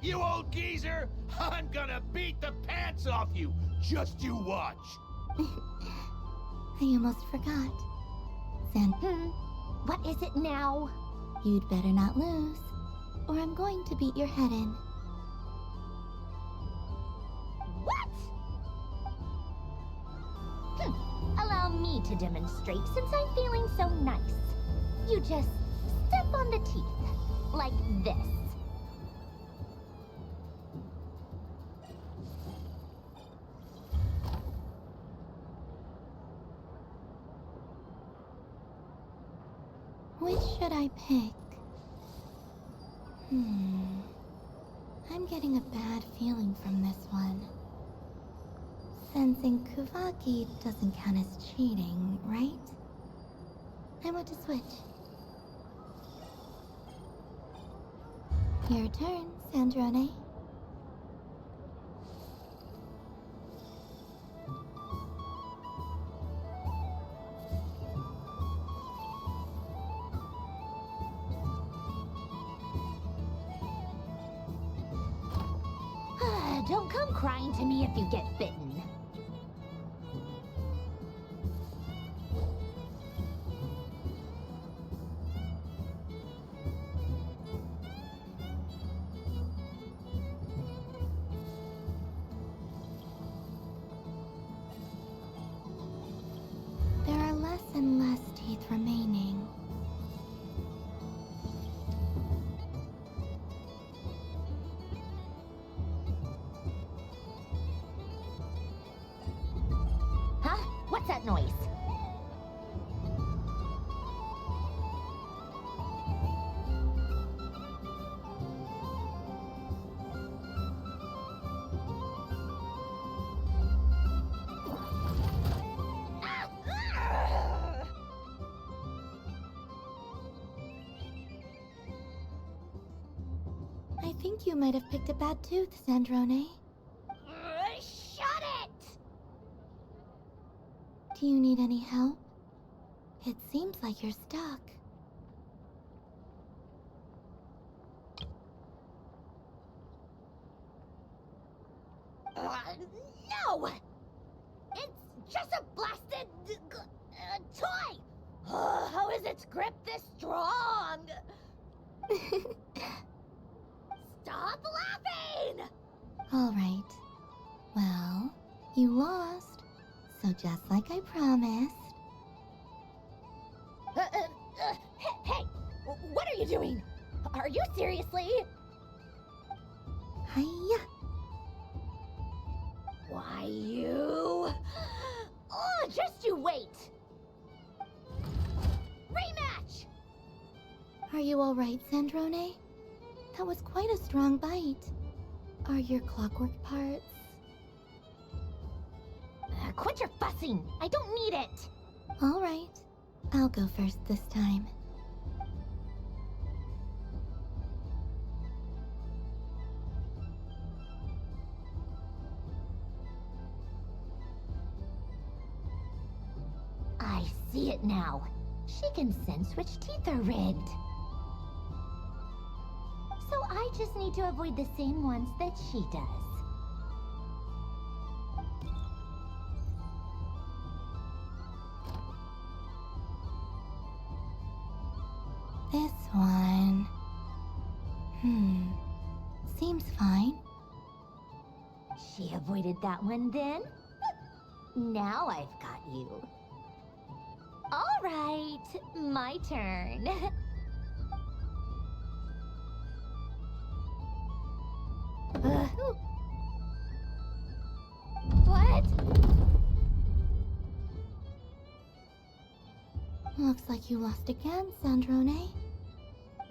G: You old geezer! I'm gonna beat the pants off you! Just you watch!
C: I almost forgot.
B: What is it now?
C: You'd better not lose, or I'm going to beat your head in.
B: What? Allow me to demonstrate since I'm feeling so nice. You just step on the teeth, like this.
C: Which should I pick? I'm getting a bad feeling from this one. Sensing Kuvaki doesn't count as cheating, right? I want to switch. Your turn, Sandrone.
B: Don't come crying to me if you get bitten.
C: There are less and less teeth remaining.
B: What's that noise?
C: I think you might have picked a bad tooth, Sandrone.
B: Shut it!
C: Do you need any help? It seems like you're stuck.
B: No! It's just a blasted toy! How is its grip this strong? Stop laughing!
C: All right. Well, you lost. So just like I promised.
B: Hey! What are you doing? Are you seriously?
C: Hiya!
B: Why, you... Oh, just you wait! Rematch!
C: Are you all right, Sandrone? That was quite a strong bite. Are your clockwork parts?
B: Quit your fussing! I don't need it!
C: All right. I'll go first this time.
B: I see it now. She can sense which teeth are rigged. So I just need to avoid the same ones that she does.
C: This one... Seems fine.
B: She avoided that one then? Now I've got you. All right, my turn. What?
C: Looks like you lost again, Sandrone.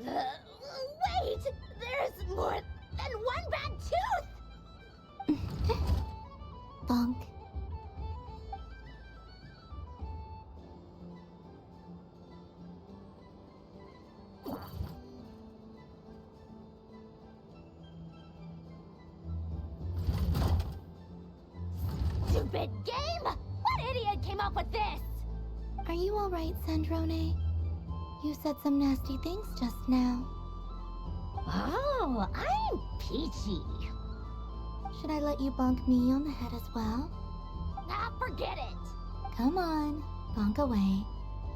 B: Wait! There's more than one bad tooth!
C: Bonk.
W: Stupid game! What idiot came up with this?
C: Are you alright, Sandrone? You said some nasty things just now.
W: Oh, I'm peachy.
C: Should I let you bonk me on the head as well?
W: Ah, forget it.
C: Come on, bonk away.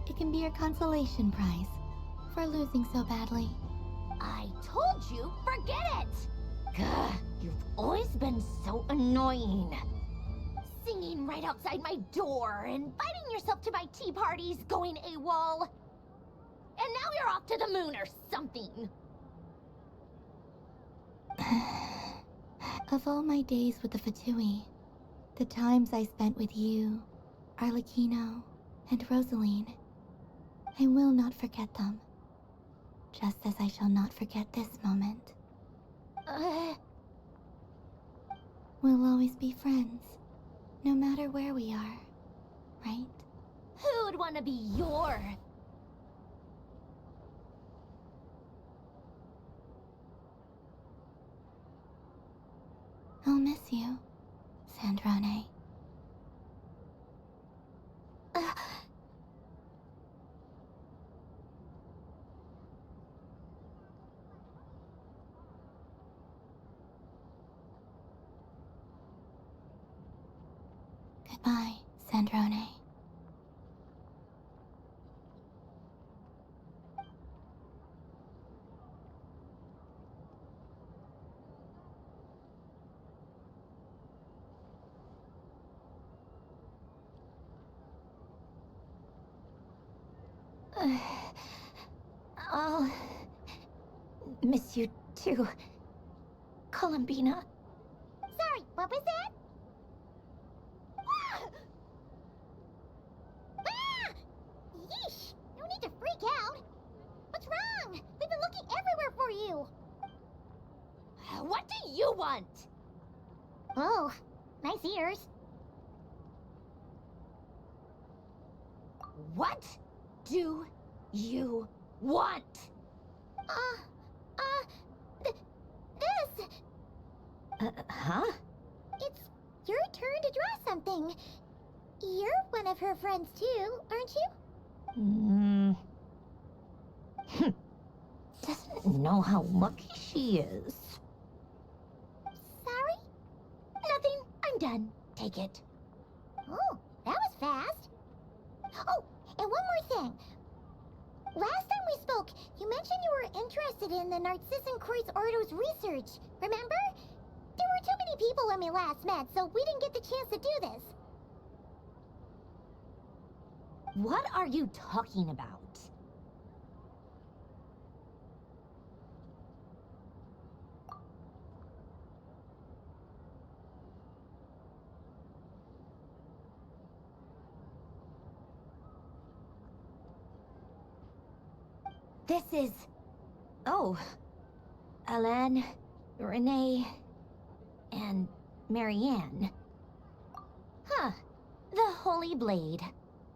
C: It can be your consolation prize for losing so badly.
W: I told you, forget it! Gah, you've always been so annoying. Singing right outside my door, inviting yourself to my tea parties, going AWOL. And now you're off to the moon or something.
C: Of all my days with the Fatui, the times I spent with you, Arlecchino, and Rosaline, I will not forget them. Just as I shall not forget this moment. We'll always be friends, no matter where we are, right?
W: Who'd want to be your...
C: I'll miss you, Sandrone. Goodbye, Sandrone.
W: I'll miss you too, Columbina.
B: Sorry, what was that? Yeesh! No need to freak out. What's wrong? We've been looking everywhere for you.
W: What do you want?
B: Oh, nice ears.
W: What do you want?
B: This.
W: Huh?
B: It's your turn to draw something. You're one of her friends too, aren't you?
W: Doesn't know how lucky she is.
B: Sorry?
W: Nothing. I'm done. Take it.
B: Oh, that was fast. Oh, and one more thing. Last time we spoke, you mentioned you were interested in the Narcissan Kreuz Ordo's research, remember? There were too many people when we last met, so we didn't get the chance to do this.
W: What are you talking about? This is... Oh. Alain, Renee, and Marianne. Huh. The Holy Blade.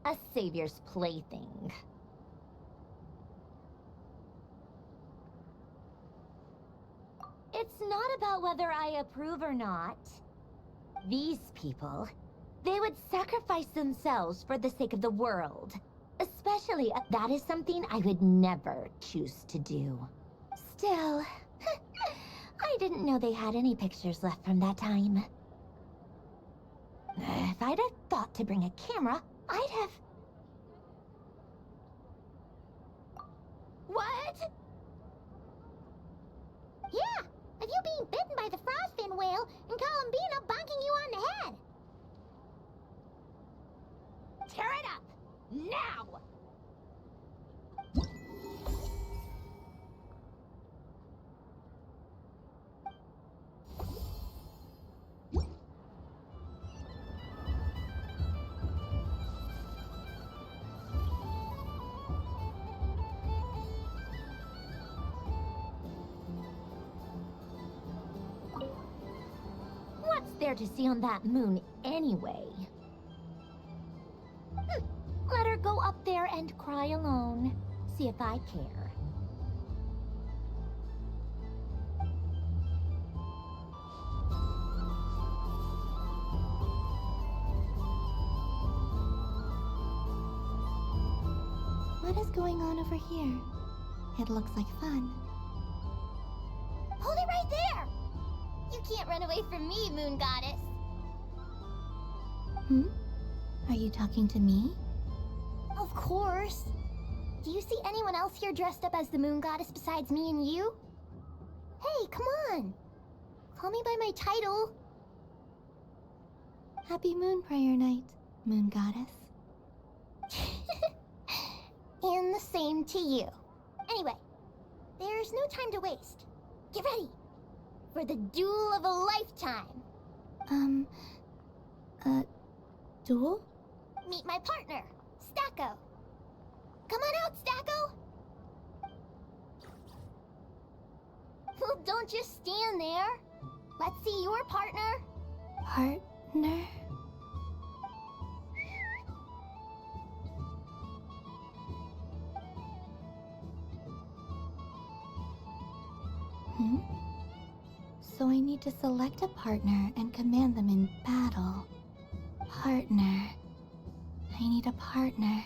W: A savior's plaything. It's not about whether I approve or not. These people, they would sacrifice themselves for the sake of the world. Especially, that is something I would never choose to do. Still, I didn't know they had any pictures left from that time. If I'd have thought to bring a camera, I'd have... What?
B: Yeah, of you being bitten by the frostfin whale and Columbina bonking you on the head.
W: Tear it up! Now! What's there to see on that moon anyway? Let her go up there and cry alone. See if I care.
C: What is going on over here? It looks like fun.
B: Hold it right there! You can't run away from me, Moon Goddess.
C: Are you talking to me?
B: Of course. Do you see anyone else here dressed up as the Moon Goddess besides me and you? Hey, come on. Call me by my title.
C: Happy Moon Prayer Night, Moon Goddess.
B: And the same to you. Anyway, there's no time to waste. Get ready for the duel of a lifetime.
C: Duel?
B: Meet my partner, Stacko. Come on out, Stacko. Well, don't just stand there. Let's see your partner.
C: Partner? So I need to select a partner and command them in battle. Partner. I need a partner.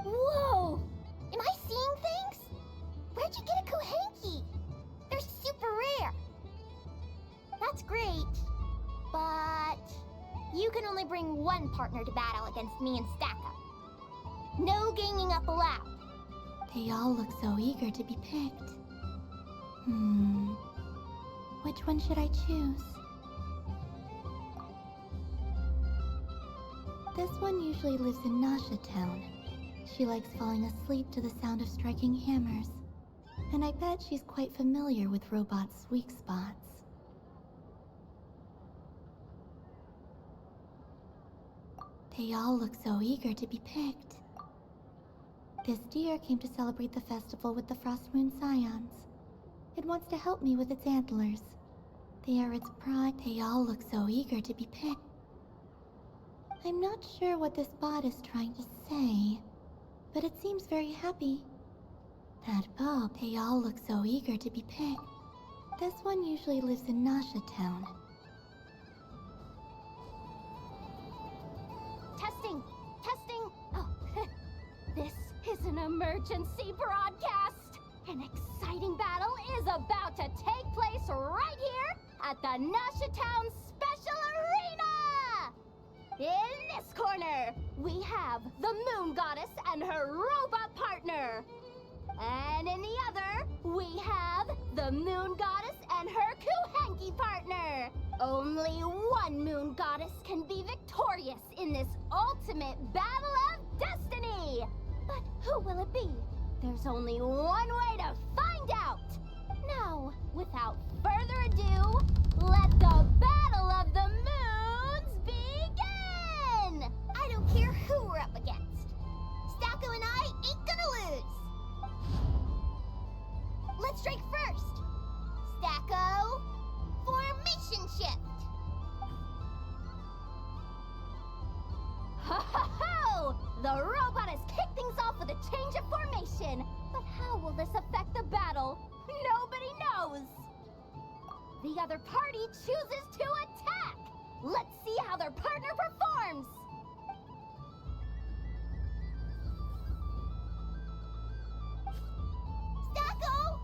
B: Whoa! Am I seeing things? Where'd you get a Kohenki? They're super rare. That's great, but you can only bring one partner to battle against me and Stacko. No ganging up allowed.
C: They all look so eager to be picked. Which one should I choose? This one usually lives in Nasha Town. She likes falling asleep to the sound of striking hammers. And I bet she's quite familiar with robots' weak spots. They all look so eager to be picked. This deer came to celebrate the festival with the Frost Moon Scions. It wants to help me with its antlers. They are its pride. They all look so eager to be picked. I'm not sure what this bot is trying to say, but it seems very happy. That bow, they all look so eager to be picked. This one usually lives in Nasha Town.
W: Testing! Testing! Oh, this is an emergency broadcast! An exciting battle is about to take place right here at the Nasha Town Special Arena! In this corner, we have the Moon Goddess and her robot partner. And in the other, we have the Moon Goddess and her Kohenki partner. Only one Moon Goddess can be victorious in this ultimate battle of destiny. But who will it be? There's only one way to find out. Now, without further ado, let the Battle of the Moons begin!
B: I don't care who we're up against. Stacko and I ain't gonna lose. Let's strike first. Stacko, formation shift.
W: Ho ho ho! The robot has kicked things off with a change of formation. But how will this affect the battle? Nobody knows. The other party chooses to attack. Let's see how their partner performs.
B: Stacko!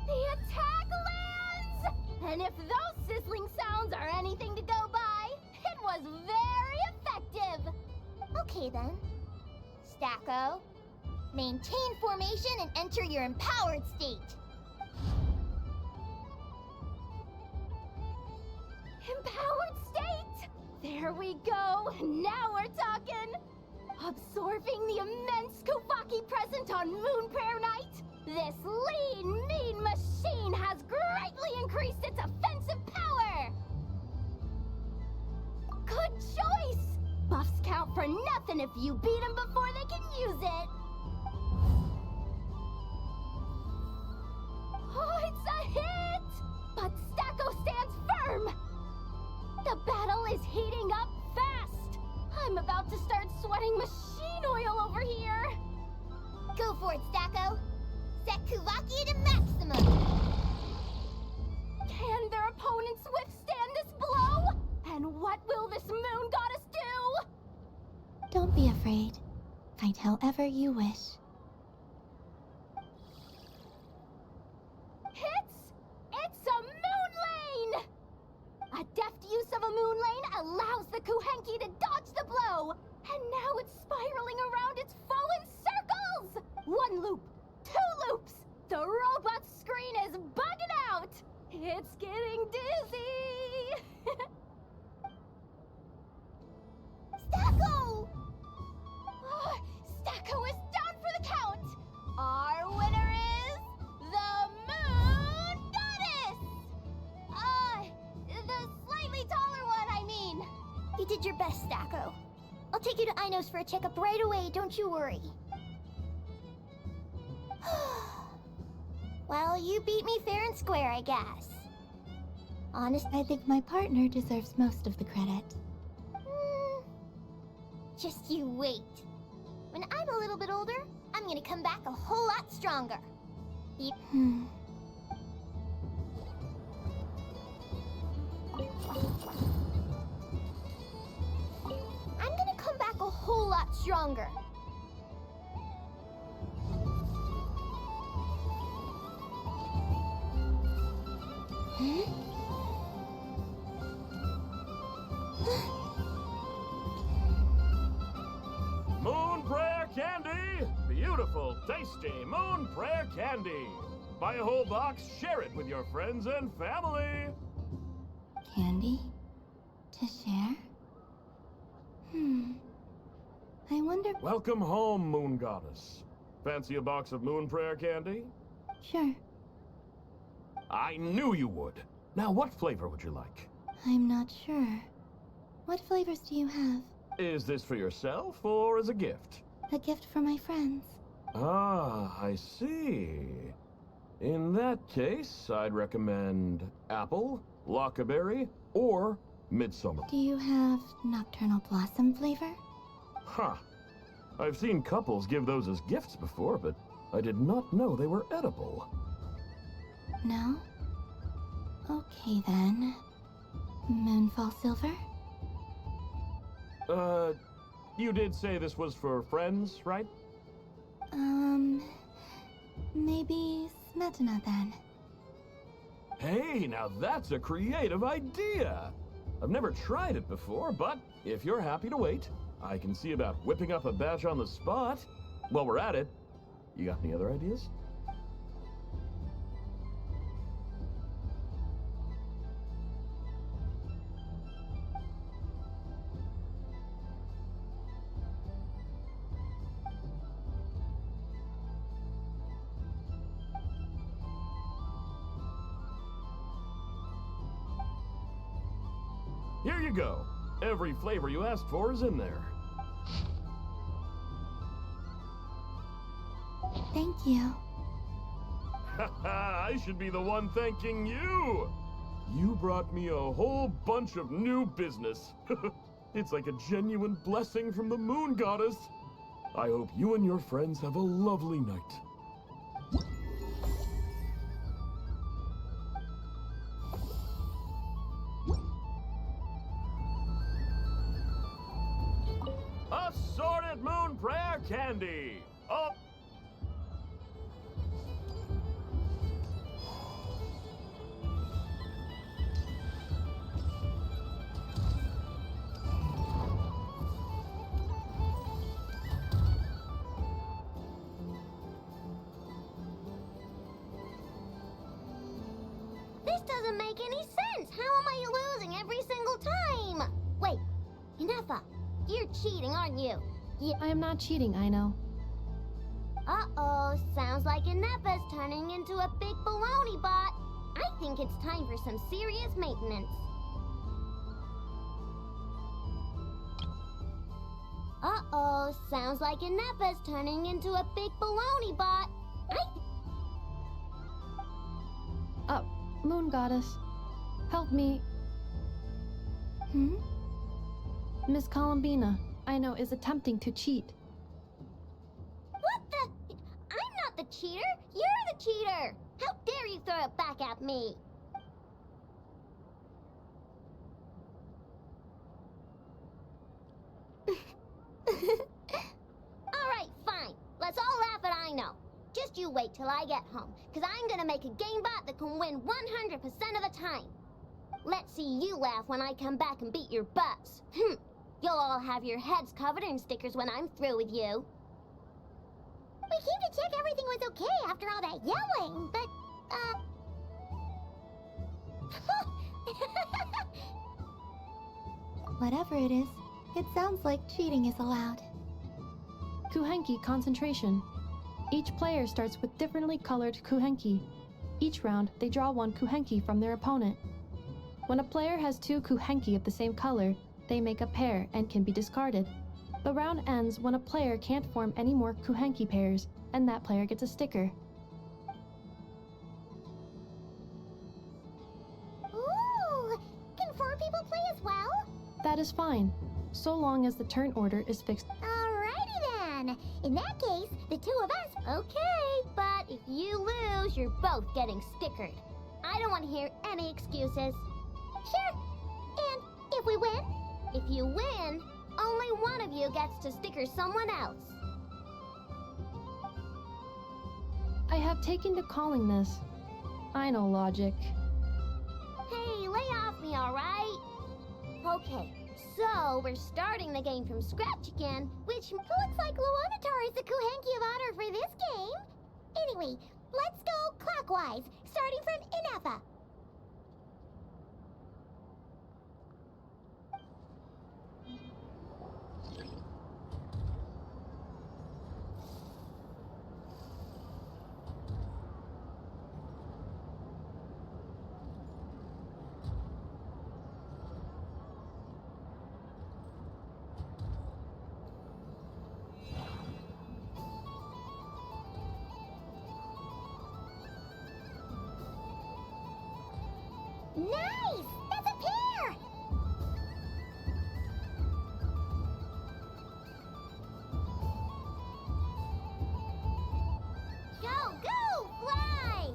W: The attack lands! And if those sizzling sounds are anything to go by, it was very effective.
B: Okay then. Stacko, maintain formation and enter your empowered state.
W: Empowered state! There we go! Now we're talking! Absorbing the immense Kuvaki present on Moon Prayer Night, this lean, mean machine has greatly increased its offensive power! Good choice! Buffs count for nothing if you beat them before they can use it! Oh, it's a hit! But Stacko stands firm! The battle is heating up fast! I'm about to start sweating machine oil over here!
B: for it, Stacko. Set Kuvakia to maximum.
D: Can their opponents withstand this blow? And what will this moon goddess do?
C: Don't be afraid. Fight however you wish.
D: It's a moon lane! A deft use of a moon lane allows the Kuhenki to dodge the blow. And now it's spiraling around its foe in circles! 1 loop, 2 loops! The robot's screen is bugging out! It's getting dizzy!
B: Stacko!
D: Oh, Stacko is down for the count! Our winner is the Moon Goddess!
B: The slightly taller one, I mean. You did your best, Stacko. I'll take you to Ainos for a checkup right away, don't you worry. Well, you beat me fair and square, I guess.
C: Honest, I think my partner deserves most of the credit.
B: Just you wait. When I'm a little bit older, I'm gonna come back a whole lot stronger. I'm gonna come back a whole lot stronger.
Q: Moon Prayer Candy! Beautiful, tasty Moon Prayer Candy! Buy a whole box, share it with your friends and family!
C: Candy? To share? I wonder...
Q: Welcome home, Moon Goddess. Fancy a box of Moon Prayer Candy?
C: Sure.
Q: I knew you would. Now, what flavor would you like?
C: I'm not sure. What flavors do you have?
Q: Is this for yourself or as a gift?
C: A gift for my friends.
Q: Ah, I see. In that case, I'd recommend apple, lockaberry, or midsummer.
C: Do you have nocturnal blossom flavor?
Q: Huh. I've seen couples give those as gifts before, but I did not know they were edible.
C: No? Okay then. Moonfall silver?
Q: You did say this was for friends, right?
C: Maybe Smetana then.
Q: Hey, now that's a creative idea! I've never tried it before, but if you're happy to wait, I can see about whipping up a batch on the spot. While we're at it, you got any other ideas? Here you go. Every flavor you asked for is in there.
C: Thank you.
Q: I should be the one thanking you! You brought me a whole bunch of new business. It's like a genuine blessing from the Moon Goddess. I hope you and your friends have a lovely night. Assorted Moon Prayer Candy! Oh!
B: This doesn't make any sense. How am I losing every single time? Wait, Inefa, you're cheating, aren't you?
K: Yeah, I am not cheating, I know.
B: Uh-oh, sounds like Inefa's turning into a big baloney bot. I think it's time for some serious maintenance. Uh-oh, sounds like Inefa's turning into a big baloney bot.
K: Moon Goddess, help me. Miss Columbina, I know, is attempting to cheat.
B: What the? at me. Alright, fine. Let's all laugh at I know. Just you wait till I get home, because I'm gonna make a game bot that can win 100% of the time. Let's see you laugh when I come back and beat your butts. You'll all have your heads covered in stickers when I'm through with you. We came to check everything was okay after all that yelling, but,
C: Whatever it is, it sounds like cheating is allowed.
D: Kuhenki concentration. Each player starts with differently colored kuhenki. Each round, they draw one kuhenki from their opponent. When a player has two kuhenki of the same color, they make a pair and can be discarded. The round ends when a player can't form any more kuhenki pairs, and that player gets a sticker.
B: Ooh! Can 4 people play as well?
D: That is fine, so long as the turn order is fixed.
B: Alrighty then. In that case, the 2 of us, okay. But if you lose, you're both getting stickered. I don't want to hear any excuses. Sure. And if we win? If you win, only one of you gets to sticker someone else.
D: I have taken to calling this. I know logic.
B: Hey, lay off me, alright? Okay, so we're starting the game from scratch again, which looks like Luonatar is the Kuhenki of honor for this game. Anyway, let's go clockwise, starting from Inefa. Nice! That's a pair! Go, go, fly!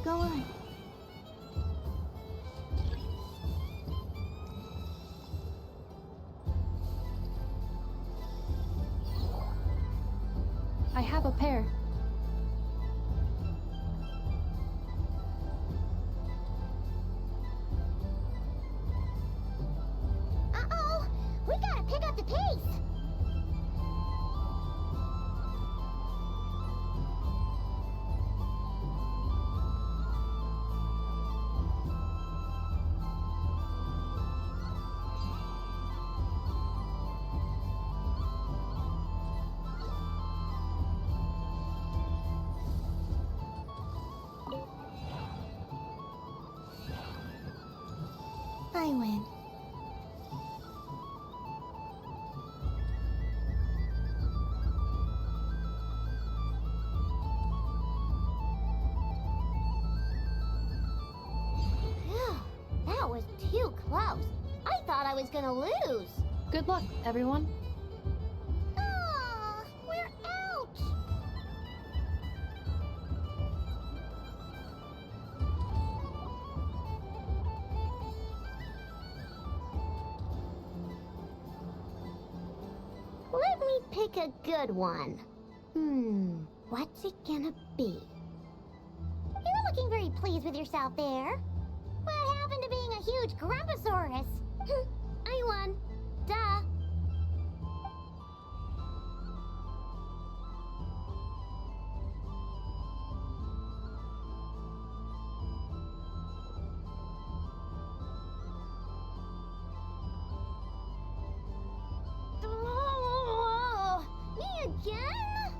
C: Go on.
D: I have a pair.
B: Uh-oh! We gotta pick up the pace!
C: I win.
B: Phew, that was too close. I thought I was gonna lose.
D: Good luck, everyone.
B: Aw, we're out! Let me pick a good one. What's it gonna be? You're looking very pleased with yourself there. What happened to being a huge Grumposaurus? I won. Duh. Me again?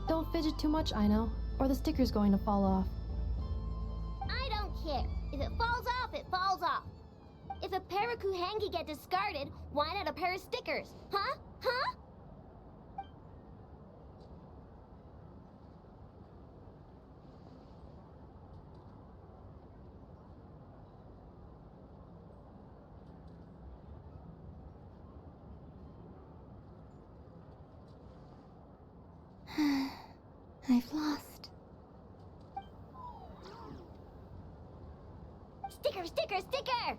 D: Don't fidget too much, I know, or the sticker's going to fall off.
B: I don't care. If it falls off, it falls off. If a pair of Kuhenki get discarded, why not a pair of stickers? Huh? Huh?
C: I've lost.
B: Sticker, sticker, sticker!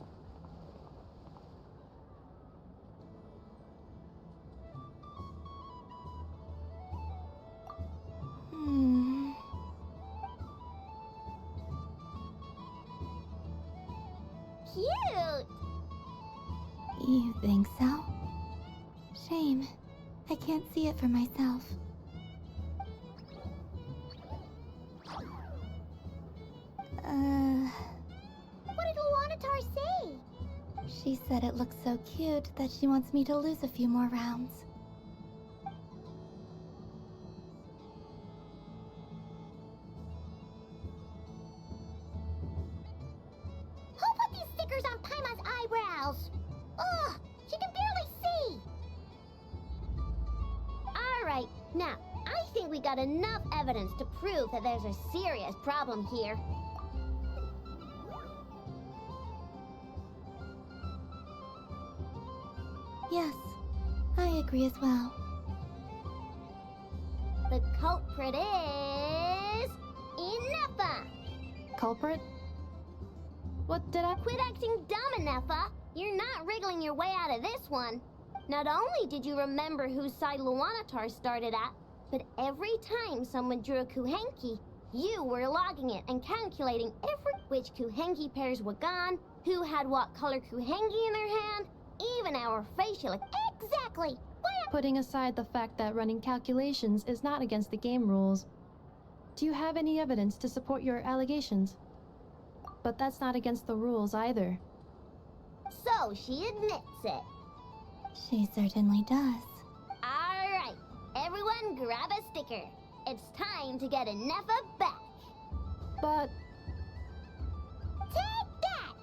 B: Cute!
C: You think so? Shame. I can't see it for myself.
B: What did Luanatar say?
C: She said it looks so cute that she wants me to lose a few more rounds.
B: Who put these stickers on Paimon's eyebrows? Ugh, she can barely see. All right, now, I think we got enough evidence to prove that there's a serious problem here.
C: Yes, I agree as well.
B: The culprit is... Ineffa!
D: Culprit? What did I...
B: Quit acting dumb, Ineffa! You're not wriggling your way out of this one. Not only did you remember whose side Luanatar started at, but every time someone drew a Kuhenki, you were logging it and calculating which Kuhenki pairs were gone, who had what color Kuhenki in their hand, even our facial... Exactly!
D: Putting aside the fact that running calculations is not against the game rules, do you have any evidence to support your allegations? But that's not against the rules either.
B: So, she admits it.
C: She certainly does.
B: Alright, everyone grab a sticker. It's time to get Ineffa back.
D: But...
B: Take that!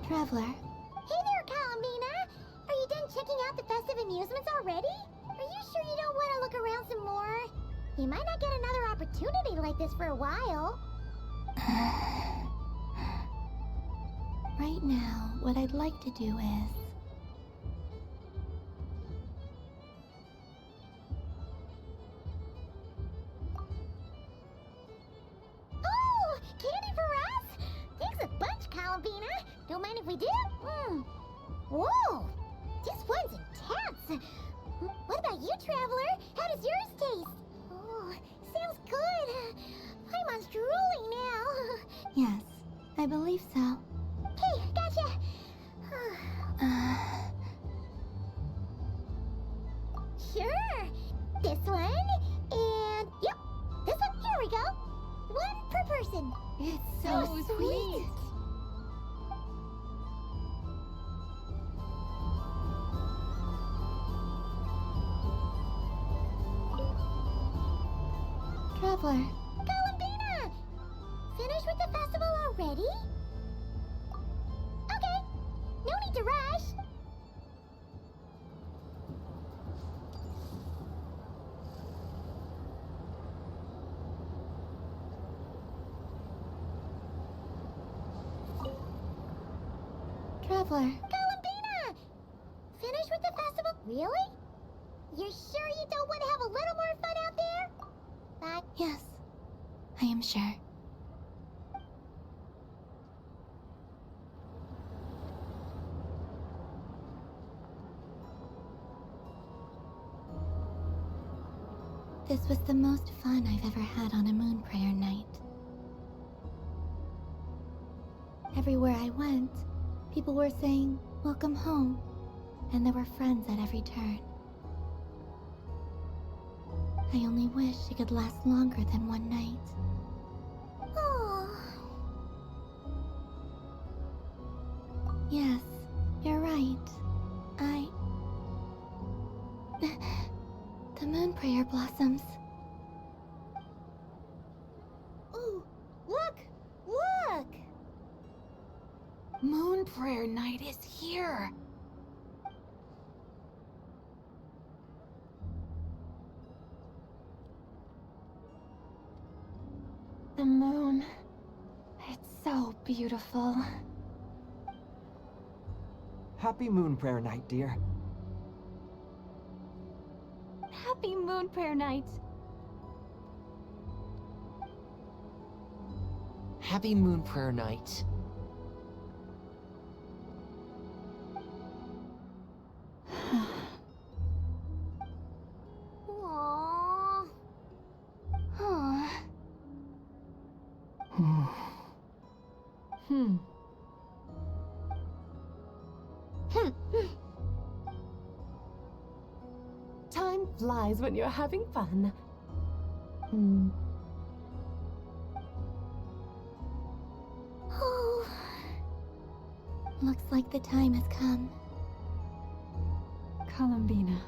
C: Traveler.
B: Hey there, Colomina! Are you done checking out the festive amusements already? Are you sure you don't want to look around some more? You might not get another opportunity like this for a while.
C: Right now, what I'd like to do is...
B: Oh! Candy for us? Thanks a bunch, Columbina. Don't mind if we do? Whoa! This one's intense. What about you, Traveler? How does yours taste? Oh, sounds good. Paimon's drooling now.
C: Yes, I believe so.
B: Hey, gotcha. Sure. This one, and yep, this one. Here we go. One per person.
C: It's
B: so sweet.
C: Traveler.
B: Columbina! Finished with the festival already? Okay, no need to rush.
C: Traveler.
B: Columbina! Finished with the festival? Really? You're sure you don't want to have a little more fun out there?
C: Yes, I am sure. This was the most fun I've ever had on a moon prayer night. Everywhere I went, people were saying, "Welcome home," and there were friends at every turn. I only wish it could last longer than one night.
B: Oh.
C: Yes, you're right. The moon prayer blossoms.
B: Ooh, look! Look!
A: Moon prayer night is here.
D: The moon. It's so beautiful.
I: Happy moon prayer night, dear.
D: Happy moon prayer night.
N: Happy moon prayer night.
B: Aww.
D: Huh.
K: Time flies when you're having fun.
C: Oh. Looks like the time has come.
F: Columbina.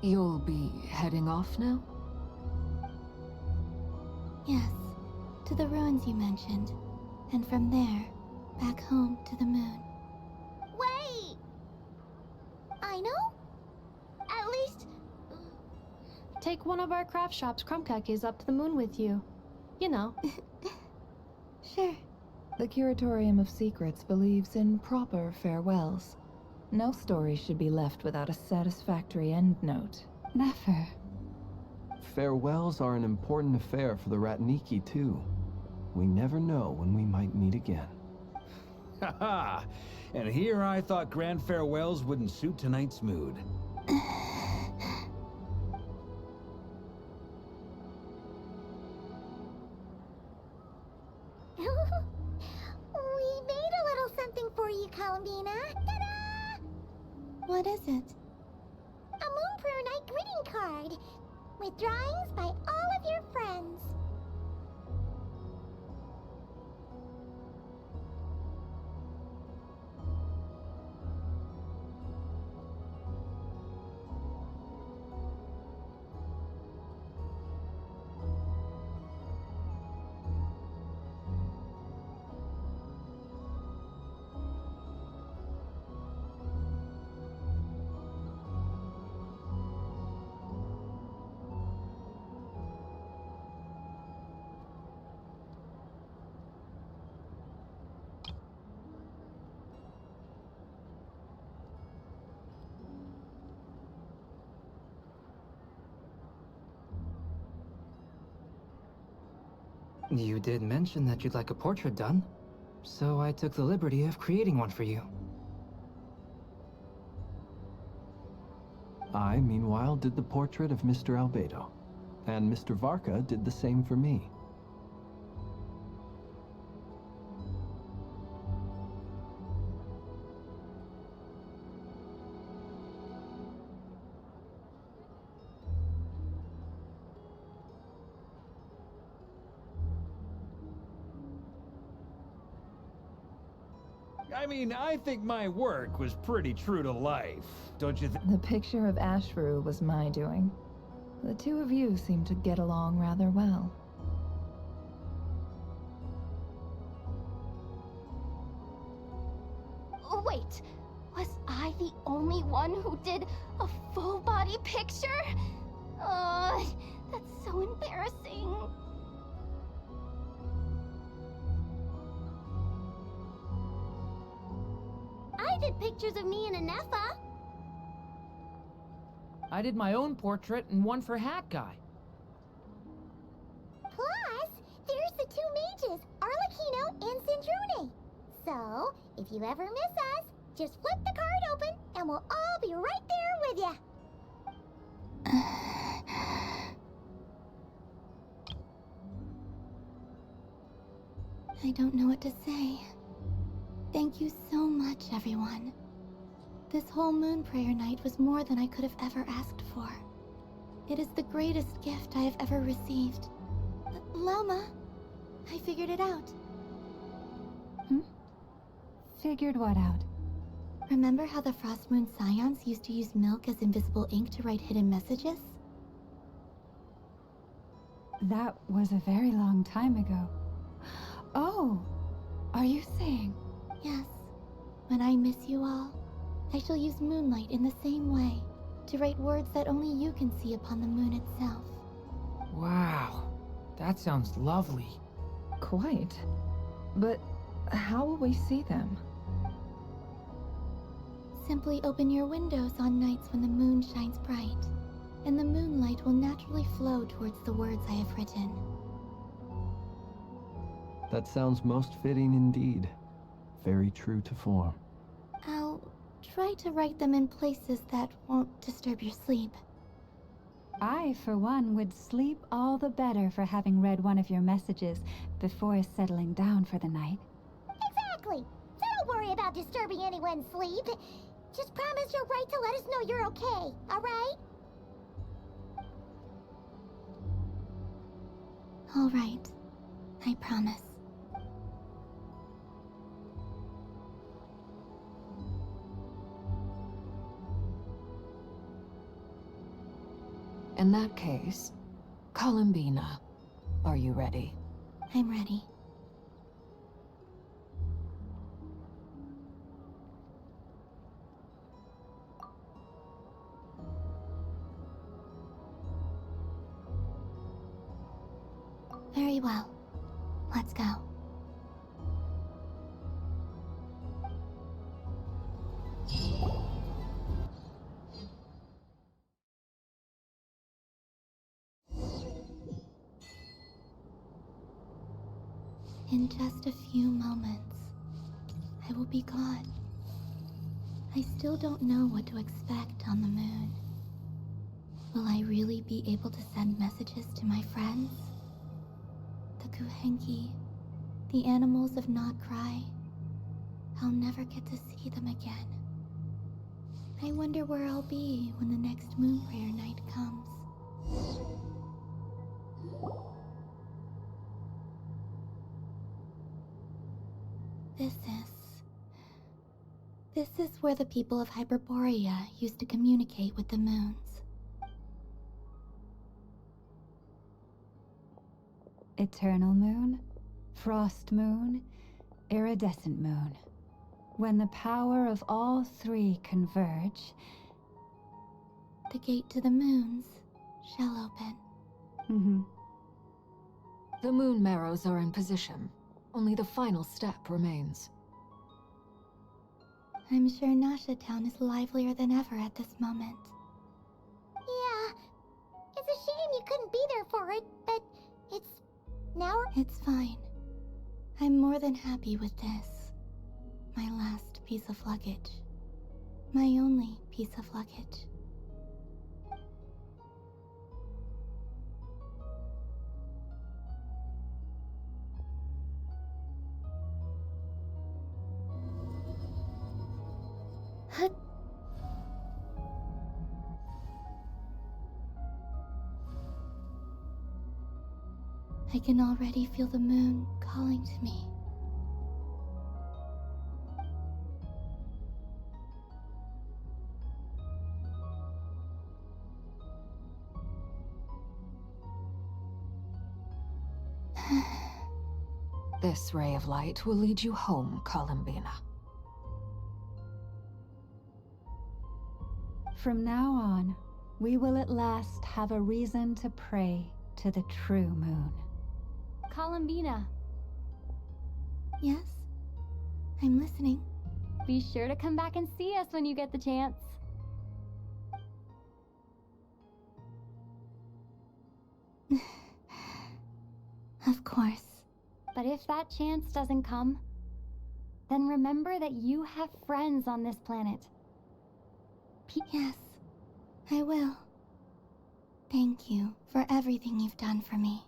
J: You'll be heading off now?
C: Yes, to the ruins you mentioned. And from there, back home to the moon.
B: Wait! I know? At least...
D: Take one of our craft shop's crumb cookies up to the moon with you. You know.
C: Sure.
J: The Curatorium of Secrets believes in proper farewells. No story should be left without a satisfactory endnote.
F: Never.
H: Farewells are an important affair for the Ratniki, too. We never know when we might meet again.
E: Haha! And here I thought grand farewells wouldn't suit tonight's mood.
B: We made a little something for you, Columbina. Ta-da!
C: What is it?
B: A Moon Prayer Night greeting card with drawings by all of your friends.
I: You did mention that you'd like a portrait done, so I took the liberty of creating one for you.
H: I, meanwhile, did the portrait of Mr. Albedo, and Mr. Varka did the same for me.
E: I mean, I think my work was pretty true to life, don't you think?
J: The picture of Ashru was my doing. The two of you seem to get along rather well.
D: Wait, was I the only one who did a full body picture? That's so embarrassing.
B: I did pictures of me and Anefa.
R: I did my own portrait and one for Hat Guy.
B: Plus, there's the two mages, Arlecchino and Sindrune. So, if you ever miss us, just flip the card open and we'll all be right there with you.
C: I don't know what to say. Thank you so much, everyone. This whole moon prayer night was more than I could have ever asked for. It is the greatest gift I have ever received. Loma, I figured it out.
F: Figured what out?
C: Remember how the Frost Moon Scions used to use milk as invisible ink to write hidden messages?
F: That was a very long time ago. Oh, are you saying?
C: Yes. When I miss you all, I shall use moonlight in the same way to write words that only you can see upon the moon itself.
R: Wow, that sounds lovely.
J: Quite. But how will we see them?
C: Simply open your windows on nights when the moon shines bright, and the moonlight will naturally flow towards the words I have written.
H: That sounds most fitting indeed. Very true to form.
C: I'll try to write them in places that won't disturb your sleep.
F: I, for one, would sleep all the better for having read one of your messages before settling down for the night.
B: Exactly! So don't worry about disturbing anyone's sleep. Just promise you'll write to let us know you're okay, alright?
C: All right. I promise.
O: In that case, Columbina, are you ready?
C: I'm ready. Very well. Let's go. In just a few moments, I will be gone. I still don't know what to expect on the moon. Will I really be able to send messages to my friends? The Kuhenki, the animals of Not Cry. I'll never get to see them again. I wonder where I'll be when the next moon prayer night comes. This is where the people of Hyperborea used to communicate with the moons.
F: Eternal moon, frost moon, iridescent moon. When the power of all three converge,
C: the gate to the moons shall open.
O: The moon marrows are in position. Only the final step remains.
C: I'm sure Nasha Town is livelier than ever at this moment.
B: Yeah, it's a shame you couldn't be there for it, but
C: It's fine. I'm more than happy with this. My last piece of luggage. My only piece of luggage. I can already feel the moon calling to me.
O: This ray of light will lead you home, Columbina.
F: From now on, we will at last have a reason to pray to the true moon.
D: Columbina.
C: Yes? I'm listening.
D: Be sure to come back and see us when you get the chance.
C: Of course.
D: But if that chance doesn't come, then remember that you have friends on this planet.
C: Yes, I will. Thank you for everything you've done for me.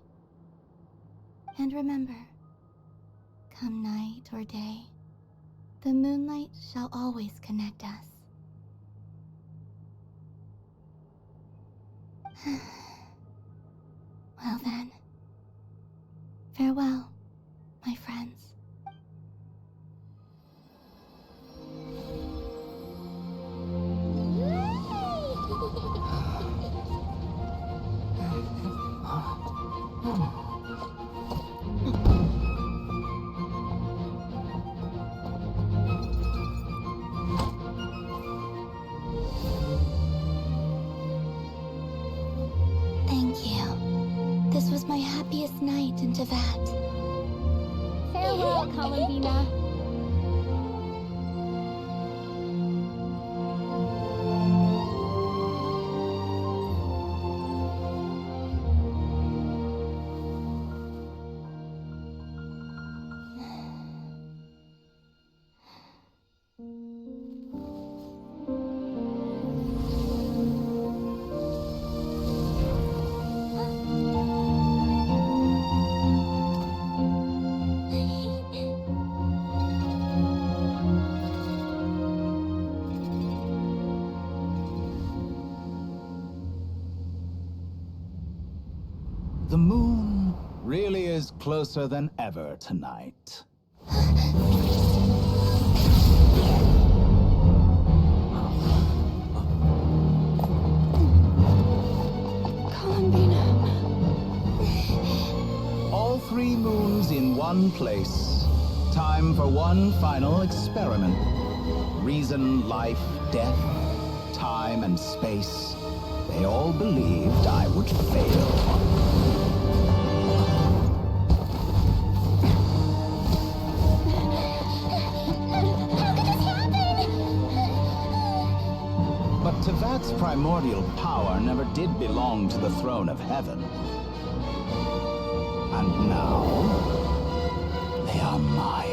C: And remember, come night or day, the moonlight shall always connect us. Well then, farewell, my friends. Thank you. This was my happiest night in Teyvat.
D: Farewell, Columbina.
S: The moon really is closer than ever tonight.
C: Columbina.
S: All 3 moons in one place. Time for one final experiment. Reason, life, death, time, and space. They all believed I would fail. But Teyvat's primordial power never did belong to the throne of heaven. And now, they are mine.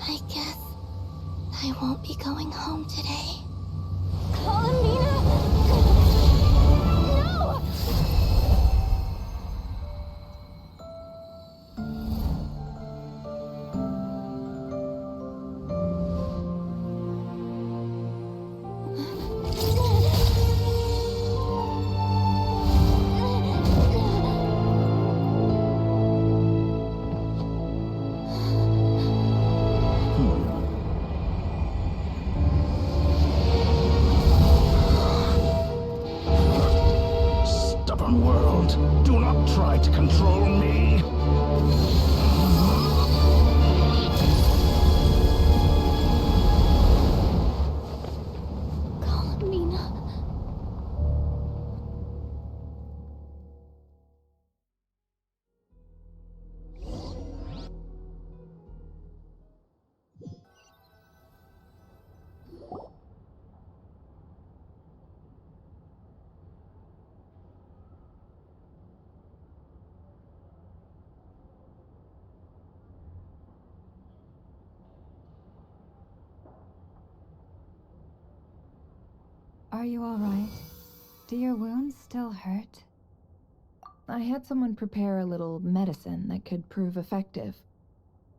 C: I guess I won't be going home today.
K: Columbina! No!
S: World, do not try to control me.
C: Columbina.
F: Are you all right? Do your wounds still hurt?
J: I had someone prepare a little medicine that could prove effective.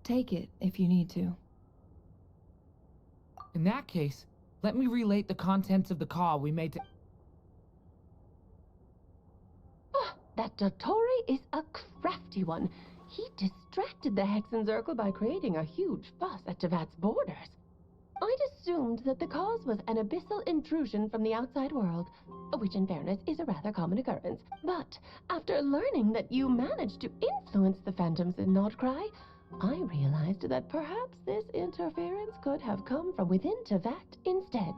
J: Take it if you need to.
R: In that case, let me relate the contents of the call we made to...
T: That Dottore is a crafty one. He distracted the Hexen Circle by creating a huge fuss at Teyvat's borders. I'd assumed that the cause was an abyssal intrusion from the outside world, which in fairness is a rather common occurrence. But after learning that you managed to influence the phantoms in Nodcry, I realized that perhaps this interference could have come from within Tevat instead.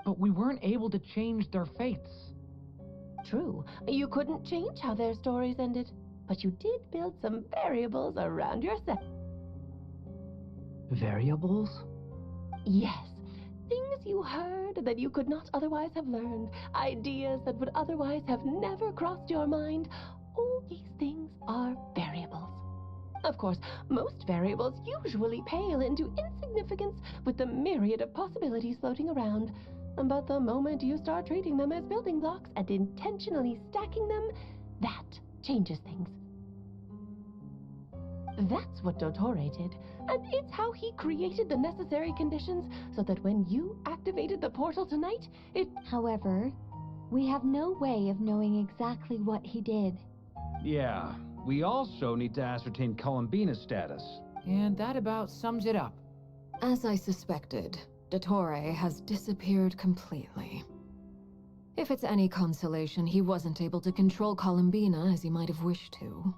R: But we weren't able to change their fates.
T: True, you couldn't change how their stories ended, but you did build some variables around yourself.
I: Variables?
T: Yes, things you heard that you could not otherwise have learned, ideas that would otherwise have never crossed your mind. All these things are variables. Of course, most variables usually pale into insignificance with the myriad of possibilities floating around. But the moment you start treating them as building blocks and intentionally stacking them, that changes things. That's what Dottore did, and it's how he created the necessary conditions so that when you activated the portal tonight, it...
D: However, we have no way of knowing exactly what he did.
L: Yeah, we also need to ascertain Columbina's status.
R: And that about sums it up.
O: As I suspected, Dottore has disappeared completely. If it's any consolation, he wasn't able to control Columbina as he might have wished to.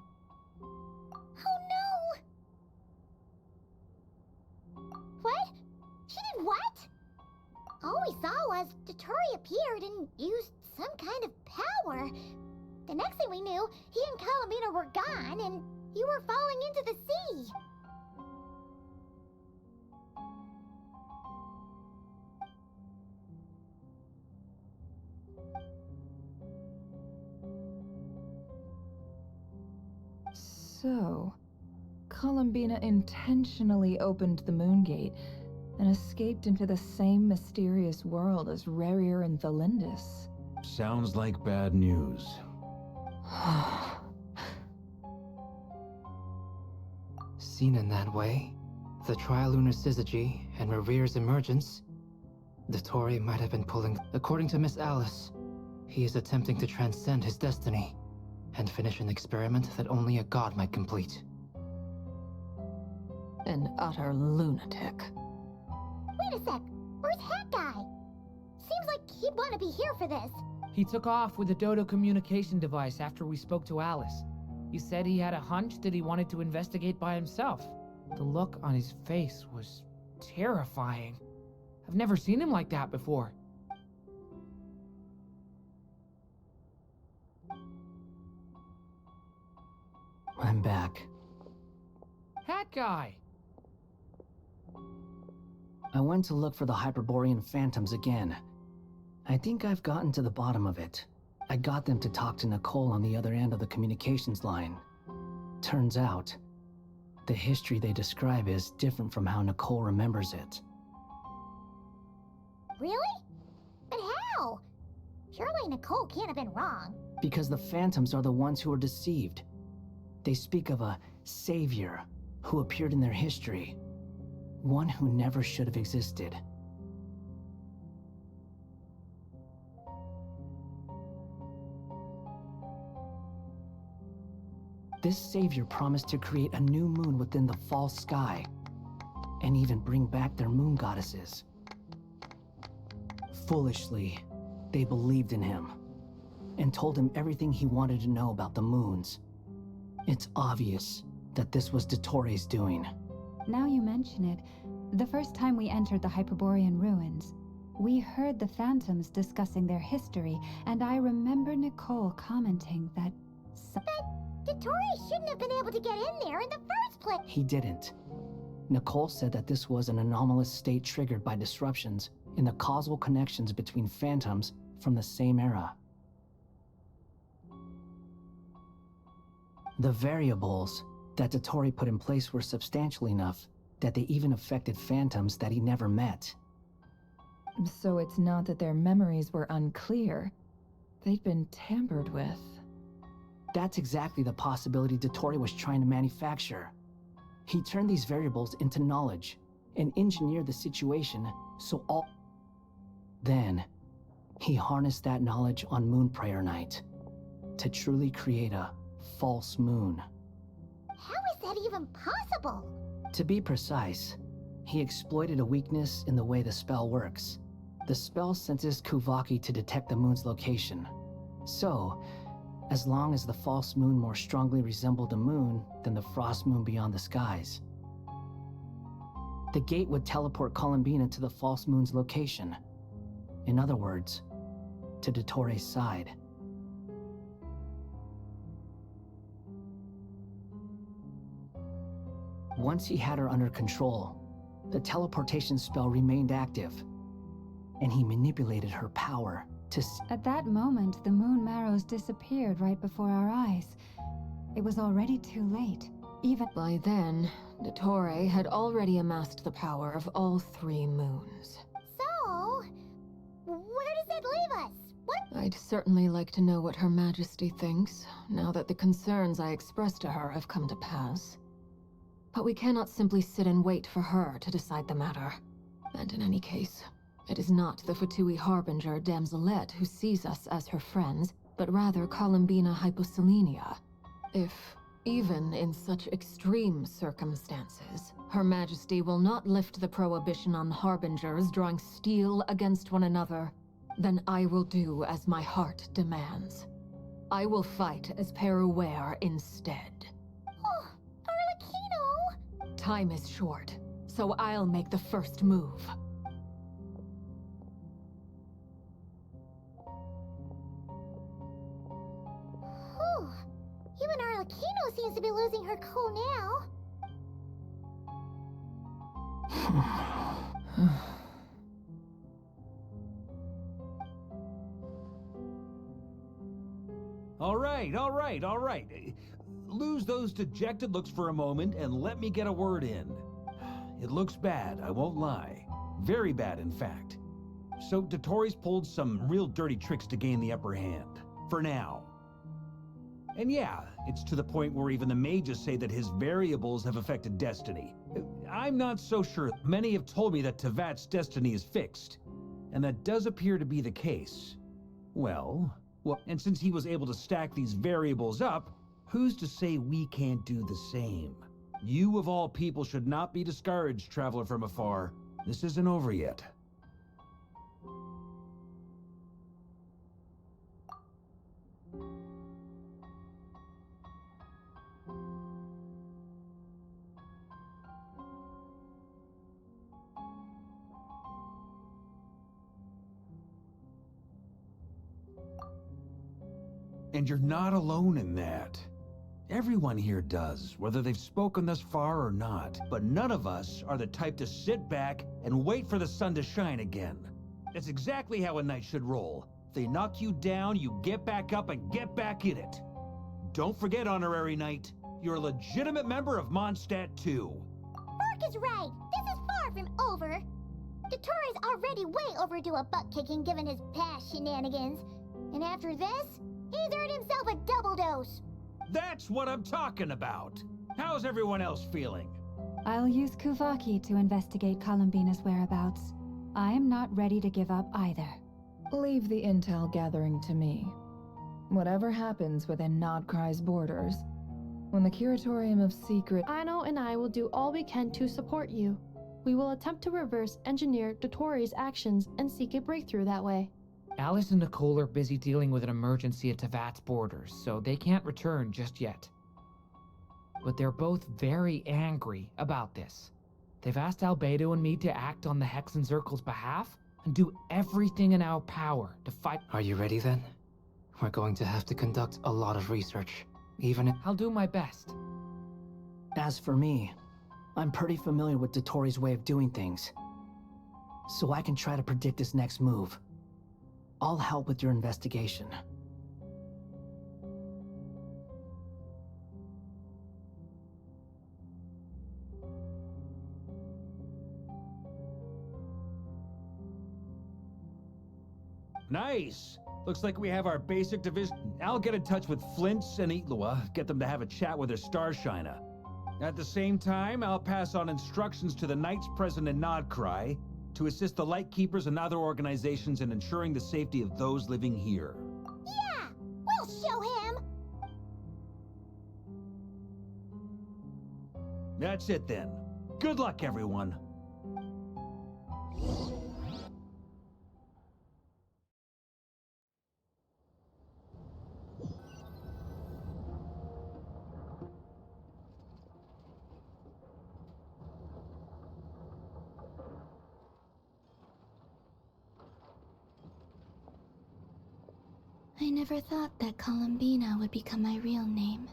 B: Oh no! What? She did what? All we saw was Dottore appeared and used some kind of power. The next thing we knew, he and Columbina were gone and you were falling into the sea.
J: So, Columbina intentionally opened the Moon Gate and escaped into the same mysterious world as Rerir and Thalindis.
E: Sounds like bad news.
I: Seen in that way, the Trilunar Syzygy and Rerir's emergence, Dottore might have been pulling... According to Miss Alice, he is attempting to transcend his destiny and finish an experiment that only a god might complete.
O: An utter lunatic.
B: Wait a sec, where's Hat Guy? Seems like he'd want to be here for this.
R: He took off with the Dodo communication device after we spoke to Alice. He said he had a hunch that he wanted to investigate by himself. The look on his face was terrifying. I've never seen him like that before.
I: I'm back.
R: Hat Guy!
I: I went to look for the Hyperborean phantoms again. I think I've gotten to the bottom of it. I got them to talk to Nicole on the other end of the communications line. Turns out, the history they describe is different from how Nicole remembers it.
B: Really? But how? Surely Nicole can't have been wrong.
I: Because the phantoms are the ones who are deceived. They speak of a savior who appeared in their history. One who never should have existed. This savior promised to create a new moon within the false sky, and even bring back their moon goddesses. Foolishly, they believed in him, and told him everything he wanted to know about the moons. It's obvious that this was Dottore's doing.
F: Now you mention it, the first time we entered the Hyperborean ruins, we heard the phantoms discussing their history, and I remember Nicole commenting that...
B: But Dottore shouldn't have been able to get in there in the first place.
I: He didn't. Nicole said that this was an anomalous state triggered by disruptions in the causal connections between phantoms from the same era. The variables that Dottore put in place were substantial enough that they even affected phantoms that he never met.
J: So it's not that their memories were unclear. They'd been tampered with.
I: That's exactly the possibility Dottore was trying to manufacture. He turned these variables into knowledge and engineered the situation so all... Then, he harnessed that knowledge on Moon Prayer Night to truly create a false moon.
B: How is that even possible?
I: To be precise, he exploited a weakness in the way the spell works. The spell senses Kuvaki to detect the moon's location. So, as long as the false moon more strongly resembled a moon than the frost moon beyond the skies, the gate would teleport Columbina to the false moon's location. In other words, to Dottore's side. Once he had her under control, the teleportation spell remained active, and he manipulated her power to...
F: At that moment, the moon marrows disappeared right before our eyes. It was already too late. Even
O: by then, Dottore had already amassed the power of all 3 moons.
B: So, where does that leave us? What?
O: I'd certainly like to know what Her Majesty thinks, now that the concerns I expressed to her have come to pass. But we cannot simply sit and wait for her to decide the matter. And in any case, it is not the Fatui Harbinger Damselette who sees us as her friends, but rather Columbina Hyposelenia. If, even in such extreme circumstances, Her Majesty will not lift the prohibition on Harbingers drawing steel against one another, then I will do as my heart demands. I will fight as Peruware instead.
B: Oh, Arlecchino!
O: Time is short, so I'll make the first move.
B: Whew. Even Arlecchino seems to be losing her cool now.
E: All right. Lose those dejected looks for a moment and let me get a word in. It looks bad, I won't lie. Very bad, in fact. So Dottore's pulled some real dirty tricks to gain the upper hand. For now. And yeah, it's to the point where even the mages say that his variables have affected destiny. I'm not so sure. Many have told me that Tevat's destiny is fixed. And that does appear to be the case. Well, and since he was able to stack these variables up, who's to say we can't do the same? You of all people should not be discouraged, traveler from afar. This isn't over yet. And you're not alone in that. Everyone here does, whether they've spoken thus far or not. But none of us are the type to sit back and wait for the sun to shine again. That's exactly how a knight should roll. If they knock you down, you get back up and get back in it. Don't forget, Honorary Knight, you're a legitimate member of Mondstadt too.
B: Mark is right. This is far from over. Dottore's already way overdue a butt-kicking given his past shenanigans. And after this, he's earned himself a double dose.
E: That's what I'm talking about. How's everyone else feeling?
F: I'll use Kuvaki to investigate Columbina's whereabouts. I am not ready to give up either.
J: Leave the intel gathering to me. Whatever happens within Nodcry's borders, when the Curatorium of Secret...
M: Aino and I will do all we can to support you. We will attempt to reverse engineer Dottore's actions and seek a breakthrough that way.
R: Alice and Nicole are busy dealing with an emergency at Tevat's borders, so they can't return just yet. But they're both very angry about this. They've asked Albedo and me to act on the Hexen Circle's behalf and do everything in our power to fight.
I: Are you ready then? We're going to have to conduct a lot of research, even if...
R: I'll do my best.
I: As for me, I'm pretty familiar with Dottore's way of doing things, so I can try to predict his next move. I'll help with your investigation.
E: Nice! Looks like we have our basic division. I'll get in touch with Flints and Itlua, get them to have a chat with their Starshiner. At the same time, I'll pass on instructions to the Knights present in Nodcry to assist the Lightkeepers and other organizations in ensuring the safety of those living here.
B: Yeah! We'll show him!
E: That's it then. Good luck, everyone.
C: I never thought that Columbina would become my real name.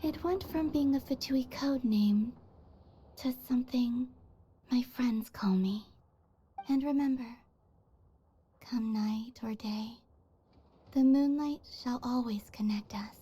C: It went from being a Fatui code name to something my friends call me. And remember, come night or day, the moonlight shall always connect us.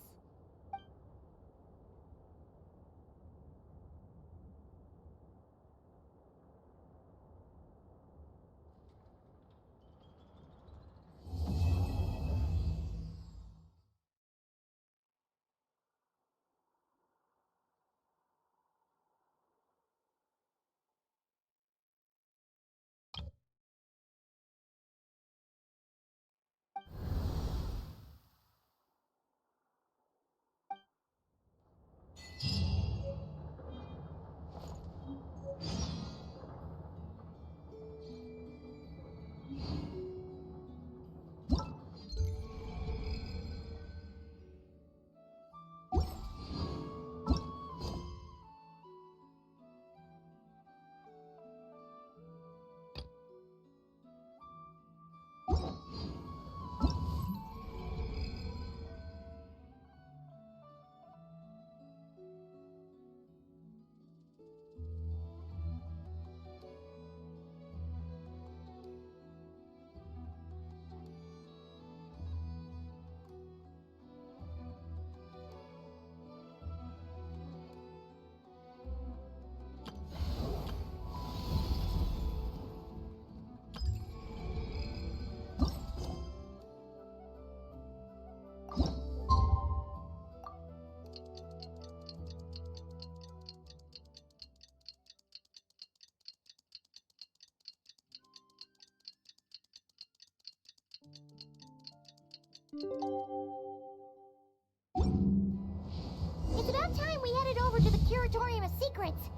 B: It's about time we headed over to the Curatorium of Secrets.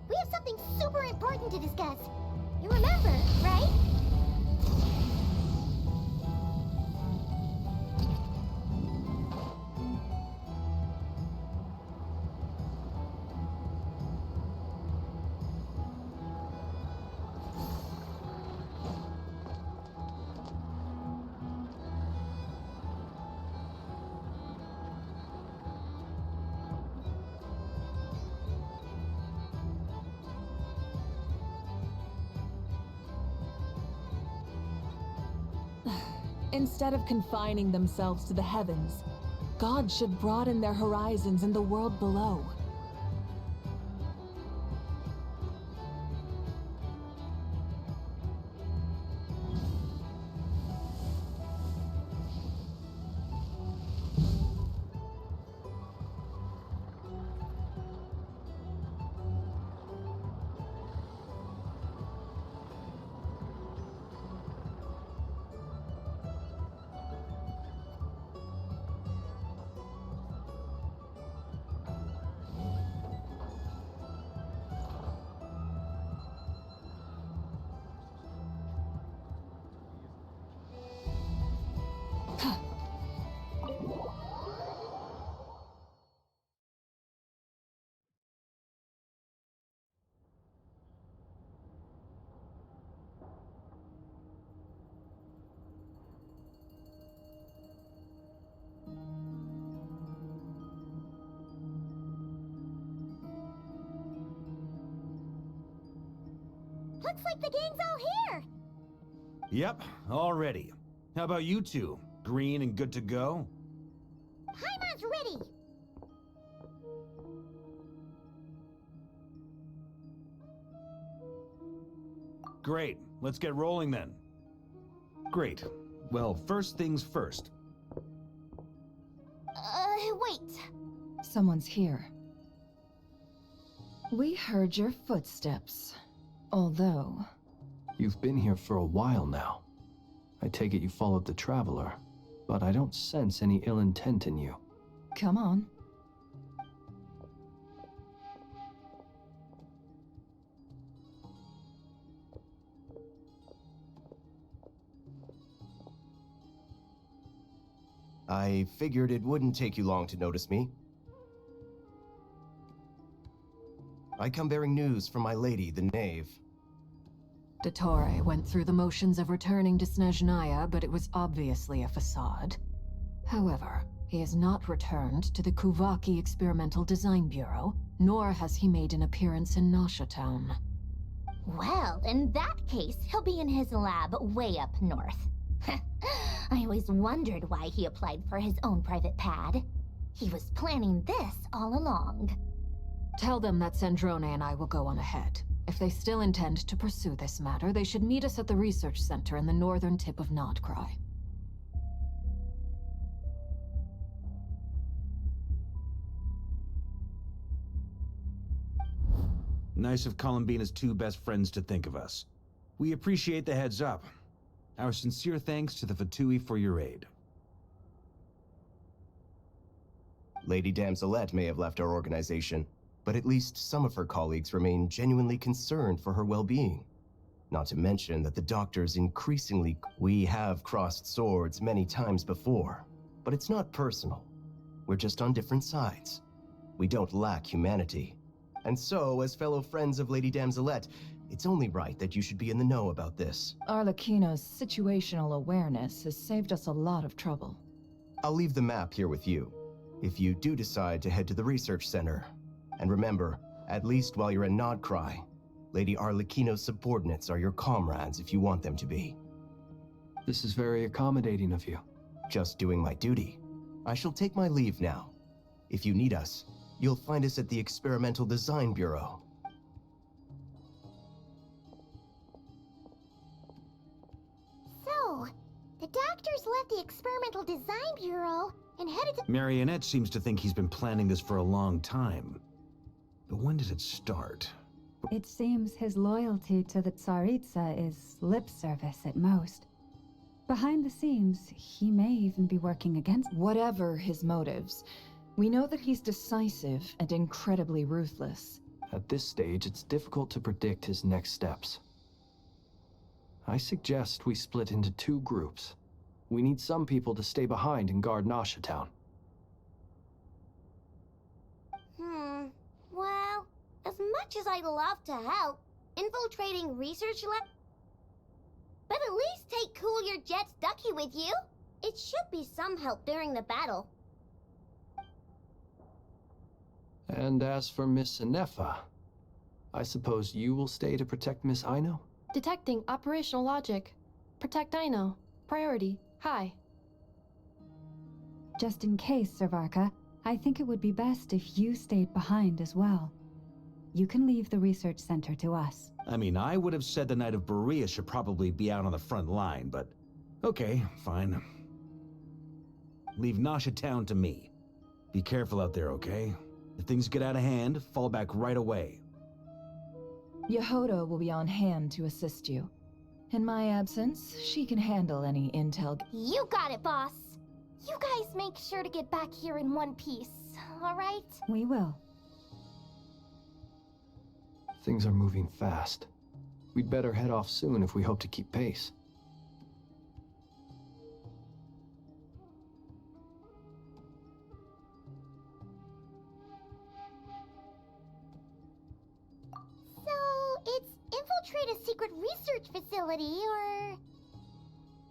B: We have something super important to discuss. You remember, right?
P: Instead of confining themselves to the heavens, gods should broaden their horizons in the world below.
B: Looks like the gang's all here!
E: Yep, all ready. How about you two? Green and good to go?
B: Paimon's ready!
E: Great, let's get rolling then. Great. Well, first things first.
B: Wait.
J: Someone's here. We heard your footsteps. Although...
H: You've been here for a while now. I take it you followed the Traveler, but I don't sense any ill intent in you.
J: Come on.
G: I figured it wouldn't take you long to notice me. I come bearing news from my lady, the knave.
O: Dottore went through the motions of returning to Snezhnaya, but it was obviously a facade. However, he has not returned to the Kuvaki Experimental Design Bureau, nor has he made an appearance in Nasha Town.
B: Well, in that case, he'll be in his lab way up north. I always wondered why he applied for his own private pad. He was planning this all along.
O: Tell them that Sandrone and I will go on ahead. If they still intend to pursue this matter, they should meet us at the research center in the northern tip of Nodcry.
E: Nice of Columbina's two best friends to think of us. We appreciate the heads up. Our sincere thanks to the Fatui for your aid.
G: Lady Damselette may have left our organization, but at least some of her colleagues remain genuinely concerned for her well-being. Not to mention that the doctors increasingly... We have crossed swords many times before, but it's not personal. We're just on different sides. We don't lack humanity. And so, as fellow friends of Lady Damselette, it's only right that you should be in the know about this.
J: Arlecchino's situational awareness has saved us a lot of trouble.
G: I'll leave the map here with you, if you do decide to head to the research center. And remember, at least while you're in Nodcry, Lady Arlecchino's subordinates are your comrades if you want them to be.
H: This is very accommodating of you.
G: Just doing my duty. I shall take my leave now. If you need us, you'll find us at the Experimental Design Bureau.
B: So, the doctors left the Experimental Design Bureau and headed to...
E: Marionette seems to think he's been planning this for a long time. But when did it start?
F: It seems his loyalty to the Tsaritsa is lip service at most. Behind the scenes, he may even be working against...
J: Whatever his motives, we know that he's decisive and incredibly ruthless.
H: At this stage, it's difficult to predict his next steps. I suggest we split into two groups. We need some people to stay behind and guard Nasha Town.
B: Well, as much as I'd love to help, infiltrating research lab... But at least take Cool Your Jets Ducky with you. It should be some help during the battle.
H: And as for Miss Inefa, I suppose you will stay to protect Miss Aino?
M: Detecting operational logic. Protect Aino. Priority high.
F: Just in case, Servarka, I think it would be best if you stayed behind as well. You can leave the research center to us.
E: I mean, I would have said the Knight of Berea should probably be out on the front line, but... Okay, fine. Leave Nasha Town to me. Be careful out there, okay? If things get out of hand, fall back right away.
J: Yehoda will be on hand to assist you. In my absence, she can handle any intel.
B: You got it, boss. You guys make sure to get back here in one piece, all right?
F: We will.
H: Things are moving fast. We'd better head off soon if we hope to keep pace.
B: So, it's infiltrate a secret research facility, or...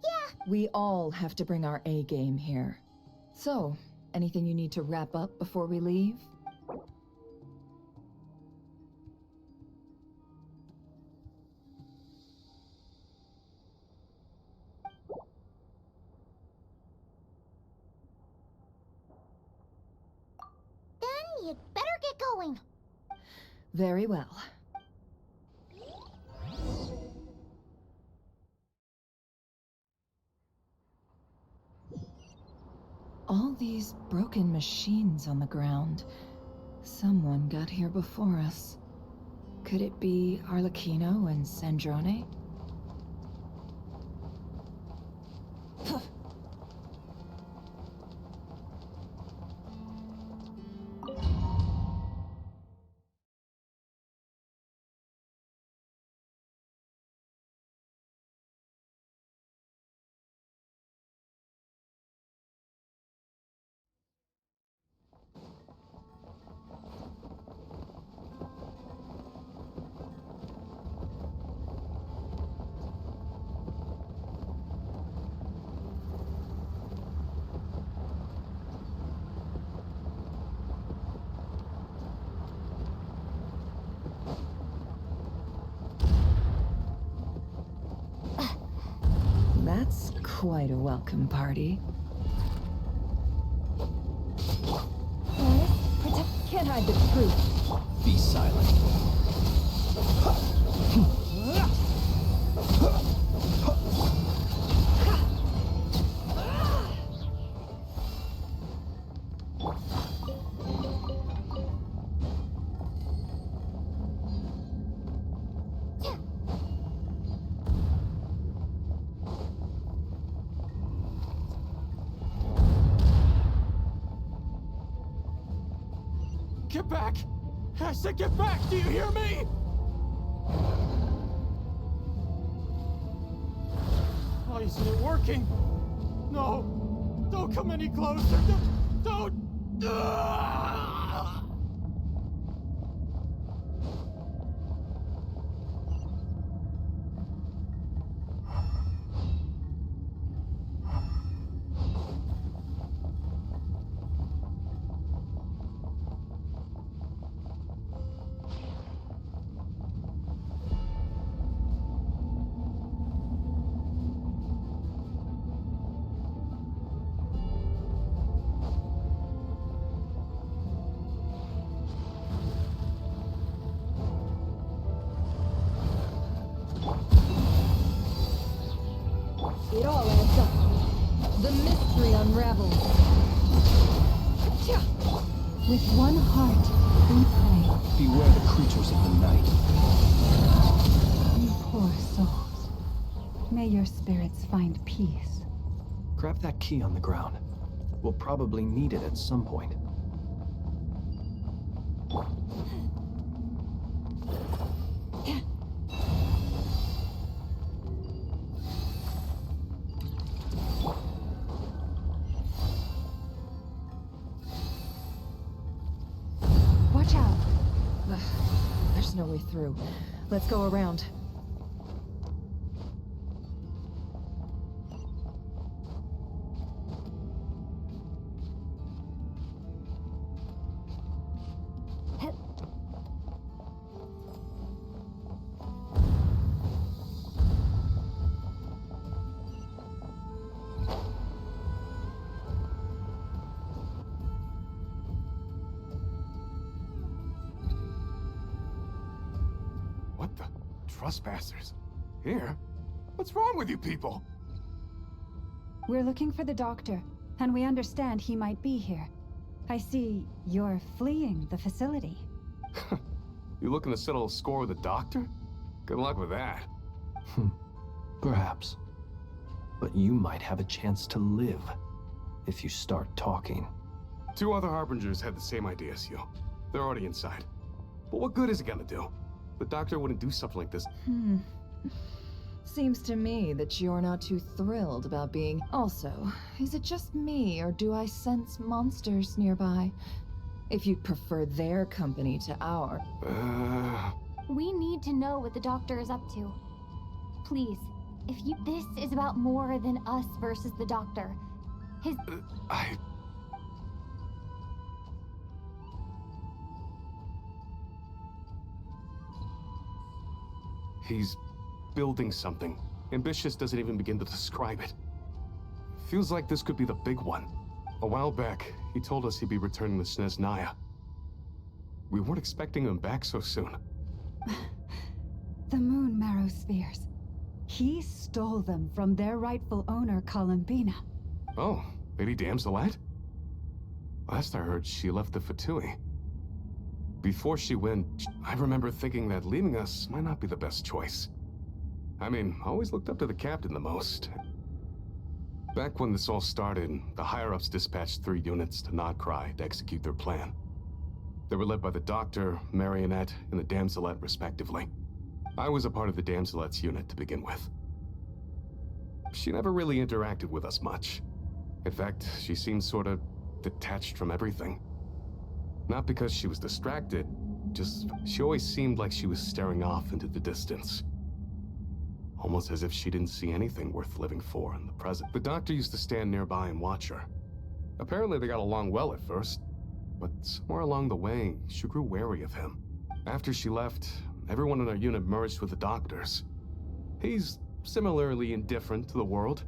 B: Yeah.
J: We all have to bring our A game here. So, anything you need to wrap up before we leave?
B: Then you'd better get going.
J: Very well. All these broken machines on the ground. Someone got here before us. Could it be Arlecchino and Sandrone?
P: That's quite a welcome party. Can't hide the truth.
H: Be silent.
N: Get back! I said get back! Do you hear me? Oh, isn't it working? No! Don't come any closer! Don't! Ah!
P: It all adds up. The mystery unravels.
F: With one heart, we pray.
H: Beware the creatures of the night.
F: You poor souls. May your spirits find peace.
H: Grab that key on the ground. We'll probably need it at some point.
P: Watch out. There's no way through. Let's go around.
N: What the? Trespassers? Here? What's wrong with you people?
F: We're looking for the doctor, and we understand he might be here. I see you're fleeing the facility.
B: You looking to settle a score with the doctor? Good luck with that.
H: Perhaps. But you might have a chance to live if you start talking.
B: 2 other Harbingers had the same idea as you. They're already inside. But what good is it gonna do? The doctor wouldn't do something like this.
P: Seems to me that you're not too thrilled about being... Also, is it just me, or do I sense monsters nearby? If you'd prefer their company to our...
D: We need to know what the doctor is up to. Please, this is about more than us versus the doctor.
B: He's building something. Ambitious doesn't even begin to describe it. Feels like this could be the big one. A while back, he told us he'd be returning to Snezhnaya. We weren't expecting him back so soon.
F: The moon marrow spheres. He stole them from their rightful owner, Columbina.
B: Oh, Lady Damselat? Last I heard, she left the Fatui. Before she went, I remember thinking that leaving us might not be the best choice. I mean, I always looked up to the captain the most. Back when this all started, the higher-ups dispatched 3 units to Nodcry to execute their plan. They were led by the Doctor, Marionette, and the Damselet, respectively. I was a part of the Damselet's unit to begin with. She never really interacted with us much. In fact, she seemed sort of detached from everything. Not because she was distracted, just she always seemed like she was staring off into the distance. Almost as if she didn't see anything worth living for in the present. The Doctor used to stand nearby and watch her. Apparently they got along well at first, but somewhere along the way, she grew wary of him. After she left, everyone in our unit merged with the Doctor's. He's
U: similarly indifferent to the world.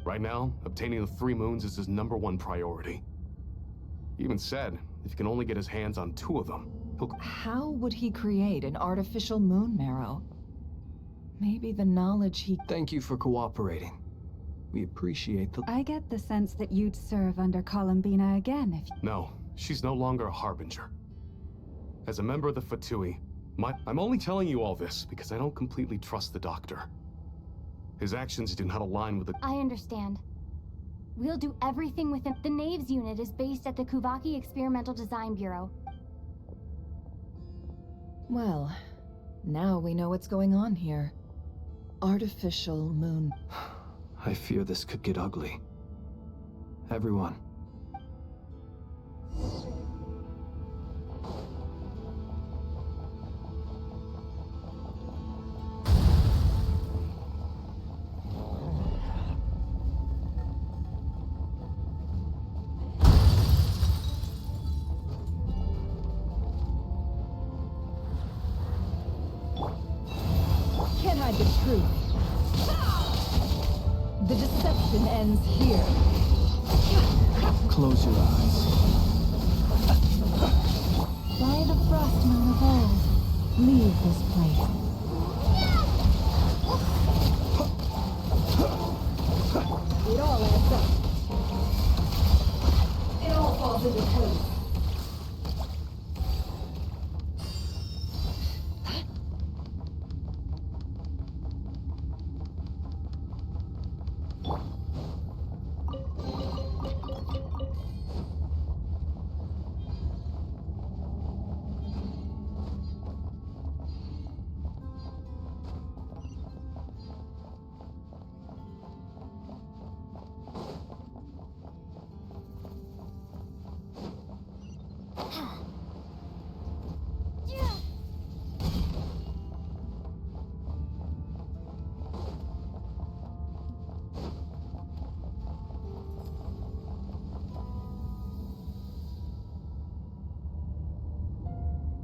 U: Right now, obtaining the 3 moons is his #1 priority. He even said if he can only get his hands on 2 of them, he'll...
P: How would he create an artificial moon marrow? Maybe the knowledge he...
H: Thank you for cooperating. We appreciate the...
F: I get the sense that you'd serve under Columbina again if...
U: No, she's no longer a harbinger. As a member of the Fatui, I'm only telling you all this because I don't completely trust the doctor. His actions do not align with the...
D: I understand. We'll do everything within... The Knaves unit is based at the Kuvaki Experimental Design Bureau.
P: Well, now we know what's going on here. Artificial moon.
H: I fear this could get ugly. Everyone.
P: Can't hide the truth. The deception ends here.
H: Close your eyes.
F: By the frost moon of old, leave this place.
P: It all adds up. It all falls into place.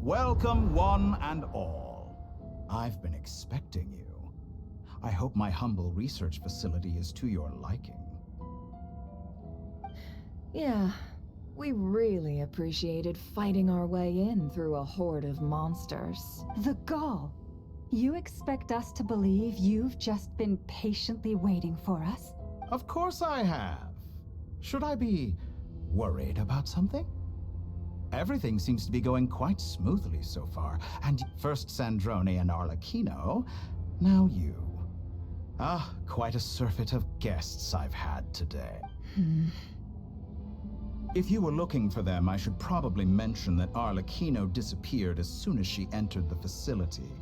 S: Welcome, one and all. I've been expecting you. I hope my humble research facility is to your liking.
P: Yeah, we really appreciated fighting our way in through a horde of monsters.
F: The gall. You expect us to believe you've just been patiently waiting for us?
S: Of course I have. Should I be worried about something? Everything seems to be going quite smoothly so far. And first Sandrone and Arlecchino, now you. Ah, quite a surfeit of guests I've had today. If you were looking for them, I should probably mention that Arlecchino disappeared as soon as she entered the facility.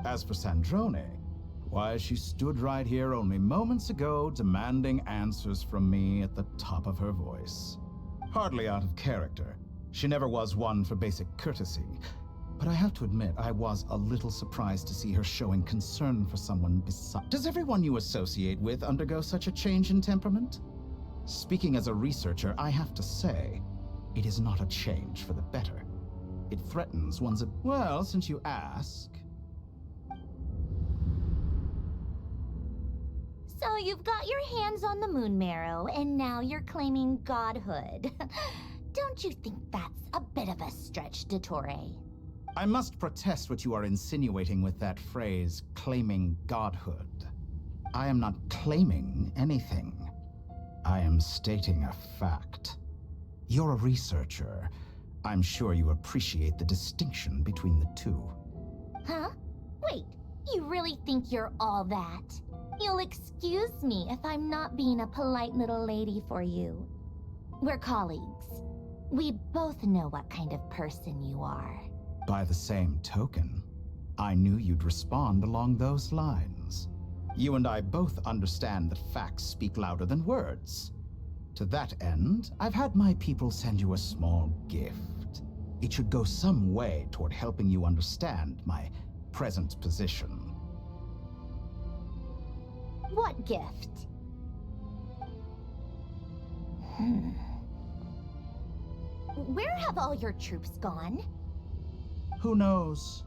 S: As for Sandrone, why, she stood right here only moments ago demanding answers from me at the top of her voice. Hardly out of character. She never was one for basic courtesy. But I have to admit, I was a little surprised to see her showing concern for someone besides. Does everyone you associate with undergo such a change in temperament? Speaking as a researcher, I have to say, it is not a change for the better. It threatens one's... Well, since you ask...
B: So you've got your hands on the moon marrow, and now you're claiming godhood. Don't you think that's a bit of a stretch, Dottore?
S: I must protest what you are insinuating with that phrase, claiming godhood. I am not claiming anything. I am stating a fact. You're a researcher. I'm sure you appreciate the distinction between the two.
B: Huh? Wait, you really think you're all that? You'll excuse me if I'm not being a polite little lady for you. We're colleagues. We both know what kind of person you are.
S: By the same token, I knew you'd respond along those lines. You and I both understand that facts speak louder than words. To that end, I've had my people send you a small gift. It should go some way toward helping you understand my present position.
B: What gift? Where have all your troops gone?
S: Who knows?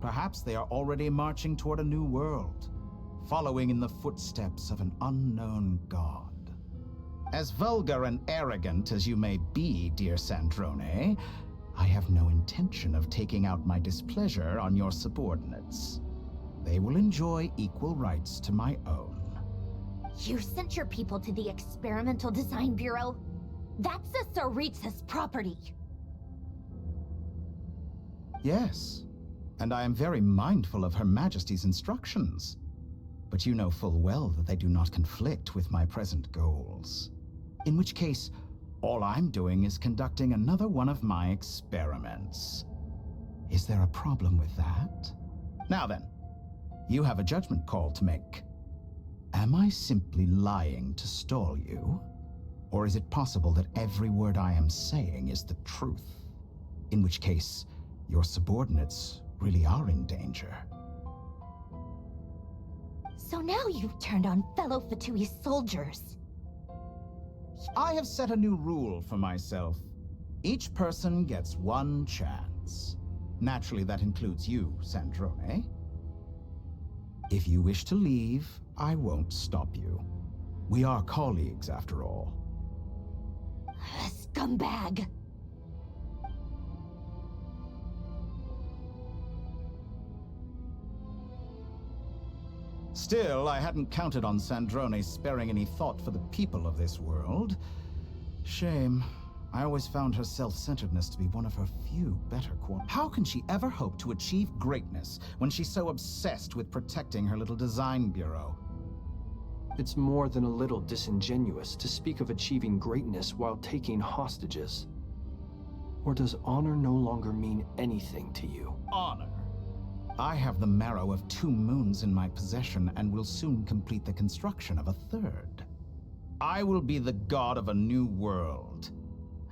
S: Perhaps they are already marching toward a new world, following in the footsteps of an unknown god. As vulgar and arrogant as you may be, dear Sandrone, I have no intention of taking out my displeasure on your subordinates. They will enjoy equal rights to my own.
B: You sent your people to the Experimental Design Bureau? That's the Tsaritsa's property.
S: Yes, and I am very mindful of Her Majesty's instructions. But you know full well that they do not conflict with my present goals. In which case, all I'm doing is conducting another one of my experiments. Is there a problem with that? Now then, you have a judgment call to make. Am I simply lying to stall you? Or is it possible that every word I am saying is the truth? In which case, your subordinates really are in danger.
B: So now you've turned on fellow Fatui soldiers.
S: I have set a new rule for myself. Each person gets one chance. Naturally, that includes you, Sandrone. If you wish to leave, I won't stop you. We are colleagues, after all.
B: Scumbag!
S: Still, I hadn't counted on Sandrone sparing any thought for the people of this world. Shame. I always found her self-centeredness to be one of her few better qualities. How can she ever hope to achieve greatness when she's so obsessed with protecting her little design bureau?
H: It's more than a little disingenuous to speak of achieving greatness while taking hostages. Or does honor no longer mean anything to you?
S: Honor? I have the marrow of 2 moons in my possession and will soon complete the construction of a 3rd. I will be the god of a new world.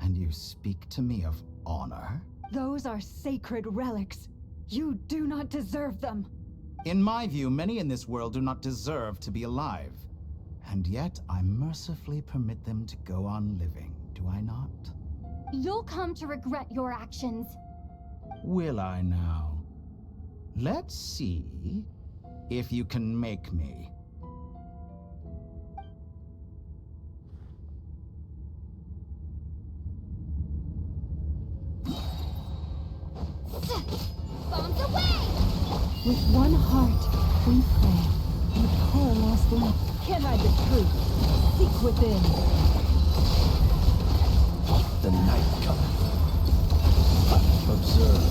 S: And you speak to me of honor?
F: Those are sacred relics. You do not deserve them.
S: In my view, many in this world do not deserve to be alive. And yet, I mercifully permit them to go on living, do I not?
D: You'll come to regret your actions.
S: Will I now? Let's see if you can make me.
B: Bombs away!
F: With one heart, we pray. We pour lost life. Can't hide the truth. Seek within.
H: The night cometh. Observe.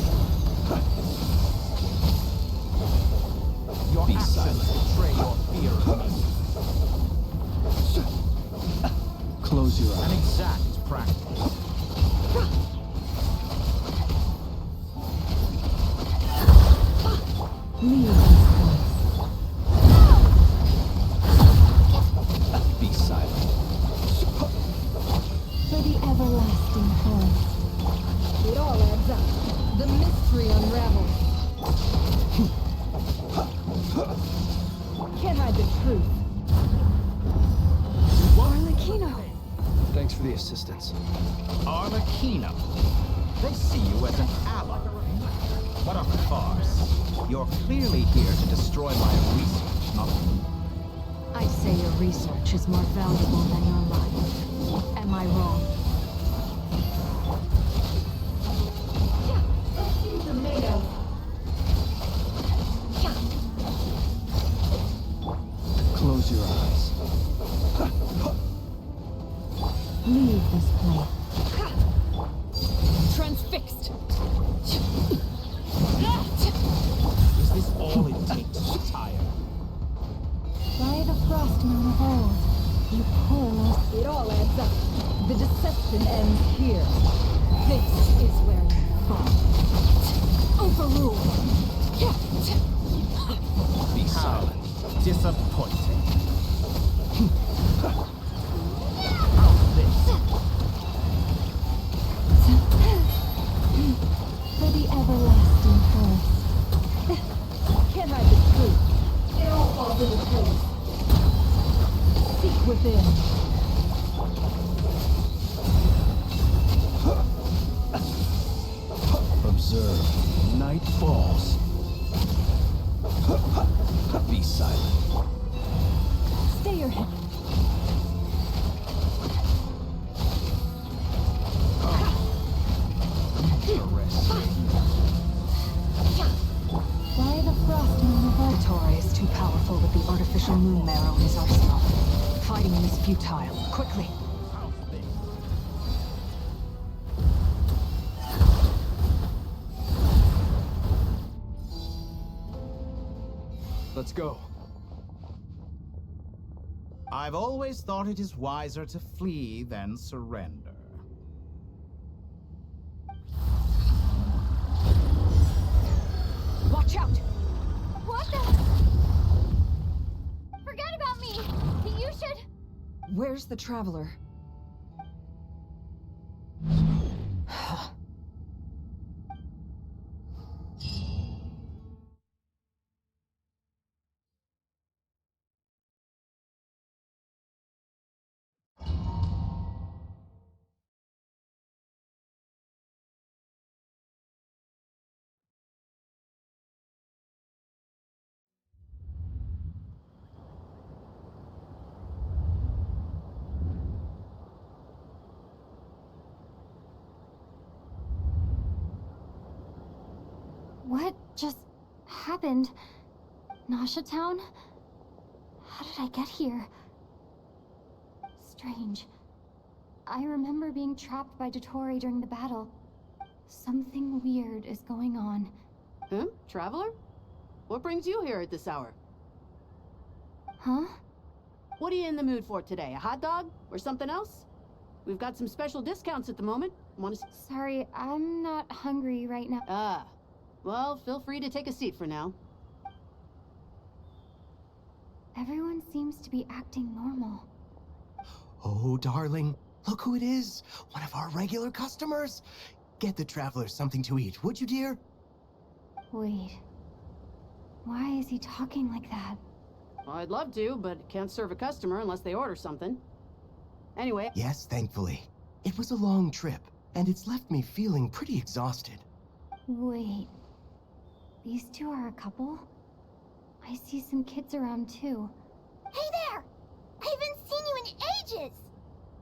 S: Your
H: Be
S: actions
H: silent.
S: betray your fear of me.
H: Close your eyes.
S: An exact practice.
F: Leave this place.
H: Be silent.
F: For the everlasting forest.
J: It all adds up. The mystery unravels.
F: Can't hide the truth. Arlecchino!
H: Thanks for the assistance.
S: Arlecchino. They see you as an ally. What a farce. You're clearly here to destroy my research, not...
O: I say your research is more valuable than your life. Am I wrong?
H: Close your eyes.
F: Leave this place.
J: Transfixed.
S: Is this all it takes to tire?
F: By the frost moon of old, you poor lost...
J: It all adds up. The deception ends here. This is where you fall. Overruled.
H: Be silent.
S: Disappointing.
F: For the everlasting forest.
J: Can't hide the truth. It all falls into place.
F: Seek within.
H: Observe.
S: Night falls.
K: Stay your hand.
O: Why the frost moon of Torre is too powerful with the artificial moon marrow in his arsenal. Fighting him is futile. Quickly!
U: Let's go.
S: I've always thought it is wiser to flee than surrender.
B: Watch out! What the? Forget about me! You should...
O: Where's the Traveler?
D: What just happened? Nasha Town? How did I get here? Strange. I remember being trapped by Dottore during the battle. Something weird is going on.
Q: Huh? Traveler? What brings you here at this hour?
D: Huh?
Q: What are you in the mood for today? A hot dog? Or something else? We've got some special discounts at the moment.
D: Sorry, I'm not hungry right now.
Q: Ah. Well, feel free to take a seat for now.
D: Everyone seems to be acting normal.
G: Oh, darling, look who it is. One of our regular customers. Get the Traveler something to eat, would you, dear?
D: Wait. Why is he talking like that?
Q: Well, I'd love to, but can't serve a customer unless they order something. Anyway...
G: Yes, thankfully. It was a long trip, and it's left me feeling pretty exhausted.
D: Wait. These two are a couple? I see some kids around too.
B: Hey there! I haven't seen you in ages!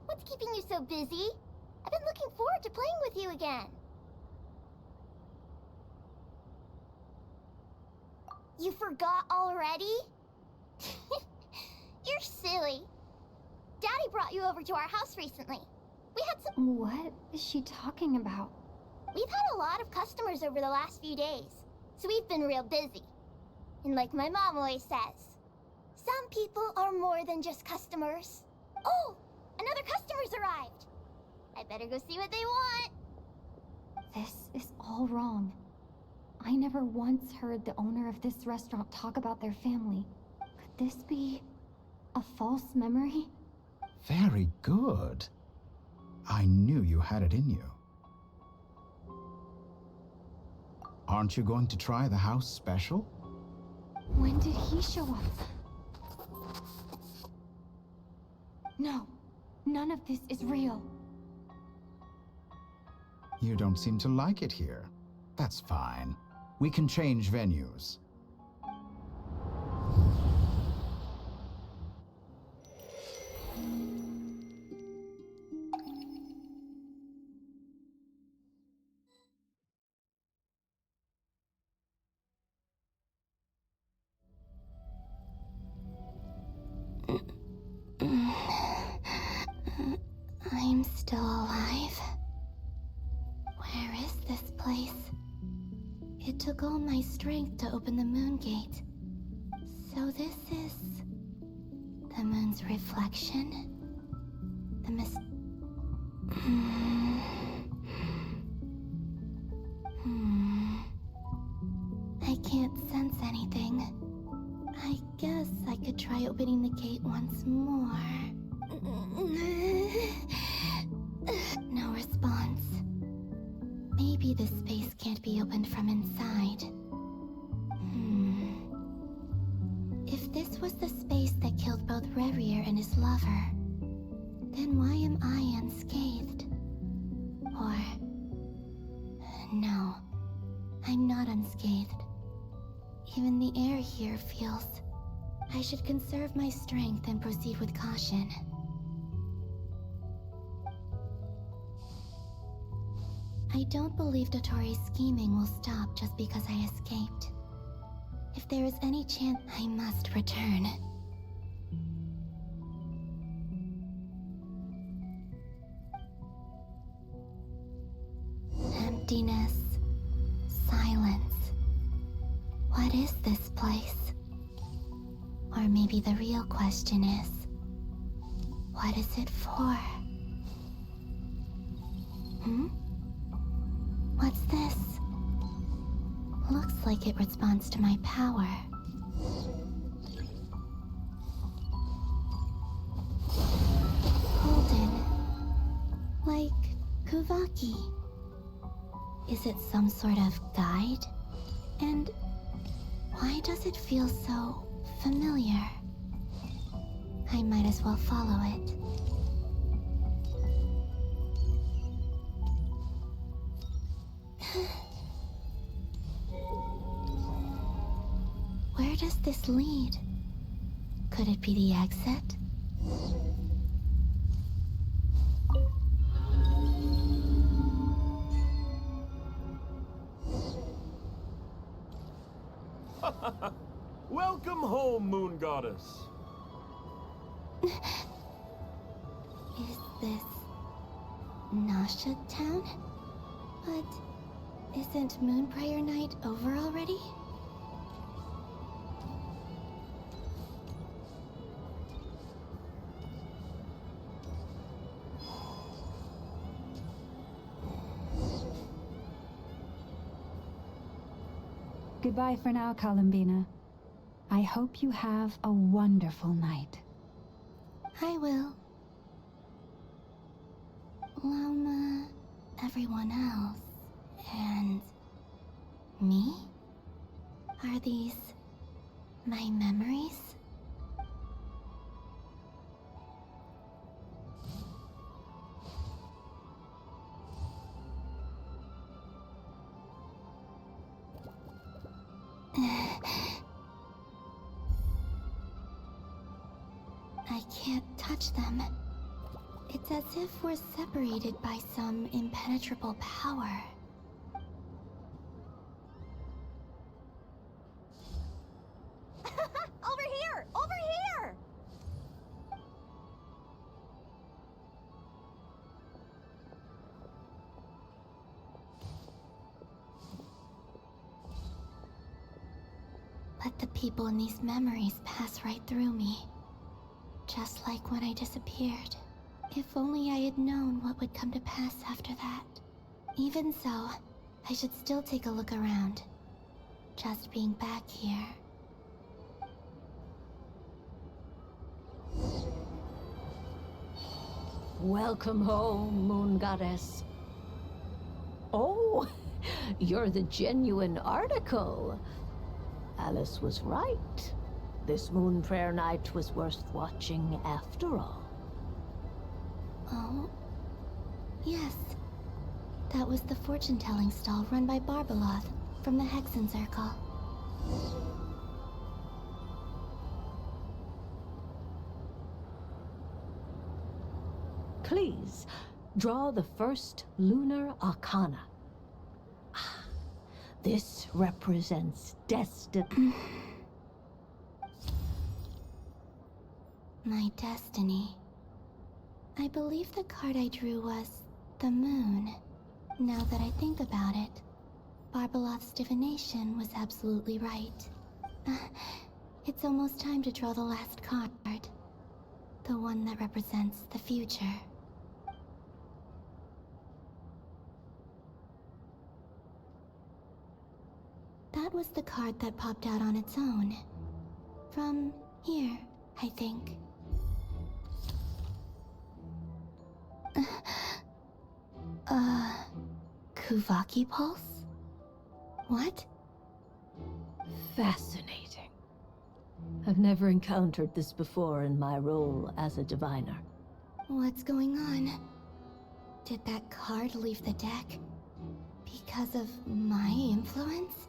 B: What's keeping you so busy? I've been looking forward to playing with you again. You forgot already? You're silly. Daddy brought you over to our house recently. We had some...
D: What is she talking about?
B: We've had a lot of customers over the last few days, so we've been real busy. And like my mom always says, some people are more than just customers. Oh, another customer's arrived. I better go see what they want.
D: This is all wrong. I never once heard the owner of this restaurant talk about their family. Could this be a false memory?
S: Very good. I knew you had it in you. Aren't you going to try the house special?
D: When did he show up? No, none of this is real.
S: You don't seem to like it here. That's fine. We can change venues.
C: I'm still alive. Where is this place? It took all my strength to open the moon gate. So this is... the moon's reflection? The I can't sense anything. I guess I could try opening the gate once more. No response. Maybe this space can't be opened from inside. If this was the space that killed both Revier and his lover, then why am I unscathed? Or... no, I'm not unscathed. Even the air here feels I should conserve my strength and proceed with caution. I don't believe Dottoro's scheming will stop just because I escaped. If there is any chance, I must return. Emptiness. Silence. What is this place? Or maybe the real question is, what is it for? What's this? Looks like it responds to my power. Golden. Like Kuvaki. Is it some sort of guide? And why does it feel so familiar? I might as well follow it. Where does this lead? Could it be the exit?
A: Welcome home, Moon Goddess.
C: Is this Nasha Town? But isn't Moonprayer Night over already?
F: Goodbye for now, Columbina. I hope you have a wonderful night.
C: I will. Lama, everyone else, and me? Are these my memories? I can't touch them. It's as if we're separated by some impenetrable power.
B: Over here! Over here!
C: But the people in these memories pass right through me. Just like when I disappeared. If only I had known what would come to pass after that. Even so, I should still take a look around. Just being back here.
V: Welcome home, Moon Goddess. Oh, you're the genuine article. Alice was right. This Moonprayer Night was worth watching after all.
C: Oh, yes. That was the fortune-telling stall run by Barbeloth from the Hexen Circle.
V: Please, draw the first lunar arcana. Ah, this represents destiny.
C: My destiny. I believe the card I drew was the moon. Now that I think about it, Barbeloth's divination was absolutely right. It's almost time to draw the last card. The one that represents the future. That was the card that popped out on its own. From here, I think. Kuvaki Pulse? What?
V: Fascinating. I've never encountered this before in my role as a diviner.
C: What's going on? Did that card leave the deck? Because of my influence?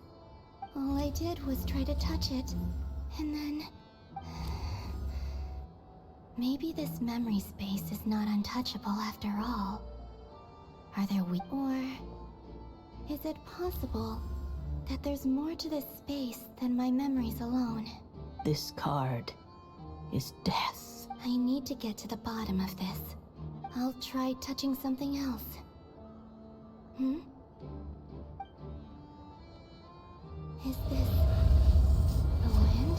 C: All I did was try to touch it, and then Maybe this memory space is not untouchable after all. Are there or is it possible that there's more to this space than my memories alone?
V: This card is death.
C: I need to get to the bottom of this. I'll try touching something else. Is this the wind?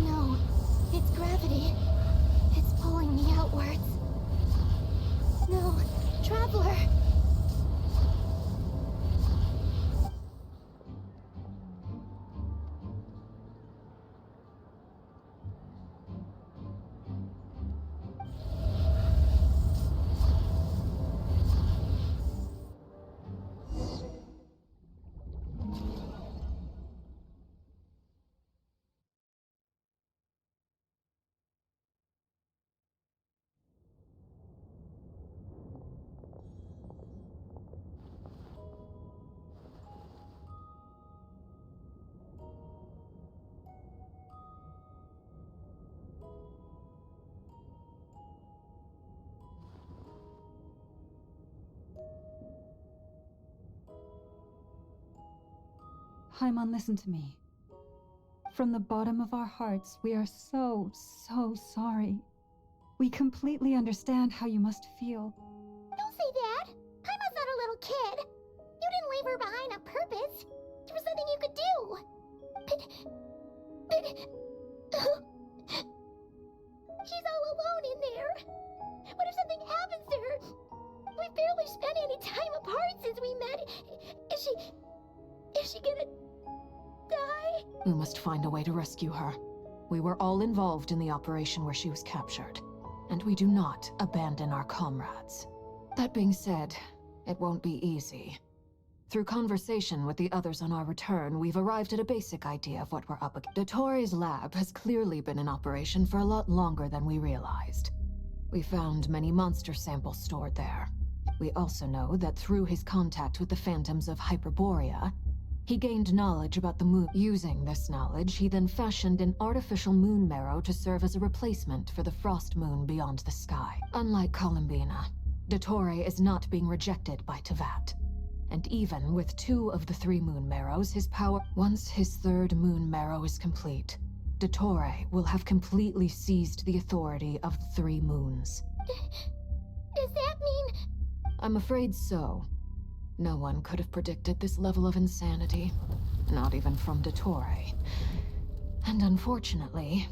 C: No, it's gravity. It's pulling me outwards. No, Traveler!
F: Paimon, listen to me. From the bottom of our hearts, we are so sorry. We completely understand how you must feel.
B: Don't say that! Paimon's not a little kid! You didn't leave her behind on purpose! There was nothing you could do! But... She's all alone in there! What if something happens to her? We've barely spent any time apart since we met. Is she gonna... die?
O: We must find a way to rescue her. We were all involved in the operation where she was captured, and we do not abandon our comrades. That being said, it won't be easy. Through conversation with the others on our return, we've arrived at a basic idea of what we're up against. Dottore lab has clearly been in operation for a lot longer than we realized. We found many monster samples stored there. We also know that through his contact with the phantoms of Hyperborea, he gained knowledge about the moon. Using this knowledge, he then fashioned an artificial moon marrow to serve as a replacement for the frost moon beyond the sky. Unlike Columbina, Dottore is not being rejected by Tevat. And even with 2 of the 3 moon marrows, his power... Once his 3rd moon marrow is complete, Dottore will have completely seized the authority of the 3 moons.
B: Does that mean...
O: I'm afraid so. No one could have predicted this level of insanity, not even from Dottore. And unfortunately,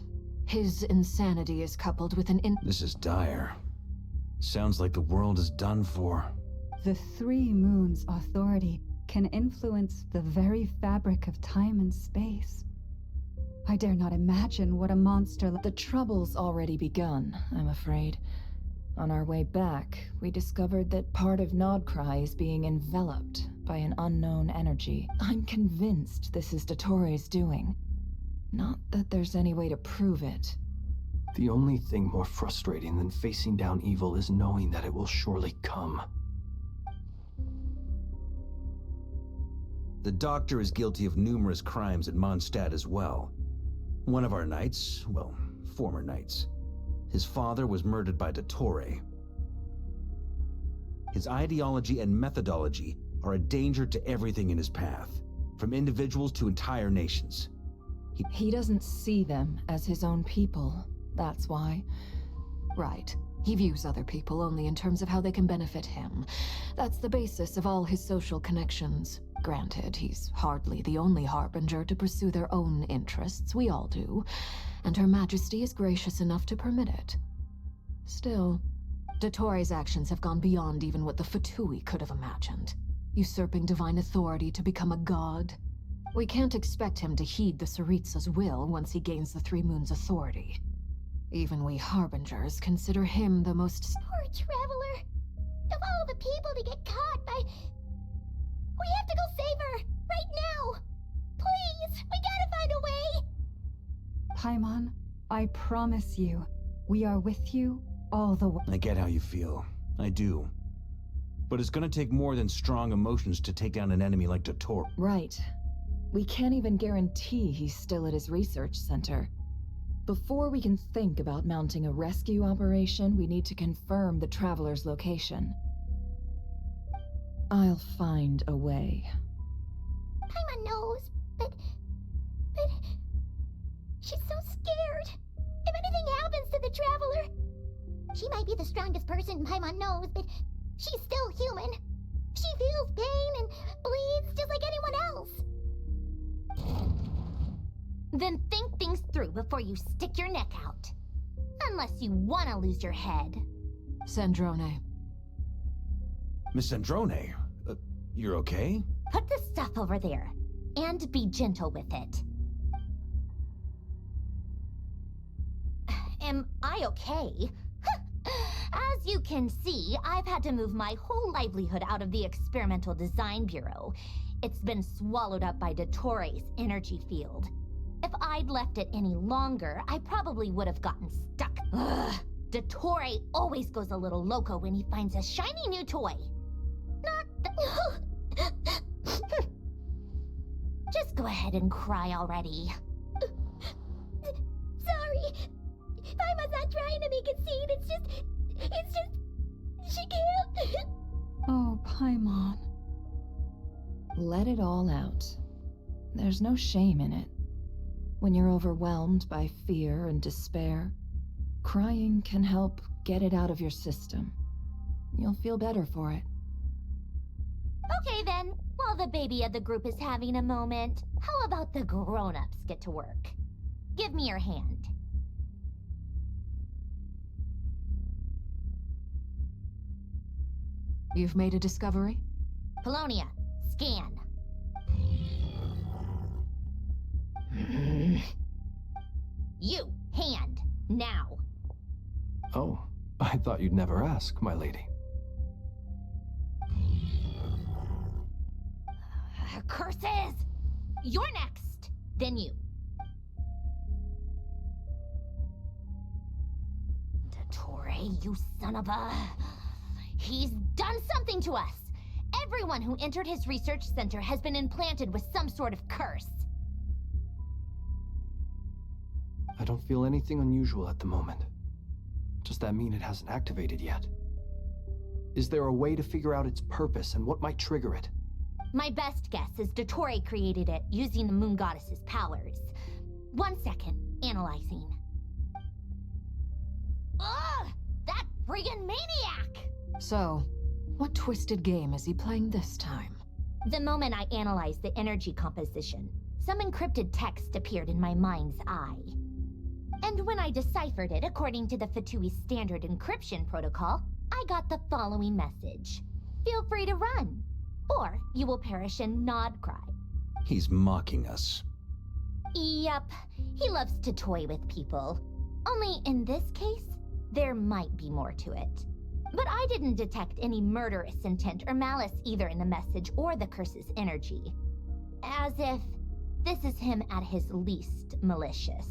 O: his insanity is coupled with
E: This is dire. Sounds like the world is done for.
F: The 3 moons' authority can influence the very fabric of time and space. I dare not imagine what a monster
P: The trouble's already begun, I'm afraid. On our way back, we discovered that part of Nodcry is being enveloped by an unknown energy. I'm convinced this is Dottore's doing. Not that there's any way to prove it.
H: The only thing more frustrating than facing down evil is knowing that it will surely come.
E: The Doctor is guilty of numerous crimes at Mondstadt as well. One of our knights, well, former knights, his father was murdered by Dottore. His ideology and methodology are a danger to everything in his path, from individuals to entire nations.
P: He doesn't see them as his own people, that's why.
O: Right. He views other people only in terms of how they can benefit him. That's the basis of all his social connections. Granted, he's hardly the only harbinger to pursue their own interests. We all do. And Her Majesty is gracious enough to permit it. Still, Dottore's actions have gone beyond even what the Fatui could have imagined. Usurping divine authority to become a god. We can't expect him to heed the Tsaritsa's will once he gains the 3 moons' authority. Even we harbingers consider him the most...
B: Poor Traveler! Of all the people to get caught by... We have to go save her! Right now! Please! We gotta find a way!
F: Paimon, I promise you, we are with you all the way.
E: I get how you feel. I do. But it's gonna take more than strong emotions to take down an enemy like Dottore.
P: Right. We can't even guarantee he's still at his research center. Before we can think about mounting a rescue operation, we need to confirm the traveler's location. I'll find a way.
B: Paimon knows, but she's so scared. If anything happens to the traveler, she might be the strongest person Paimon knows, but she's still human. She feels pain and bleeds just like anyone else. Then think things through before you stick your neck out. Unless you want to lose your head.
O: Sandrone.
E: Miss Sandrone, you're okay?
B: Put the stuff over there, and be gentle with it. Am I okay? As you can see, I've had to move my whole livelihood out of the Experimental Design Bureau. It's been swallowed up by Dottore energy field. If I'd left it any longer, I probably would have gotten stuck. Ugh. Dottore always goes a little loco when he finds a shiny new toy. Just go ahead and cry already. Sorry. Paimon's not trying to make it seem. It's just, she can't.
F: Oh, Paimon.
P: Let it all out. There's no shame in it. When you're overwhelmed by fear and despair, crying can help get it out of your system. You'll feel better for it.
B: Okay then, while the baby of the group is having a moment, how about the grown-ups get to work? Give me your hand.
O: You've made a discovery?
B: Polonia, scan. You, hand, now.
H: Oh, I thought you'd never ask, my lady.
B: Curses! You're next, then you. Dottore, you son of a... He's done something to us! Everyone who entered his research center has been implanted with some sort of curse.
H: I don't feel anything unusual at the moment. Does that mean it hasn't activated yet? Is there a way to figure out its purpose and what might trigger it?
B: My best guess is Dottore created it using the Moon Goddess's powers. 1 second, analyzing. Ugh! That friggin' maniac!
O: So, what twisted game is he playing this time?
B: The moment I analyzed the energy composition, some encrypted text appeared in my mind's eye. And when I deciphered it according to the Fatui standard encryption protocol, I got the following message. Feel free to run, or you will perish in nod cry.
E: He's mocking us.
B: Yup, he loves to toy with people. Only in this case, there might be more to it. But I didn't detect any murderous intent or malice either in the message or the curse's energy. As if this is him at his least malicious.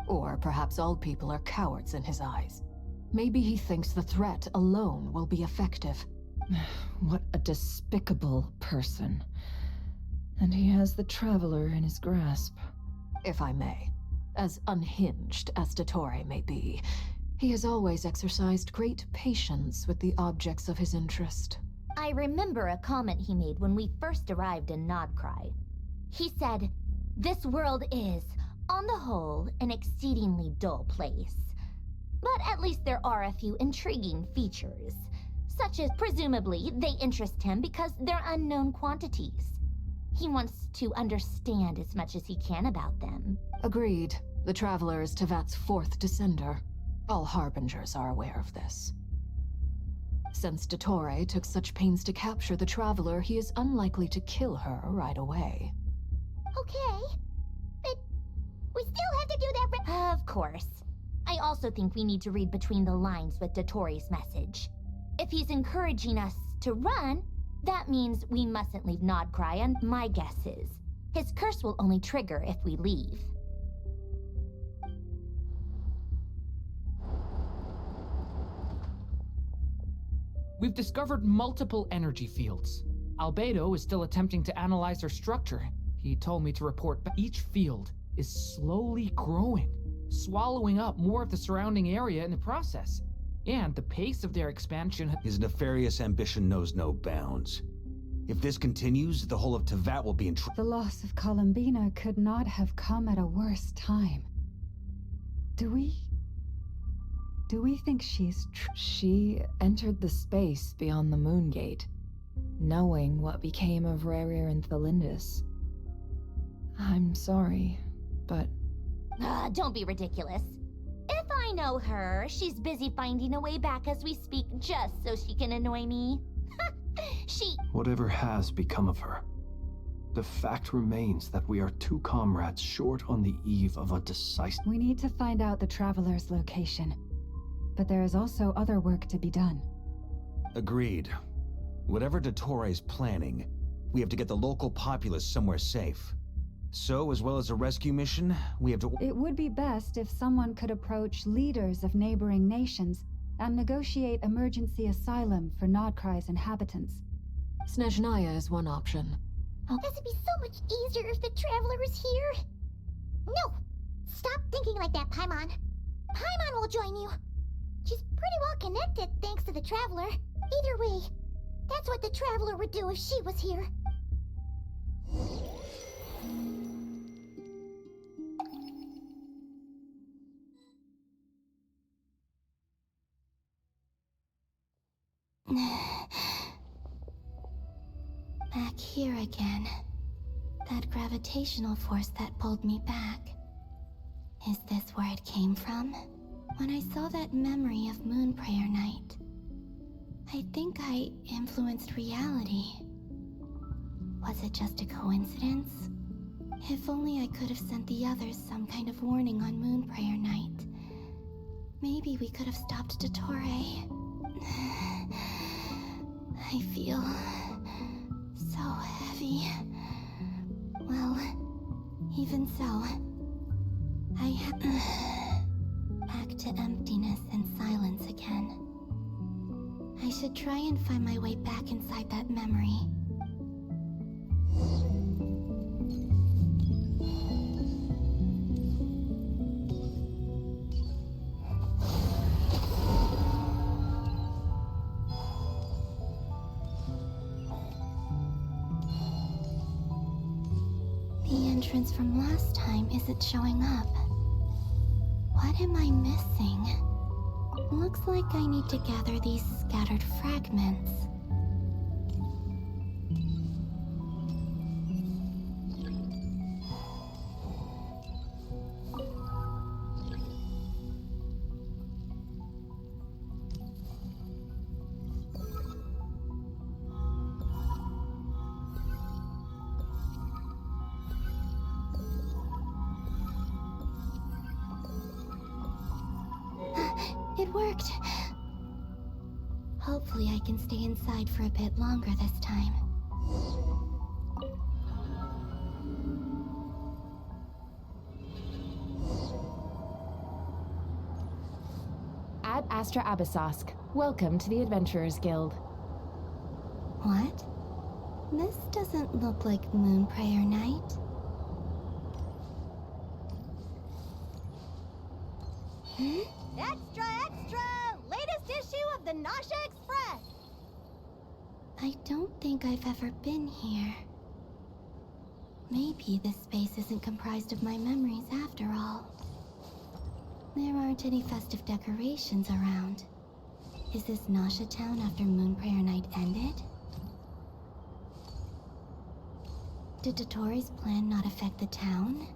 O: Or perhaps all people are cowards in his eyes. Maybe he thinks the threat alone will be effective.
P: What a despicable person. And he has the Traveler in his grasp.
O: If I may, as unhinged as Dottore may be, he has always exercised great patience with the objects of his interest.
B: I remember a comment he made when we first arrived in Nodcry. He said, "This world is, on the whole, an exceedingly dull place. But at least there are a few intriguing features, such as presumably they interest him because they're unknown quantities. He wants to understand as much as he can about them."
O: Agreed. The Traveler is Tevat's 4th descender. All Harbingers are aware of this. Since Dottore took such pains to capture the Traveler, he is unlikely to kill her right away.
B: Okay, but we still have to do that. Of course. I also think we need to read between the lines with Dottore's message. If he's encouraging us to run, that means we mustn't leave Nodcry, and my guess is his curse will only trigger if we leave.
R: We've discovered multiple energy fields. Albedo is still attempting to analyze their structure. He told me to report back. Each field is slowly growing, swallowing up more of the surrounding area in the process. And the pace of their expansion.
E: His nefarious ambition knows no bounds. If this continues, the whole of Tevat will be in trouble.
F: The loss of Columbina could not have come at a worse time. Do we think she's
P: She entered the space beyond the moon gate, knowing what became of Rerir and Thelindis. I'm sorry, but...
B: Don't be ridiculous. If I know her, she's busy finding a way back as we speak just so she can annoy me.
H: Whatever has become of her, the fact remains that we are two comrades short on the eve of a decisive...
F: We need to find out the Traveler's location. But there is also other work to be done.
E: Agreed. Whatever Dottore planning, we have to get the local populace somewhere safe. So, as well as a rescue mission, we have to...
F: It would be best if someone could approach leaders of neighboring nations and negotiate emergency asylum for Nodcry's inhabitants.
O: Snezhnaya is one option.
B: This would be so much easier if the Traveler was here. No! Stop thinking like that, Paimon. Paimon will join you. She's pretty well connected thanks to the Traveler. Either way, that's what the Traveler would do if she was here.
C: Back here again. That gravitational force that pulled me back. Is this where it came from? When I saw that memory of Moonprayer Night, I think I influenced reality. Was it just a coincidence? If only I could have sent the others some kind of warning on Moonprayer Night. Maybe we could have stopped Dottore. I feel so heavy. Well, even so, back to emptiness and silence again. I should try and find my way back inside that memory. The entrance from last time isn't showing up. What am I missing? Looks like I need to gather these scattered fragments. It worked. Hopefully I can stay inside for a bit longer this time.
D: Ad Astra Abyssosk. Welcome to the Adventurers Guild.
C: What? This doesn't look like Moonprayer Night.
B: Extra, extra! Latest issue of the Nasha Express!
C: I don't think I've ever been here. Maybe this space isn't comprised of my memories after all. There aren't any festive decorations around. Is this Nasha Town after Moonprayer Night ended? Did Dottore's plan not affect the town?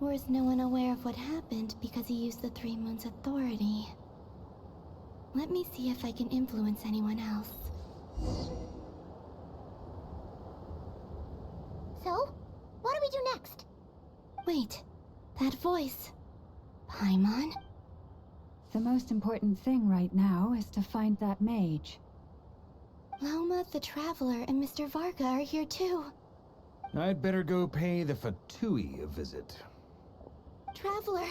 C: Or is no one aware of what happened because he used the Three Moons' authority? Let me see if I can influence anyone else.
B: So, what do we do next?
C: Wait, that voice. Paimon?
F: The most important thing right now is to find that mage.
C: Loma, the Traveler, and Mr. Varga are here too.
E: I'd better go pay the Fatui a visit.
C: Traveler!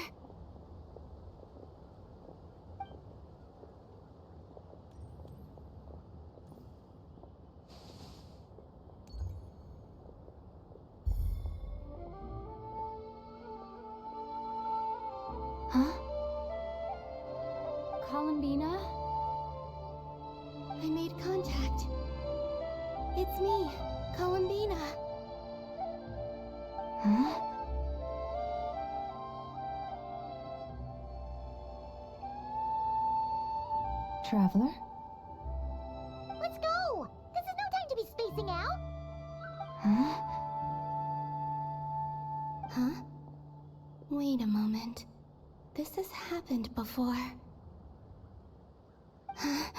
C: Huh?
D: Columbina?
C: I made contact. It's me, Columbina. Huh?
F: Traveler?
B: Let's go! This is no time to be spacing out!
C: Huh? Huh? Wait a moment. This has happened before. Huh?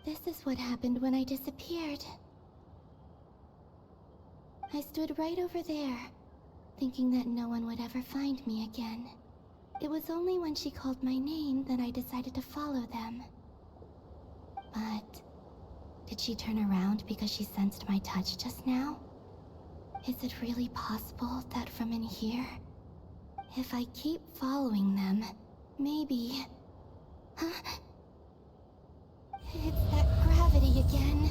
C: This is what happened when I disappeared. I stood right over there, thinking that no one would ever find me again. It was only when she called my name that I decided to follow them. But did she turn around because she sensed my touch just now? Is it really possible that from in here, if I keep following them, maybe... Huh? It's that gravity again.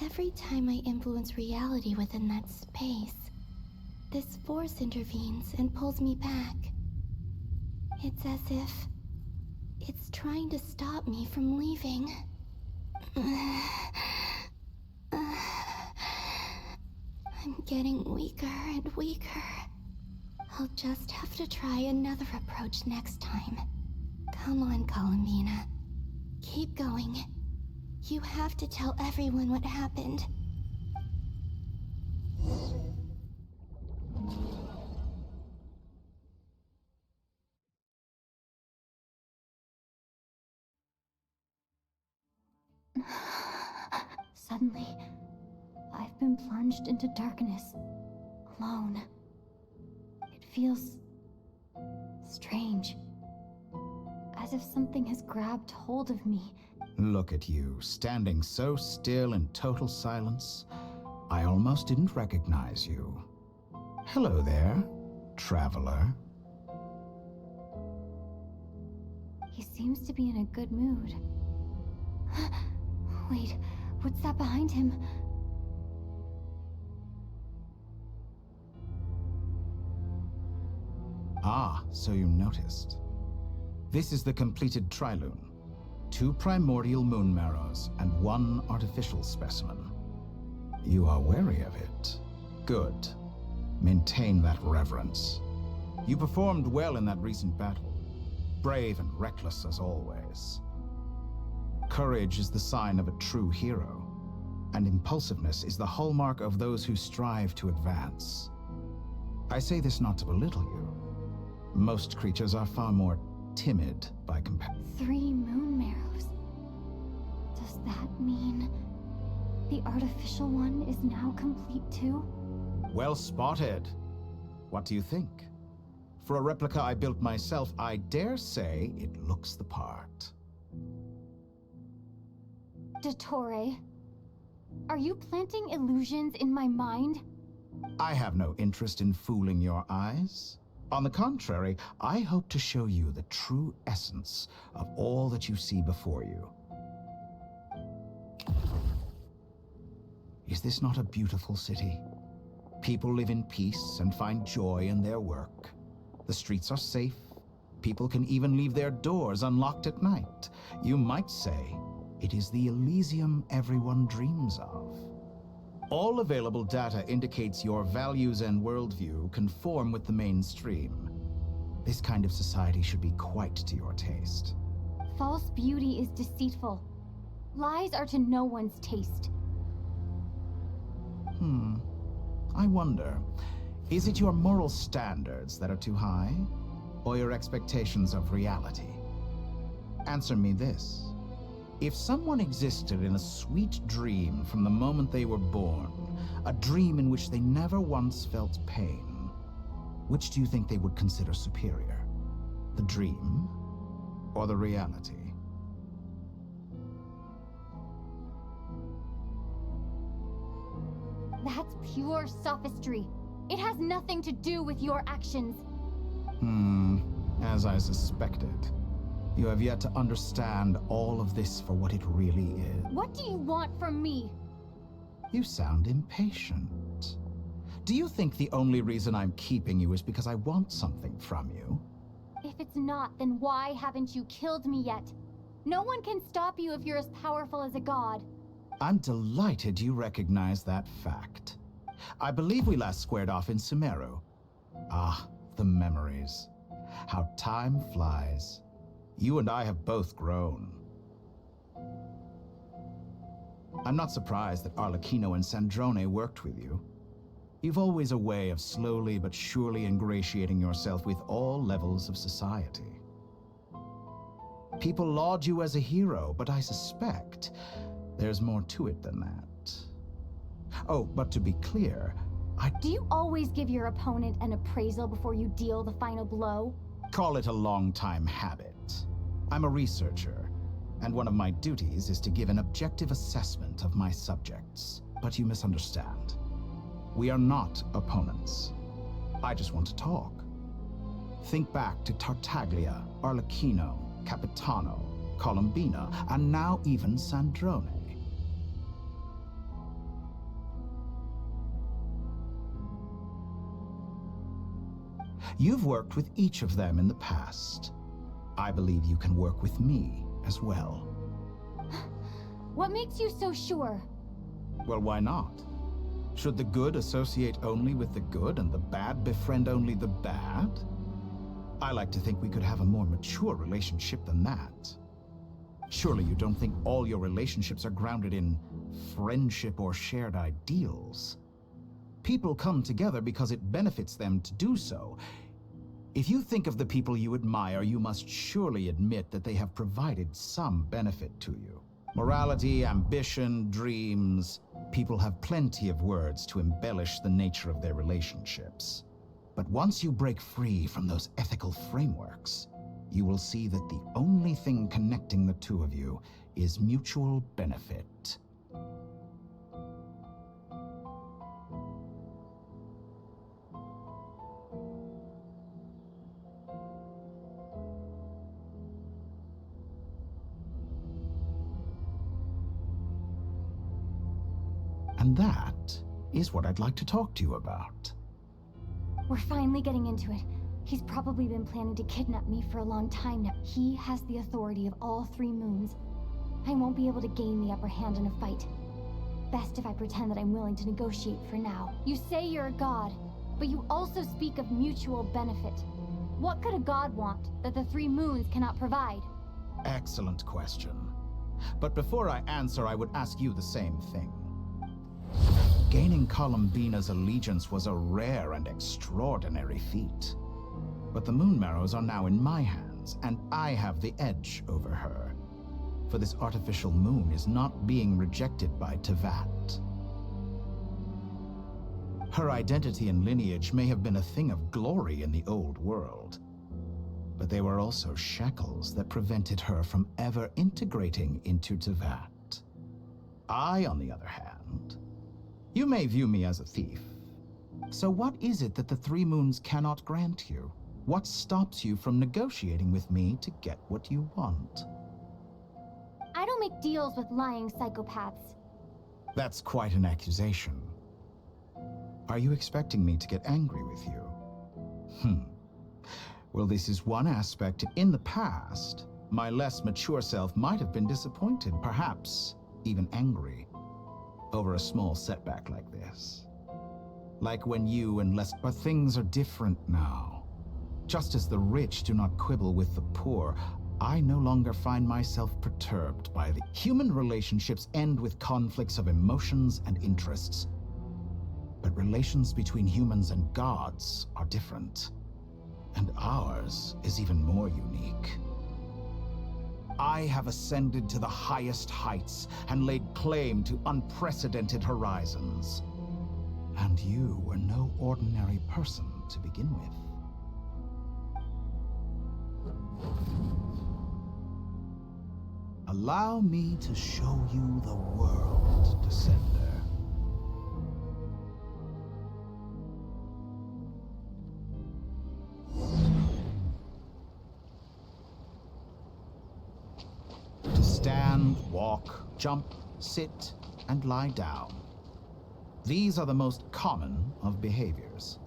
C: Every time I influence reality within that space, this force intervenes and pulls me back. It's as if it's trying to stop me from leaving. I'm getting weaker and weaker. I'll just have to try another approach next time. Come on, Columbina. Keep going. You have to tell everyone what happened.
D: Suddenly, I've been plunged into darkness, alone. It feels strange, as if something has grabbed hold of me.
S: Look at you, standing so still in total silence. I almost didn't recognize you. Hello there, traveler.
D: He seems to be in a good mood. Wait, what's that behind him?
S: Ah, so you noticed. This is the completed trilune. 2 primordial moon marrows and 1 artificial specimen. You are wary of it. Good. Maintain that reverence. You performed well in that recent battle. Brave and reckless as always. Courage is the sign of a true hero, and impulsiveness is the hallmark of those who strive to advance. I say this not to belittle you. Most creatures are far more timid by comparison.
D: 3 moon marrows. Does that mean the artificial one is now complete too?
S: Well spotted. What do you think? For a replica I built myself, I dare say it looks the part.
D: Dottore, are you planting illusions in my mind?
S: I have no interest in fooling your eyes. On the contrary, I hope to show you the true essence of all that you see before you. Is this not a beautiful city? People live in peace and find joy in their work. The streets are safe. People can even leave their doors unlocked at night. You might say it is the Elysium everyone dreams of. All available data indicates your values and worldview conform with the mainstream. This kind of society should be quite to your taste.
D: False beauty is deceitful. Lies are to no one's taste.
S: I wonder, is it your moral standards that are too high, or your expectations of reality? Answer me this. If someone existed in a sweet dream from the moment they were born, a dream in which they never once felt pain, which do you think they would consider superior? The dream or the reality?
D: That's pure sophistry. It has nothing to do with your actions.
S: As I suspected. You have yet to understand all of this for what it really is.
D: What do you want from me?
S: You sound impatient. Do you think the only reason I'm keeping you is because I want something from you?
D: If it's not, then why haven't you killed me yet? No one can stop you if you're as powerful as a god.
S: I'm delighted you recognize that fact. I believe we last squared off in Sumeru. Ah, the memories. How time flies. You and I have both grown. I'm not surprised that Arlecchino and Sandrone worked with you. You've always a way of slowly but surely ingratiating yourself with all levels of society. People laud you as a hero, but I suspect there's more to it than that. Oh, but to be clear,
D: Do you always give your opponent an appraisal before you deal the final blow?
S: call it a long-time habit. I'm a researcher, and one of my duties is to give an objective assessment of my subjects. But you misunderstand. We are not opponents. I just want to talk. Think back to Tartaglia, Arlecchino, Capitano, Colombina, and now even Sandrone. You've worked with each of them in the past. I believe you can work with me as well.
D: What makes you so sure?
S: Well, why not? Should the good associate only with the good and the bad befriend only the bad? I like to think we could have a more mature relationship than that. Surely you don't think all your relationships are grounded in friendship or shared ideals? People come together because it benefits them to do so. If you think of the people you admire, you must surely admit that they have provided some benefit to you. Morality, ambition, dreams. People have plenty of words to embellish the nature of their relationships. But once you break free from those ethical frameworks, you will see that the only thing connecting the two of you is mutual benefit. And that is what I'd like to talk to you about.
D: We're finally getting into it. He's probably been planning to kidnap me for a long time now. He has the authority of all three moons. I won't be able to gain the upper hand in a fight. Best if I pretend that I'm willing to negotiate for now. You say you're a god, but you also speak of mutual benefit. What could a god want that the three moons cannot provide?
S: Excellent question. But before I answer, I would ask you the same thing. Gaining Colombina's allegiance was a rare and extraordinary feat. But the Moon Marrows are now in my hands, and I have the edge over her. For this artificial moon is not being rejected by Tevat. Her identity and lineage may have been a thing of glory in the old world, but they were also shackles that prevented her from ever integrating into Tevat. I, on the other hand, you may view me as a thief. So what is it that the Three Moons cannot grant you? What stops you from negotiating with me to get what you want?
D: I don't make deals with lying psychopaths.
S: That's quite an accusation. Are you expecting me to get angry with you? Well, this is one aspect. In the past, my less mature self might have been disappointed, perhaps even angry, over a small setback like this. Like when you and but things are different now. Just as the rich do not quibble with the poor, I no longer find myself perturbed by the human relationships end with conflicts of emotions and interests. But relations between humans and gods are different. And ours is even more unique. I have ascended to the highest heights and laid claim to unprecedented horizons. And you were no ordinary person to begin with. Allow me to show you the world, Descender. stand, walk, jump, sit, and lie down. These are the most common of behaviors.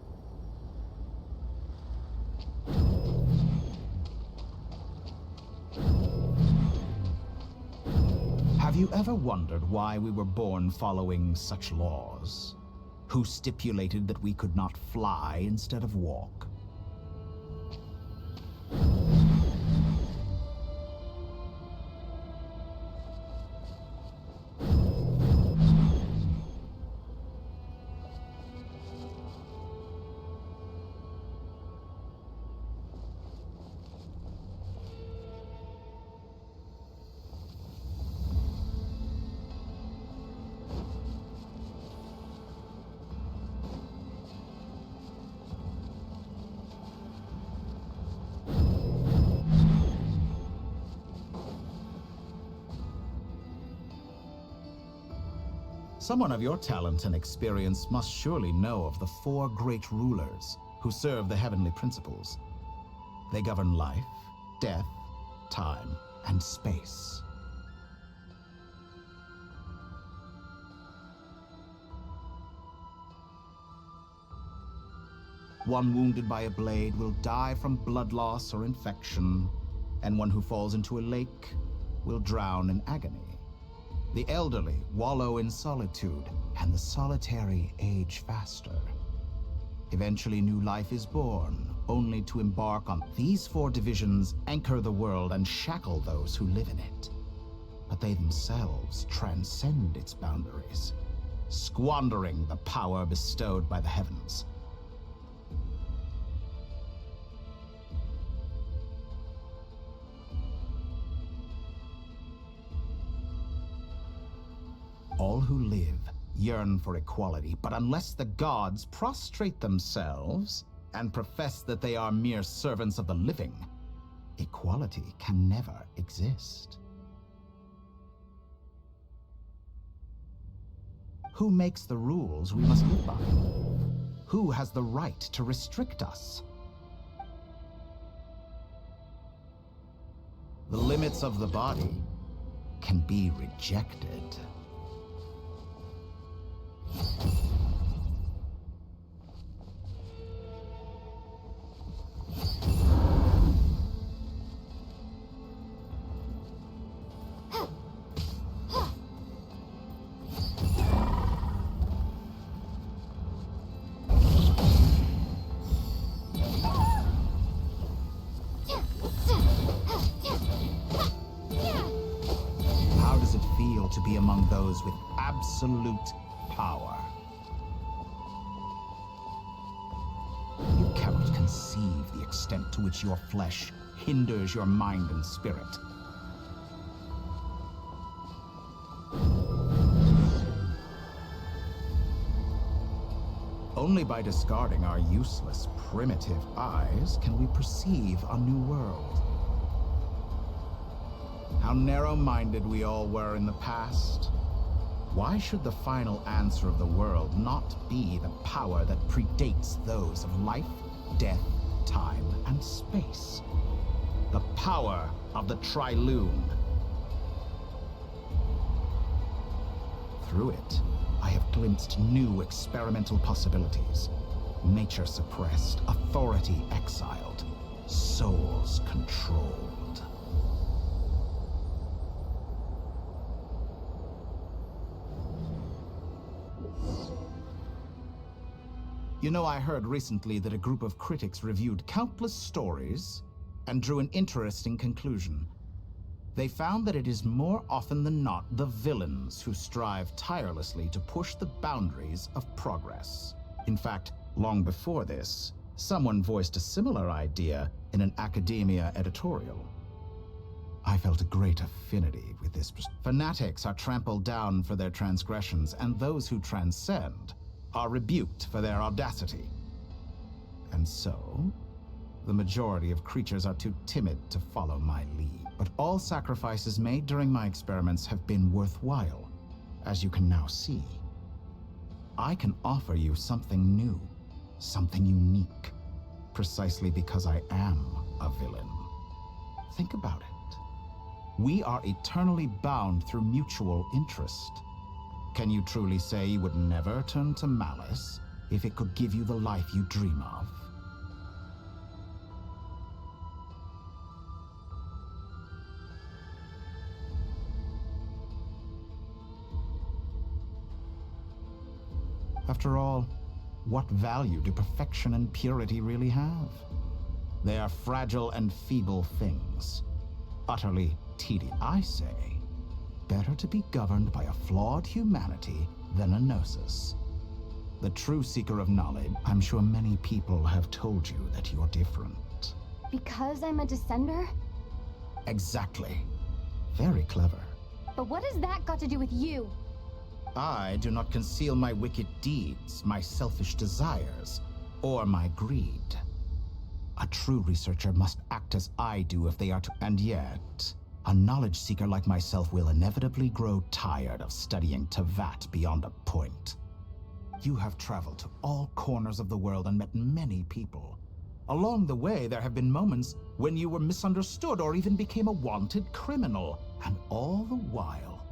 S: Have you ever wondered why we were born following such laws? Who stipulated that we could not fly instead of walk? Someone of your talent and experience must surely know of the 4 great rulers who serve the heavenly principles. They govern life, death, time, and space. One wounded by a blade will die from blood loss or infection, and one who falls into a lake will drown in agony. The elderly wallow in solitude, and the solitary age faster. Eventually, new life is born, only to embark on these 4 divisions, anchor the world and shackle those who live in it. But they themselves transcend its boundaries, squandering the power bestowed by the heavens. All who live yearn for equality, but unless the gods prostrate themselves and profess that they are mere servants of the living, equality can never exist. Who makes the rules we must live by? Who has the right to restrict us? The limits of the body can be rejected. How does it feel to be among those with absolute power? You cannot conceive the extent to which your flesh hinders your mind and spirit. Only by discarding our useless, primitive eyes can we perceive a new world. How narrow-minded we all were in the past. Why should the final answer of the world not be the power that predates those of life, death, time, and space? The power of the Trilune. Through it, I have glimpsed new experimental possibilities. Nature suppressed, authority exiled, souls controlled. You know, I heard recently that a group of critics reviewed countless stories and drew an interesting conclusion. They found that it is more often than not the villains who strive tirelessly to push the boundaries of progress. In fact, long before this, someone voiced a similar idea in an academia editorial. I felt a great affinity with this. Fanatics are trampled down for their transgressions, and those who transcend are rebuked for their audacity. And so, the majority of creatures are too timid to follow my lead. But all sacrifices made during my experiments have been worthwhile, as you can now see. I can offer you something new, something unique, precisely because I am a villain. Think about it. We are eternally bound through mutual interest. Can you truly say you would never turn to malice if it could give you the life you dream of? After all, what value do perfection and purity really have? They are fragile and feeble things. Utterly tedious. I say, better to be governed by a flawed humanity than a gnosis. The true seeker of knowledge, I'm sure many people have told you that you're different.
D: Because I'm a descender?
S: Exactly. Very clever.
D: But what has that got to do with you?
S: I do not conceal my wicked deeds, my selfish desires, or my greed. A true researcher must act as I do if they are to... And yet, a knowledge seeker like myself will inevitably grow tired of studying Tevat beyond a point. You have traveled to all corners of the world and met many people. Along the way, there have been moments when you were misunderstood or even became a wanted criminal. And all the while,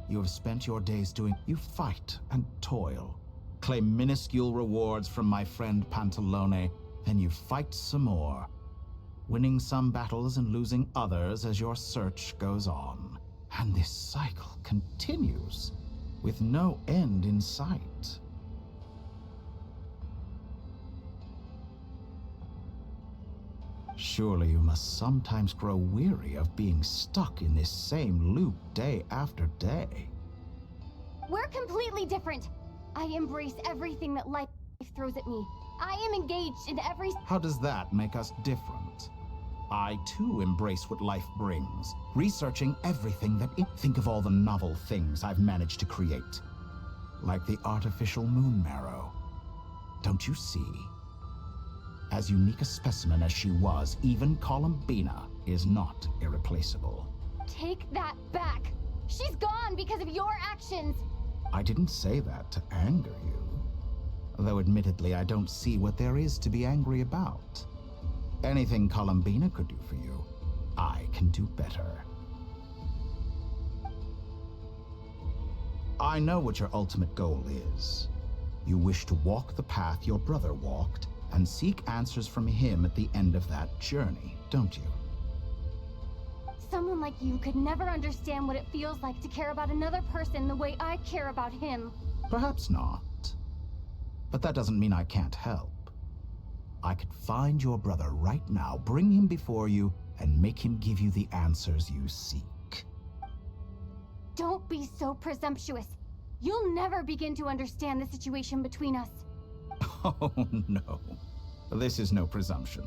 S: you have spent your days doing... You fight and toil, claim minuscule rewards from my friend Pantalone, then you fight some more, winning some battles and losing others as your search goes on. And this cycle continues, with no end in sight. Surely you must sometimes grow weary of being stuck in this same loop day after day.
D: We're completely different. I embrace everything that life throws at me. I am engaged in every...
S: How does that make us different? I too embrace what life brings, researching everything that it... Think of all the novel things I've managed to create. Like the artificial moon marrow. Don't you see? As unique a specimen as she was, even Columbina is not irreplaceable.
D: Take that back. She's gone because of your actions.
S: I didn't say that to anger you. Though admittedly, I don't see what there is to be angry about. Anything Columbina could do for you, I can do better. I know what your ultimate goal is. You wish to walk the path your brother walked, and seek answers from him at the end of that journey, don't you?
D: Someone like you could never understand what it feels like to care about another person the way I care about him.
S: Perhaps not. But that doesn't mean I can't help. I could find your brother right now, bring him before you, and make him give you the answers you seek.
D: Don't be so presumptuous. You'll never begin to understand the situation between us.
S: Oh, no. This is no presumption.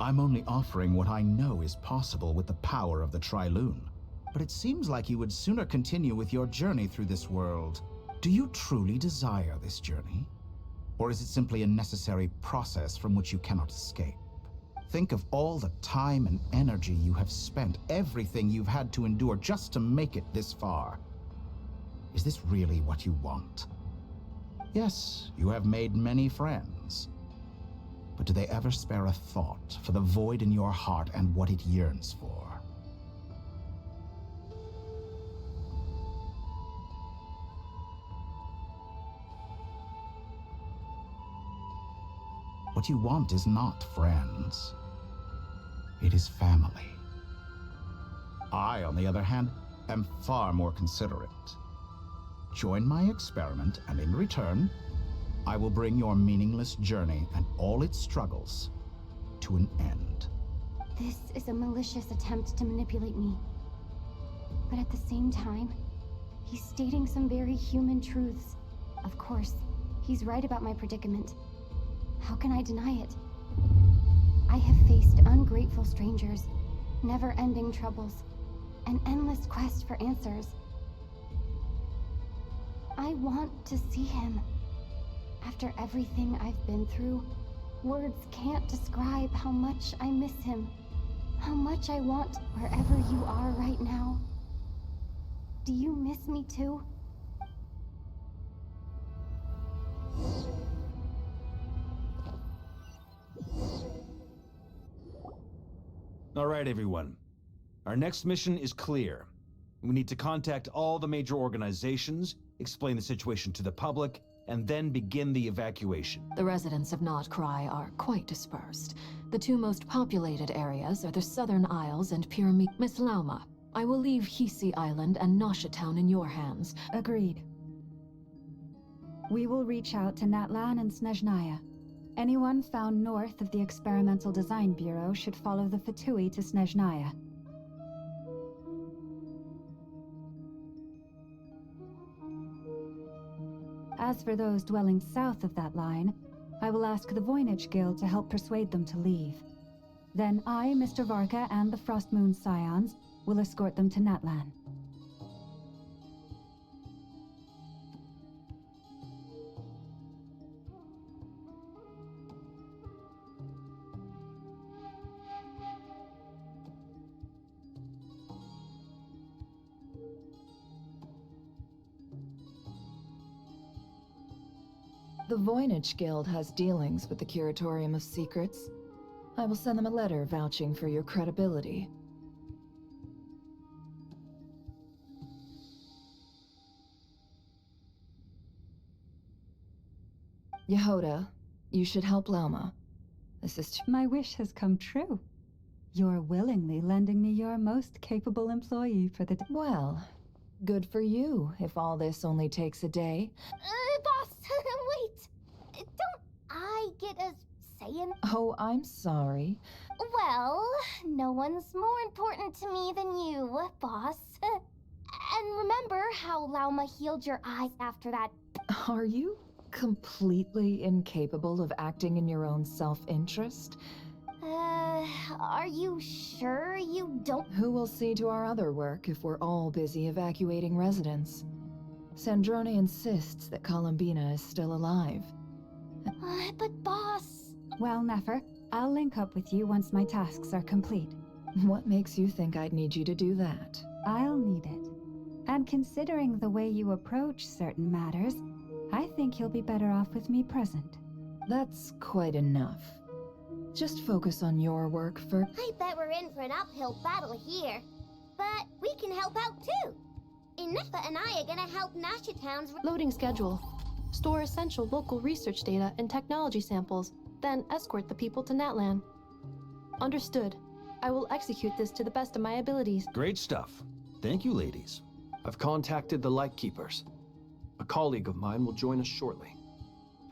S: I'm only offering what I know is possible with the power of the Trilune. But it seems like you would sooner continue with your journey through this world. Do you truly desire this journey? Or is it simply a necessary process from which you cannot escape? Think of all the time and energy you have spent, everything you've had to endure just to make it this far. Is this really what you want? Yes, you have made many friends. But do they ever spare a thought for the void in your heart and what it yearns for? What you want is not friends. It is family. I, on the other hand, am far more considerate. Join my experiment, and in return, I will bring your meaningless journey and all its struggles to an end.
D: This is a malicious attempt to manipulate me. But at the same time, he's stating some very human truths. Of course, he's right about my predicament. How can I deny it? I have faced ungrateful strangers, never-ending troubles, an endless quest for answers. I want to see him. After everything I've been through, words can't describe how much I miss him. How much I want wherever you are right now. Do you miss me too?
E: All right, everyone. Our next mission is clear. We need to contact all the major organizations, explain the situation to the public, and then begin the evacuation.
O: The residents of Nodcry are quite dispersed. The two most populated areas are the Southern Isles and Pyramid. Miss Lauma, I will leave Hisi Island and Nasha Town in your hands.
F: Agreed. We will reach out to Natlan and Snezhnaya. Anyone found north of the Experimental Design Bureau should follow the Fatui to Snezhnaya. As for those dwelling south of that line, I will ask the Voynich Guild to help persuade them to leave. Then I, Mr. Varka, and the Frostmoon Scions will escort them to Natlan.
P: The Voynich Guild has dealings with the Curatorium of Secrets. I will send them a letter vouching for your credibility. Yehoda, you should help Lauma. This is
F: My wish has come true. You're willingly lending me your most capable employee for the day.
P: Well, good for you, if all this only takes a day.
B: Boss, wait. Don't I get a say in?
P: Oh, I'm sorry.
B: Well, no one's more important to me than you, boss. And remember how Lauma healed your eyes after that?
P: Are you completely incapable of acting in your own self-interest?
B: Are you sure you don't?
P: Who will see to our other work if we're all busy evacuating residents? Sandrone insists that Columbina is still alive.
B: But boss...
F: Well, Nefer, I'll link up with you once my tasks are complete.
P: What makes you think I'd need you to do that?
F: I'll need it. And considering the way you approach certain matters, I think you'll be better off with me present.
P: That's quite enough. Just focus on your work first.
B: I bet we're in for an uphill battle here. But we can help out too. Inefa and I are gonna help Nasha Town's...
M: Loading schedule. Store essential local research data and technology samples, then escort the people to Natlan. Understood. I will execute this to the best of my abilities.
E: Great stuff. Thank you, ladies.
H: I've contacted the Lightkeepers. A colleague of mine will join us shortly.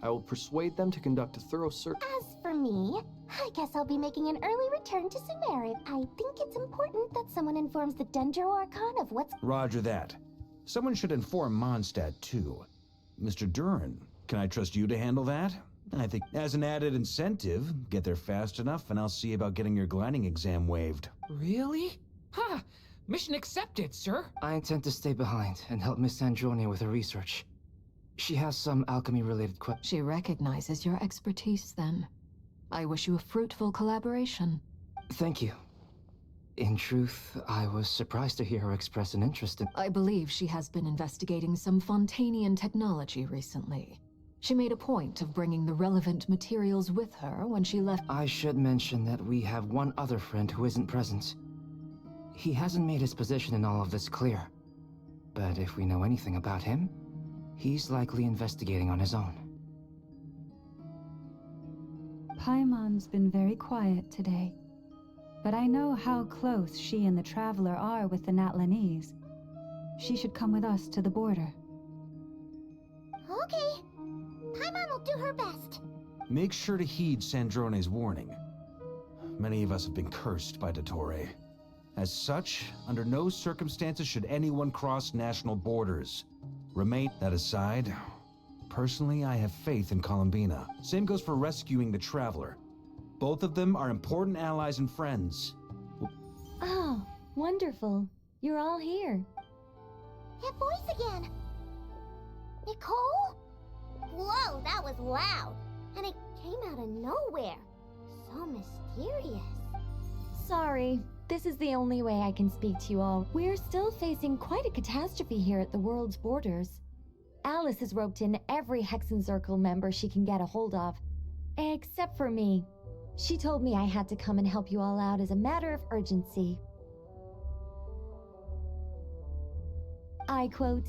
H: I will persuade them to conduct a thorough search.
B: As for me, I guess I'll be making an early return to Sumerid. I think it's important that someone informs the Dendro Archon of what's...
E: Roger that. Someone should inform Mondstadt, too. Mr. Duran, can I trust you to handle that? I think as an added incentive, get there fast enough and I'll see about getting your gliding exam waived.
R: Really? Ha! Mission accepted, sir.
I: I intend to stay behind and help Miss Sandrone with her research. She has some alchemy-related questions.
O: She recognizes your expertise, then. I wish you a fruitful collaboration.
I: Thank you. In truth, I was surprised to hear her express an interest in...
O: I believe she has been investigating some Fontanian technology recently. She made a point of bringing the relevant materials with her when she left...
I: I should mention that we have one other friend who isn't present. He hasn't made his position in all of this clear. But if we know anything about him, he's likely investigating on his own.
F: Paimon's been very quiet today. But I know how close she and the Traveler are with the Natlanese. She should come with us to the border.
B: Okay. Paimon will do her best.
E: Make sure to heed Sandrone's warning. Many of us have been cursed by Dottore. As such, under no circumstances should anyone cross national borders. Remain that aside, personally I have faith in Columbina. Same goes for rescuing the Traveler. Both of them are important allies and friends.
K: Oh, wonderful. You're all here.
B: That voice again. Nicole? Whoa, that was loud. And it came out of nowhere. So mysterious.
K: Sorry, this is the only way I can speak to you all. We're still facing quite a catastrophe here at the world's borders. Alice has roped in every Hexen Circle member she can get a hold of. Except for me. She told me I had to come and help you all out as a matter of urgency. I quote,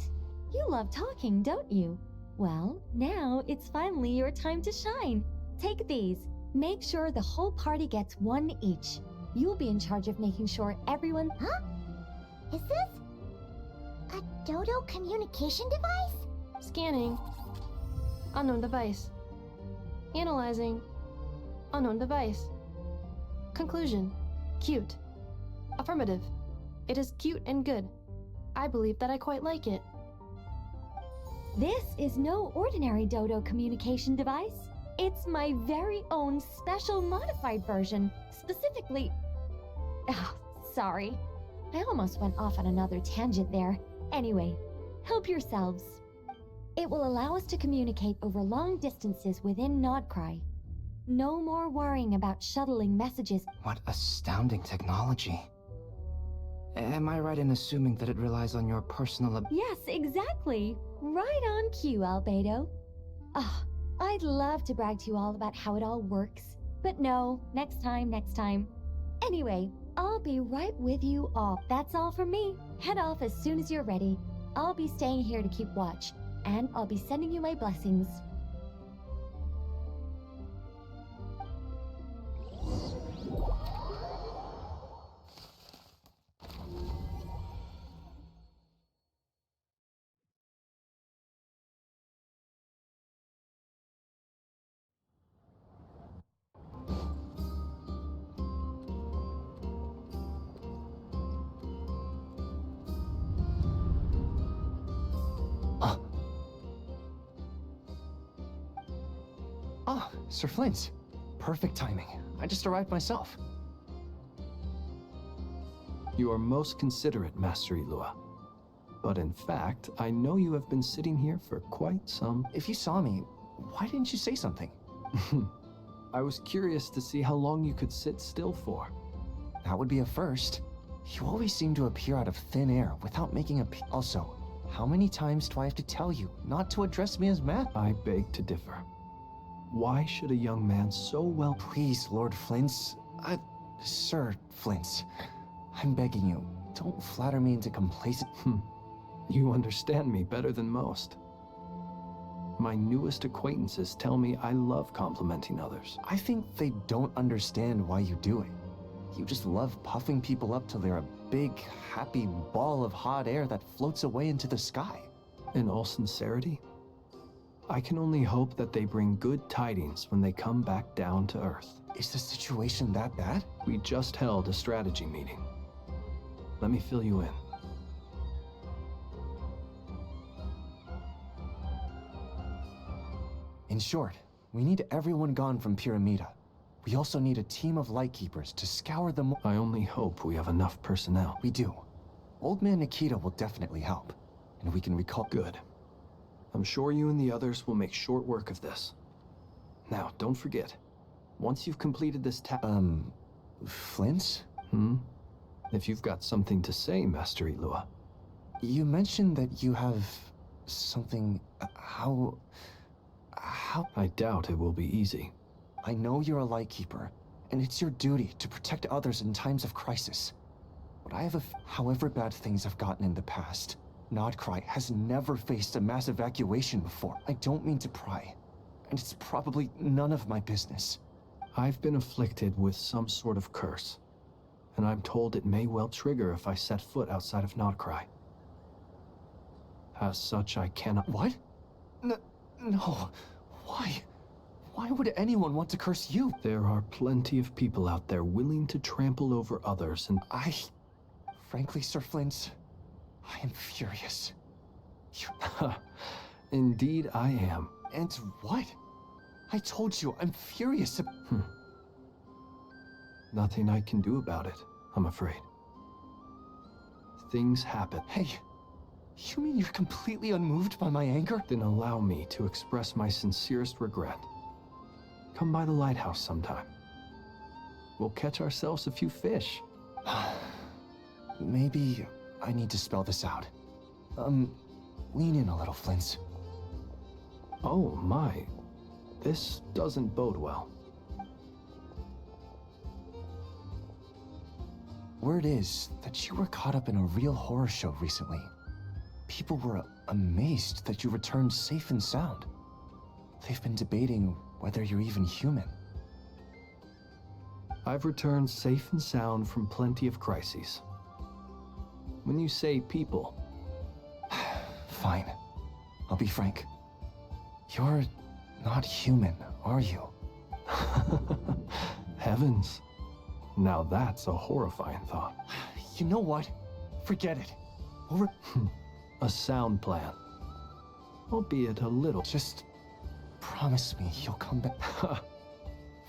K: "You love talking, don't you? Well, now it's finally your time to shine. Take these. Make sure the whole party gets one each. You'll be in charge of making sure everyone..."
B: Huh? Is this a dodo communication device?
M: Scanning. Unknown device. Analyzing. Unknown device. Conclusion. Cute. Affirmative. It is cute and good. I believe that I quite like it.
K: This is no ordinary dodo communication device. It's my very own special modified version, specifically... Oh, sorry. I almost went off on another tangent there. Anyway, help yourselves. It will allow us to communicate over long distances within Nodcry. No more worrying about shuttling messages.
I: What astounding technology. Am I right in assuming that it relies on your personal
K: Yes, exactly. Right on cue, Albedo. Ah, I'd love to brag to you all about how it all works. But no, next time. Anyway, I'll be right with you all. That's all from me. Head off as soon as you're ready. I'll be staying here to keep watch, and I'll be sending you my blessings.
I: Ah, Sir Flint. Perfect timing. I just arrived myself.
H: You are most considerate, Master Ilua. But in fact, I know you have been sitting here for quite some...
I: If you saw me, why didn't you say something?
H: I was curious to see how long you could sit still for.
I: That would be a first. You always seem to appear out of thin air without making a... Also, how many times do I have to tell you not to address me as Matt?
H: I beg to differ. Why should a young man so well...
I: Please, Lord Flint's... Sir Flint's. I'm begging you, don't flatter me into complacent...
H: You understand me better than most. My newest acquaintances tell me I love complimenting others.
I: I think they don't understand why you do it. You just love puffing people up till they're a big, happy ball of hot air that floats away into the sky.
H: In all sincerity, I can only hope that they bring good tidings when they come back down to Earth.
I: Is the situation that bad?
H: We just held a strategy meeting. Let me fill you in.
I: In short, we need everyone gone from Pyramida. We also need a team of Lightkeepers to scour the
H: I only hope we have enough personnel.
I: We do. Old Man Nikita will definitely help, and we can recall...
H: Good. I'm sure you and the others will make short work of this. Now, don't forget, once you've completed this
I: Flint?
H: If you've got something to say, Master Ilua.
I: You mentioned that you have something... How...
H: I doubt it will be easy.
I: I know you're a Lightkeeper, and it's your duty to protect others in times of crisis. But I have however bad things have gotten in the past, Nodcry has never faced a mass evacuation before. I don't mean to pry, and it's probably none of my business.
H: I've been afflicted with some sort of curse, and I'm told it may well trigger if I set foot outside of Nodcry. As such, I cannot...
I: What? No. Why? Why would anyone want to curse you?
H: There are plenty of people out there willing to trample over others, and...
I: Frankly, Sir Flint, I am furious.
H: Indeed, I am.
I: And what? I told you, I'm furious.
H: Nothing I can do about it, I'm afraid. Things happen.
I: Hey, you mean you're completely unmoved by my anger?
H: Then allow me to express my sincerest regret. Come by the lighthouse sometime. We'll catch ourselves a few fish.
I: Maybe I need to spell this out. Lean in a little, Flint.
H: Oh my, this doesn't bode well.
I: Word is that you were caught up in a real horror show recently.
L: People were amazed that you returned safe and sound. They've been debating whether you're even human.
H: I've returned safe and sound from plenty of crises. When you say people...
L: Fine. I'll be frank. You're not human, are you?
H: Heavens. Now that's a horrifying thought.
L: You know what? Forget it.
H: A sound plan. Albeit a little.
L: Just promise me you'll come back.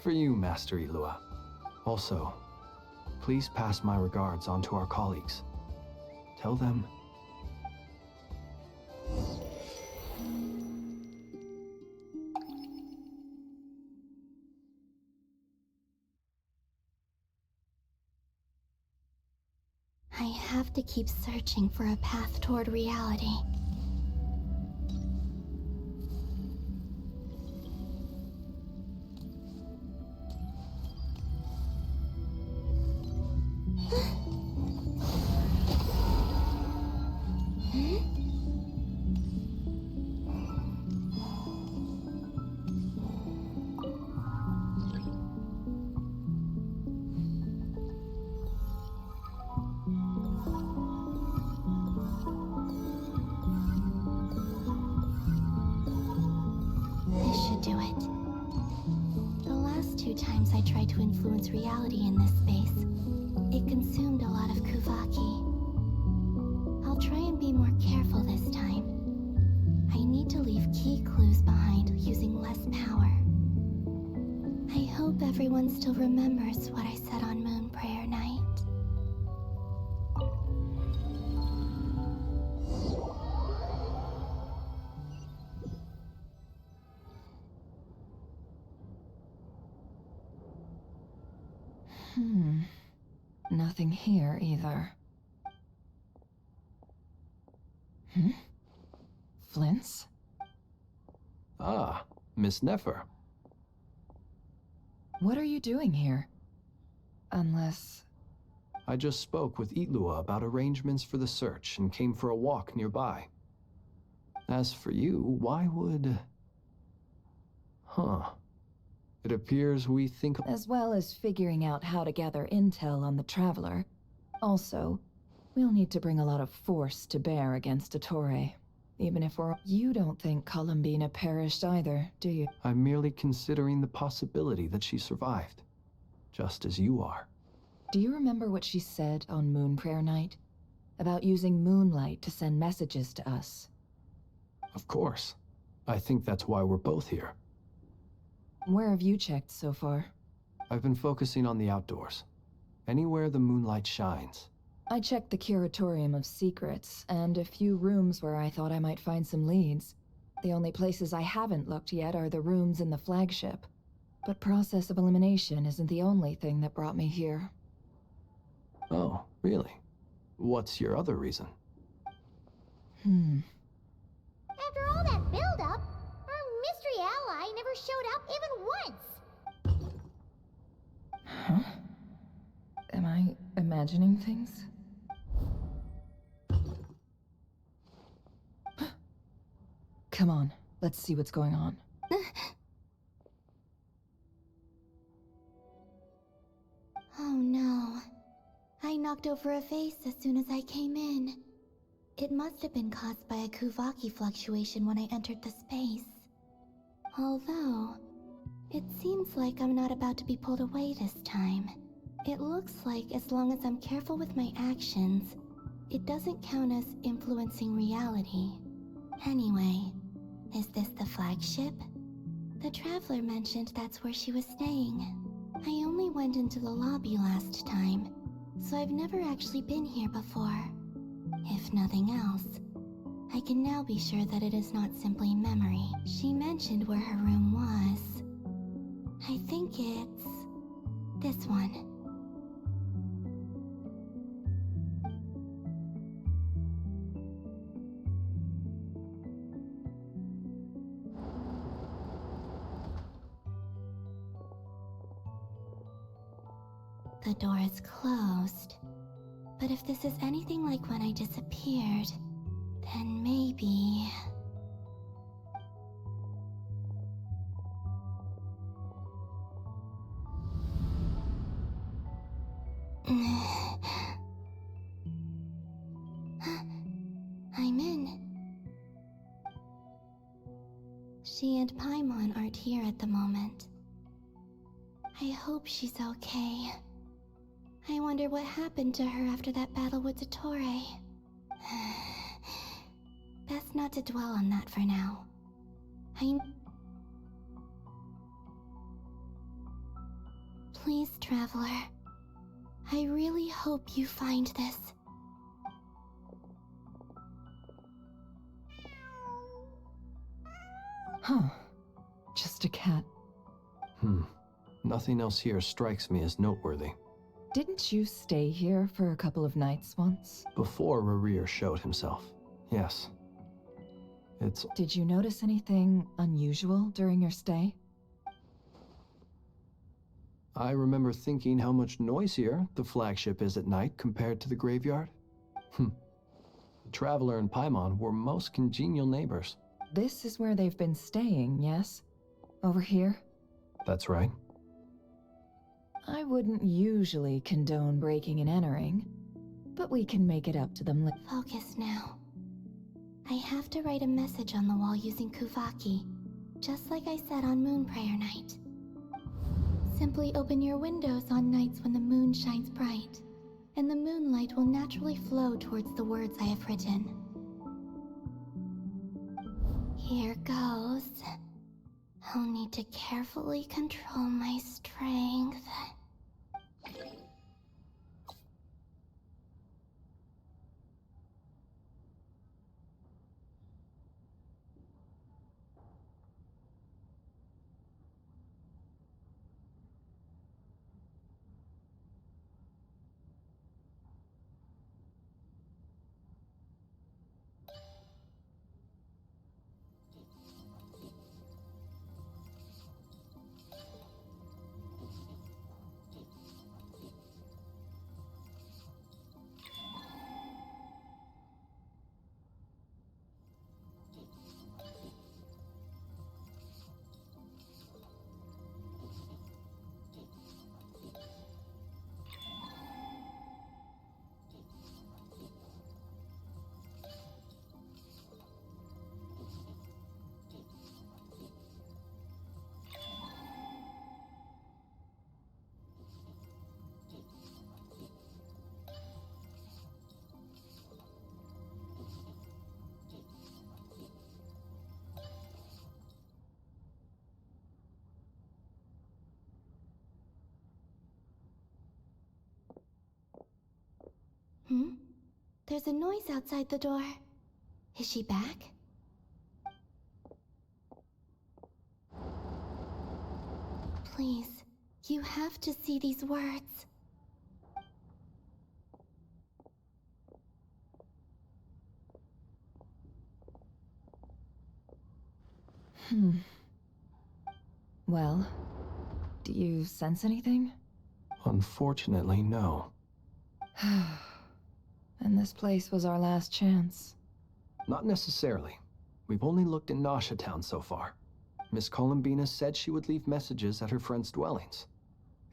H: For you, Master Ilua. Also, please pass my regards on to our colleagues. Tell them...
C: I have to keep searching for a path toward reality. This should do it. The last 2 times I tried to influence reality in this space, it consumed a lot of Kuvaki. I'll try and be more careful this time. I need to leave key clues behind using less power. I hope everyone still remembers what I said on Moon Prayer Night.
P: Nothing here either. Flints?
H: Ah, Miss Nefer.
P: What are you doing here? Unless...
H: I just spoke with Ilua about arrangements for the search and came for a walk nearby. As for you, why would... It appears we think...
P: As well as figuring out how to gather intel on the Traveler. Also, we'll need to bring a lot of force to bear against Ettore. Even if we're... You don't think Columbina perished either, do you?
H: I'm merely considering the possibility that she survived. Just as you are.
P: Do you remember what she said on Moon Prayer Night? About using moonlight to send messages to us?
H: Of course. I think that's why we're both here.
P: Where have you checked so far?
H: I've been focusing on the outdoors. Anywhere the moonlight shines.
P: I checked the Curatorium of Secrets, and a few rooms where I thought I might find some leads. The only places I haven't looked yet are the rooms in the flagship. But process of elimination isn't the only thing that brought me here.
H: Oh, really? What's your other reason?
B: After all that build-up, our mystery ally never showed up even once.
P: Huh? Am I imagining things? Come on, let's see what's going on.
C: Oh no. I knocked over a vase as soon as I came in. It must have been caused by a Kuvaki fluctuation when I entered the space. Although, it seems like I'm not about to be pulled away this time. It looks like as long as I'm careful with my actions, it doesn't count as influencing reality. Anyway, is this the flagship? The Traveler mentioned that's where she was staying. I only went into the lobby last time, so I've never actually been here before. If nothing else, I can now be sure that it is not simply memory. She mentioned where her room was. I think it's... this one. The door is closed. But if this is anything like when I disappeared, Then maybe... I'm in. She and Paimon aren't here at the moment. I hope she's okay. I wonder what happened to her after that battle with Dottore. Best not to dwell on that for now. Please, Traveler. I really hope you find this.
P: Huh. Just a cat.
H: Nothing else here strikes me as noteworthy.
P: Didn't you stay here for a couple of nights once?
H: Before Rerir showed himself, yes.
P: Did you notice anything unusual during your stay?
H: I remember thinking how much noisier the flagship is at night compared to the graveyard. The Traveler and Paimon were most congenial neighbors.
P: This is where they've been staying, yes? Over here?
H: That's right.
P: I wouldn't usually condone breaking and entering, but we can make it up to them later.
C: Focus now. I have to write a message on the wall using Kuvaki, just like I said on Moon Prayer Night. Simply open your windows on nights when the moon shines bright, and the moonlight will naturally flow towards the words I have written. Here goes. I'll need to carefully control my strength. There's a noise outside the door. Is she back? Please, you have to see these words.
P: Well, do you sense anything?
H: Unfortunately, no.
P: And this place was our last chance.
H: Not necessarily. We've only looked in Nasha Town so far. Miss Columbina said she would leave messages at her friends' dwellings.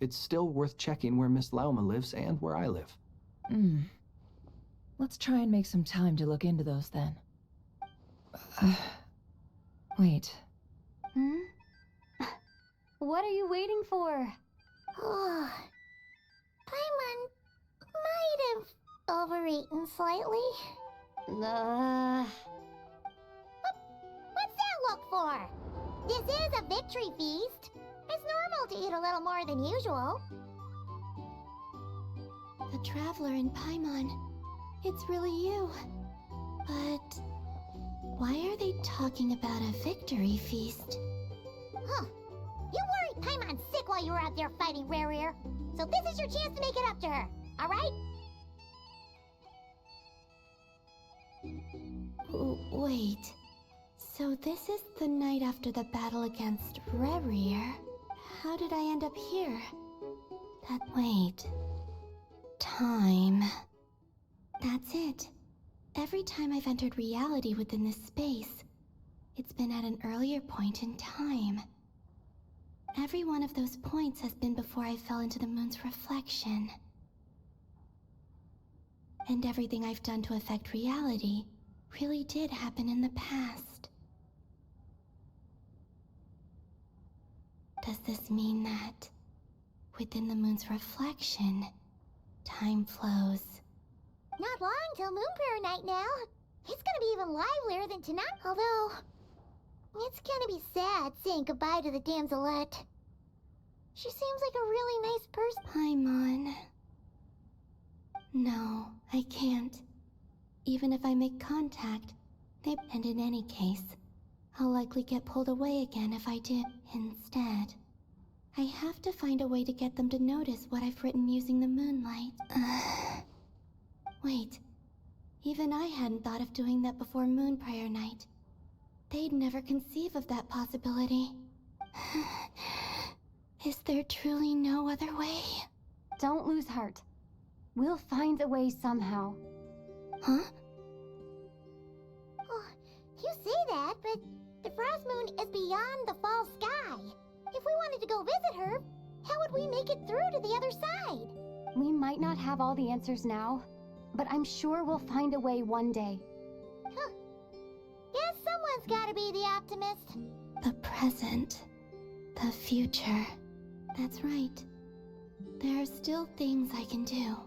H: It's still worth checking where Miss Lauma lives and where I live.
P: Let's try and make some time to look into those then. Wait.
D: What are you waiting for?
B: Paimon might have overeaten slightly. What's that look for? This is a victory feast. It's normal to eat a little more than usual.
C: The Traveler and Paimon. It's really you. But why are they talking about a victory feast?
B: You worried Paimon's sick while you were out there fighting Rerir. So this is your chance to make it up to her, alright?
C: Wait. So this is the night after the battle against Rerir. How did I end up here? Wait. Time. That's it. Every time I've entered reality within this space, it's been at an earlier point in time. Every one of those points has been before I fell into the moon's reflection. And everything I've done to affect reality really did happen in the past. Does this mean that, within the moon's reflection, time flows?
B: Not long till Moon Prayer Night now. It's gonna be even livelier than tonight, although... it's gonna be sad saying goodbye to the damselette. She seems like a really nice person.
C: Paimon. No, I can't. Even if I make contact, and in any case, I'll likely get pulled away again if I do. Instead, I have to find a way to get them to notice what I've written using the moonlight. Wait, even I hadn't thought of doing that before Moon Prayer Night. They'd never conceive of that possibility. Is there truly no other way?
D: Don't lose heart. We'll find a way somehow.
C: Huh?
B: Oh, you say that, but the Frost Moon is beyond the fall sky. If we wanted to go visit her, how would we make it through to the other side?
D: We might not have all the answers now, but I'm sure we'll find a way one day.
B: Huh. Guess someone's gotta be the optimist.
C: The present. The future. That's right. There are still things I can do.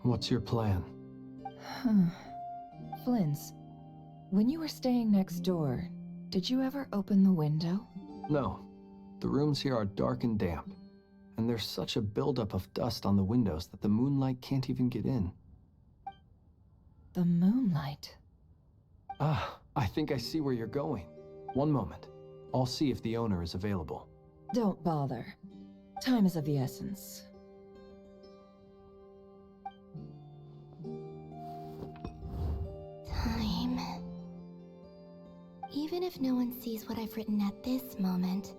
H: What's your plan?
P: Flins, when you were staying next door, did you ever open the window?
H: No. The rooms here are dark and damp, and there's such a buildup of dust on the windows that the moonlight can't even get in.
P: The moonlight?
H: Ah, I think I see where you're going. One moment. I'll see if the owner is available.
P: Don't bother. Time is of the essence.
C: Time. Even if no one sees what I've written at this moment,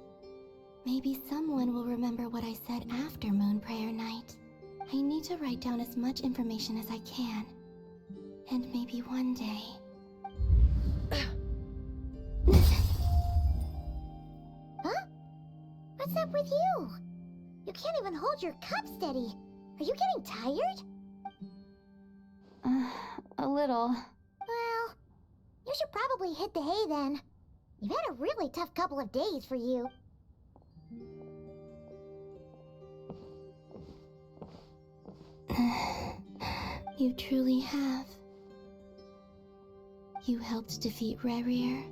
C: maybe someone will remember what I said after Moon Prayer Night. I need to write down as much information as I can. And maybe one day...
B: Huh? What's up with you? You can't even hold your cup steady. Are you getting tired?
D: A little.
B: Well, you should probably hit the hay then. You've had a really tough couple of days for you.
C: You truly have. You helped defeat Rerir,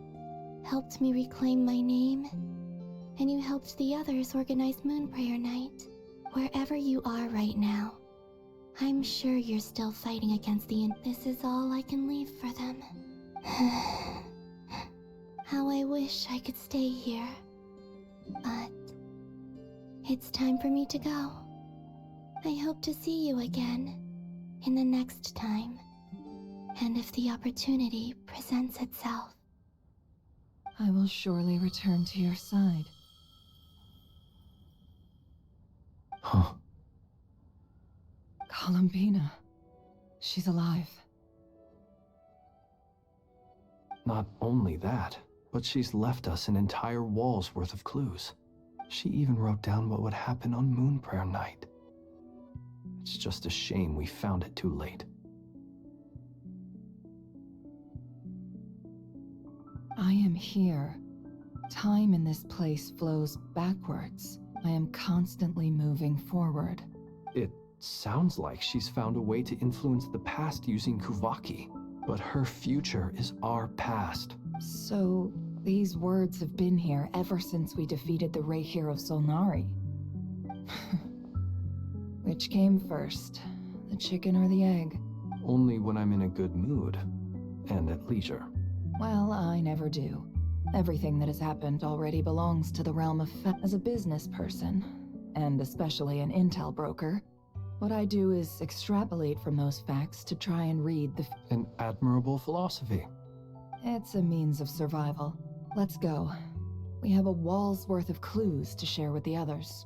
C: helped me reclaim my name, and you helped the others organize Moon Prayer Night. Wherever you are right now, I'm sure you're still fighting against the This is all I can leave for them. How I wish I could stay here. But it's time for me to go. I hope to see you again in the next time. And if the opportunity presents itself.
P: I will surely return to your side.
H: Huh.
P: Columbina. She's alive.
H: Not only that, but she's left us an entire wall's worth of clues. She even wrote down what would happen on Moon Prayer Night. It's just a shame we found it too late.
P: I am here. Time in this place flows backwards. I am constantly moving forward.
H: It sounds like she's found a way to influence the past using Kuvaki, but her future is our past.
P: So, these words have been here ever since we defeated the Reihir of Solnari. Which came first, the chicken or the egg?
H: Only when I'm in a good mood, and at leisure.
P: Well, I never do. Everything that has happened already belongs to the realm of As a business person, and especially an intel broker, what I do is extrapolate from those facts to try and read
H: An admirable philosophy.
P: It's a means of survival. Let's go. We have a wall's worth of clues to share with the others.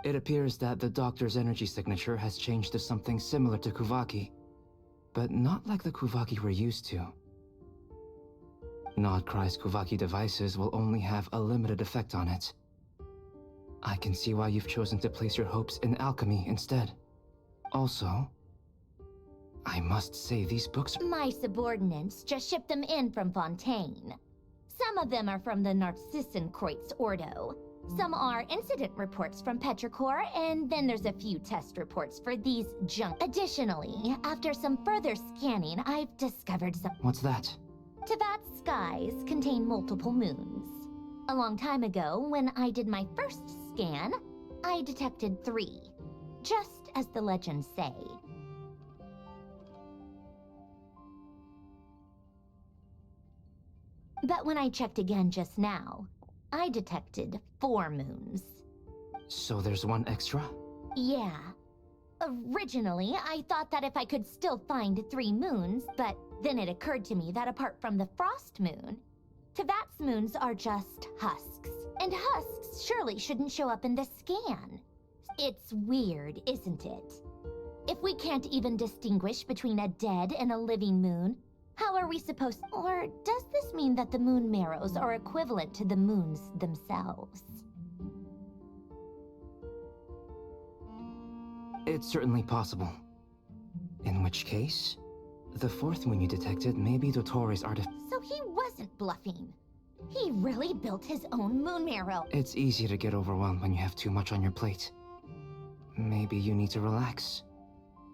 I: It appears that the doctor's energy signature has changed to something similar to Kuvaki, but not like the Kuvaki we're used to. Nodcry's Kuvaki devices will only have a limited effect on it. I can see why you've chosen to place your hopes in alchemy instead. Also, I must say these books...
B: My subordinates just shipped them in from Fontaine. Some of them are from the Narcissenkreuz Ordo. Some are incident reports from Petrichor, and then there's a few test reports for these junk. Additionally, after some further scanning, I've discovered some...
I: What's that?
B: Tevat's skies contain multiple moons. A long time ago, when I did my first scan, I detected 3, just as the legends say. But when I checked again just now, I detected 4 moons.
I: So there's one extra?
B: Yeah. Originally, I thought that if I could still find 3 moons, but then it occurred to me that apart from the frost moon, Tevat's moons are just husks. And husks surely shouldn't show up in the scan. It's weird, isn't it? If we can't even distinguish between a dead and a living moon, how are we supposed... Or does this mean that the moon marrows are equivalent to the moons themselves?
I: It's certainly possible. In which case, the 4th moon you detected may be Dottore artifact.
B: So he wasn't bluffing. He really built his own moon marrow.
I: It's easy to get overwhelmed when you have too much on your plate. Maybe you need to relax.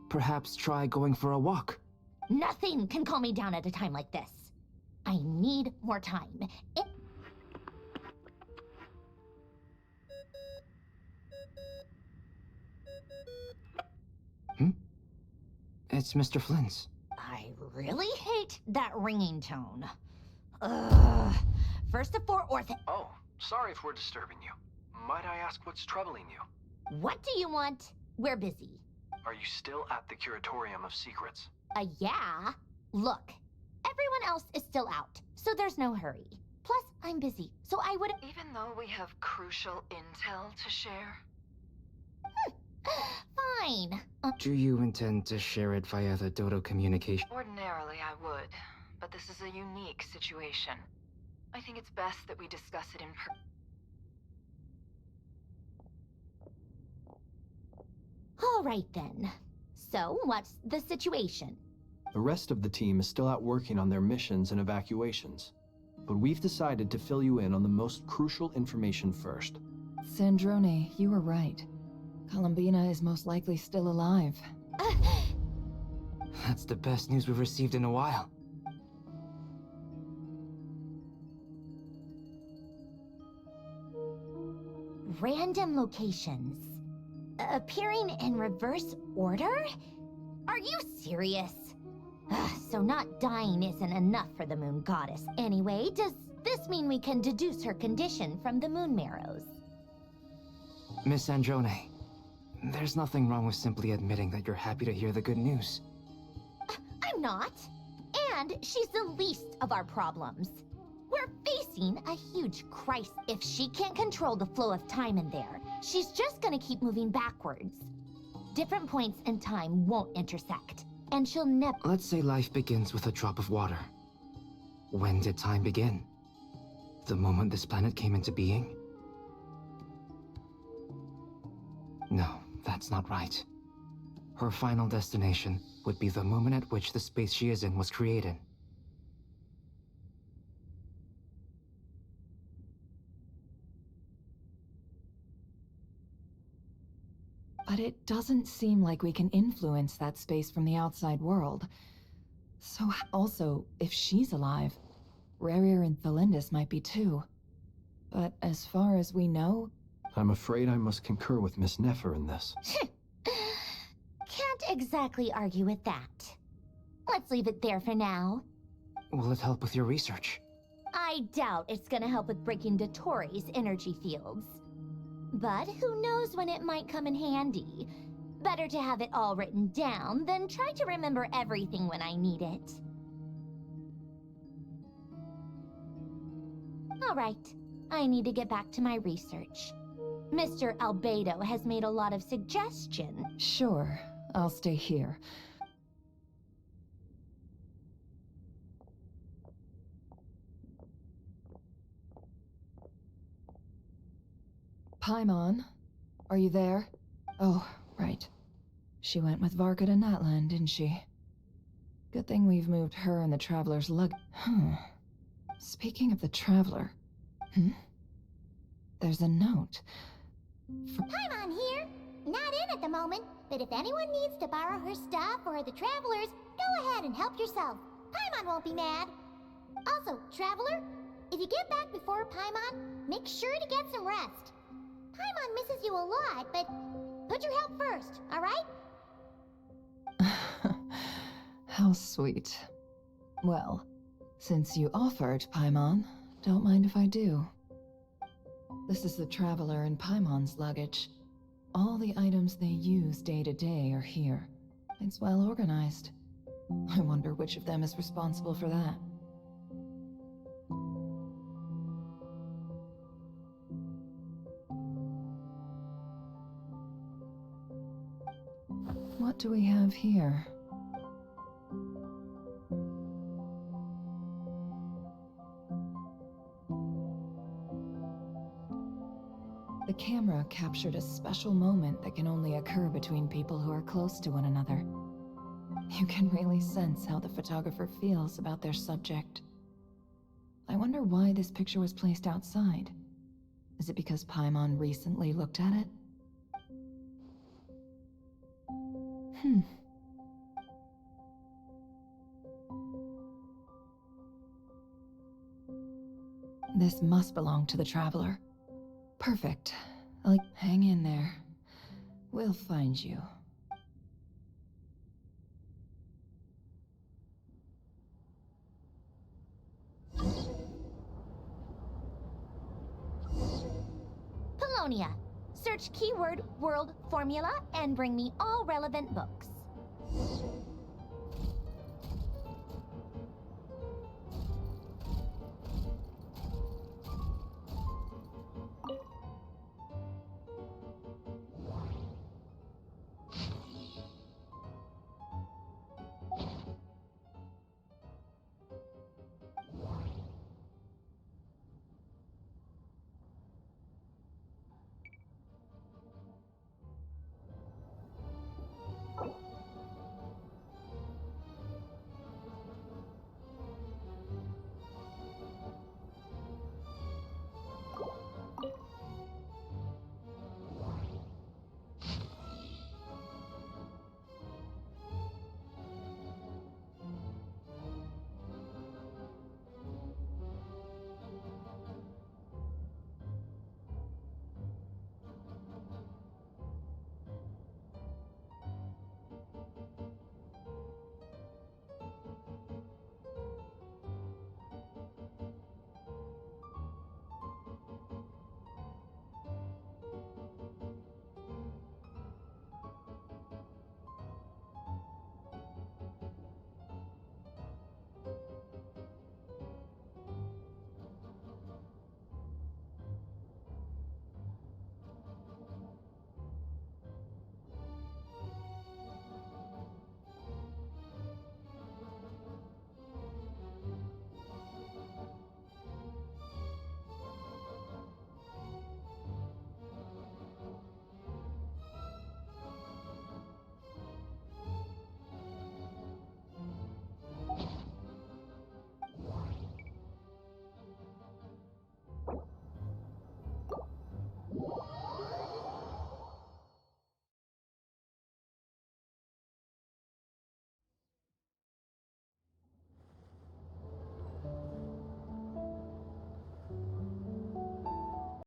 I: Perhaps try going for a walk.
B: Nothing can calm me down at a time like this. I need more time.
I: It's Mr. Flynn's.
B: I really hate that ringing tone. Ugh. First of 4
H: Oh, sorry if we're disturbing you. Might I ask what's troubling you?
B: What do you want? We're busy.
H: Are you still at the Curatorium of Secrets?
B: Yeah. Look, everyone else is still out, so there's no hurry. Plus, I'm busy, so I would...
P: Even though we have crucial intel to share?
B: Fine.
I: Do you intend to share it via the Dodo communication?
P: Ordinarily, I would, but this is a unique situation. I think it's best that we discuss it in person.
B: All right, then. So, what's the situation?
H: The rest of the team is still out working on their missions and evacuations, but we've decided to fill you in on the most crucial information first.
P: Sandrone, you were right. Columbina is most likely still alive.
I: That's the best news we've received in a while.
B: Random locations. Appearing in reverse order? Are you serious? So not dying isn't enough for the moon goddess. Anyway, does this mean we can deduce her condition from the moon marrows?
I: Miss Androne, there's nothing wrong with simply admitting that you're happy to hear the good news.
B: I'm not. And she's the least of our problems. We're facing a huge crisis. If she can't control the flow of time in there, she's just gonna keep moving backwards. Different points in time won't intersect, and she'll never...
I: Let's say life begins with a drop of water. When did time begin? The moment this planet came into being? No, that's not right. Her final destination would be the moment at which the space she is in was created.
P: But it doesn't seem like we can influence that space from the outside world. So also, if she's alive, Rerir and Thelindis might be too. But as far as we know...
H: I'm afraid I must concur with Miss Nefer in this.
B: Can't exactly argue with that. Let's leave it there for now.
I: Will it help with your research?
B: I doubt it's gonna help with breaking Dottore's energy fields. But who knows when it might come in handy. Better to have it all written down than try to remember everything when I need it. All right, I need to get back to my research.
N: Mr. Albedo has made a lot of suggestions.
P: Sure, I'll stay here. Paimon, are you there? Oh, right. She went with Varka to Natlan, didn't she? Good thing we've moved her and the Traveler's Speaking of the Traveler... There's a note.
B: Paimon here. Not in at the moment, but if anyone needs to borrow her stuff or the Travelers, go ahead and help yourself. Paimon won't be mad. Also, Traveler, if you get back before Paimon, make sure to get some rest. Paimon misses you a lot, but put your help first, alright?
P: How sweet. Well, since you offered, Paimon, don't mind if I do. This is the Traveler and Paimon's luggage. All the items they use day to day are here. It's well organized. I wonder which of them is responsible for that. What do we have here? The camera captured a special moment that can only occur between people who are close to one another. You can really sense how the photographer feels about their subject. I wonder why this picture was placed outside. Is it because Paimon recently looked at it? This must belong to the Traveler. Perfect. Hang in there. We'll find you.
B: Polonia. Search keyword world formula and bring me all relevant books.